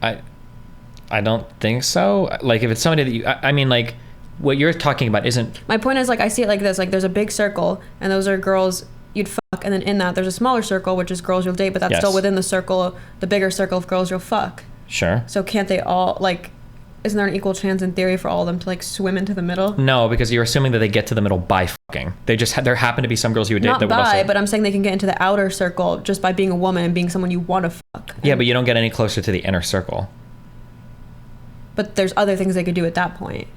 I don't think so. Like if it's somebody that you, I mean, like what you're talking about isn't. My point is like I see it like this. Like there's a big circle, and those are girls you'd fuck, and then in that there's a smaller circle, which is girls you'll date, but that's still within the circle, the bigger circle of girls you'll fuck. Sure. So can't they all like? Isn't there an equal chance in theory for all of them to like swim into the middle? No, because you're assuming that they get to the middle by fucking. They just there happen to be some girls you would date Not that would by, also. but I'm saying they can get into the outer circle just by being a woman and being someone you want to fuck. Yeah, but you don't get any closer to the inner circle. But there's other things they could do at that point.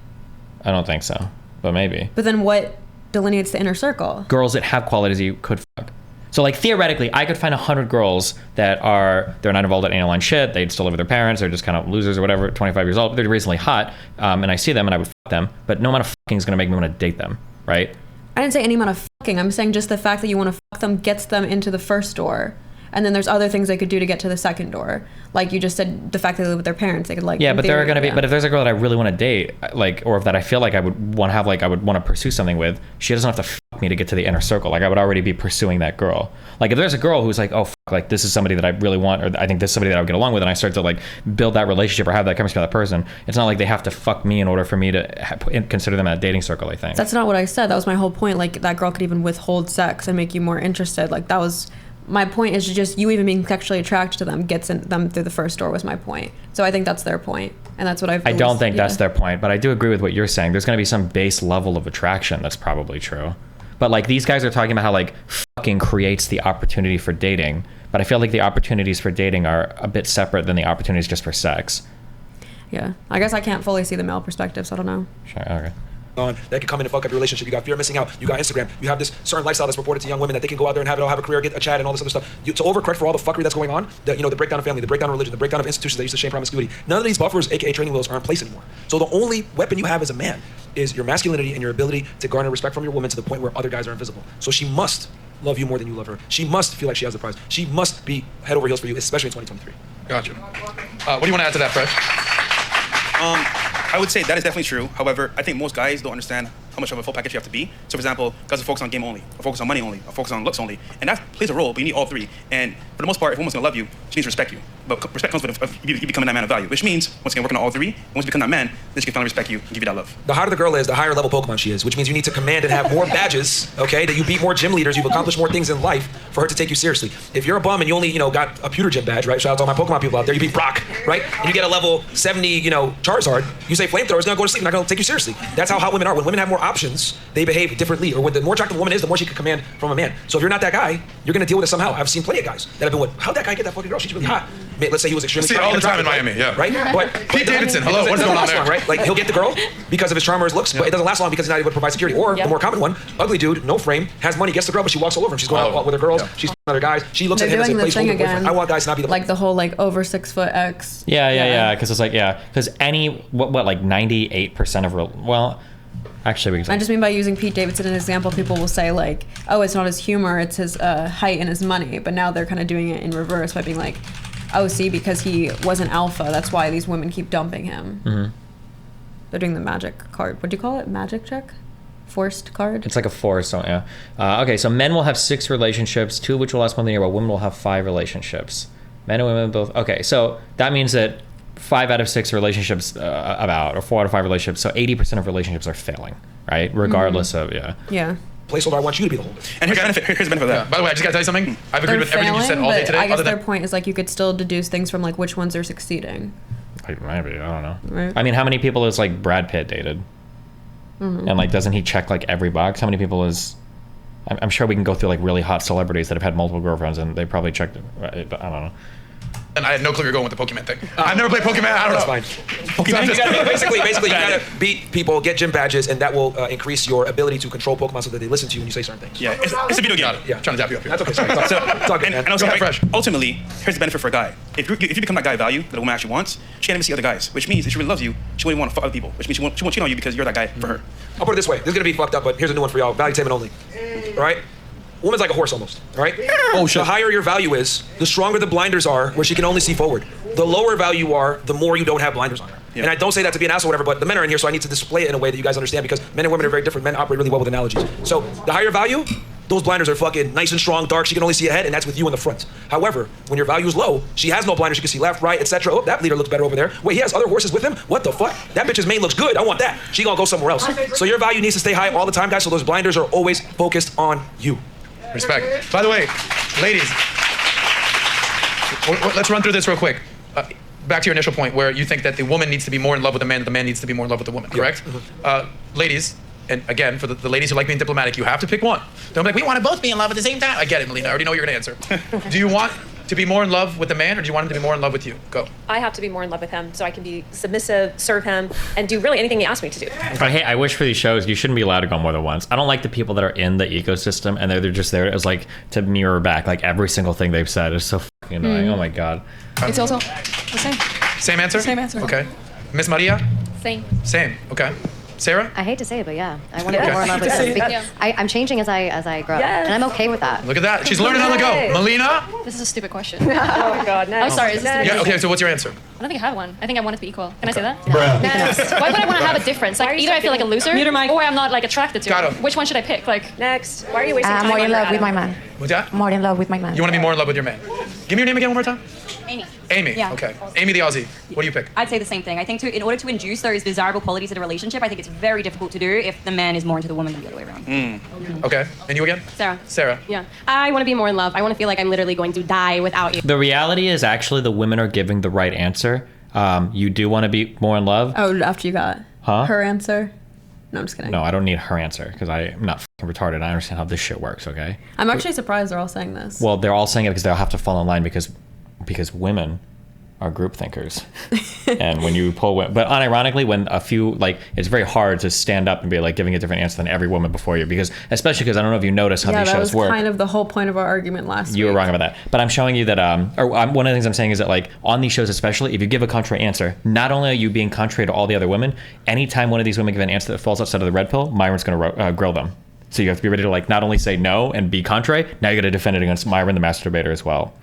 I don't think so, but maybe. But then what delineates the inner circle? Girls that have qualities you could fuck. So like theoretically, I could find 100 girls that they're not involved in any line shit. They'd still live with their parents. They're just kind of losers or whatever. 25 years old, but they're recently hot, and I see them and I would fuck them. But no amount of fucking is gonna make me want to date them, right? I didn't say any amount of fucking. I'm saying just the fact that you want to fuck them gets them into the first door, and then there's other things they could do to get to the second door. Like you just said, the fact that they live with their parents, they could like. Yeah, but there are gonna be. But if there's a girl that I really want to date, like, or that I feel like I would want to have, like, I would want to pursue something with, she doesn't have to fuck me to get to the inner circle. Like, I would already be pursuing that girl. Like, if there's a girl who's like, oh, fuck, like, this is somebody that I really want, or I think this is somebody that I would get along with, and I start to like build that relationship or have that chemistry with that person, it's not like they have to fuck me in order for me to consider them in a dating circle. I think that's not what I said. That was my whole point. Like, that girl could even withhold sex and make you more interested. Like, that was. My point is just you even being sexually attracted to them gets them through the first door was my point. So I think that's their point, and that's what I don't think that's their point, but I do agree with what you're saying. There's going to be some base level of attraction that's probably true. But like these guys are talking about how like fucking creates the opportunity for dating, but I feel like the opportunities for dating are a bit separate than the opportunities just for sex. Yeah, I guess I can't fully see the male perspective, so I don't know. Sure, okay. That can come in and fuck up your relationship. You got fear of missing out. You got Instagram. You have this certain lifestyle that's reported to young women that they can go out there and have it all, have a career, get a chat, and all this other stuff. To overcorrect for all the fuckery that's going on, the breakdown of family, the breakdown of religion, the breakdown of institutions that used to shame promiscuity. None of these buffers, aka training wheels, are in place anymore. So the only weapon you have as a man is your masculinity and your ability to garner respect from your woman to the point where other guys are invisible. So she must love you more than you love her. She must feel like she has the prize. She must be head over heels for you, especially in 2023. Gotcha. What do you want to add to that, Fred? I would say that is definitely true. However, I think most guys don't understand how much of a full package you have to be. So, for example, guys are focused on game only, or focused on money only, or focused on looks only, and that plays a role. But you need all three. And for the most part, if a woman's gonna love you, she needs to respect you. But respect comes with you becoming that man of value, which means once again working on all three. And once you become that man, then she can finally respect you and give you that love. The hotter the girl is, the higher level Pokemon she is, which means you need to command and have more badges. Okay, that you beat more gym leaders, you've accomplished more things in life for her to take you seriously. If you're a bum and you only got a pewter gym badge, right? Shout out to all my Pokemon people out there. You beat Brock, right? And you get a level 70, Charizard. You say flamethrower's gonna go to sleep, not gonna take you seriously. That's how hot women are. When women have more options, they behave differently. Or when the more attractive a woman is, the more she can command from a man. So if you're not that guy, you're gonna deal with it somehow. I've seen plenty of guys that have been how'd that guy get that fucking girl? She's really hot. Let's say he was extremely. See it all the time in Miami, yeah. Right? But Pete Davidson, hello, what's going on there? Long, right? Like he'll get the girl because of his charm or his looks, but it doesn't last long because he's not able to provide security. Or the more common one, ugly dude, no frame, has money, gets the girl, but she walks all over him. She's going out with her girls. She's other guys. She looks at him as a placeholder boyfriend. I want guys to not be the like the whole like over 6 foot X. Yeah. Because it's like because what like 98% of actually we can. I just mean by using Pete Davidson as an example, people will say like, oh, it's not his humor, it's his height and his money. But now they're kind of doing it in reverse by being like, oh, see, because he was an alpha, that's why these women keep dumping him. Mm-hmm. They're doing the magic card. What do you call it? Magic check? Forced card? It's like a force, yeah. Okay, so men will have 6 relationships, 2 of which will last more than a year, while women will have 5 relationships. Men and women both. Okay, so that means that 5 out of 6 relationships or 4 out of 5 relationships, so 80% of relationships are failing, right? Regardless of, Yeah. Placeholder, I want you to be the holder. And here's the benefit of that. By the way, I just gotta tell you something. I've agreed with everything you said all day today. I guess their point is like you could still deduce things from like which ones are succeeding. Like maybe, I don't know. Right. I mean, how many people is like Brad Pitt dated? Mm-hmm. And like, doesn't he check like every box? How many people is? I'm sure we can go through like really hot celebrities that have had multiple girlfriends and they probably checked. But I don't know. And I had no clue you're going with the Pokemon thing. I've never played Pokemon. I don't know. That's fine. Basically, you gotta beat people, get gym badges, and that will increase your ability to control Pokemon so that they listen to you when you say certain things. Yeah, it's a video game. Yeah, trying to tap you up here. That's okay. Sorry. Talk, and also, ultimately, here's the benefit for a guy. If you become that guy of value that a woman actually wants, she can't even see other guys. Which means if she really loves you, she wouldn't want to fuck other people. Which means she won't cheat on you because you're that guy for her. I'll put it this way. This is gonna be fucked up, but here's a new one for y'all. Value statement only. All right. Woman's like a horse almost, all right? Oh, shit. The higher your value is, the stronger the blinders are where she can only see forward. The lower value you are, the more you don't have blinders on her. Yeah. And I don't say that to be an asshole or whatever, but the men are in here, so I need to display it in a way that you guys understand because men and women are very different. Men operate really well with analogies. So the higher value, those blinders are fucking nice and strong, dark. She can only see ahead, and that's with you in the front. However, when your value is low, she has no blinders. She can see left, right, etc. Oh, that leader looks better over there. Wait, he has other horses with him? What the fuck? That bitch's mane looks good. I want that. She gonna go somewhere else. So your value needs to stay high all the time, guys, so those blinders are always focused on you. Respect. By the way, ladies, let's run through this real quick. Back to your initial point where you think that the woman needs to be more in love with the man, the man needs to be more in love with the woman, correct? Yeah. Ladies, and again, for the ladies who like being diplomatic, you have to pick one. Don't be like, we want to both be in love at the same time. I get it, Melina. I already know what you're going to answer. Do you want to be more in love with the man or do you want him to be more in love with you? Go. I have to be more in love with him so I can be submissive, serve him, and do really anything he asks me to do. But hey, I wish for these shows, you shouldn't be allowed to go more than once. I don't like the people that are in the ecosystem and they're just there as like to mirror back like every single thing they've said is so fucking annoying. Oh my God. It's also the same. Same answer? Same answer. Okay. Miss Maria? Same. Same. Okay. Sarah? I hate to say it, but yeah, I want to be more in love with him. Yeah. I'm changing as I grow, and I'm okay with that. Look at that. She's learning on the go. Melina? This is a stupid question. Oh God, no. I'm sorry. Is this yeah. Okay. So what's your answer? I don't think I have one. I think I want it to be equal. Can I say that? Bruh. Next. Why would I want to have a difference? Like either I feel like a loser, or I'm not like attracted to Got him. Which one should I pick? Like next. Why are you wasting time? More in on love that? with my man. What's that? More in love with my man. You want to be more in love with your man? Give me your name again one more time. Amy. Amy. Yeah. Okay. Amy the Aussie. What do you pick? I'd say the same thing. I think in order to induce those desirable qualities in a relationship, I think it's very difficult to do if the man is more into the woman than the other way around. Okay. And you again? Sarah. Sarah. Yeah. I want to be more in love. I want to feel like I'm literally going to die without you. The reality is actually the women are giving the right answer. You do want to be more in love. Oh, after you got her answer? No, I'm just kidding. No, I don't need her answer because I'm not fucking retarded. I understand how this shit works, okay? I'm actually surprised they're all saying this. Well, they're all saying it because they'll have to fall in line because women are group thinkers. And when you pull, but unironically, when a few, like, it's very hard to stand up and be like giving a different answer than every woman before you because, especially because I don't know if you notice how these shows work. Yeah, that was kind of the whole point of our argument last week. You were wrong about that. But I'm showing you that, one of the things I'm saying is that, like, on these shows especially, if you give a contrary answer, not only are you being contrary to all the other women, anytime one of these women give an answer that falls outside of the red pill, Myron's going to grill them. So you have to be ready to, like, not only say no and be contrary, now you got to defend it against Myron, the master debater, as well.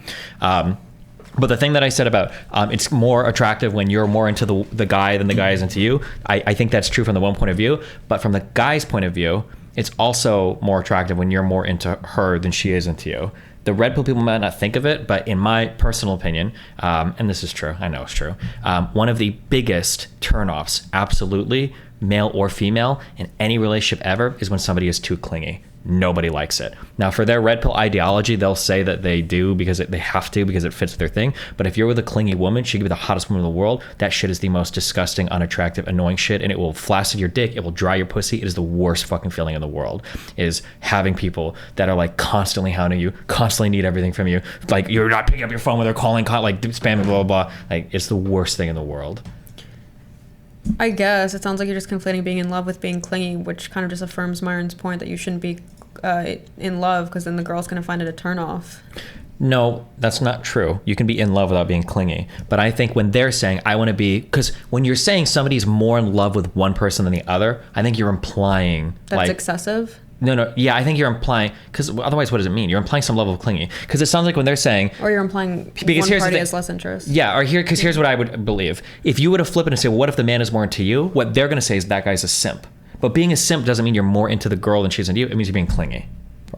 But the thing that I said about it's more attractive when you're more into the guy than the guy is into you, I think that's true from the one point of view. But from the guy's point of view, it's also more attractive when you're more into her than she is into you. The red pill people might not think of it, but in my personal opinion, and this is true, I know it's true, one of the biggest turnoffs, absolutely, male or female, in any relationship ever is when somebody is too clingy. Nobody likes it. Now, for their red pill ideology, they'll say that they do because they have to because it fits their thing. But if you're with a clingy woman, she could be the hottest woman in the world. That shit is the most disgusting, unattractive, annoying shit, and it will flaccid your dick. It will dry your pussy. It is the worst fucking feeling in the world. Is having people that are like constantly hounding you, constantly need everything from you. Like you're not picking up your phone when they're calling, like spamming, blah blah blah. Like it's the worst thing in the world. I guess it sounds like you're just conflating being in love with being clingy, which kind of just affirms Myron's point that you shouldn't be in love because then the girl's going to find it a turnoff. No, that's not true. You can be in love without being clingy. But I think when they're saying, I want to be, because when you're saying somebody's more in love with one person than the other, I think you're implying that's excessive. No. Yeah, I think you're implying, because otherwise what does it mean? You're implying some level of clingy. Because it sounds like when they're saying... Or you're implying because one party has less interest. Yeah, because here's what I would believe. If you were to flip it and say, well, what if the man is more into you? What they're going to say is that guy's a simp. But being a simp doesn't mean you're more into the girl than she's into you. It means you're being clingy,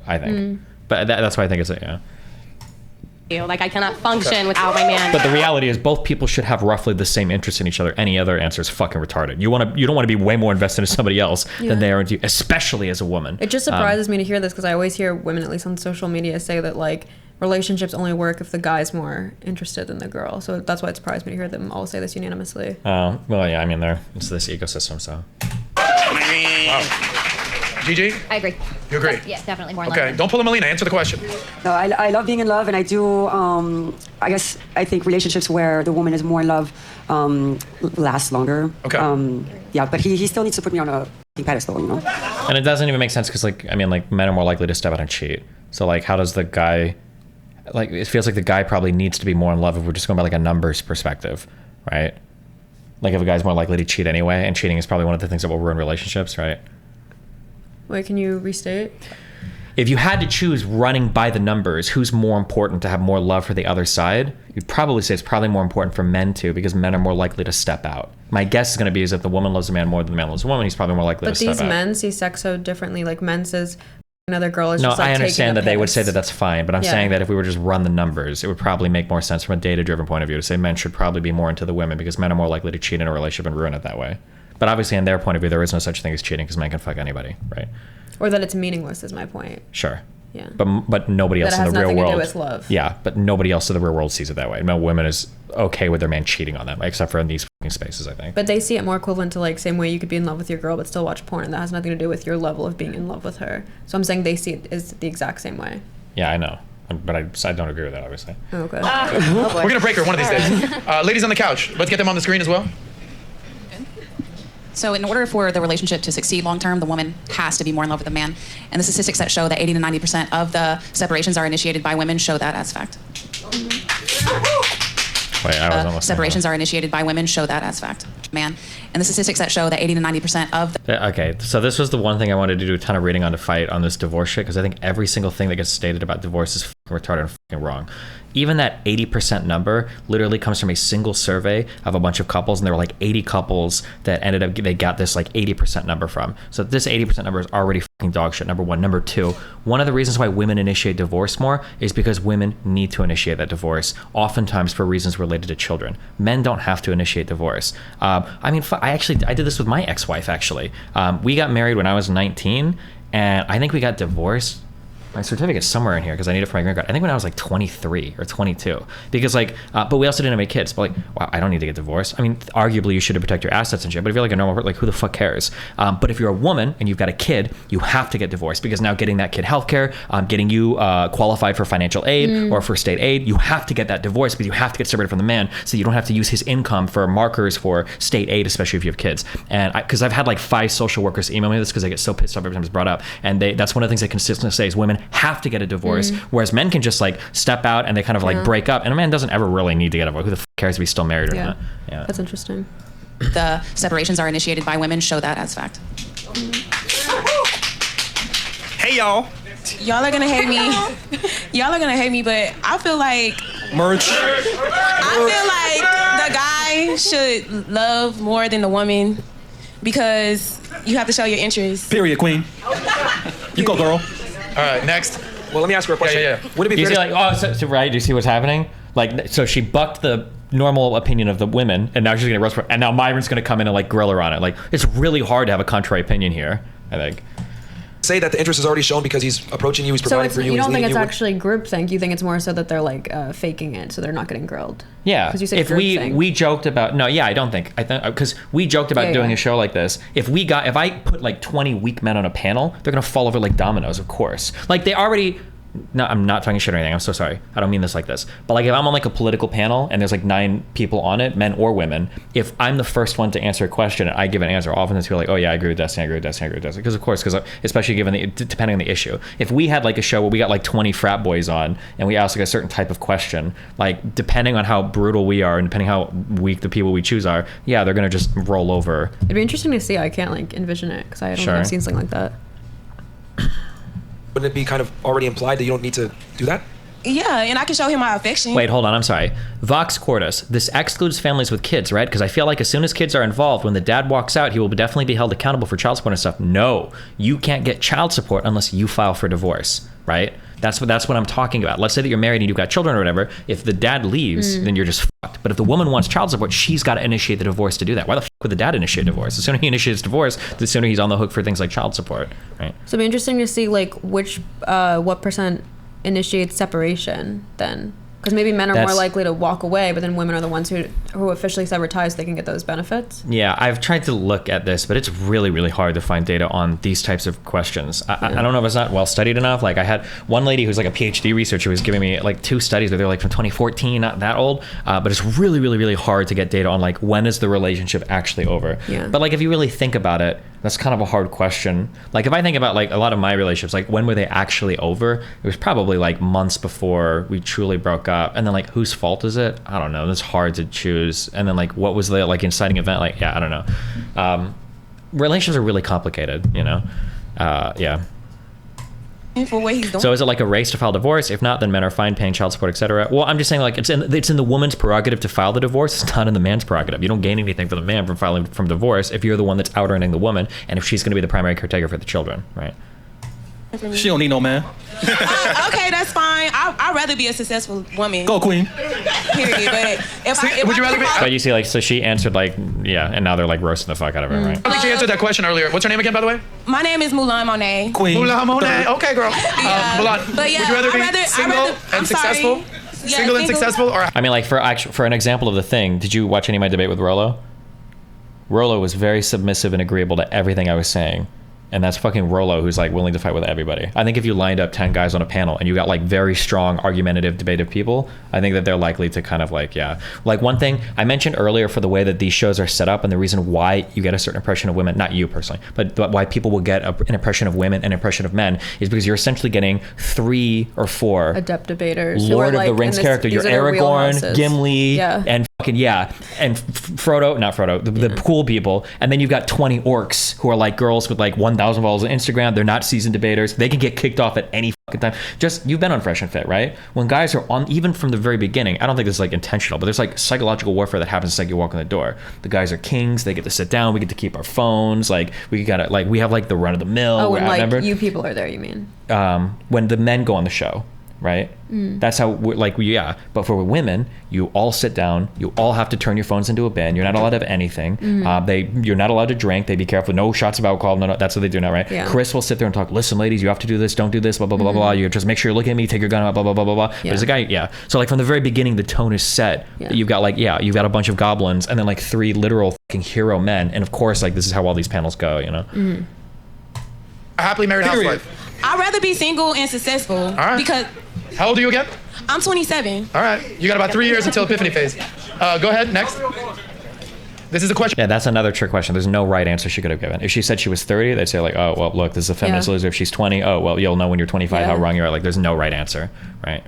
I think. But that's why I think it's Like, I cannot function without my man. But the reality is both people should have roughly the same interest in each other. Any other answer is fucking retarded. You don't want to be way more invested in somebody else than they are into you, especially as a woman. It just surprises me to hear this because I always hear women, at least on social media, say that, like, relationships only work if the guy's more interested than the girl. So that's why it surprised me to hear them all say this unanimously. Well, yeah, I mean, it's this ecosystem, so. Wow. Gigi? I agree. You agree? Yeah, definitely more in love. Okay, don't pull a Melina. Answer the question. No, I love being in love, and I do. I think relationships where the woman is more in love last longer. Okay. Yeah, but he still needs to put me on a pedestal, you know. And it doesn't even make sense because, like, I mean, like, men are more likely to step out and cheat. So, like, how does the guy, like, it feels like the guy probably needs to be more in love if we're just going by, like, a numbers perspective, right? Like, if a guy's more likely to cheat anyway, and cheating is probably one of the things that will ruin relationships, right? Wait, can you restate? If you had to choose running by the numbers, who's more important to have more love for the other side, you'd probably say it's probably more important for men too, because men are more likely to step out. My guess is going to be is if the woman loves a man more than the man loves a woman, he's probably more likely to step out. But these men see sex so differently. Like, men says another girl is no, just like I understand that they would say that that's fine, but I'm Yeah. saying that if we were just run the numbers, it would probably make more sense from a data-driven point of view to say men should probably be more into the women because men are more likely to cheat in a relationship and ruin it that way. But obviously, in their point of view, there is no such thing as cheating because men can fuck anybody, right? Or that it's meaningless is my point. Sure. Yeah. But nobody else That it in has the real nothing to do world. with love. Yeah, but nobody else in the real world sees it that way. No woman is okay with their man cheating on them, except for in these fucking spaces, I think. But they see it more equivalent to, like, same way you could be in love with your girl but still watch porn, and that has nothing to do with your level of being in love with her. So I'm saying they see it as the exact same way. Yeah, I know. But I don't agree with that, obviously. Okay. We're going to break her one of these days. Ladies on the couch, let's get them on the screen as well. So in order for the relationship to succeed long term, the woman has to be more in love with the man. And the statistics that show that 80 to 90% of the separations are initiated by women show that as fact. Wait, I was almost separations are initiated by women show that as fact. Man. And the statistics that show that 80 to 90% of the Okay, so this was the one thing I wanted to do a ton of reading on to fight on this divorce shit, because I think every single thing that gets stated about divorce is fucking retarded and fucking wrong. Even that 80% number literally comes from a single survey of a bunch of couples, and there were like 80 couples that ended up, they got this like 80% number from. So this 80% number is already fucking dog shit, number one. Number two, one of the reasons why women initiate divorce more is because women need to initiate that divorce, oftentimes for reasons related to children. Men don't have to initiate divorce. I mean, I did this with my ex-wife, actually. We got married when I was 19, and I think we got divorced. My certificate's somewhere in here because I need it for my green card. I think when I was like 23 or 22, because like, but we also didn't have any kids. But like, wow, I don't need to get divorced. I mean, arguably you should protect your assets and shit. But if you're like a normal person, like who the fuck cares? But if you're a woman and you've got a kid, you have to get divorced because now getting that kid healthcare, getting you qualified for financial aid or for state aid, you have to get that divorce because you have to get separated from the man so you don't have to use his income for markers for state aid, especially if you have kids. And because I've had like 5 social workers email me this because I get so pissed off every time it's brought up. And that's one of the things they consistently say is women have to get a divorce, whereas men can just like step out and they kind of like break up, and a man doesn't ever really need to get a divorce. Who the fuck cares if he's still married or not? Yeah, that's interesting. The separations are initiated by women show that as fact. Hey y'all. Y'all are gonna hate me. Y'all are gonna hate me, but I feel like merch. I feel like the guy should love more than the woman because you have to show your interest. Period, queen. You go, girl. All right, next. Well, let me ask her a question. Yeah. Would it be you fair see, like, so right? Do you see what's happening? Like, so she bucked the normal opinion of the women, and now she's gonna roast her, and now Myron's gonna come in and like grill her on it. Like, it's really hard to have a contrary opinion here, I think. say that the interest is already shown because he's approaching you, he's So providing it's, for you. you he's don't think leading it's you. actually groupthink. You think it's more so that they're like faking it, so they're not getting grilled. Yeah, Because you said if groupthink. we joked about I don't think because we joked about Yeah, doing yeah. a show like this. If I put like 20 weak men on a panel, they're gonna fall over like dominoes, of course. Like they already. No, I'm not talking shit or anything. I'm so sorry. I don't mean this like this. But like if I'm on like a political panel and there's like 9 people on it, men or women, if I'm the first one to answer a question and I give an answer, oftentimes people are like, oh yeah, I agree with Destiny, I agree with Destiny, I agree with Destiny. Because of course, especially given depending on the issue. If we had like a show where we got like 20 frat boys on and we ask like a certain type of question, like depending on how brutal we are and depending how weak the people we choose are, yeah, they're gonna just roll over. It'd be interesting to see. I can't like envision it because I don't think I've seen something like that. Wouldn't it be kind of already implied that you don't need to do that? Yeah, and I can show him my affection. Wait, hold on. I'm sorry. Vox Cordis. This excludes families with kids, right? Because I feel like as soon as kids are involved, when the dad walks out, he will definitely be held accountable for child support and stuff. No, you can't get child support unless you file for divorce, right? That's what I'm talking about. Let's say that you're married and you've got children or whatever. If the dad leaves, then you're just fucked. But if the woman wants child support, she's got to initiate the divorce to do that. Why the fuck would the dad initiate divorce? The sooner he initiates divorce, the sooner he's on the hook for things like child support, right? So it'd be interesting to see like what percent initiates separation then, Because maybe men are more likely to walk away, but then women are the ones who officially sever ties, they can get those benefits. Yeah, I've tried to look at this, but it's really, really hard to find data on these types of questions. I don't know if it's not well studied enough. Like I had one lady who's like a PhD researcher who was giving me like 2 studies, but they're like from 2014, not that old. But it's really, really, really hard to get data on like when is the relationship actually over. Yeah. But like if you really think about it, that's kind of a hard question. Like if I think about like a lot of my relationships, like when were they actually over? It was probably like months before we truly broke up. And then like whose fault is it? I don't know. It's hard to choose. And then like what was the like inciting event? Like, yeah, I don't know. Relationships are really complicated, you know? Yeah. For what he's doing. So is it like a race to file divorce? If not, then men are fine paying child support, etc. Well, I'm just saying like it's in the woman's prerogative to file the divorce. It's not in the man's prerogative. You don't gain anything for the man from filing from divorce if you're the one that's out earning the woman and if she's going to be the primary caretaker for the children, right? She don't need no man. Okay, that's fine. I'd rather be a successful woman. Go, queen. Period. But if would you rather be? But you see, like, so she answered like, yeah, and now they're like roasting the fuck out of her, right? I think she answered that question earlier. What's her name again, by the way? My name is Mulan Monet. Queen. Mulan Monet. Okay, girl. Mulan. But yeah, would you rather be single and successful? Yeah, single and successful, or I mean, like for an example of the thing, did you watch any of my debate with Rollo? Rollo was very submissive and agreeable to everything I was saying. And that's fucking Rollo, who's like willing to fight with everybody. I think if you lined up 10 guys on a panel and you got like very strong, argumentative, debative people, I think that they're likely to kind of like, yeah. Like one thing I mentioned earlier for the way that these shows are set up and the reason why you get a certain impression of women, not you personally, but why people will get an impression of women and an impression of men is because you're essentially getting 3 or 4 adept debaters, Lord of the Rings character. You're Aragorn, Gimli, and fucking and Frodo, the cool people, and then you've got 20 orcs who are like girls with like 1,000 followers on Instagram. They're not seasoned debaters. They can get kicked off at any fucking time. Just you've been on Fresh and Fit, right? When guys are on, even from the very beginning, I don't think this is like intentional, but there's like psychological warfare that happens the second you walk in the door. The guys are kings. They get to sit down. We get to keep our phones. Like we gotta like we have like the run of the mill. Oh, when like you people are there, you mean? When the men go on the show. Right? That's how, but for women, you all sit down, you all have to turn your phones into a bin, you're not allowed to have anything, you're not allowed to drink, they be careful, no shots of alcohol, no, that's what they do now, right? Yeah. Chris will sit there and talk, listen ladies, you have to do this, don't do this, blah, blah, blah, blah, you just make sure you're looking at me, take your gun out, blah, blah, blah, blah, blah. But there's a guy, so like from the very beginning, the tone is set. You've got like, you've got a bunch of goblins, and then like 3 literal fucking hero men, and of course, like this is how all these panels go, you know? A happily married housewife. I'd rather be single and successful. All right. Because how old are you again? I'm 27. All right. You got about 3 years until epiphany phase. Go ahead. Next. This is a question. Yeah, that's another trick question. There's no right answer she could have given. If she said she was 30, they'd say like, oh, well, look, this is a feminist loser. If she's 20, oh, well, you'll know when you're 25 how wrong you are. Like, there's no right answer, right?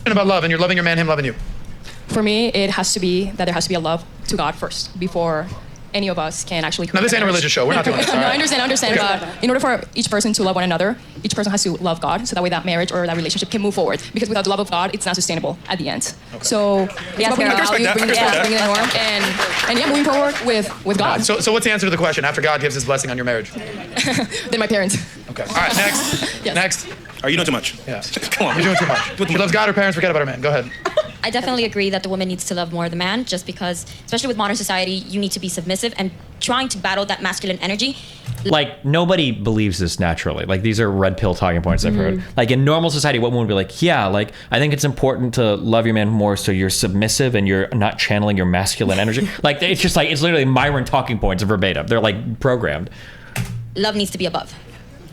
About love, and you're loving your man, him loving you. For me, it has to be that there has to be a love to God first before any of us can actually. Now, this ain't a religious show. We're not doing this. No, I understand. But in order for each person to love one another, each person has to love God, so that way that marriage or that relationship can move forward. Because without the love of God, it's not sustainable at the end. So it's about bringing the norm and moving forward with God. So what's the answer to the question? After God gives His blessing on your marriage? Then my parents. Okay. All right. Next. Next. Are you doing too much? Yeah. Come on. You're doing too much. She loves God. Her parents forget about her man. Go ahead. I definitely agree that the woman needs to love more the man, just because, especially with modern society, you need to be submissive and trying to battle that masculine energy. Like, nobody believes this naturally. Like, these are red pill talking points I've heard. Like, in normal society, what woman would be like, yeah, like, I think it's important to love your man more so you're submissive and you're not channeling your masculine energy. Like, it's just like, it's literally Myron talking points verbatim. They're, like, programmed. Love needs to be above.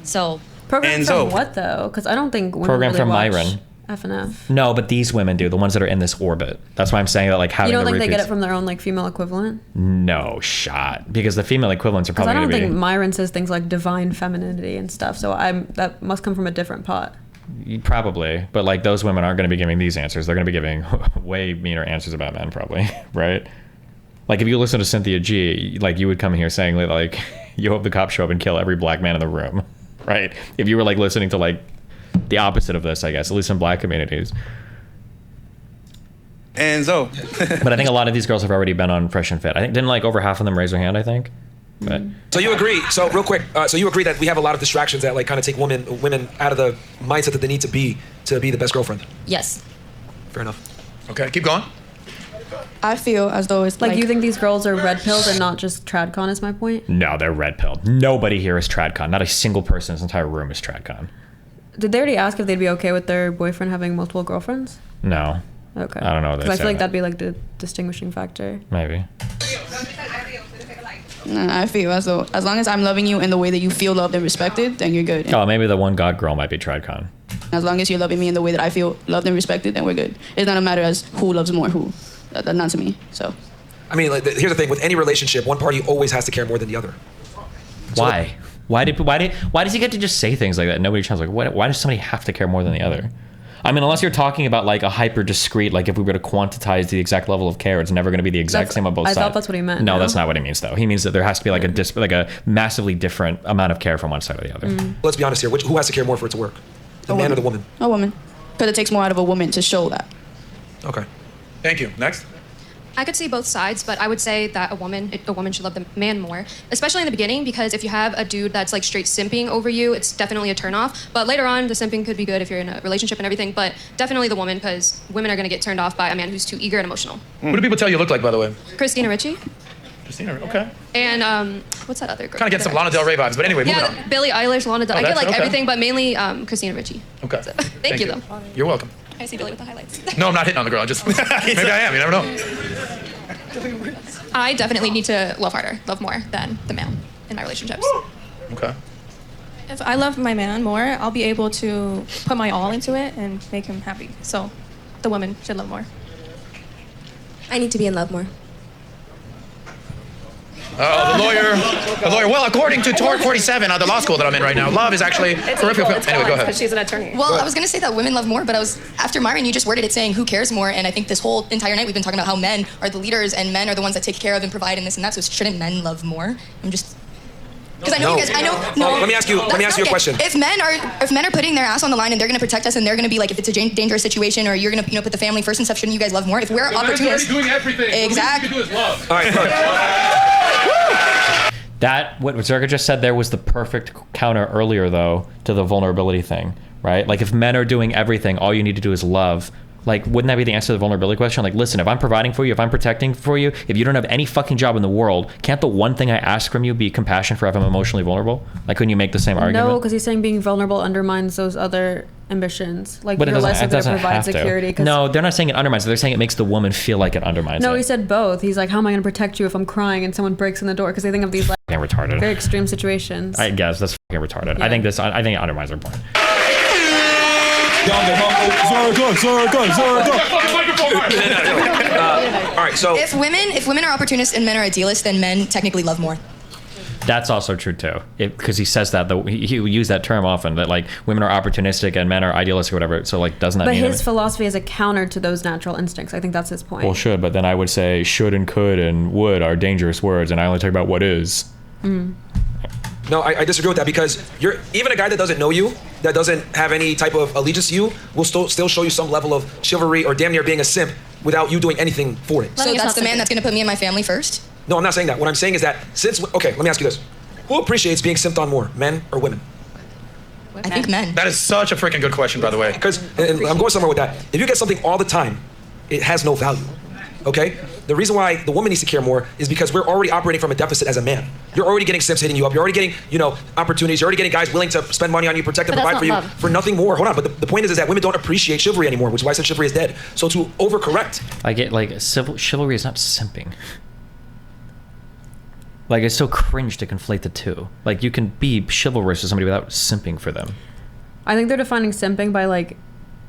So... Programmed from what, though? Because I don't think women programmed really from watch Myron. F&F. No, but these women do, the ones that are in this orbit. That's why I'm saying that, like, having You don't the think they repeats, get it from their own, like, female equivalent? No shot. Because the female equivalents are Because probably I don't going to think be... Myron says things like divine femininity and stuff, so that must come from a different pot. Probably. But, like, those women aren't going to be giving these answers. They're going to be giving way meaner answers about men, probably. Right? Like, if you listen to Cynthia G, like, you would come here saying, like, you hope the cops show up and kill every black man in the room. Right? If you were, like, listening to, like, the opposite of this, I guess, at least in black communities. And so. But I think a lot of these girls have already been on Fresh and Fit. I think, didn't like over half of them raise their hand, I think? But So you agree, so real quick, so you agree that we have a lot of distractions that like kind of take women out of the mindset that they need to be the best girlfriend? Yes. Fair enough. Okay, keep going. I feel as though it's Like, you think these girls are red pilled and not just tradcon is my point? no, they're red pilled. Nobody here is tradcon. Not a single person in this entire room is tradcon. Did they already ask if they'd be okay with their boyfriend having multiple girlfriends? No. Okay. I don't know what they Because I say feel like that. that'd be like the distinguishing factor. Maybe. I feel as though as long as I'm loving you in the way that you feel loved and respected, then you're good. Oh, maybe the one God girl might be TrideCon. As long as you're loving me in the way that I feel loved and respected, then we're good. It's not a matter as who loves more who. Not to me. So. I mean, like, here's the thing: with any relationship, one party always has to care more than the other. Why? Why does he get to just say things like that? Nobody tries like, why does somebody have to care more than the other? I mean, unless you're talking about like a hyper discrete, like if we were to quantize the exact level of care, it's never going to be the exact same on both sides. I thought that's what he meant. No, that's not what he means though. He means that there has to be like a massively different amount of care from one side or the other. Let's be honest here: who has to care more for it to work? The man or the woman? A woman. Because it takes more out of a woman to show that. Okay. Thank you. Next. I could see both sides, but I would say that a woman should love the man more, especially in the beginning, because if you have a dude that's like straight simping over you, it's definitely a turnoff. But later on, the simping could be good if you're in a relationship and everything, but definitely the woman, because women are going to get turned off by a man who's too eager and emotional. What do people tell you look like, by the way? Christina Ricci. Christina, okay. And what's that other girl? Kind of get some Lana Del Rey vibes, but anyway, moving on. Yeah, Billie Eilish, Lana Del Rey. I get like okay. everything, but mainly Christina Ricci. Okay. So, thank you, though. You're welcome. I see Billie with the highlights. No, I'm not hitting on the girl. Just maybe I am. You never know. I definitely need to love harder, love more than the man in my relationships. Okay. If I love my man more, I'll be able to put my all into it and make him happy. So the woman should love more. I need to be in love more. The lawyer. Well, according to Tort 47, the law school that I'm in right now, love is actually horrific. Anyway, go ahead. Because she's an attorney. Well, I was going to say that women love more, but after Myron, you just worded it saying who cares more, and I think this whole entire night we've been talking about how men are the leaders and men are the ones that take care of and provide and this and that, so shouldn't men love more? Because I know you guys, Let me ask you a question. If men are putting their ass on the line and they're going to protect us and they're going to be like, if it's a dangerous situation or you're going to put the family first and stuff, shouldn't you guys love more? If we're opportunists, doing everything. Exactly. All right, all right. What Zerga just said there was the perfect counter earlier, though, to the vulnerability thing, right? Like, if men are doing everything, all you need to do is love. Like, wouldn't that be the answer to the vulnerability question? Like, listen, if I'm providing for you, if I'm protecting for you, if you don't have any fucking job in the world, can't the one thing I ask from you be compassion for if I'm emotionally vulnerable? Like, couldn't you make the same argument? No, because he's saying being vulnerable undermines those other ambitions. Like, But you're less of it to provide have security. to. No, they're not saying it undermines it. They're saying it makes the woman feel like it undermines No, it. he said both. He's like, how am I going to protect you if I'm crying and someone breaks in the door? Because they think of these like Fucking retarded. very extreme situations. I guess that's fucking retarded. Yeah. I think it undermines their point. All right, so if women are opportunists and men are idealists, then men technically love more. That's also true too, because he says that though he used that term often, that like women are opportunistic and men are idealistic or whatever. So like, doesn't that But mean? his philosophy is a counter to those natural instincts. I think that's his point. Well, should, but then I would say should and could and would are dangerous words, and I only talk about what is. No, I disagree with that, because even a guy that doesn't know you, that doesn't have any type of allegiance to you, will still show you some level of chivalry or damn near being a simp without you doing anything for it. So that's the man that's going to put me and my family first? No, I'm not saying that. What I'm saying is that okay, let me ask you this. Who appreciates being simped on more, men or women? I think men. That is such a freaking good question, by the way. Because I'm going somewhere with that. If you get something all the time, it has no value. Okay? The reason why the woman needs to care more is because we're already operating from a deficit as a man. You're already getting simps hitting you up. You're already getting, opportunities. You're already getting guys willing to spend money on you, protect and But provide for you that's not love. for nothing more. Hold on, but the point is that women don't appreciate chivalry anymore, which is why I said chivalry is dead. So to overcorrect. I get like chivalry is not simping. Like, it's so cringe to conflate the two. Like, you can be chivalrous to somebody without simping for them. I think they're defining simping by like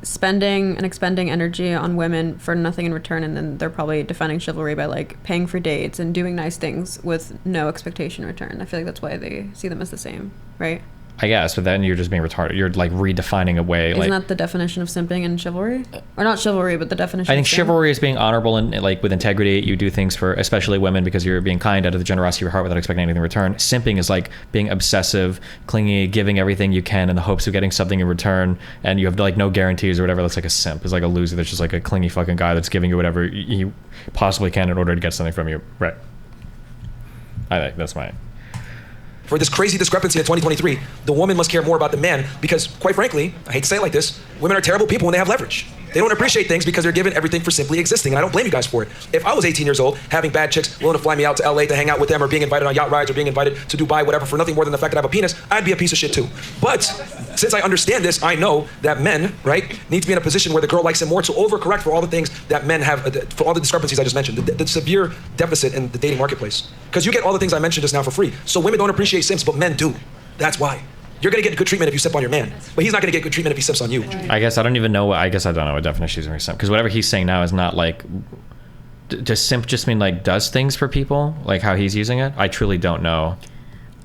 spending and expending energy on women for nothing in return, and then they're probably defining chivalry by like paying for dates and doing nice things with no expectation in return. I feel like that's why they see them as the same, right? I guess, but then you're just being retarded. You're like redefining a way. Isn't that the definition of simping and chivalry? Or not chivalry, but the definition I think of simp? chivalry is being honorable and like with integrity. You do things for especially women because you're being kind out of the generosity of your heart without expecting anything in return. Simping is like being obsessive, clingy, giving everything you can in the hopes of getting something in return, and you have like no guarantees or whatever. That's like a simp. It's like a loser that's just like a clingy fucking guy that's giving you whatever he possibly can in order to get something from you. Right. I think that's my... For this crazy discrepancy in 2023, the woman must care more about the man because, quite frankly, I hate to say it like this, women are terrible people when they have leverage. They don't appreciate things because they're given everything for simply existing, and I don't blame you guys for it. If I was 18 years old, having bad chicks willing to fly me out to LA to hang out with them, or being invited on yacht rides, or being invited to Dubai, whatever, for nothing more than the fact that I have a penis, I'd be a piece of shit too. But since I understand this, I know that men, right, need to be in a position where the girl likes him more to overcorrect for all the things that men have, for all the discrepancies I just mentioned, the severe deficit in the dating marketplace. Because you get all the things I mentioned just now for free. So women don't appreciate simps, but men do. That's why. You're gonna get good treatment if you simp on your man, but he's not gonna get good treatment if he simps on you. I guess I don't even know. I don't know what definition he's using for simp, because whatever he's saying now is not like. Does simp just mean like does things for people, like how he's using it? I truly don't know.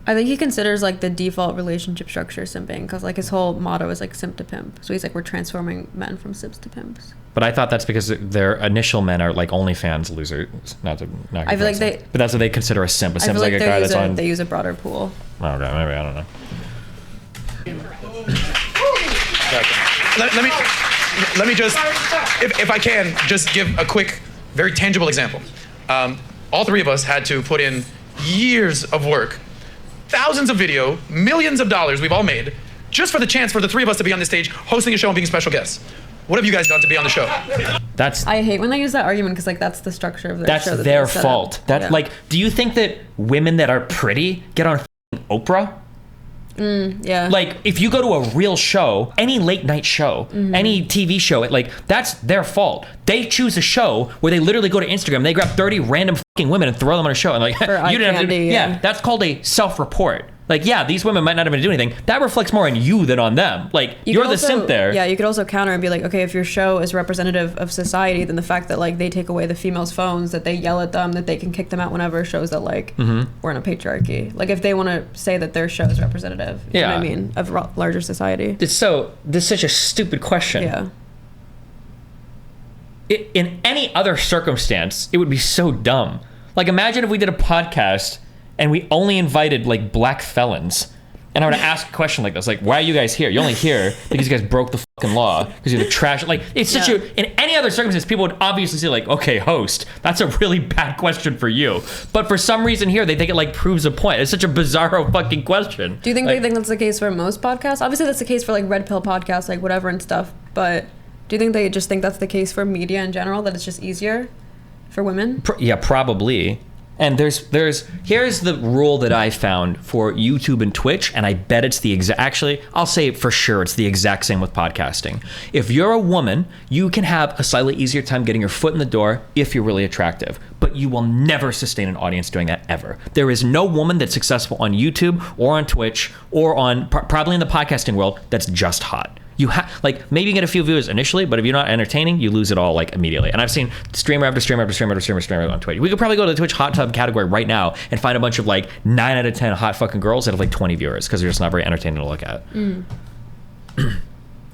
I think he considers like the default relationship structure simping, because like his whole motto is like simp to pimp. So he's like, we're transforming men from simps to pimps. But I thought that's because their initial men are like OnlyFans losers. Not I feel like they. But that's what they consider a simp. A simp is like a guy that's on. They use a broader pool. Okay, maybe I don't know. Let me just, if I can, just give a quick, very tangible example. All three of us had to put in years of work, thousands of video, millions of dollars we've all made, just for the chance for the three of us to be on this stage hosting a show and being special guests. What have you guys done to be on the show? I hate when they use that argument, because like that's the structure of their show. That's their fault. Like, do you think that women that are pretty get on Oprah? Yeah. Like, if you go to a real show, any late night show, any TV show, like, that's their fault. They choose a show where they literally go to Instagram, they grab 30 random fucking women and throw them on a show, and like, you didn't have to. Yeah, that's called a self-report. Like, yeah, these women might not have been doing anything. That reflects more on you than on them. Like, you're the simp there. Yeah, you could also counter and be like, okay, if your show is representative of society, then the fact that like they take away the females' phones, that they yell at them, that they can kick them out whenever, shows that like we're in a patriarchy. Like, if they want to say that their show is representative, you know what I mean, of larger society. This is such a stupid question. Yeah. In any other circumstance, it would be so dumb. Like, imagine if we did a podcast and we only invited like black felons, and I would ask a question like this, like, why are you guys here? You're only here because you guys broke the fucking law, because you're the trash. Like, it's such in any other circumstance, people would obviously say like, okay, host, that's a really bad question for you. But for some reason here, they think it like proves a point. It's such a bizarro fucking question. Do you think they think that's the case for most podcasts? Obviously that's the case for like red pill podcasts, like whatever and stuff, but do you think they just think that's the case for media in general, that it's just easier for women? Yeah, probably. And here's the rule that I found for YouTube and Twitch, and I bet it's the exact, actually, I'll say for sure it's the exact same with podcasting. If you're a woman, you can have a slightly easier time getting your foot in the door if you're really attractive, but you will never sustain an audience doing that ever. There is no woman that's successful on YouTube or on Twitch or on, probably in the podcasting world, that's just hot. You like, maybe you get a few viewers initially, but if you're not entertaining, you lose it all like immediately. And I've seen streamer after streamer after streamer after streamer, streamer on Twitch. We could probably go to the Twitch hot tub category right now and find a bunch of like 9 out of 10 hot fucking girls that have like 20 viewers, because they're just not very entertaining to look at.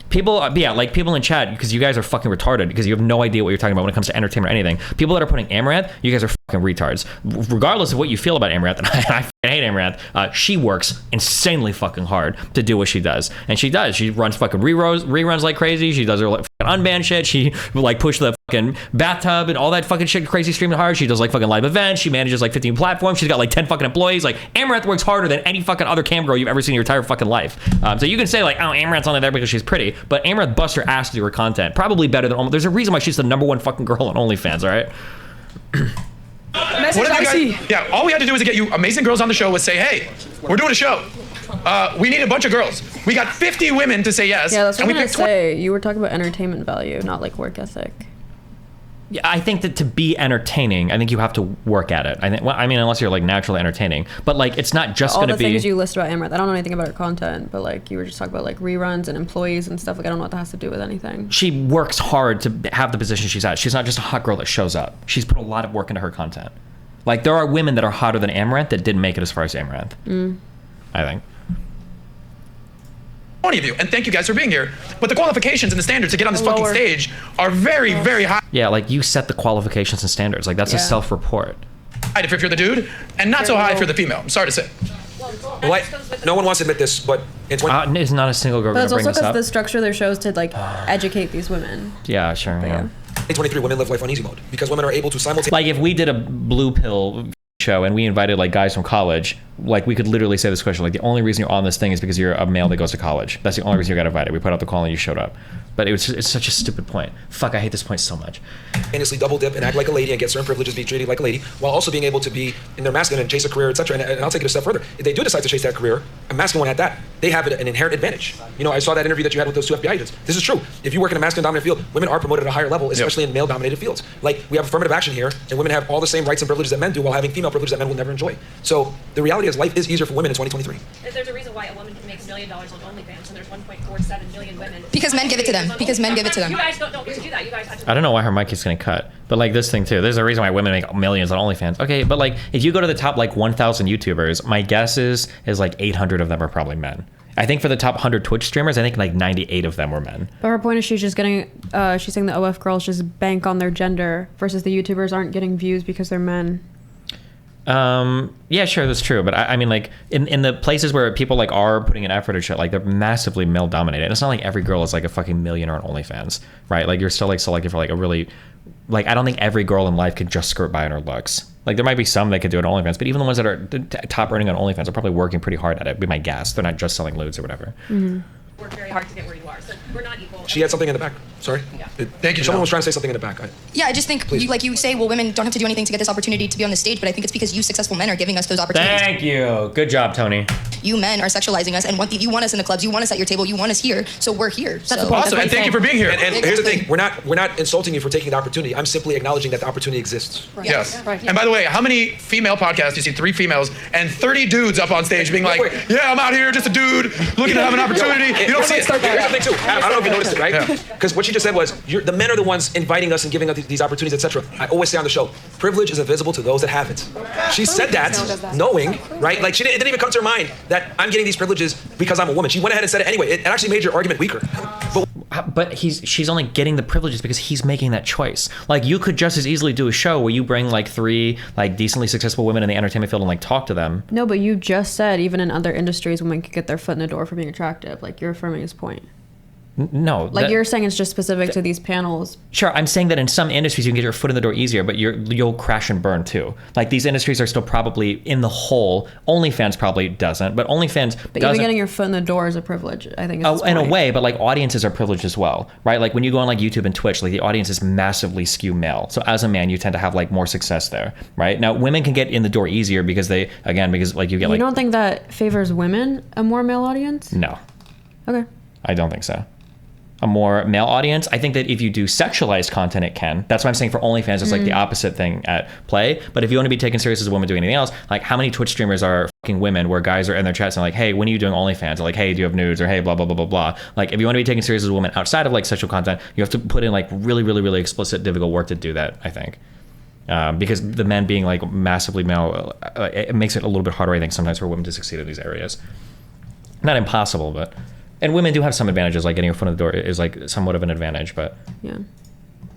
People, like people in chat, because you guys are fucking retarded, because you have no idea what you're talking about when it comes to entertainment or anything. People that are putting Amaranth, you guys are fucking retards. Regardless of what you feel about Amaranth, and I hate Amaranth, she works insanely fucking hard to do what she does. And she does. She runs fucking reruns like crazy. She does her like fucking unbanned shit. She like push the fucking bathtub and all that fucking shit, crazy streaming hard. She does like fucking live events. She manages like 15 platforms. She's got like 10 fucking employees. Like, Amaranth works harder than any fucking other cam girl you've ever seen in your entire fucking life. So you can say like, oh, Amaranth's only there because she's pretty, but Amaranth busts her ass to do her content. Probably better than, there's a reason why she's the #1 fucking girl on OnlyFans, all right? What if you guys, yeah, all we had to do was to get you amazing girls on the show was say, hey, we're doing a show. We need a bunch of girls. We got 50 women to say yes. Yeah, that's what I'm gonna say. You were talking about entertainment value, not like work ethic. Yeah, I think that to be entertaining, I think you have to work at it. I think, well, I mean, unless you're like naturally entertaining, but like it's not just going to be all the things you list about Amaranth. I don't know anything about her content, but like you were just talking about like reruns and employees and stuff. Like I don't know what that has to do with anything. She works hard to have the position she's at. She's not just a hot girl that shows up. She's put a lot of work into her content. Like there are women that are hotter than Amaranth that didn't make it as far as Amaranth. I think. 20 of you, and thank you guys for being here. But the qualifications and the standards to get on this fucking stage are very, very high. Yeah, like you set the qualifications and standards. Like that's a self-report. If you're the dude, and not so high if you're the female. I'm sorry to say. Well, no one wants to admit this, but it's it's not a single girl. But it's also because the structure of their shows to like educate these women. Yeah, sure. Yeah. 23 women live life on easy mode because women are able to simultaneously. Like if we did a blue pill show and we invited like guys from college, like we could literally say this question, like the only reason you're on this thing is because you're a male that goes to college. That's the only reason you got invited. We put out the call and you showed up. But it's such a stupid point. Fuck, I hate this point so much. Honestly, double dip and act like a lady and get certain privileges, be treated like a lady, while also being able to be in their masculine and chase a career, etc. And I'll take it a step further. If they do decide to chase that career, a masculine one at that, they have an inherent advantage. You know, I saw that interview that you had with those 2 FBI agents. This is true. If you work in a masculine dominant field, women are promoted at a higher level, especially in male dominated fields. Like, we have affirmative action here, and women have all the same rights and privileges that men do while having female privileges that men will never enjoy. So the reality is life is easier for women in 2023. There's a reason why a woman can make $1 million on OnlyFans, and there's 1.47 million women. Because men give it to them. Because men give it to them. You guys don't get to do that. You guys have to. I don't know why her mic is getting cut, but like this thing too. There's a reason why women make millions on OnlyFans. Okay, but like if you go to the top like 1,000 YouTubers, my guess is like 800 of them are probably men. I think for the top 100 Twitch streamers, I think like 98 of them were men. But her point is she's just getting, she's saying the OF girls just bank on their gender versus the YouTubers aren't getting views because they're men. Yeah, sure, that's true. But I mean, like in the places where people like are putting an effort and shit, like they're massively male dominated. It's not like every girl is like a fucking millionaire on OnlyFans, right? Like you're still like selected for like a really, like I don't think every girl in life could just skirt by on her looks. Like there might be some that could do it on OnlyFans, but even the ones that are top earning on OnlyFans are probably working pretty hard at it. Be my guess. They're not just selling lewds or whatever. Mm-hmm. Work very hard to get where you are, so we're not equal. She had something in the back. Sorry. Yeah. Thank you. Someone was trying to say something in the back. Yeah, I just think you say, well, women don't have to do anything to get this opportunity to be on the stage, but I think it's because you successful men are giving us those opportunities. Thank you. Good job, Tony. You men are sexualizing us and you want us in the clubs, you want us at your table, you want us here, so we're here. That's the point. Awesome, and thank you for being here. And here's the thing: we're not insulting you for taking the opportunity. I'm simply acknowledging that the opportunity exists. Right. Yes. Right. And by the way, how many female podcasts do you see 3 females and 30 dudes up on stage being like, "Yeah, I'm out here, just a dude looking to have an opportunity." You don't see it. Here's the thing too. I don't know if you noticed it, right? Because what she just said was, the men are the ones inviting us and giving us these opportunities, etc. I always say on the show, privilege is invisible to those that have it. She said that knowing, right? Like it didn't even come to her mind that I'm getting these privileges because I'm a woman. She went ahead and said it anyway. It actually made your argument weaker. But she's only getting the privileges because he's making that choice. Like you could just as easily do a show where you bring like 3 like decently successful women in the entertainment field and like talk to them. No, but you just said even in other industries women could get their foot in the door for being attractive. Like you're affirming his point. No. Like you're saying it's just specific to these panels. Sure, I'm saying that in some industries you can get your foot in the door easier, but you'll crash and burn too. Like these industries are still probably in the whole. OnlyFans probably doesn't, but OnlyFans But even getting your foot in the door is a privilege, I think. Oh, in a way, but like audiences are privileged as well, right? Like when you go on like YouTube and Twitch, like the audience is massively skew male. So as a man, you tend to have like more success there, right? Now women can get in the door easier because like you get like. You don't think that favors women a more male audience? No. Okay. I don't think so. A more male audience. I think that if you do sexualized content, it can. That's why I'm saying for OnlyFans, it's like the opposite thing at play. But if you want to be taken serious as a woman doing anything else, like how many Twitch streamers are fucking women where guys are in their chats and like, hey, when are you doing OnlyFans? Or like, hey, do you have nudes? Or hey, blah, blah, blah, blah, blah. Like if you want to be taken serious as a woman outside of like sexual content, you have to put in like really, really, really explicit, difficult work to do that, I think. Because the men being like massively male, it makes it a little bit harder, I think, sometimes for women to succeed in these areas. Not impossible, but... And women do have some advantages, like getting your foot in the door is like somewhat of an advantage, but... Yeah.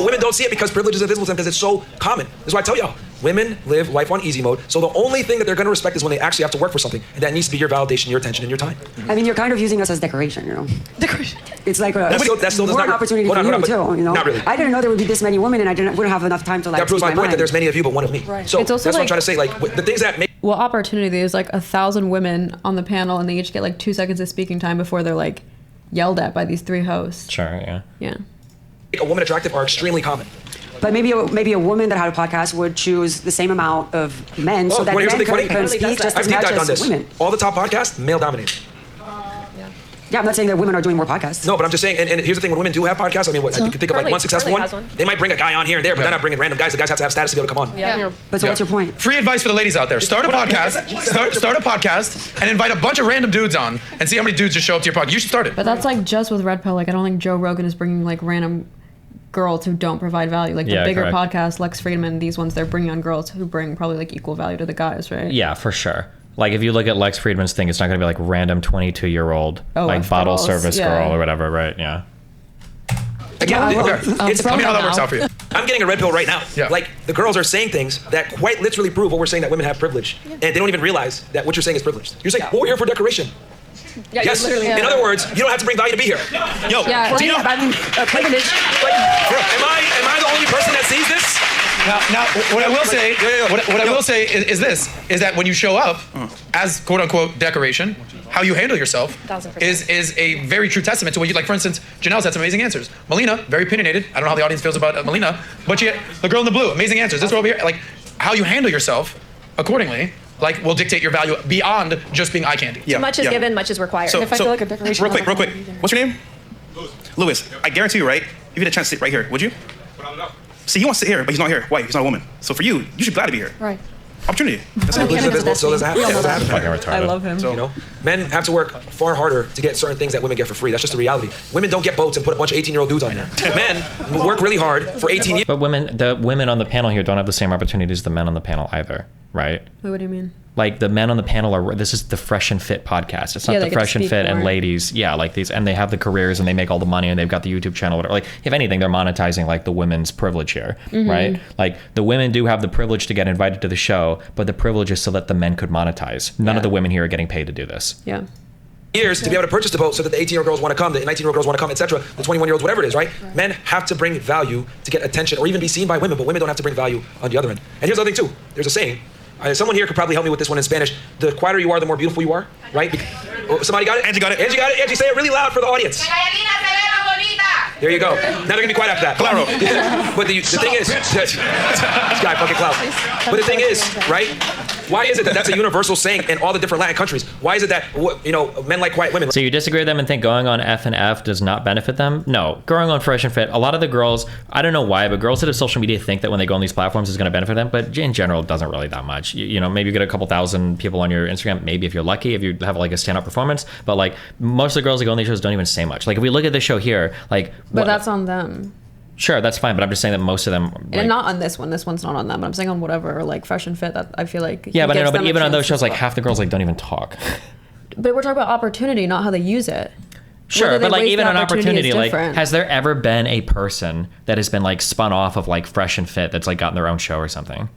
Women don't see it because privilege is invisible to them because it's so common. That's why I tell y'all, women live life on easy mode. So the only thing that they're going to respect is when they actually have to work for something. And that needs to be your validation, your attention, and your time. I mean, you're kind of using us as decoration, you know? Decoration. It's like that still does more not opportunity for you too, you know? Not really. I didn't know there would be this many women and I wouldn't have enough time to like that proves my point that there's many of you but one of me. Right. So that's what I'm trying to say. Like the things that make... Well, opportunity, there's like 1,000 women on the panel and they each get like 2 seconds of speaking time before they're like yelled at by these 3 hosts. Sure, yeah. Yeah. A woman attractive are extremely common. But maybe a woman that had a podcast would choose the same amount of men so that men can speak just as much as women. All the top podcasts, male dominated. Yeah, I'm not saying that women are doing more podcasts. No, but I'm just saying, and here's the thing, when women do have podcasts, I mean, you can think of like one successful one. They might bring a guy on here and there, but they're not bringing random guys. The guys have to have status to be able to come on. Yeah. But so what's your point? Free advice for the ladies out there. Start a podcast, start a podcast, and invite a bunch of random dudes on, and see how many dudes just show up to your podcast. You should start it. But that's like just with Red Pill. Like, I don't think Joe Rogan is bringing like random girls who don't provide value. Like the bigger podcasts, Lex Friedman, these ones, they're bringing on girls who bring probably like equal value to the guys, right? Yeah, for sure. Like if you look at Lex Friedman's thing, it's not going to be like random 22-year-old like bottle service girl or whatever, right? Yeah. Again, tell me how that works out for you. I'm getting a red pill right now. Yeah. Like the girls are saying things that quite literally prove what we're saying, that women have privilege, and they don't even realize that what you're saying is privileged. You're saying, well, we're here for decoration. Yeah, yes. In other words, you don't have to bring value to be here. Yo, do you know? privilege. Like, am I the only person that sees this? Now, what I will say, what I will say is this: is that when you show up as quote unquote decoration, how you handle yourself is a very true testament to what you like. For instance, Janelle's had some amazing answers. Melina, very opinionated. I don't know how the audience feels about Melina, but the girl in the blue, amazing answers. This girl over here, like how you handle yourself accordingly, like will dictate your value beyond just being eye candy. Too much is given, much is required. So, If I feel like a decoration, real quick. What's your name? Lewis. I guarantee you, right? If you had a chance to sit right here, would you? See, he wants to sit here, but he's not here. Why? He's not a woman. So for you, you should be glad to be here. Right. Opportunity. That's So does that happen? I love him. So, you know, men have to work far harder to get certain things that women get for free. That's just the reality. Women don't get boats and put a bunch of 18-year-old dudes on there. Men work really hard for 18 years. But the women on the panel here don't have the same opportunities as the men on the panel either, right? Wait, what do you mean? Like the men on the panel this is the Fresh and Fit podcast. It's not the Fresh and Fit and ladies. Yeah, like these, and they have the careers and they make all the money and they've got the YouTube channel. Whatever. Like if anything, they're monetizing like the women's privilege here, right? Like the women do have the privilege to get invited to the show, but the privilege is so that the men could monetize. None of the women here are getting paid to do this. Yeah. Years to be able to purchase the boat so that the 18-year-old girls want to come, the 19-year-old girls want to come, etc. The 21-year-olds, whatever it is, right? Men have to bring value to get attention or even be seen by women, but women don't have to bring value on the other end. And here's the other thing too. There's a saying. Someone here could probably help me with this one in Spanish. The quieter you are, the more beautiful you are, right? Somebody got it? Angie got it. Angie got it. Angie, say it really loud for the audience. There you go. Now they're gonna be quiet after that. Claro. But the thing is, this guy fucking clout. But the thing is, right? Why is it that that's a universal saying in all the different Latin countries? Why is it that men like quiet women? So you disagree with them and think going on F and F does not benefit them? No, going on Fresh and Fit. A lot of the girls, I don't know why, but girls that have social media think that when they go on these platforms is going to benefit them. But in general, it doesn't really that much. You know, maybe you get a couple thousand people on your Instagram. Maybe if you're lucky, if you have like a stand-up performance. But like most of the girls that go on these shows don't even say much. Like if we look at this show here, like. But that's on them. Sure, that's fine, but I'm just saying that most of them... and not on this one. This one's not on them, but I'm saying on whatever, like Fresh and Fit, that I feel like... Yeah, but I know, but even on those shows, like half the girls like don't even talk. But we're talking about opportunity, not how they use it. Sure, but like even on opportunity, like has there ever been a person that has been like spun off of like Fresh and Fit that's like gotten their own show or something?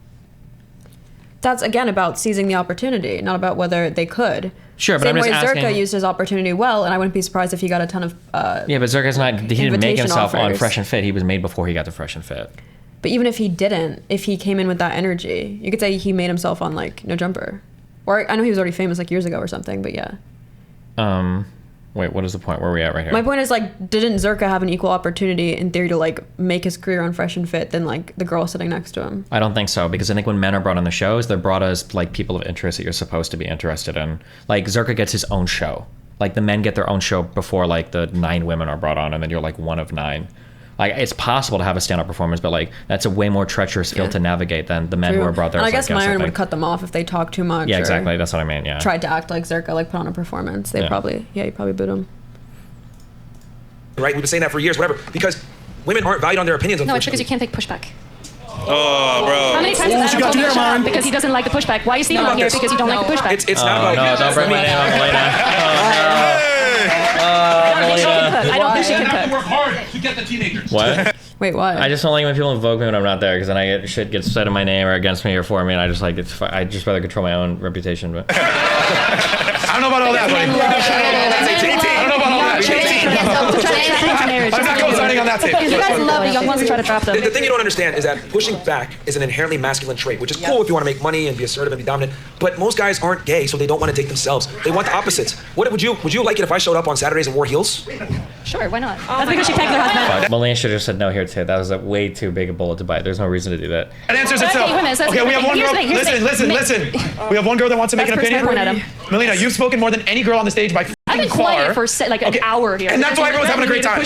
That's again about seizing the opportunity, not about whether they could. Sure, but Same I'm just way asking. Zerka used his opportunity well, and I wouldn't be surprised if he got a ton of. Yeah, but Zerka's not. He didn't make himself on offers. Fresh and Fit. He was made before he got to Fresh and Fit. But even if he didn't, if he came in with that energy, you could say he made himself on like No Jumper, or I know he was already famous like years ago or something. But yeah. Wait, what is the point? Where are we at right here? My point is like, didn't Zerka have an equal opportunity in theory to like make his career on Fresh and Fit than like the girl sitting next to him? I don't think so, because I think when men are brought on the shows, they're brought as like people of interest that you're supposed to be interested in. Like Zerka gets his own show. Like the men get their own show before like the 9 women are brought on, and then you're like one of 9. Like it's possible to have a stand-up performance, but like that's a way more treacherous field to navigate than the men who are brought there. And as, I guess like, Myron would cut them off if they talk too much. Yeah, exactly. That's what I mean. Yeah. Tried to act like Zerka, like put on a performance. They probably boot him. Right, we've been saying that for years, whatever, because women aren't valued on their opinions. No, it's because you can't take pushback. Oh, bro. How many times has Adam told me to shut up because he doesn't like the pushback? Why is Steven on here? Because you don't like the pushback. It's not about. No, don't bring my name up, Melina. I don't think she can cook. Work hard to get the teenagers. What? Wait, what? I just don't like when people invoke me when I'm not there, because then I get shit gets said in my name or against me or for me, and I just like I just rather control my own reputation. But I don't know about all that, buddy. I don't know about all that. I'm not co-signing on that tape. You guys love the young ones to try to trap them. The thing you don't understand is that pushing back is an inherently masculine trait, which is cool if you want to make money and be assertive and be dominant. But most guys aren't gay, so they don't want to take themselves. They want the opposites. What would you like it if I showed up on Saturdays and wore heels? Sure, why not? That's because she pegged her husband. Melina should have said no here too. That was a way too big a bullet to bite. There's no reason to do that. That answers itself. Okay, we have one girl. Listen. We have one girl that wants to make an opinion. Melina, you've spoken more than any girl on the stage by I've been quiet for like an hour here. And that's why everyone's having a great time.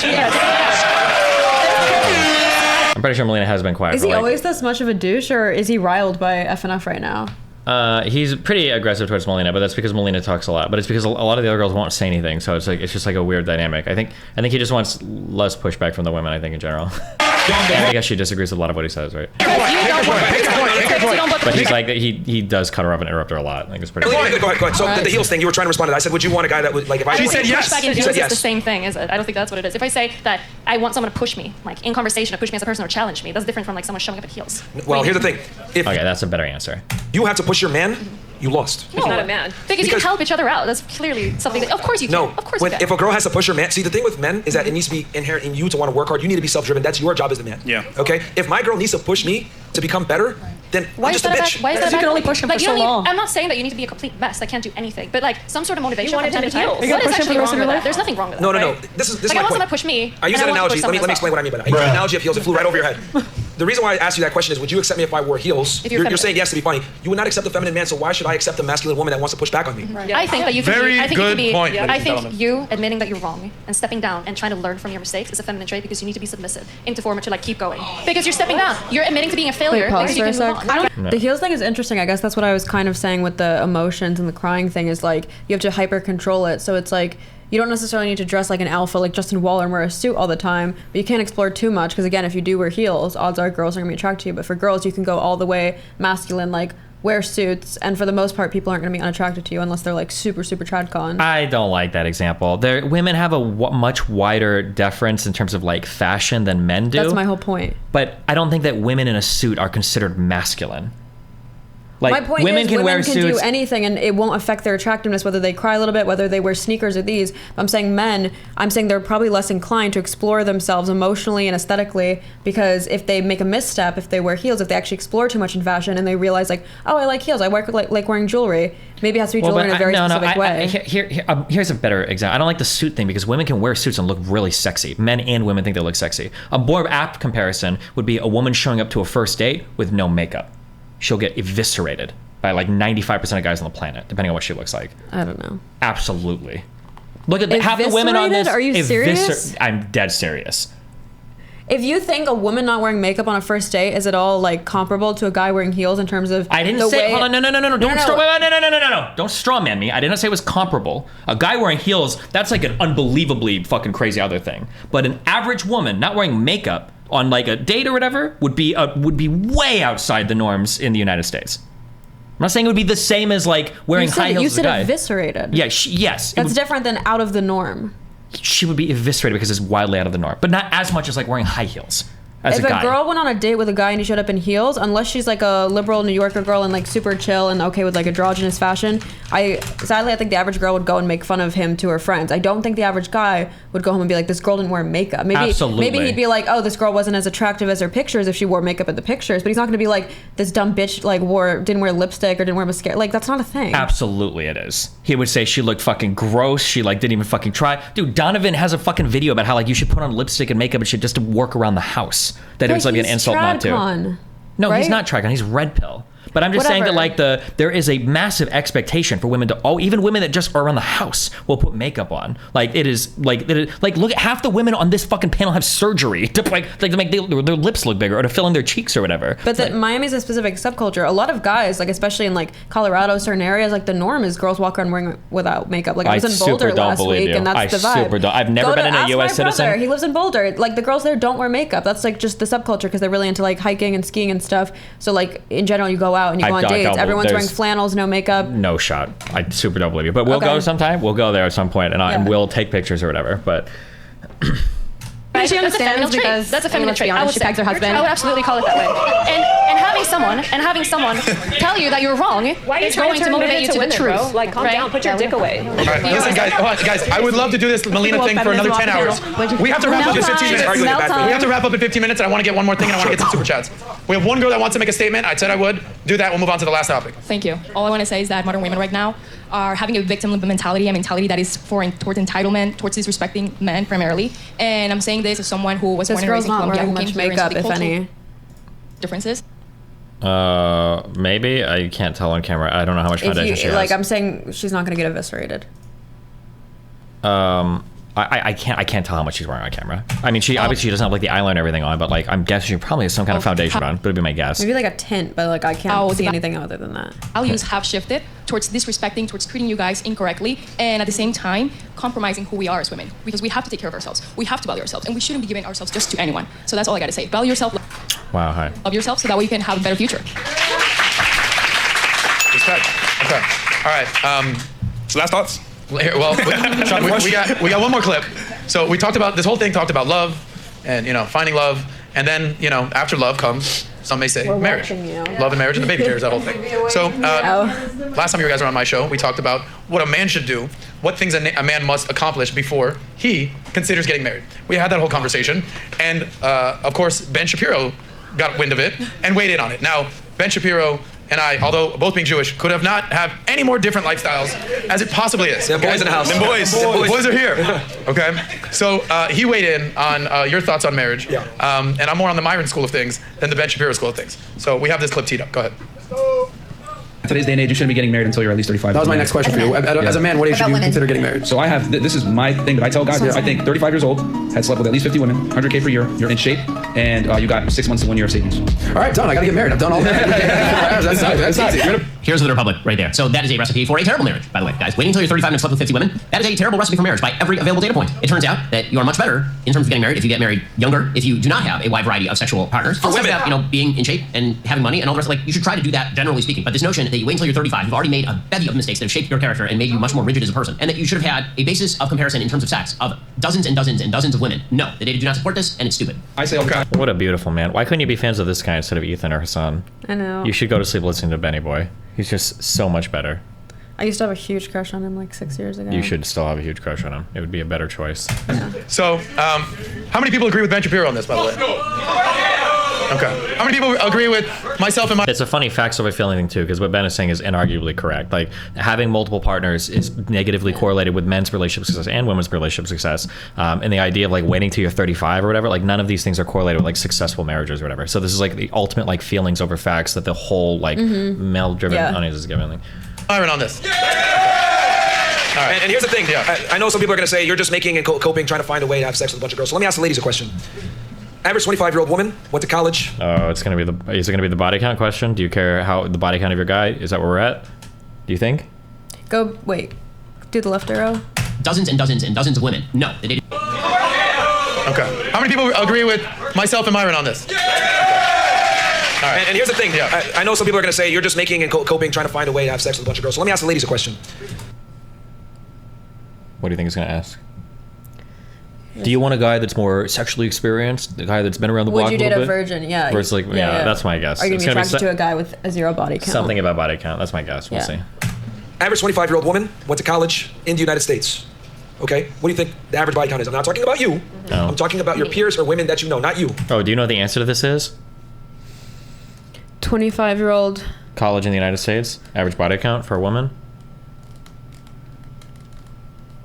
I'm pretty sure Melina has been quiet. Is he always this much of a douche, or is he riled by FNF right now? He's pretty aggressive towards Melina, but that's because Melina talks a lot. But it's because a lot of the other girls won't say anything, so it's just like a weird dynamic. I think he just wants less pushback from the women. I think in general. I guess she disagrees with a lot of what he says, right? But he's like he does cut her off and interrupt her a lot. Like it's pretty. Go ahead. So the heels thing, you were trying to respond to that. I said, would you want a guy that would like if I? She said yes. Pushback and heels is the same thing, is it? I don't think that's what it is. If I say that I want someone to push me, like in conversation, to push me as a person or challenge me, that's different from like someone showing up at heels. Well, here's the thing. Okay, that's a better answer. You have to push your man you lost. He's not a man. Because you can help each other out. That's clearly something that, of course you can. No, Of course when, you can. if a girl has to push her man, see the thing with men is that it needs to be inherent in you to want to work hard. You need to be self-driven. That's your job as the man. Yeah. Okay? If my girl needs to push me to become better, then Why I'm is just a that bitch. bad? Why is that You bad? can only push him like, for you so don't need, long. I'm not saying that you need to be a complete mess. I can't do anything. But like some sort of motivation You want from him time to to time. heal. You're What gonna is push him for actually the rest wrong of with your that? There's nothing wrong with that. No, no, no. right? This is Like, I my want point. someone to push me. I use and that I want to analogy. push Let me someone explain what I mean by that. I use the analogy of heels. It flew right over your head. The reason why I asked you that question is, would you accept me if I wore heels? If you're You're saying yes to be funny. You would not accept a feminine man, so why should I accept a masculine woman that wants to push back on me? Right. I think that you can Very be, I think good you can be, point, ladies I and think gentlemen. you admitting that you're wrong and stepping down and trying to learn from your mistakes is a feminine trait because you need to be submissive into form to like keep going. Because you're stepping down. You're admitting to being a failure. Wait, pause because you for a can sec. move on. The heels thing is interesting. I guess that's what I was kind of saying with the emotions and the crying thing is like you have to hyper control it. So it's like you don't necessarily need to dress like an alpha like Justin Waller and wear a suit all the time, but you can't explore too much because again, if you do wear heels, odds are girls are gonna be attracted to you. But for girls, you can go all the way masculine, like wear suits, and for the most part, people aren't gonna be unattracted to you unless they're like super tradcon. I don't like that example. Women have a much wider deference in terms of like fashion than men do. That's my whole point. But I don't think that women in a suit are considered masculine. Like, my point women is can wear women can suits. do anything and it won't affect their attractiveness whether they cry a little bit, whether they wear sneakers or these. I'm saying men, I'm saying they're probably less inclined to explore themselves emotionally and aesthetically because if they make a misstep, if they wear heels, if they actually explore too much in fashion and they realize like, oh, I like heels, I like wearing jewelry. Maybe it has to be jewelry in a very specific way. Here's a better example. I don't like the suit thing because women can wear suits and look really sexy. Men and women think they look sexy. A more apt comparison would be a woman showing up to a first date with no makeup. She'll get eviscerated by like 95% of guys on the planet, depending on what she looks like. I don't know. Absolutely. Look at half the women on this. Are you serious? I'm dead serious. If you think a woman not wearing makeup on a first date is at all like comparable to a guy wearing heels in terms of I didn't the say. way, Hold on, no. Don't straw man me. I didn't say it was comparable. A guy wearing heels, that's like an unbelievably fucking crazy other thing. But an average woman not wearing makeup on like a date or whatever would be way outside the norms in the United States. I'm not saying it would be the same as like wearing high heels. You as a said guy. eviscerated. Yeah, yes. That's different than out of the norm. She would be eviscerated because it's wildly out of the norm, but not as much as like wearing high heels. As if a guy. girl went on a date with a guy and he showed up in heels, unless she's like a liberal New Yorker girl and like super chill and okay with like androgynous fashion, I think the average girl would go and make fun of him to her friends. I don't think the average guy would go home and be like, this girl didn't wear makeup. Maybe he'd be like, oh, this girl wasn't as attractive as her pictures if she wore makeup in the pictures, but he's not gonna be like, this dumb bitch like didn't wear lipstick or didn't wear mascara. Like that's not a thing. Absolutely it is. He would say she looked fucking gross. She like didn't even fucking try. Dude, Donovan has a fucking video about how like you should put on lipstick and makeup and shit just to work around the house. That it was like an insult not to. No, right? He's not Tricon. He's Red Pill. But I'm just saying that like there is a massive expectation for women to even women that just are around the house will put makeup on. Like it is like look at half the women on this fucking panel have surgery to to make their lips look bigger or to fill in their cheeks or whatever. But Miami's a specific subculture. A lot of guys, like especially in like Colorado, certain areas, like the norm is girls walk around wearing without makeup. Like I was in Boulder last week, and that's the vibe. I've never been in a U.S. citizen. He lives in Boulder. Like the girls there don't wear makeup. That's like just the subculture because they're really into like hiking and skiing and stuff. So like in general, you go out and you go on dates. Everyone's wearing flannels, no makeup. No shot. I super don't believe you. But we'll go sometime. We'll go there at some point, and we'll take pictures or whatever. But She understands because that's a feminine trait. I would pegs her husband. I would absolutely call it that way. And having someone tell you that you're wrong is going to motivate you to the truth. Bro? Like, calm down. Put your dick away. All right, listen, guys. I would love to do this Melina thing for another 10 hours. We have to wrap up in 15 minutes. We have to wrap up in 15 minutes, and I want to get one more thing, and I want to get some super chats. We have one girl that wants to make a statement. I said I would do that. We'll move on to the last topic. Thank you. All I want to say is that modern women right now are having a victim mentality, a mentality that is towards entitlement, towards disrespecting men primarily. And I'm saying this as someone who was born and raised in Colombia, who came here and studied cultural differences. Maybe I can't tell on camera. I don't know how much foundation she has. Like I'm saying, she's not gonna get eviscerated. I can't tell how much she's wearing on camera. I mean, she obviously doesn't have like the eyeliner and everything on, but like I'm guessing she probably has some kind of foundation on. But it'd be my guess. Maybe like a tint, but like I can't see anything other than that. Values have shifted towards disrespecting, towards treating you guys incorrectly, and at the same time compromising who we are as women, because we have to take care of ourselves. We have to value ourselves, and we shouldn't be giving ourselves just to anyone. So that's all I gotta say. Value yourself. Wow. Hi. Love yourself, so that way you can have a better future. Respect. Okay. All right. Last thoughts. Well, we got one more clip. So we talked about this whole thing. Talked about love, and finding love, and then after love comes some may say We're marriage. watching you. Love and marriage and the baby carriers, that whole thing. So last time you guys were on my show, we talked about what a man should do, what things a man must accomplish before he considers getting married. We had that whole conversation, and of course, Ben Shapiro got wind of it and weighed in on it. Now, Ben Shapiro and I, although both being Jewish, could have not have any more different lifestyles as it possibly is. Yeah, boys in the house. Them boys. The boys are here. Okay. So he weighed in on your thoughts on marriage. Yeah. And I'm more on the Myron school of things than the Ben Shapiro school of things. So we have this clip teed up. Go ahead. In today's day and age, you shouldn't be getting married until you're at least 35. That was my next question for you. As a man, what age should you consider getting married? So I have, this is my thing that I tell guys. I think 35 years old, had slept with at least 50 women, 100K per year, you're in shape, and you got 6 months to 1 year of savings. All right, done. I gotta get married. I've done all that. That's easy. Here's the Republic right there. So that is a recipe for a terrible marriage, by the way, guys. Waiting until you're 35 and slept with 50 women, that is a terrible recipe for marriage by every available data point. It turns out that you are much better in terms of getting married if you get married younger, if you do not have a wide variety of sexual partners. For women, about, being in shape and having money and all the rest. Like, you should try to do that, generally speaking. But this notion that you wait until you're 35, you've already made a bevy of mistakes that have shaped your character and made you much more rigid as a person, and that you should have had a basis of comparison in terms of sex of dozens and dozens and dozens of women. No, the data do not support this, and it's stupid. I say, okay. What a beautiful man. Why couldn't you be fans of this guy instead of Ethan or Hasan? I know. You should go to sleep listening to Benny Boy. He's just so much better. I used to have a huge crush on him like 6 years ago. You should still have a huge crush on him. It would be a better choice. Yeah. So, how many people agree with Ben Shapiro on this, by the way? Okay. How many people agree with myself and my... It's a funny facts over feeling thing, too, because what Ben is saying is inarguably correct. Like, having multiple partners is negatively correlated with men's relationship success and women's relationship success. And the idea of, like, waiting till you're 35 or whatever, like, none of these things are correlated with, like, successful marriages or whatever. So this is, like, the ultimate, like, feelings over facts that the whole, like, male-driven audience is giving. Like, Myron on this. All right. And here's the thing. I know some people are going to say you're just making and coping, trying to find a way to have sex with a bunch of girls. So let me ask the ladies a question. Average 25-year-old woman, went to college. Oh, is it going to be the body count question? Do you care how the body count of your guy? Is that where we're at? Do you think? Do the left arrow. Dozens and dozens and dozens of women. No, the data. Okay. How many people agree with myself and Myron on this? Okay. All right. And here's the thing. I know some people are going to say you're just making and coping, trying to find a way to have sex with a bunch of girls. So let me ask the ladies a question. What do you think he's going to ask? Do you want a guy that's more sexually experienced, a guy that's been around the block a little bit? Would you date a virgin? Yeah. Versus like, yeah, that's my guess. Are you going to be attracted to a guy with a 0 body count? Something about body count. That's my guess. We'll see. Average 25-year-old woman, went to college in the United States. Okay? What do you think the average body count is? I'm not talking about you. No. I'm talking about your peers or women that you know, not you. Oh, do you know what the answer to this is? 25-year-old. College in the United States, average body count for a woman?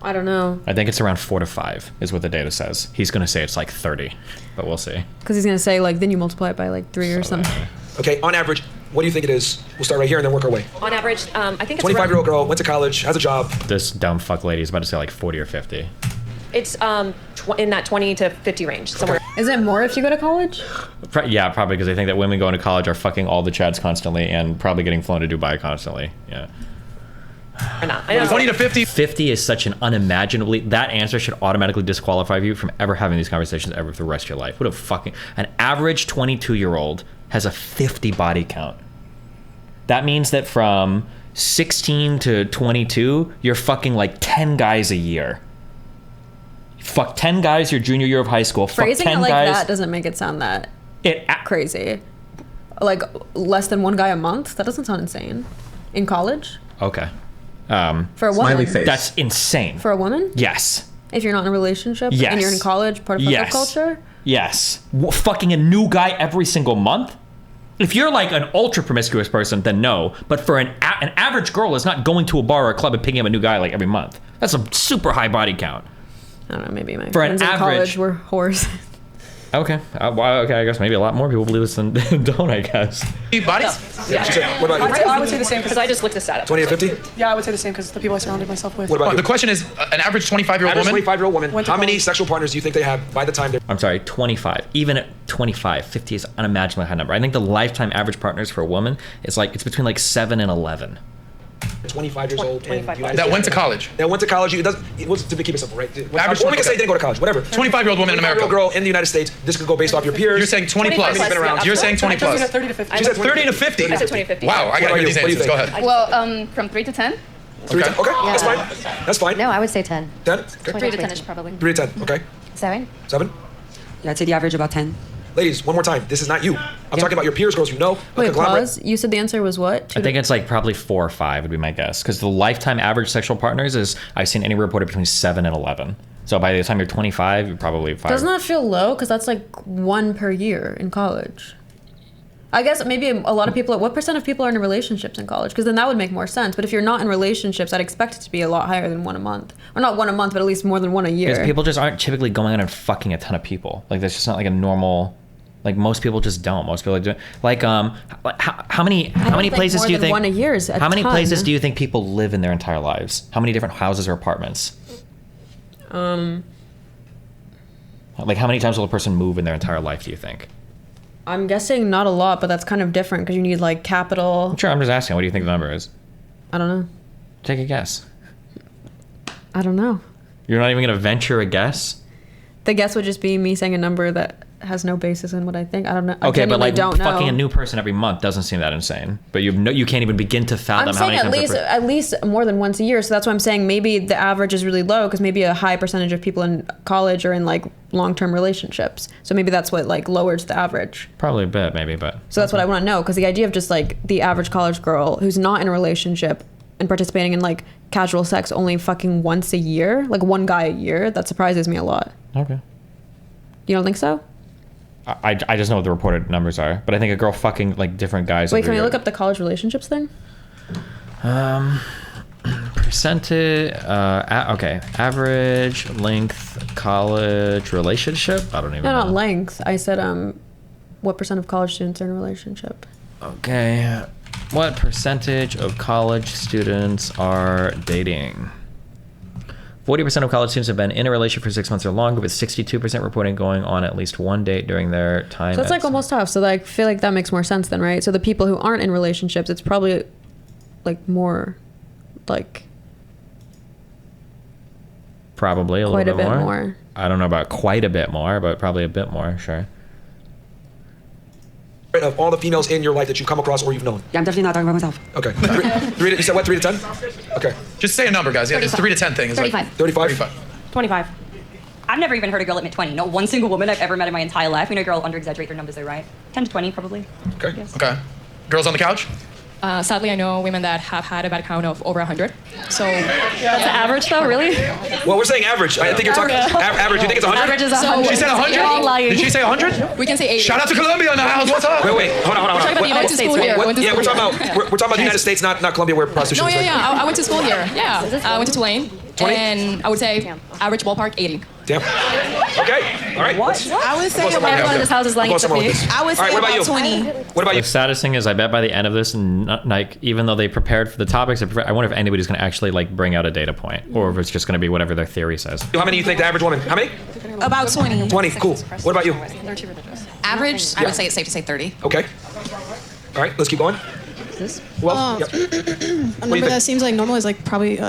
I don't know. I think it's around 4 to 5 is what the data says. He's going to say it's like 30, but we'll see. Because he's going to say, like, then you multiply it by, like, 3 or something. Okay, on average, what do you think it is? We'll start right here and then work our way. On average, I think it's 25-year-old girl, went to college, has a job. This dumb fuck lady is about to say like 40 or 50. It's in that 20 to 50 range, somewhere. Is it more if you go to college? Yeah, probably, because I think that women going to college are fucking all the chads constantly and probably getting flown to Dubai constantly. Yeah. Or not. 20 to 50. 50 is such an unimaginably... That answer should automatically disqualify you from ever having these conversations ever for the rest of your life. What a fucking... An average 22-year-old has a 50 body count. That means that from 16 to 22, you're fucking like 10 guys a year. Fuck 10 guys your junior year of high school. Phrasing fuck 10 it like guys. that doesn't make it sound that crazy. Like less than 1 guy a month? That doesn't sound insane. In college? Okay. For a woman? That's insane. For a woman? Yes. If you're not in a relationship Yes. and you're in college, part of hookup culture? Yes. Fucking a new guy every single month? If you're like an ultra promiscuous person, then no. But for an average girl is not going to a bar or a club and picking up a new guy like every month. That's a super high body count. I don't know, maybe my For an friends in average- college were whores. Okay. Okay, I guess maybe a lot more people believe this than don't, I guess. Bodies? Yeah. She said, what about you? I would say the same Because I just looked this up. 20 to 50? Yeah, I would say the same because the people I surrounded myself with. What about you? The question is, an average 25-year-old woman? Average 25-year-old woman, Went to how many college. sexual partners do you think they have by the time they're... I'm sorry, 25. Even at 25, 50 is unimaginably high number. I think the lifetime average partners for a woman is like, it's between like 7 and 11. 25 years old. 25 That went to college. That went to college. It doesn't. It was to keep it simple, right? Average- Or we can say they didn't go to college. Whatever. 25-year-old woman in America. 25-year-old girl in the United States. This could go based off your peers. You're saying 20 plus. Been around. You're saying 20 plus. 30 to 50. She said 30 to 50. I said 20 to 50. Wow, I gotta hear these What do you answers. Go think? ahead. Well, from 3 to 10. Okay. Okay. Yeah. That's fine. That's fine. No, I would say 10. 10. Okay. 3 to 10 is probably. 3 to 10. Okay. 7? 7. Yeah, I'd say the average about 10. Ladies, one more time. This is not you. I'm talking about your peers, girls you know. Wait, pause. You said the answer was what? I think it's like probably 4 or 5 would be my guess. Because the lifetime average sexual partners is, I've seen any reported between 7 and 11. So by the time you're 25, you're probably 5. Doesn't that feel low? Because that's like 1 per year in college. I guess maybe a lot of people, what percent of people are in relationships in college? Because then that would make more sense. But if you're not in relationships, I'd expect it to be a lot higher than 1 a month. Or not 1 a month, but at least more than 1 a year. Because people just aren't typically going out and fucking a ton of people. Like that's just not like a normal, like most people just don't. Most people do. Like how many places do you think? 1 a year is a how many ton. places do you think people live in their entire lives? How many different houses or apartments? Like how many times will a person move in their entire life, do you think? I'm guessing not a lot, but that's kind of different because you need like capital. Sure, I'm just asking. What do you think the number is? I don't know. Take a guess. I don't know. You're not even going to venture a guess? The guess would just be me saying a number that has no basis in what I think. I don't know. Okay, but like don't fucking know. a new person every month doesn't seem that insane. But you can't even begin to fathom I'm how many saying times at least more than once a year. So that's why I'm saying maybe the average is really low because maybe a high percentage of people in college are in like long-term relationships. So maybe that's what like lowers the average. Probably a bit, maybe, but. So that's what I want to know because the idea of just like the average college girl who's not in a relationship and participating in like casual sex only fucking once a year, like 1 guy a year, that surprises me a lot. Okay. You don't think so? I just know what the reported numbers are, but I think a girl fucking like different guys. Wait, can we look up the college relationships thing? Percentage. Okay, average length college relationship. I don't even know. No, not length. I said what percent of college students are in a relationship? Okay, what percentage of college students are dating? 40% of college students have been in a relationship for 6 months or longer, with 62% reporting going on at least 1 date during their time. So it's like almost half. So I feel like that makes more sense then, right? So the people who aren't in relationships, it's probably like more, like probably quite little a bit bit more. more. I don't know about quite a bit more, but probably a bit more. Sure. Of all the females in your life that you've come across or you've known. Yeah, I'm definitely not talking about myself. Okay. You said what? 3 to 10? Okay. Just say a number, guys. Yeah, it's 3 to 10 thing. It's 35. Like 35? 25. I've never even heard a girl admit 20. Not one single woman I've ever met in my entire life. You know, a girl under-exaggerate their numbers, they're right. 10 to 20, probably. Okay. Yes. Okay. Girls on the couch? Sadly, I know women that have had a body count of over 100. So that's the average, though, really? Well, we're saying average. I think you're talking average. You think it's 100? Average is 100. She said 100? You're all lying. Did she say 100? We can say 80. Shout out to Colombia in the house. What's up? Wait. Hold on. We're talking about the United States, right? Yeah, we're talking about the United States, not Colombia, where prostitution No, is. yeah. I went to school here. Yeah. I went to Tulane. 20? And I would say average ballpark 80. Damn. Okay. All right. What? I would say about Everyone in this house is lying to me. I would say about 20. What about you? The saddest thing is, I bet by the end of this, like even though they prepared for the topics, I wonder if anybody's going to actually like bring out a data point, or if it's just going to be whatever their theory says. How many do you think the average woman? How many? About 20. 20. Cool. What about you? Average, I would say it's safe to say 30. Okay. All right. Let's keep going. Well, yep. A number that seems like normal is like probably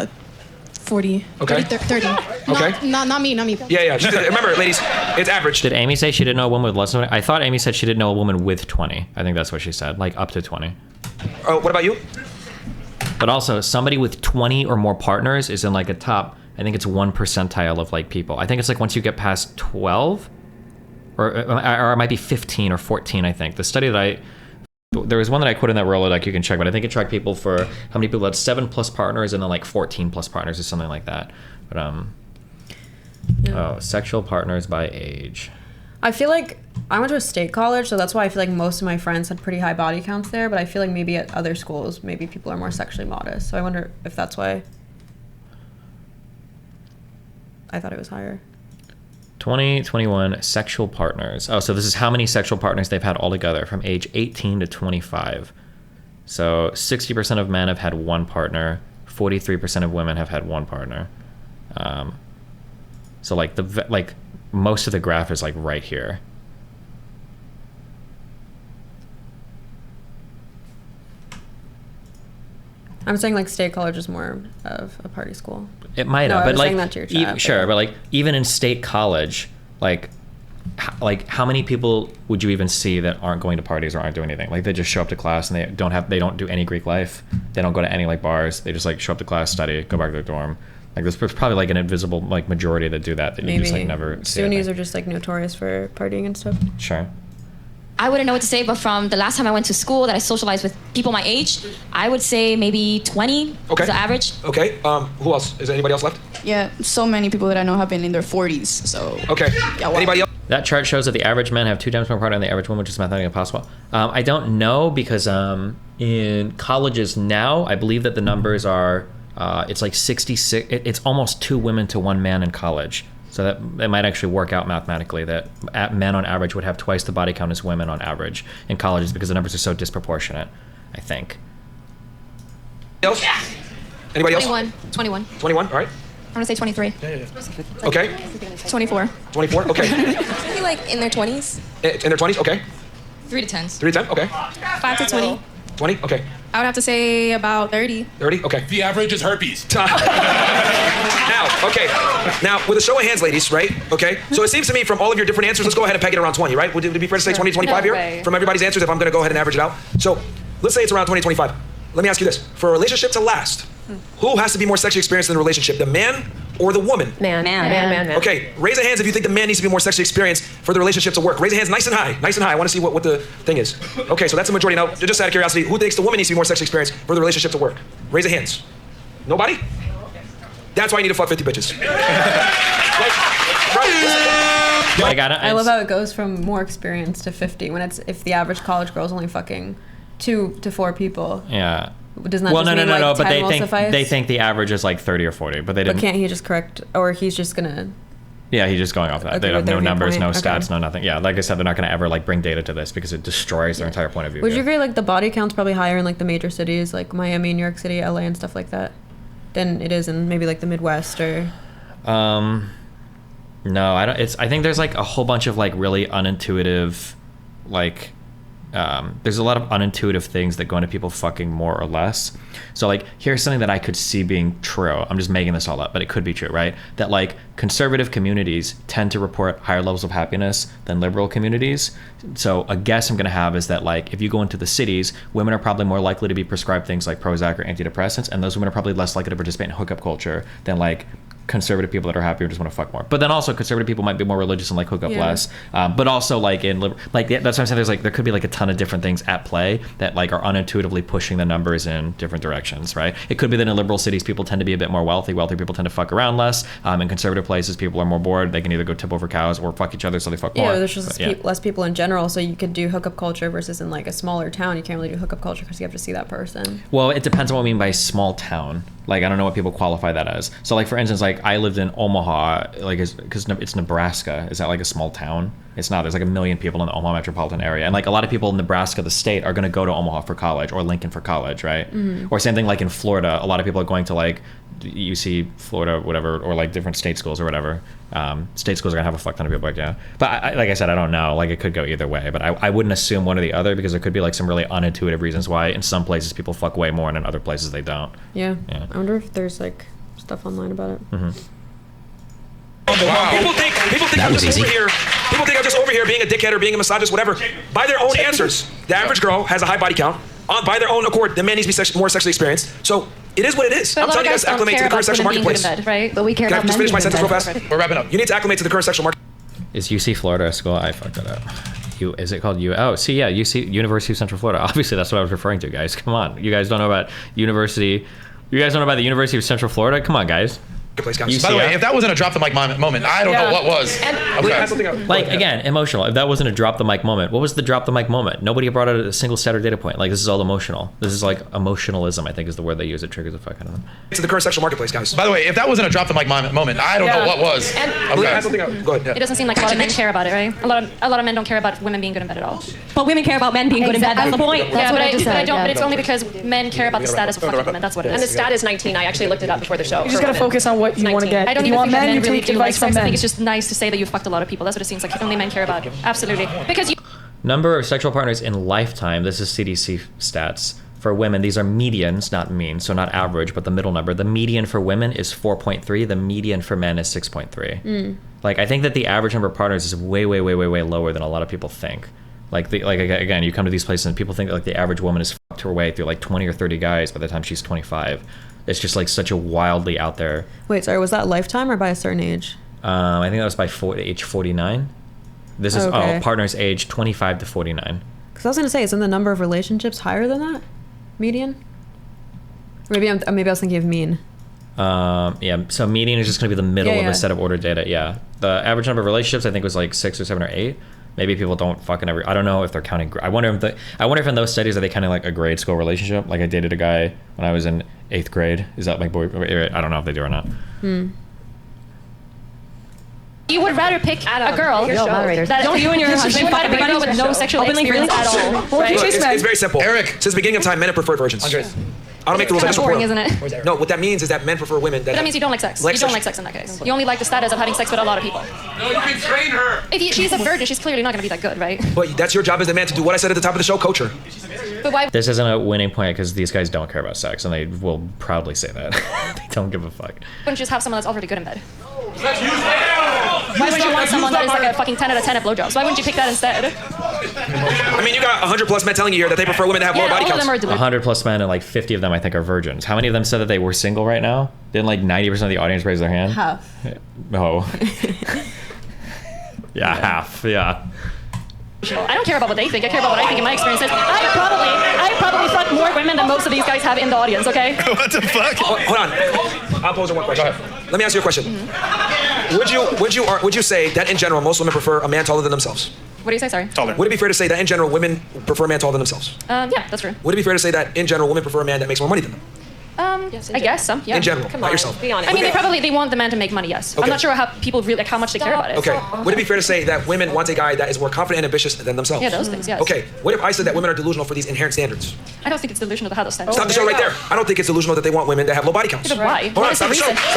40. Okay. 30. Okay. Not me. Yeah. Remember, ladies, it's average. Did Amy say she didn't know a woman with less than 20? I thought Amy said she didn't know a woman with 20. I think that's what she said, like up to 20. Oh, what about you? But also, somebody with 20 or more partners is in like a top, I think it's 1 percentile of like people. I think it's like once you get past 12, or it might be 15 or 14, I think. The study that there was one that I quoted in that Rolodeck, you can check, but I think it tracked people for how many people had 7 plus partners and then like 14 plus partners or something like that. But sexual partners by age. I feel like I went to a state college, so that's why I feel like most of my friends had pretty high body counts there, but I feel like maybe at other schools, maybe people are more sexually modest. So I wonder if that's why I thought it was higher. 2021 sexual partners. Oh, so this is how many sexual partners they've had altogether from age 18 to 25. So 60% of men have had 1 partner, 43% of women have had 1 partner. So like most of the graph is like right here. I'm saying like state college is more of a party school. It might have, I but was like saying that to your chat, sure, but like even in state college, like how many people would you even see that aren't going to parties or aren't doing anything? Like they just show up to class and they don't do any Greek life. They don't go to any like bars. They just like show up to class, study, go back to their dorm. Like there's probably like an invisible like majority that do that you just like never see. SUNYs are just like notorious for partying and stuff. Sure. I wouldn't know what to say, but from the last time I went to school that I socialized with people my age, I would say maybe 20 Okay. is the average. Okay. Who else? Is there anybody else left? Yeah, so many people that I know have been in their 40s. So. Okay. Anybody else? That chart shows that the average men have 2 times more partner than the average woman, which is mathematically impossible. I don't know because in colleges now, I believe that the numbers are, it's like 66, it's almost 2 women to 1 man in college. So that might actually work out mathematically that men on average would have twice the body count as women on average in colleges because the numbers are so disproportionate, I think. Else? Anybody else? 21. 21, all right. I'm gonna say 23. Okay. 24. 24, okay. Maybe like in their 20s. In their 20s, okay. 3 to 10. 3 to 10, okay. 5 to 20. 20, okay. I would have to say about 30. 30, okay. The average is herpes. Now, with a show of hands, ladies, right? Okay. So it seems to me from all of your different answers, let's go ahead and peg it around 20, right? Would it be fair to say 20 to 25 here? way. From everybody's answers, if I'm going to go ahead and average it out. So let's say it's around 20, 25. Let me ask you this. For a relationship to last, who has to be more sexually experienced in the relationship, the man or the woman? Man. Okay, raise your hands if you think the man needs to be more sexually experienced for the relationship to work. Raise your hands nice and high, nice and high. I want to see what the thing is. Okay, so that's the majority. Now, just out of curiosity, who thinks the woman needs to be more sexually experienced for the relationship to work? Raise your hands. Nobody? That's why I need to fuck 50 bitches. I love how it goes from more experience to 50 when if the average college girl is only fucking 2 to 4 people. Yeah. Doesn't that just mean like but 10 will suffice? they think the average is like 30 or 40, but they didn't. But can't he just correct, or he's just gonna? Yeah, he's just going off that. Okay, They have no their numbers, no viewpoint. stats, Okay. no nothing. Yeah, like I said, they're not going to ever like bring data to this because it destroys their entire point of view. Would you agree like the body count's probably higher in like the major cities like Miami, New York City, LA, and stuff like that, than it is in maybe like the Midwest or? No, I don't. I think there's like a whole bunch of like really unintuitive, like. There's a lot of unintuitive things that go into people fucking more or less. So like, here's something that I could see being true. I'm just making this all up, but it could be true, right? That like conservative communities tend to report higher levels of happiness than liberal communities. So a guess I'm going to have is that like, if you go into the cities, women are probably more likely to be prescribed things like Prozac or antidepressants, and those women are probably less likely to participate in hookup culture than like conservative people that are happy or just want to fuck more. But then also conservative people might be more religious and like hook up less. But also like that's what I'm saying. There's like there could be like a ton of different things at play that like are unintuitively pushing the numbers in different directions, right? It could be that in liberal cities people tend to be a bit more wealthy. Wealthy people tend to fuck around less. In conservative places people are more bored. They can either go tip over cows or fuck each other, so they fuck more. Yeah, there's just less people in general, so you could do hookup culture versus in like a smaller town you can't really do hookup culture because you have to see that person. Well, it depends on what we mean by small town. Like, I don't know what people qualify that as. So, like, for instance, like, I lived in Omaha, like, because it's Nebraska. Is that, like, a small town? It's not. There's, like, 1 million people in the Omaha metropolitan area. And, like, a lot of people in Nebraska, the state, are going to go to Omaha for college or Lincoln for college, right? Mm-hmm. Or same thing, like, in Florida. A lot of people are going to, like, UC, Florida, whatever, or, like, different state schools or whatever. State schools are going to have a fuck ton of people, like, yeah. But, like I said, I don't know. Like, it could go either way. But I wouldn't assume one or the other because there could be, like, some really unintuitive reasons why in some places people fuck way more and in other places they don't. Yeah. I wonder if there's, like, stuff online about it. Mm-hmm. Wow. People think I'm just over here. People think I'm just over here being a dickhead or being a misogynist, whatever. By their own answers, the average girl has a high body count. By their own accord, the man needs to be more sexually experienced. So it is what it is. But I'm telling you guys to acclimate to the current sexual marketplace. Right? But we care Can I about just men finish my being sentence real in bed. fast? We're wrapping up. You need to acclimate to the current sexual market. Is UC Florida a school? I fucked that up. Is it called U? Oh, see, yeah, UC, University of Central Florida. Obviously, that's what I was referring to, guys. Come on, you guys don't know about University. You guys don't know about the University of Central Florida? Come on, guys. By the way, if that wasn't a drop the mic moment, I don't know what was. Like, again, emotional. If that wasn't a drop the mic moment, what was the drop the mic moment? Nobody brought out a single stat or data point. Like, this is all emotional. This is like emotionalism, I think is the word they use. It triggers the fuck out of them. To the current sexual marketplace, guys. By the way, if that wasn't a drop the mic moment, I don't know what was. Go ahead. It doesn't seem like a lot of men care about it, right? A lot of men don't care about women being good in bed at all. But women care about men being good in bed. That's the point. That's what I just said. But it's only because men care about the status of fucking women. That's what it is. And the stat is 19. I actually looked it up before the show. You just gotta focus on what you want to get. I don't If you even want think that men, men you really take do like advice from sex. I men. think it's just nice to say that you've fucked a lot of people. That's what it seems like. Only men care about. Absolutely. Because you. Number of sexual partners in lifetime. This is CDC stats. For women, these are medians, not mean, so not average, but the middle number. The median for women is 4.3. The median for men is 6.3. Like, I think that the average number of partners is way, way, way, way, way lower than a lot of people think. Like again, you come to these places and people think that like the average woman has fucked her way through like 20 or 30 guys by the time she's 25. It's just like such a wildly out there. Wait, sorry, was that lifetime or by a certain age? I think that was by age 49. This is Okay. partners age 25 to 49. Because I was gonna say, isn't the number of relationships higher than that median? Maybe I was thinking of mean. Yeah, so median is just going to be the middle Yeah, of yeah. a set of ordered data. Yeah, the average number of relationships I think was like 6 or 7 or 8. Maybe people don't fucking ever. I don't know if they're counting. I wonder if in those studies are they counting like a grade school relationship? Like I dated a guy when I was in 8th grade. Is that my boy? I don't know if they do or not. You would rather pick a girl that Don't you and your husband would fuck rather pick a girl with everybody? no sexual Openly, experience at all. Well, Look, Chase men. it's very simple. Eric, since the beginning of time, men have preferred virgins. I don't make the rules. I Kind just of boring, report isn't them. it? No, what that means is that men prefer women. But that means you don't like sex. You don't like sex in that case. You only like the status of having sex with a lot of people. No, you can train her. If she's a virgin, she's clearly not going to be that good, right? But that's your job as the man to do what I said at the top of the show, coach her. But why? This isn't a winning point because these guys don't care about sex, and they will proudly say that. They don't give a fuck. Wouldn't you just have someone that's already good in bed? Why would you want someone that is like a fucking 10 out of 10 at blowjobs? Why wouldn't you pick that instead? I mean, you got 100 plus men telling you here that they prefer women to have lower body counts. 100 plus men and like 50 of them I think are virgins. How many of them said that they were single right now? Didn't like 90% of the audience raise their hand? Half. Oh. Yeah, half. Yeah. I don't care about what they think. I care about what I think in my experiences. I probably fuck more women than most of these guys have in the audience, okay? What the fuck? Hold on. I'll pose her one question. Let me ask you a question. Would you say that in general most women prefer a man taller than themselves? What do you say, sorry? Taller. Would it be fair to say that in general women prefer a man taller than themselves? Yeah, that's true. Would it be fair to say that in general women prefer a man that makes more money than them? I guess some, yeah. In general, not yourself. Be honest. I mean, they want the man to make money, yes. Okay. I'm not sure how people really, like how much they care about it. Okay. Would it be fair to say that women want a guy that is more confident and ambitious than themselves? Yeah, those things, yes. Okay. What if I said that women are delusional for these inherent standards? I don't think it's delusional to have those standards. Stop the show right there. I don't think it's delusional that they want women that have low body counts. Yeah, but why? Hold What on, is the stop the reason? show.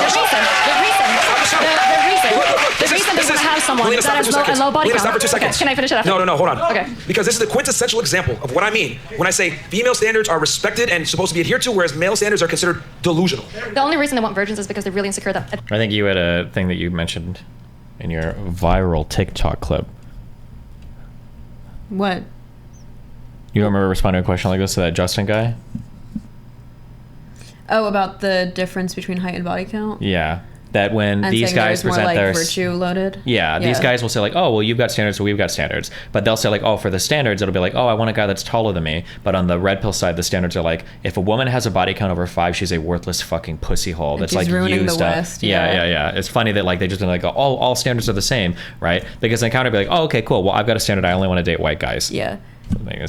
The reason they want to have someone Melina, that stop has for 2 seconds. a low body Melina, count. stop for 2 seconds. Okay, can I finish it after? No, hold on. Okay. Because this is the quintessential example of what I mean when I say female standards are respected and supposed to be adhered to, whereas male standards are considered delusional. The only reason they want virgins is because they're really insecure that. I think you had a thing that you mentioned in your viral TikTok clip. What? You remember responding to a question like this to that Justin guy? Oh, about the difference between height and body count? Yeah. That when And these saying guys there's more present like their virtue loaded? Yeah, these guys will say like, oh, well, you've got standards, so we've got standards. But they'll say like, oh, for the standards, it'll be like, oh, I want a guy that's taller than me. But on the red pill side, the standards are like, if a woman has a body count over 5, she's a worthless fucking pussy hole. And That's she's like ruining used the up. West, Yeah. It's funny that like they just been like, oh, all standards are the same, right? Because they kind of be like, oh, okay, cool. Well, I've got a standard. I only want to date white guys. Yeah.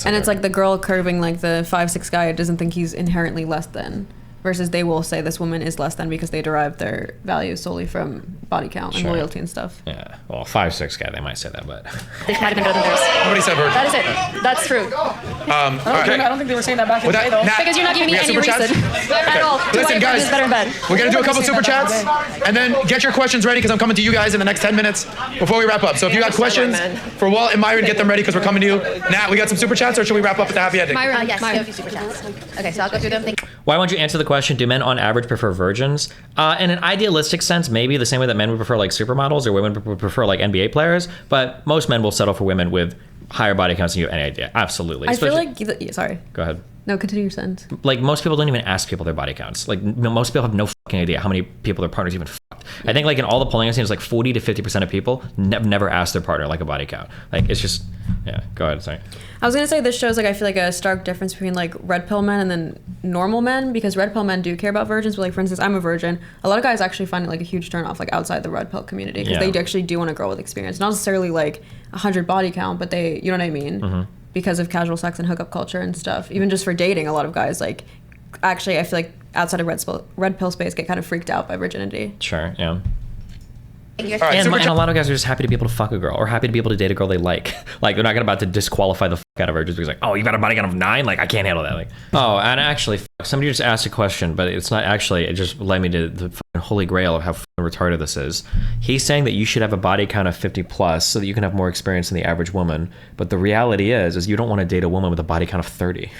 And it's like the girl curving like the 5'6" guy doesn't think he's inherently less than. Versus they will say this woman is less than because they derive their value solely from body count and Sure. loyalty and stuff. Yeah. Well, 5'6" guy, they might say that, but They might have been better than theirs. Nobody said virgin. That is it. That's true. I don't think they were saying that back in the day, though. Because you're not giving me We got any super chats? reason at all. to why Listen, a virgin guys, is better in bed. we're gonna do a couple super chats, and then get your questions ready because I'm coming to you guys in the next 10 minutes before we wrap up. So if you got questions for Walt and Myron, get them ready because we're coming to you. Nat, we got some super chats, or should we wrap up with the happy ending? Myron, yes, Myron. we have a few super chats. Okay, so I'll go through them. why won't you answer the question, do men on average prefer virgins? In an idealistic sense, maybe the same way that men would prefer like supermodels or women would prefer like NBA players, but most men will settle for women with higher body counts than you have any idea. Absolutely. I feel Especially- like... Sorry. Go ahead. No, continue your sentence. Like most people don't even ask people their body counts. Like most people have no fucking idea how many people their partners even fucked. I think like in all the polling I've seen, it's like 40 to 50% of people never ask their partner like a body count. Like it's just, yeah. Go ahead. Sorry. I was gonna say this shows like I feel like a stark difference between like red pill men and then normal men, because red pill men do care about virgins. But like for instance, I'm a virgin. A lot of guys actually find it like a huge turn off like outside the red pill community because Yeah. they actually do want a girl with experience, not necessarily like 100 body count, but they, you know what I mean? Mm-hmm. Because of casual sex and hookup culture and stuff. Even just for dating, a lot of guys like actually I feel like outside of red pill space get kind of freaked out by virginity. Sure. Yeah. All right, and a lot of guys are just happy to be able to fuck a girl or happy to be able to date a girl they like. Like they're not about to disqualify the fuck out of her just because like, oh, you got a body count of 9? Like I can't handle that. Like, oh, and actually, somebody just asked a question, but it's not actually. It just led me to the fucking holy grail of how retarded this is. He's saying that you should have a body count of 50 plus so that you can have more experience than the average woman. But the reality is you don't want to date a woman with a body count of 30.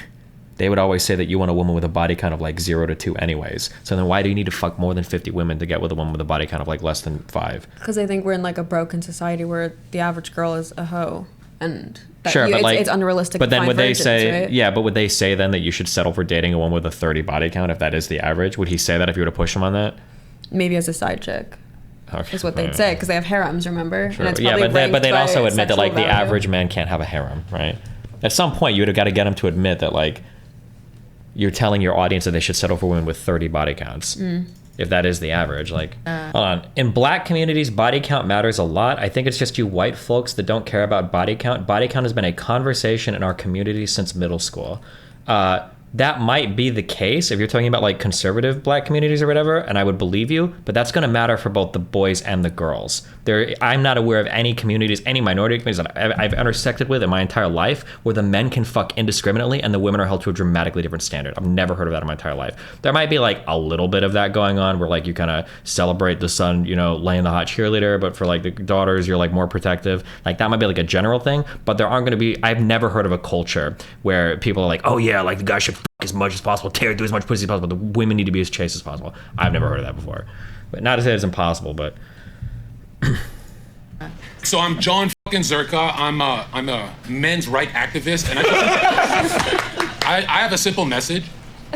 They would always say that you want a woman with a body count of like 0 to 2 anyways. So then why do you need to fuck more than 50 women to get with a woman with a body count of like less than 5? Because I think we're in like a broken society where the average girl is a hoe, and that Sure, but like it's unrealistic. But to then find would they virgins, say, right? yeah? But would they say then that you should settle for dating a woman with a 30 body count if that is the average? Would he say that if you were to push him on that? Maybe as a side chick. Okay. is what they'd say because they have harems, remember? Sure. And it's Yeah, probably but they'd ranked also by admit that sexual like the value. average man can't have a harem, right? At some point, you would have got to get them to admit that like you're telling your audience that they should settle for women with 30 body counts. If that is the average, like, hold on. In black communities, body count matters a lot. I think it's just you white folks that don't care about body count. Body count has been a conversation in our community since middle school. That might be the case if you're talking about like conservative black communities or whatever, and I would believe you, but that's going to matter for both the boys and the girls. I'm not aware of any communities, any minority communities that I've intersected with in my entire life where the men can fuck indiscriminately and the women are held to a dramatically different standard. I've never heard of that in my entire life. There might be like a little bit of that going on where like you kind of celebrate the son, you know, laying the hot cheerleader, but for like the daughters, you're like more protective. Like that might be like a general thing, but there aren't going to be, I've never heard of a culture where people are like, oh yeah, like the guy should fuck as much as possible, tear through as much pussy as possible. The women need to be as chaste as possible. I've never heard of that before. But not to say it's impossible, but. So I'm John fucking Zerka. I'm a men's right activist, and I have a simple message.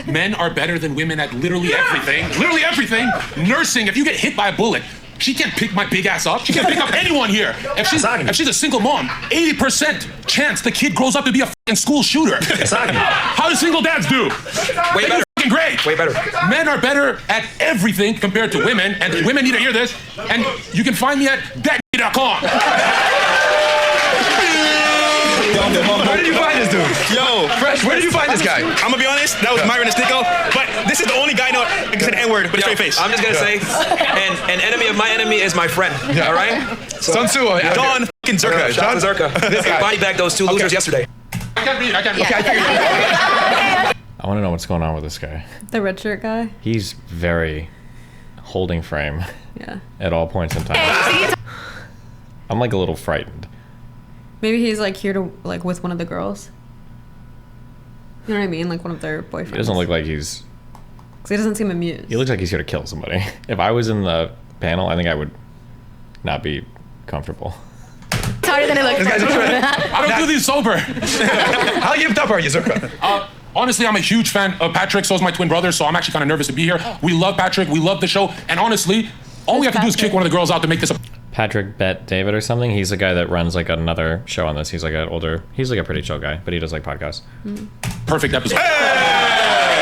Men are better than women at literally everything. Literally everything. Nursing. If you get hit by a bullet, she can't pick my big ass up. She can't pick up anyone here. If she's a single mom, 80% chance the kid grows up to be a fucking school shooter. How do single dads do? Way better. Fucking great. Way better. Men are better at everything compared to women, and women need to hear this. And you can find me at that.com. Where did you find this dude? Yo, Fresh, where did you find this guy? I'm gonna be honest, that was Myron and Snicko, but this is the only guy I know who said N-word with a straight face. I'm just gonna say, an enemy of my enemy is my friend. All right? Sun Tzu, John fucking Zerka. Shout out to Zerka. This guy. Body bagged those two losers yesterday. I can't read. Okay, I figured I want to know what's going on with this guy. The red shirt guy? He's very holding frame Yeah. at all points in time. I'm like a little frightened. Maybe he's like here to like with one of the girls. You know what I mean? Like one of their boyfriends. He doesn't look like he's... Because he doesn't seem amused. He looks like he's here to kill somebody. If I was in the panel, I think I would not be comfortable. It's harder than it looks. I don't do these sober. How yipped up are you, Zerka? Honestly, I'm a huge fan of Patrick. So is my twin brother. So I'm actually kind of nervous to be here. We love Patrick. We love the show. And honestly, all we have to do is kick one of the girls out to make this a... Patrick Bet David or something. He's the guy that runs like another show on this. He's like a pretty chill guy, but he does like podcasts. Perfect episode. Hey!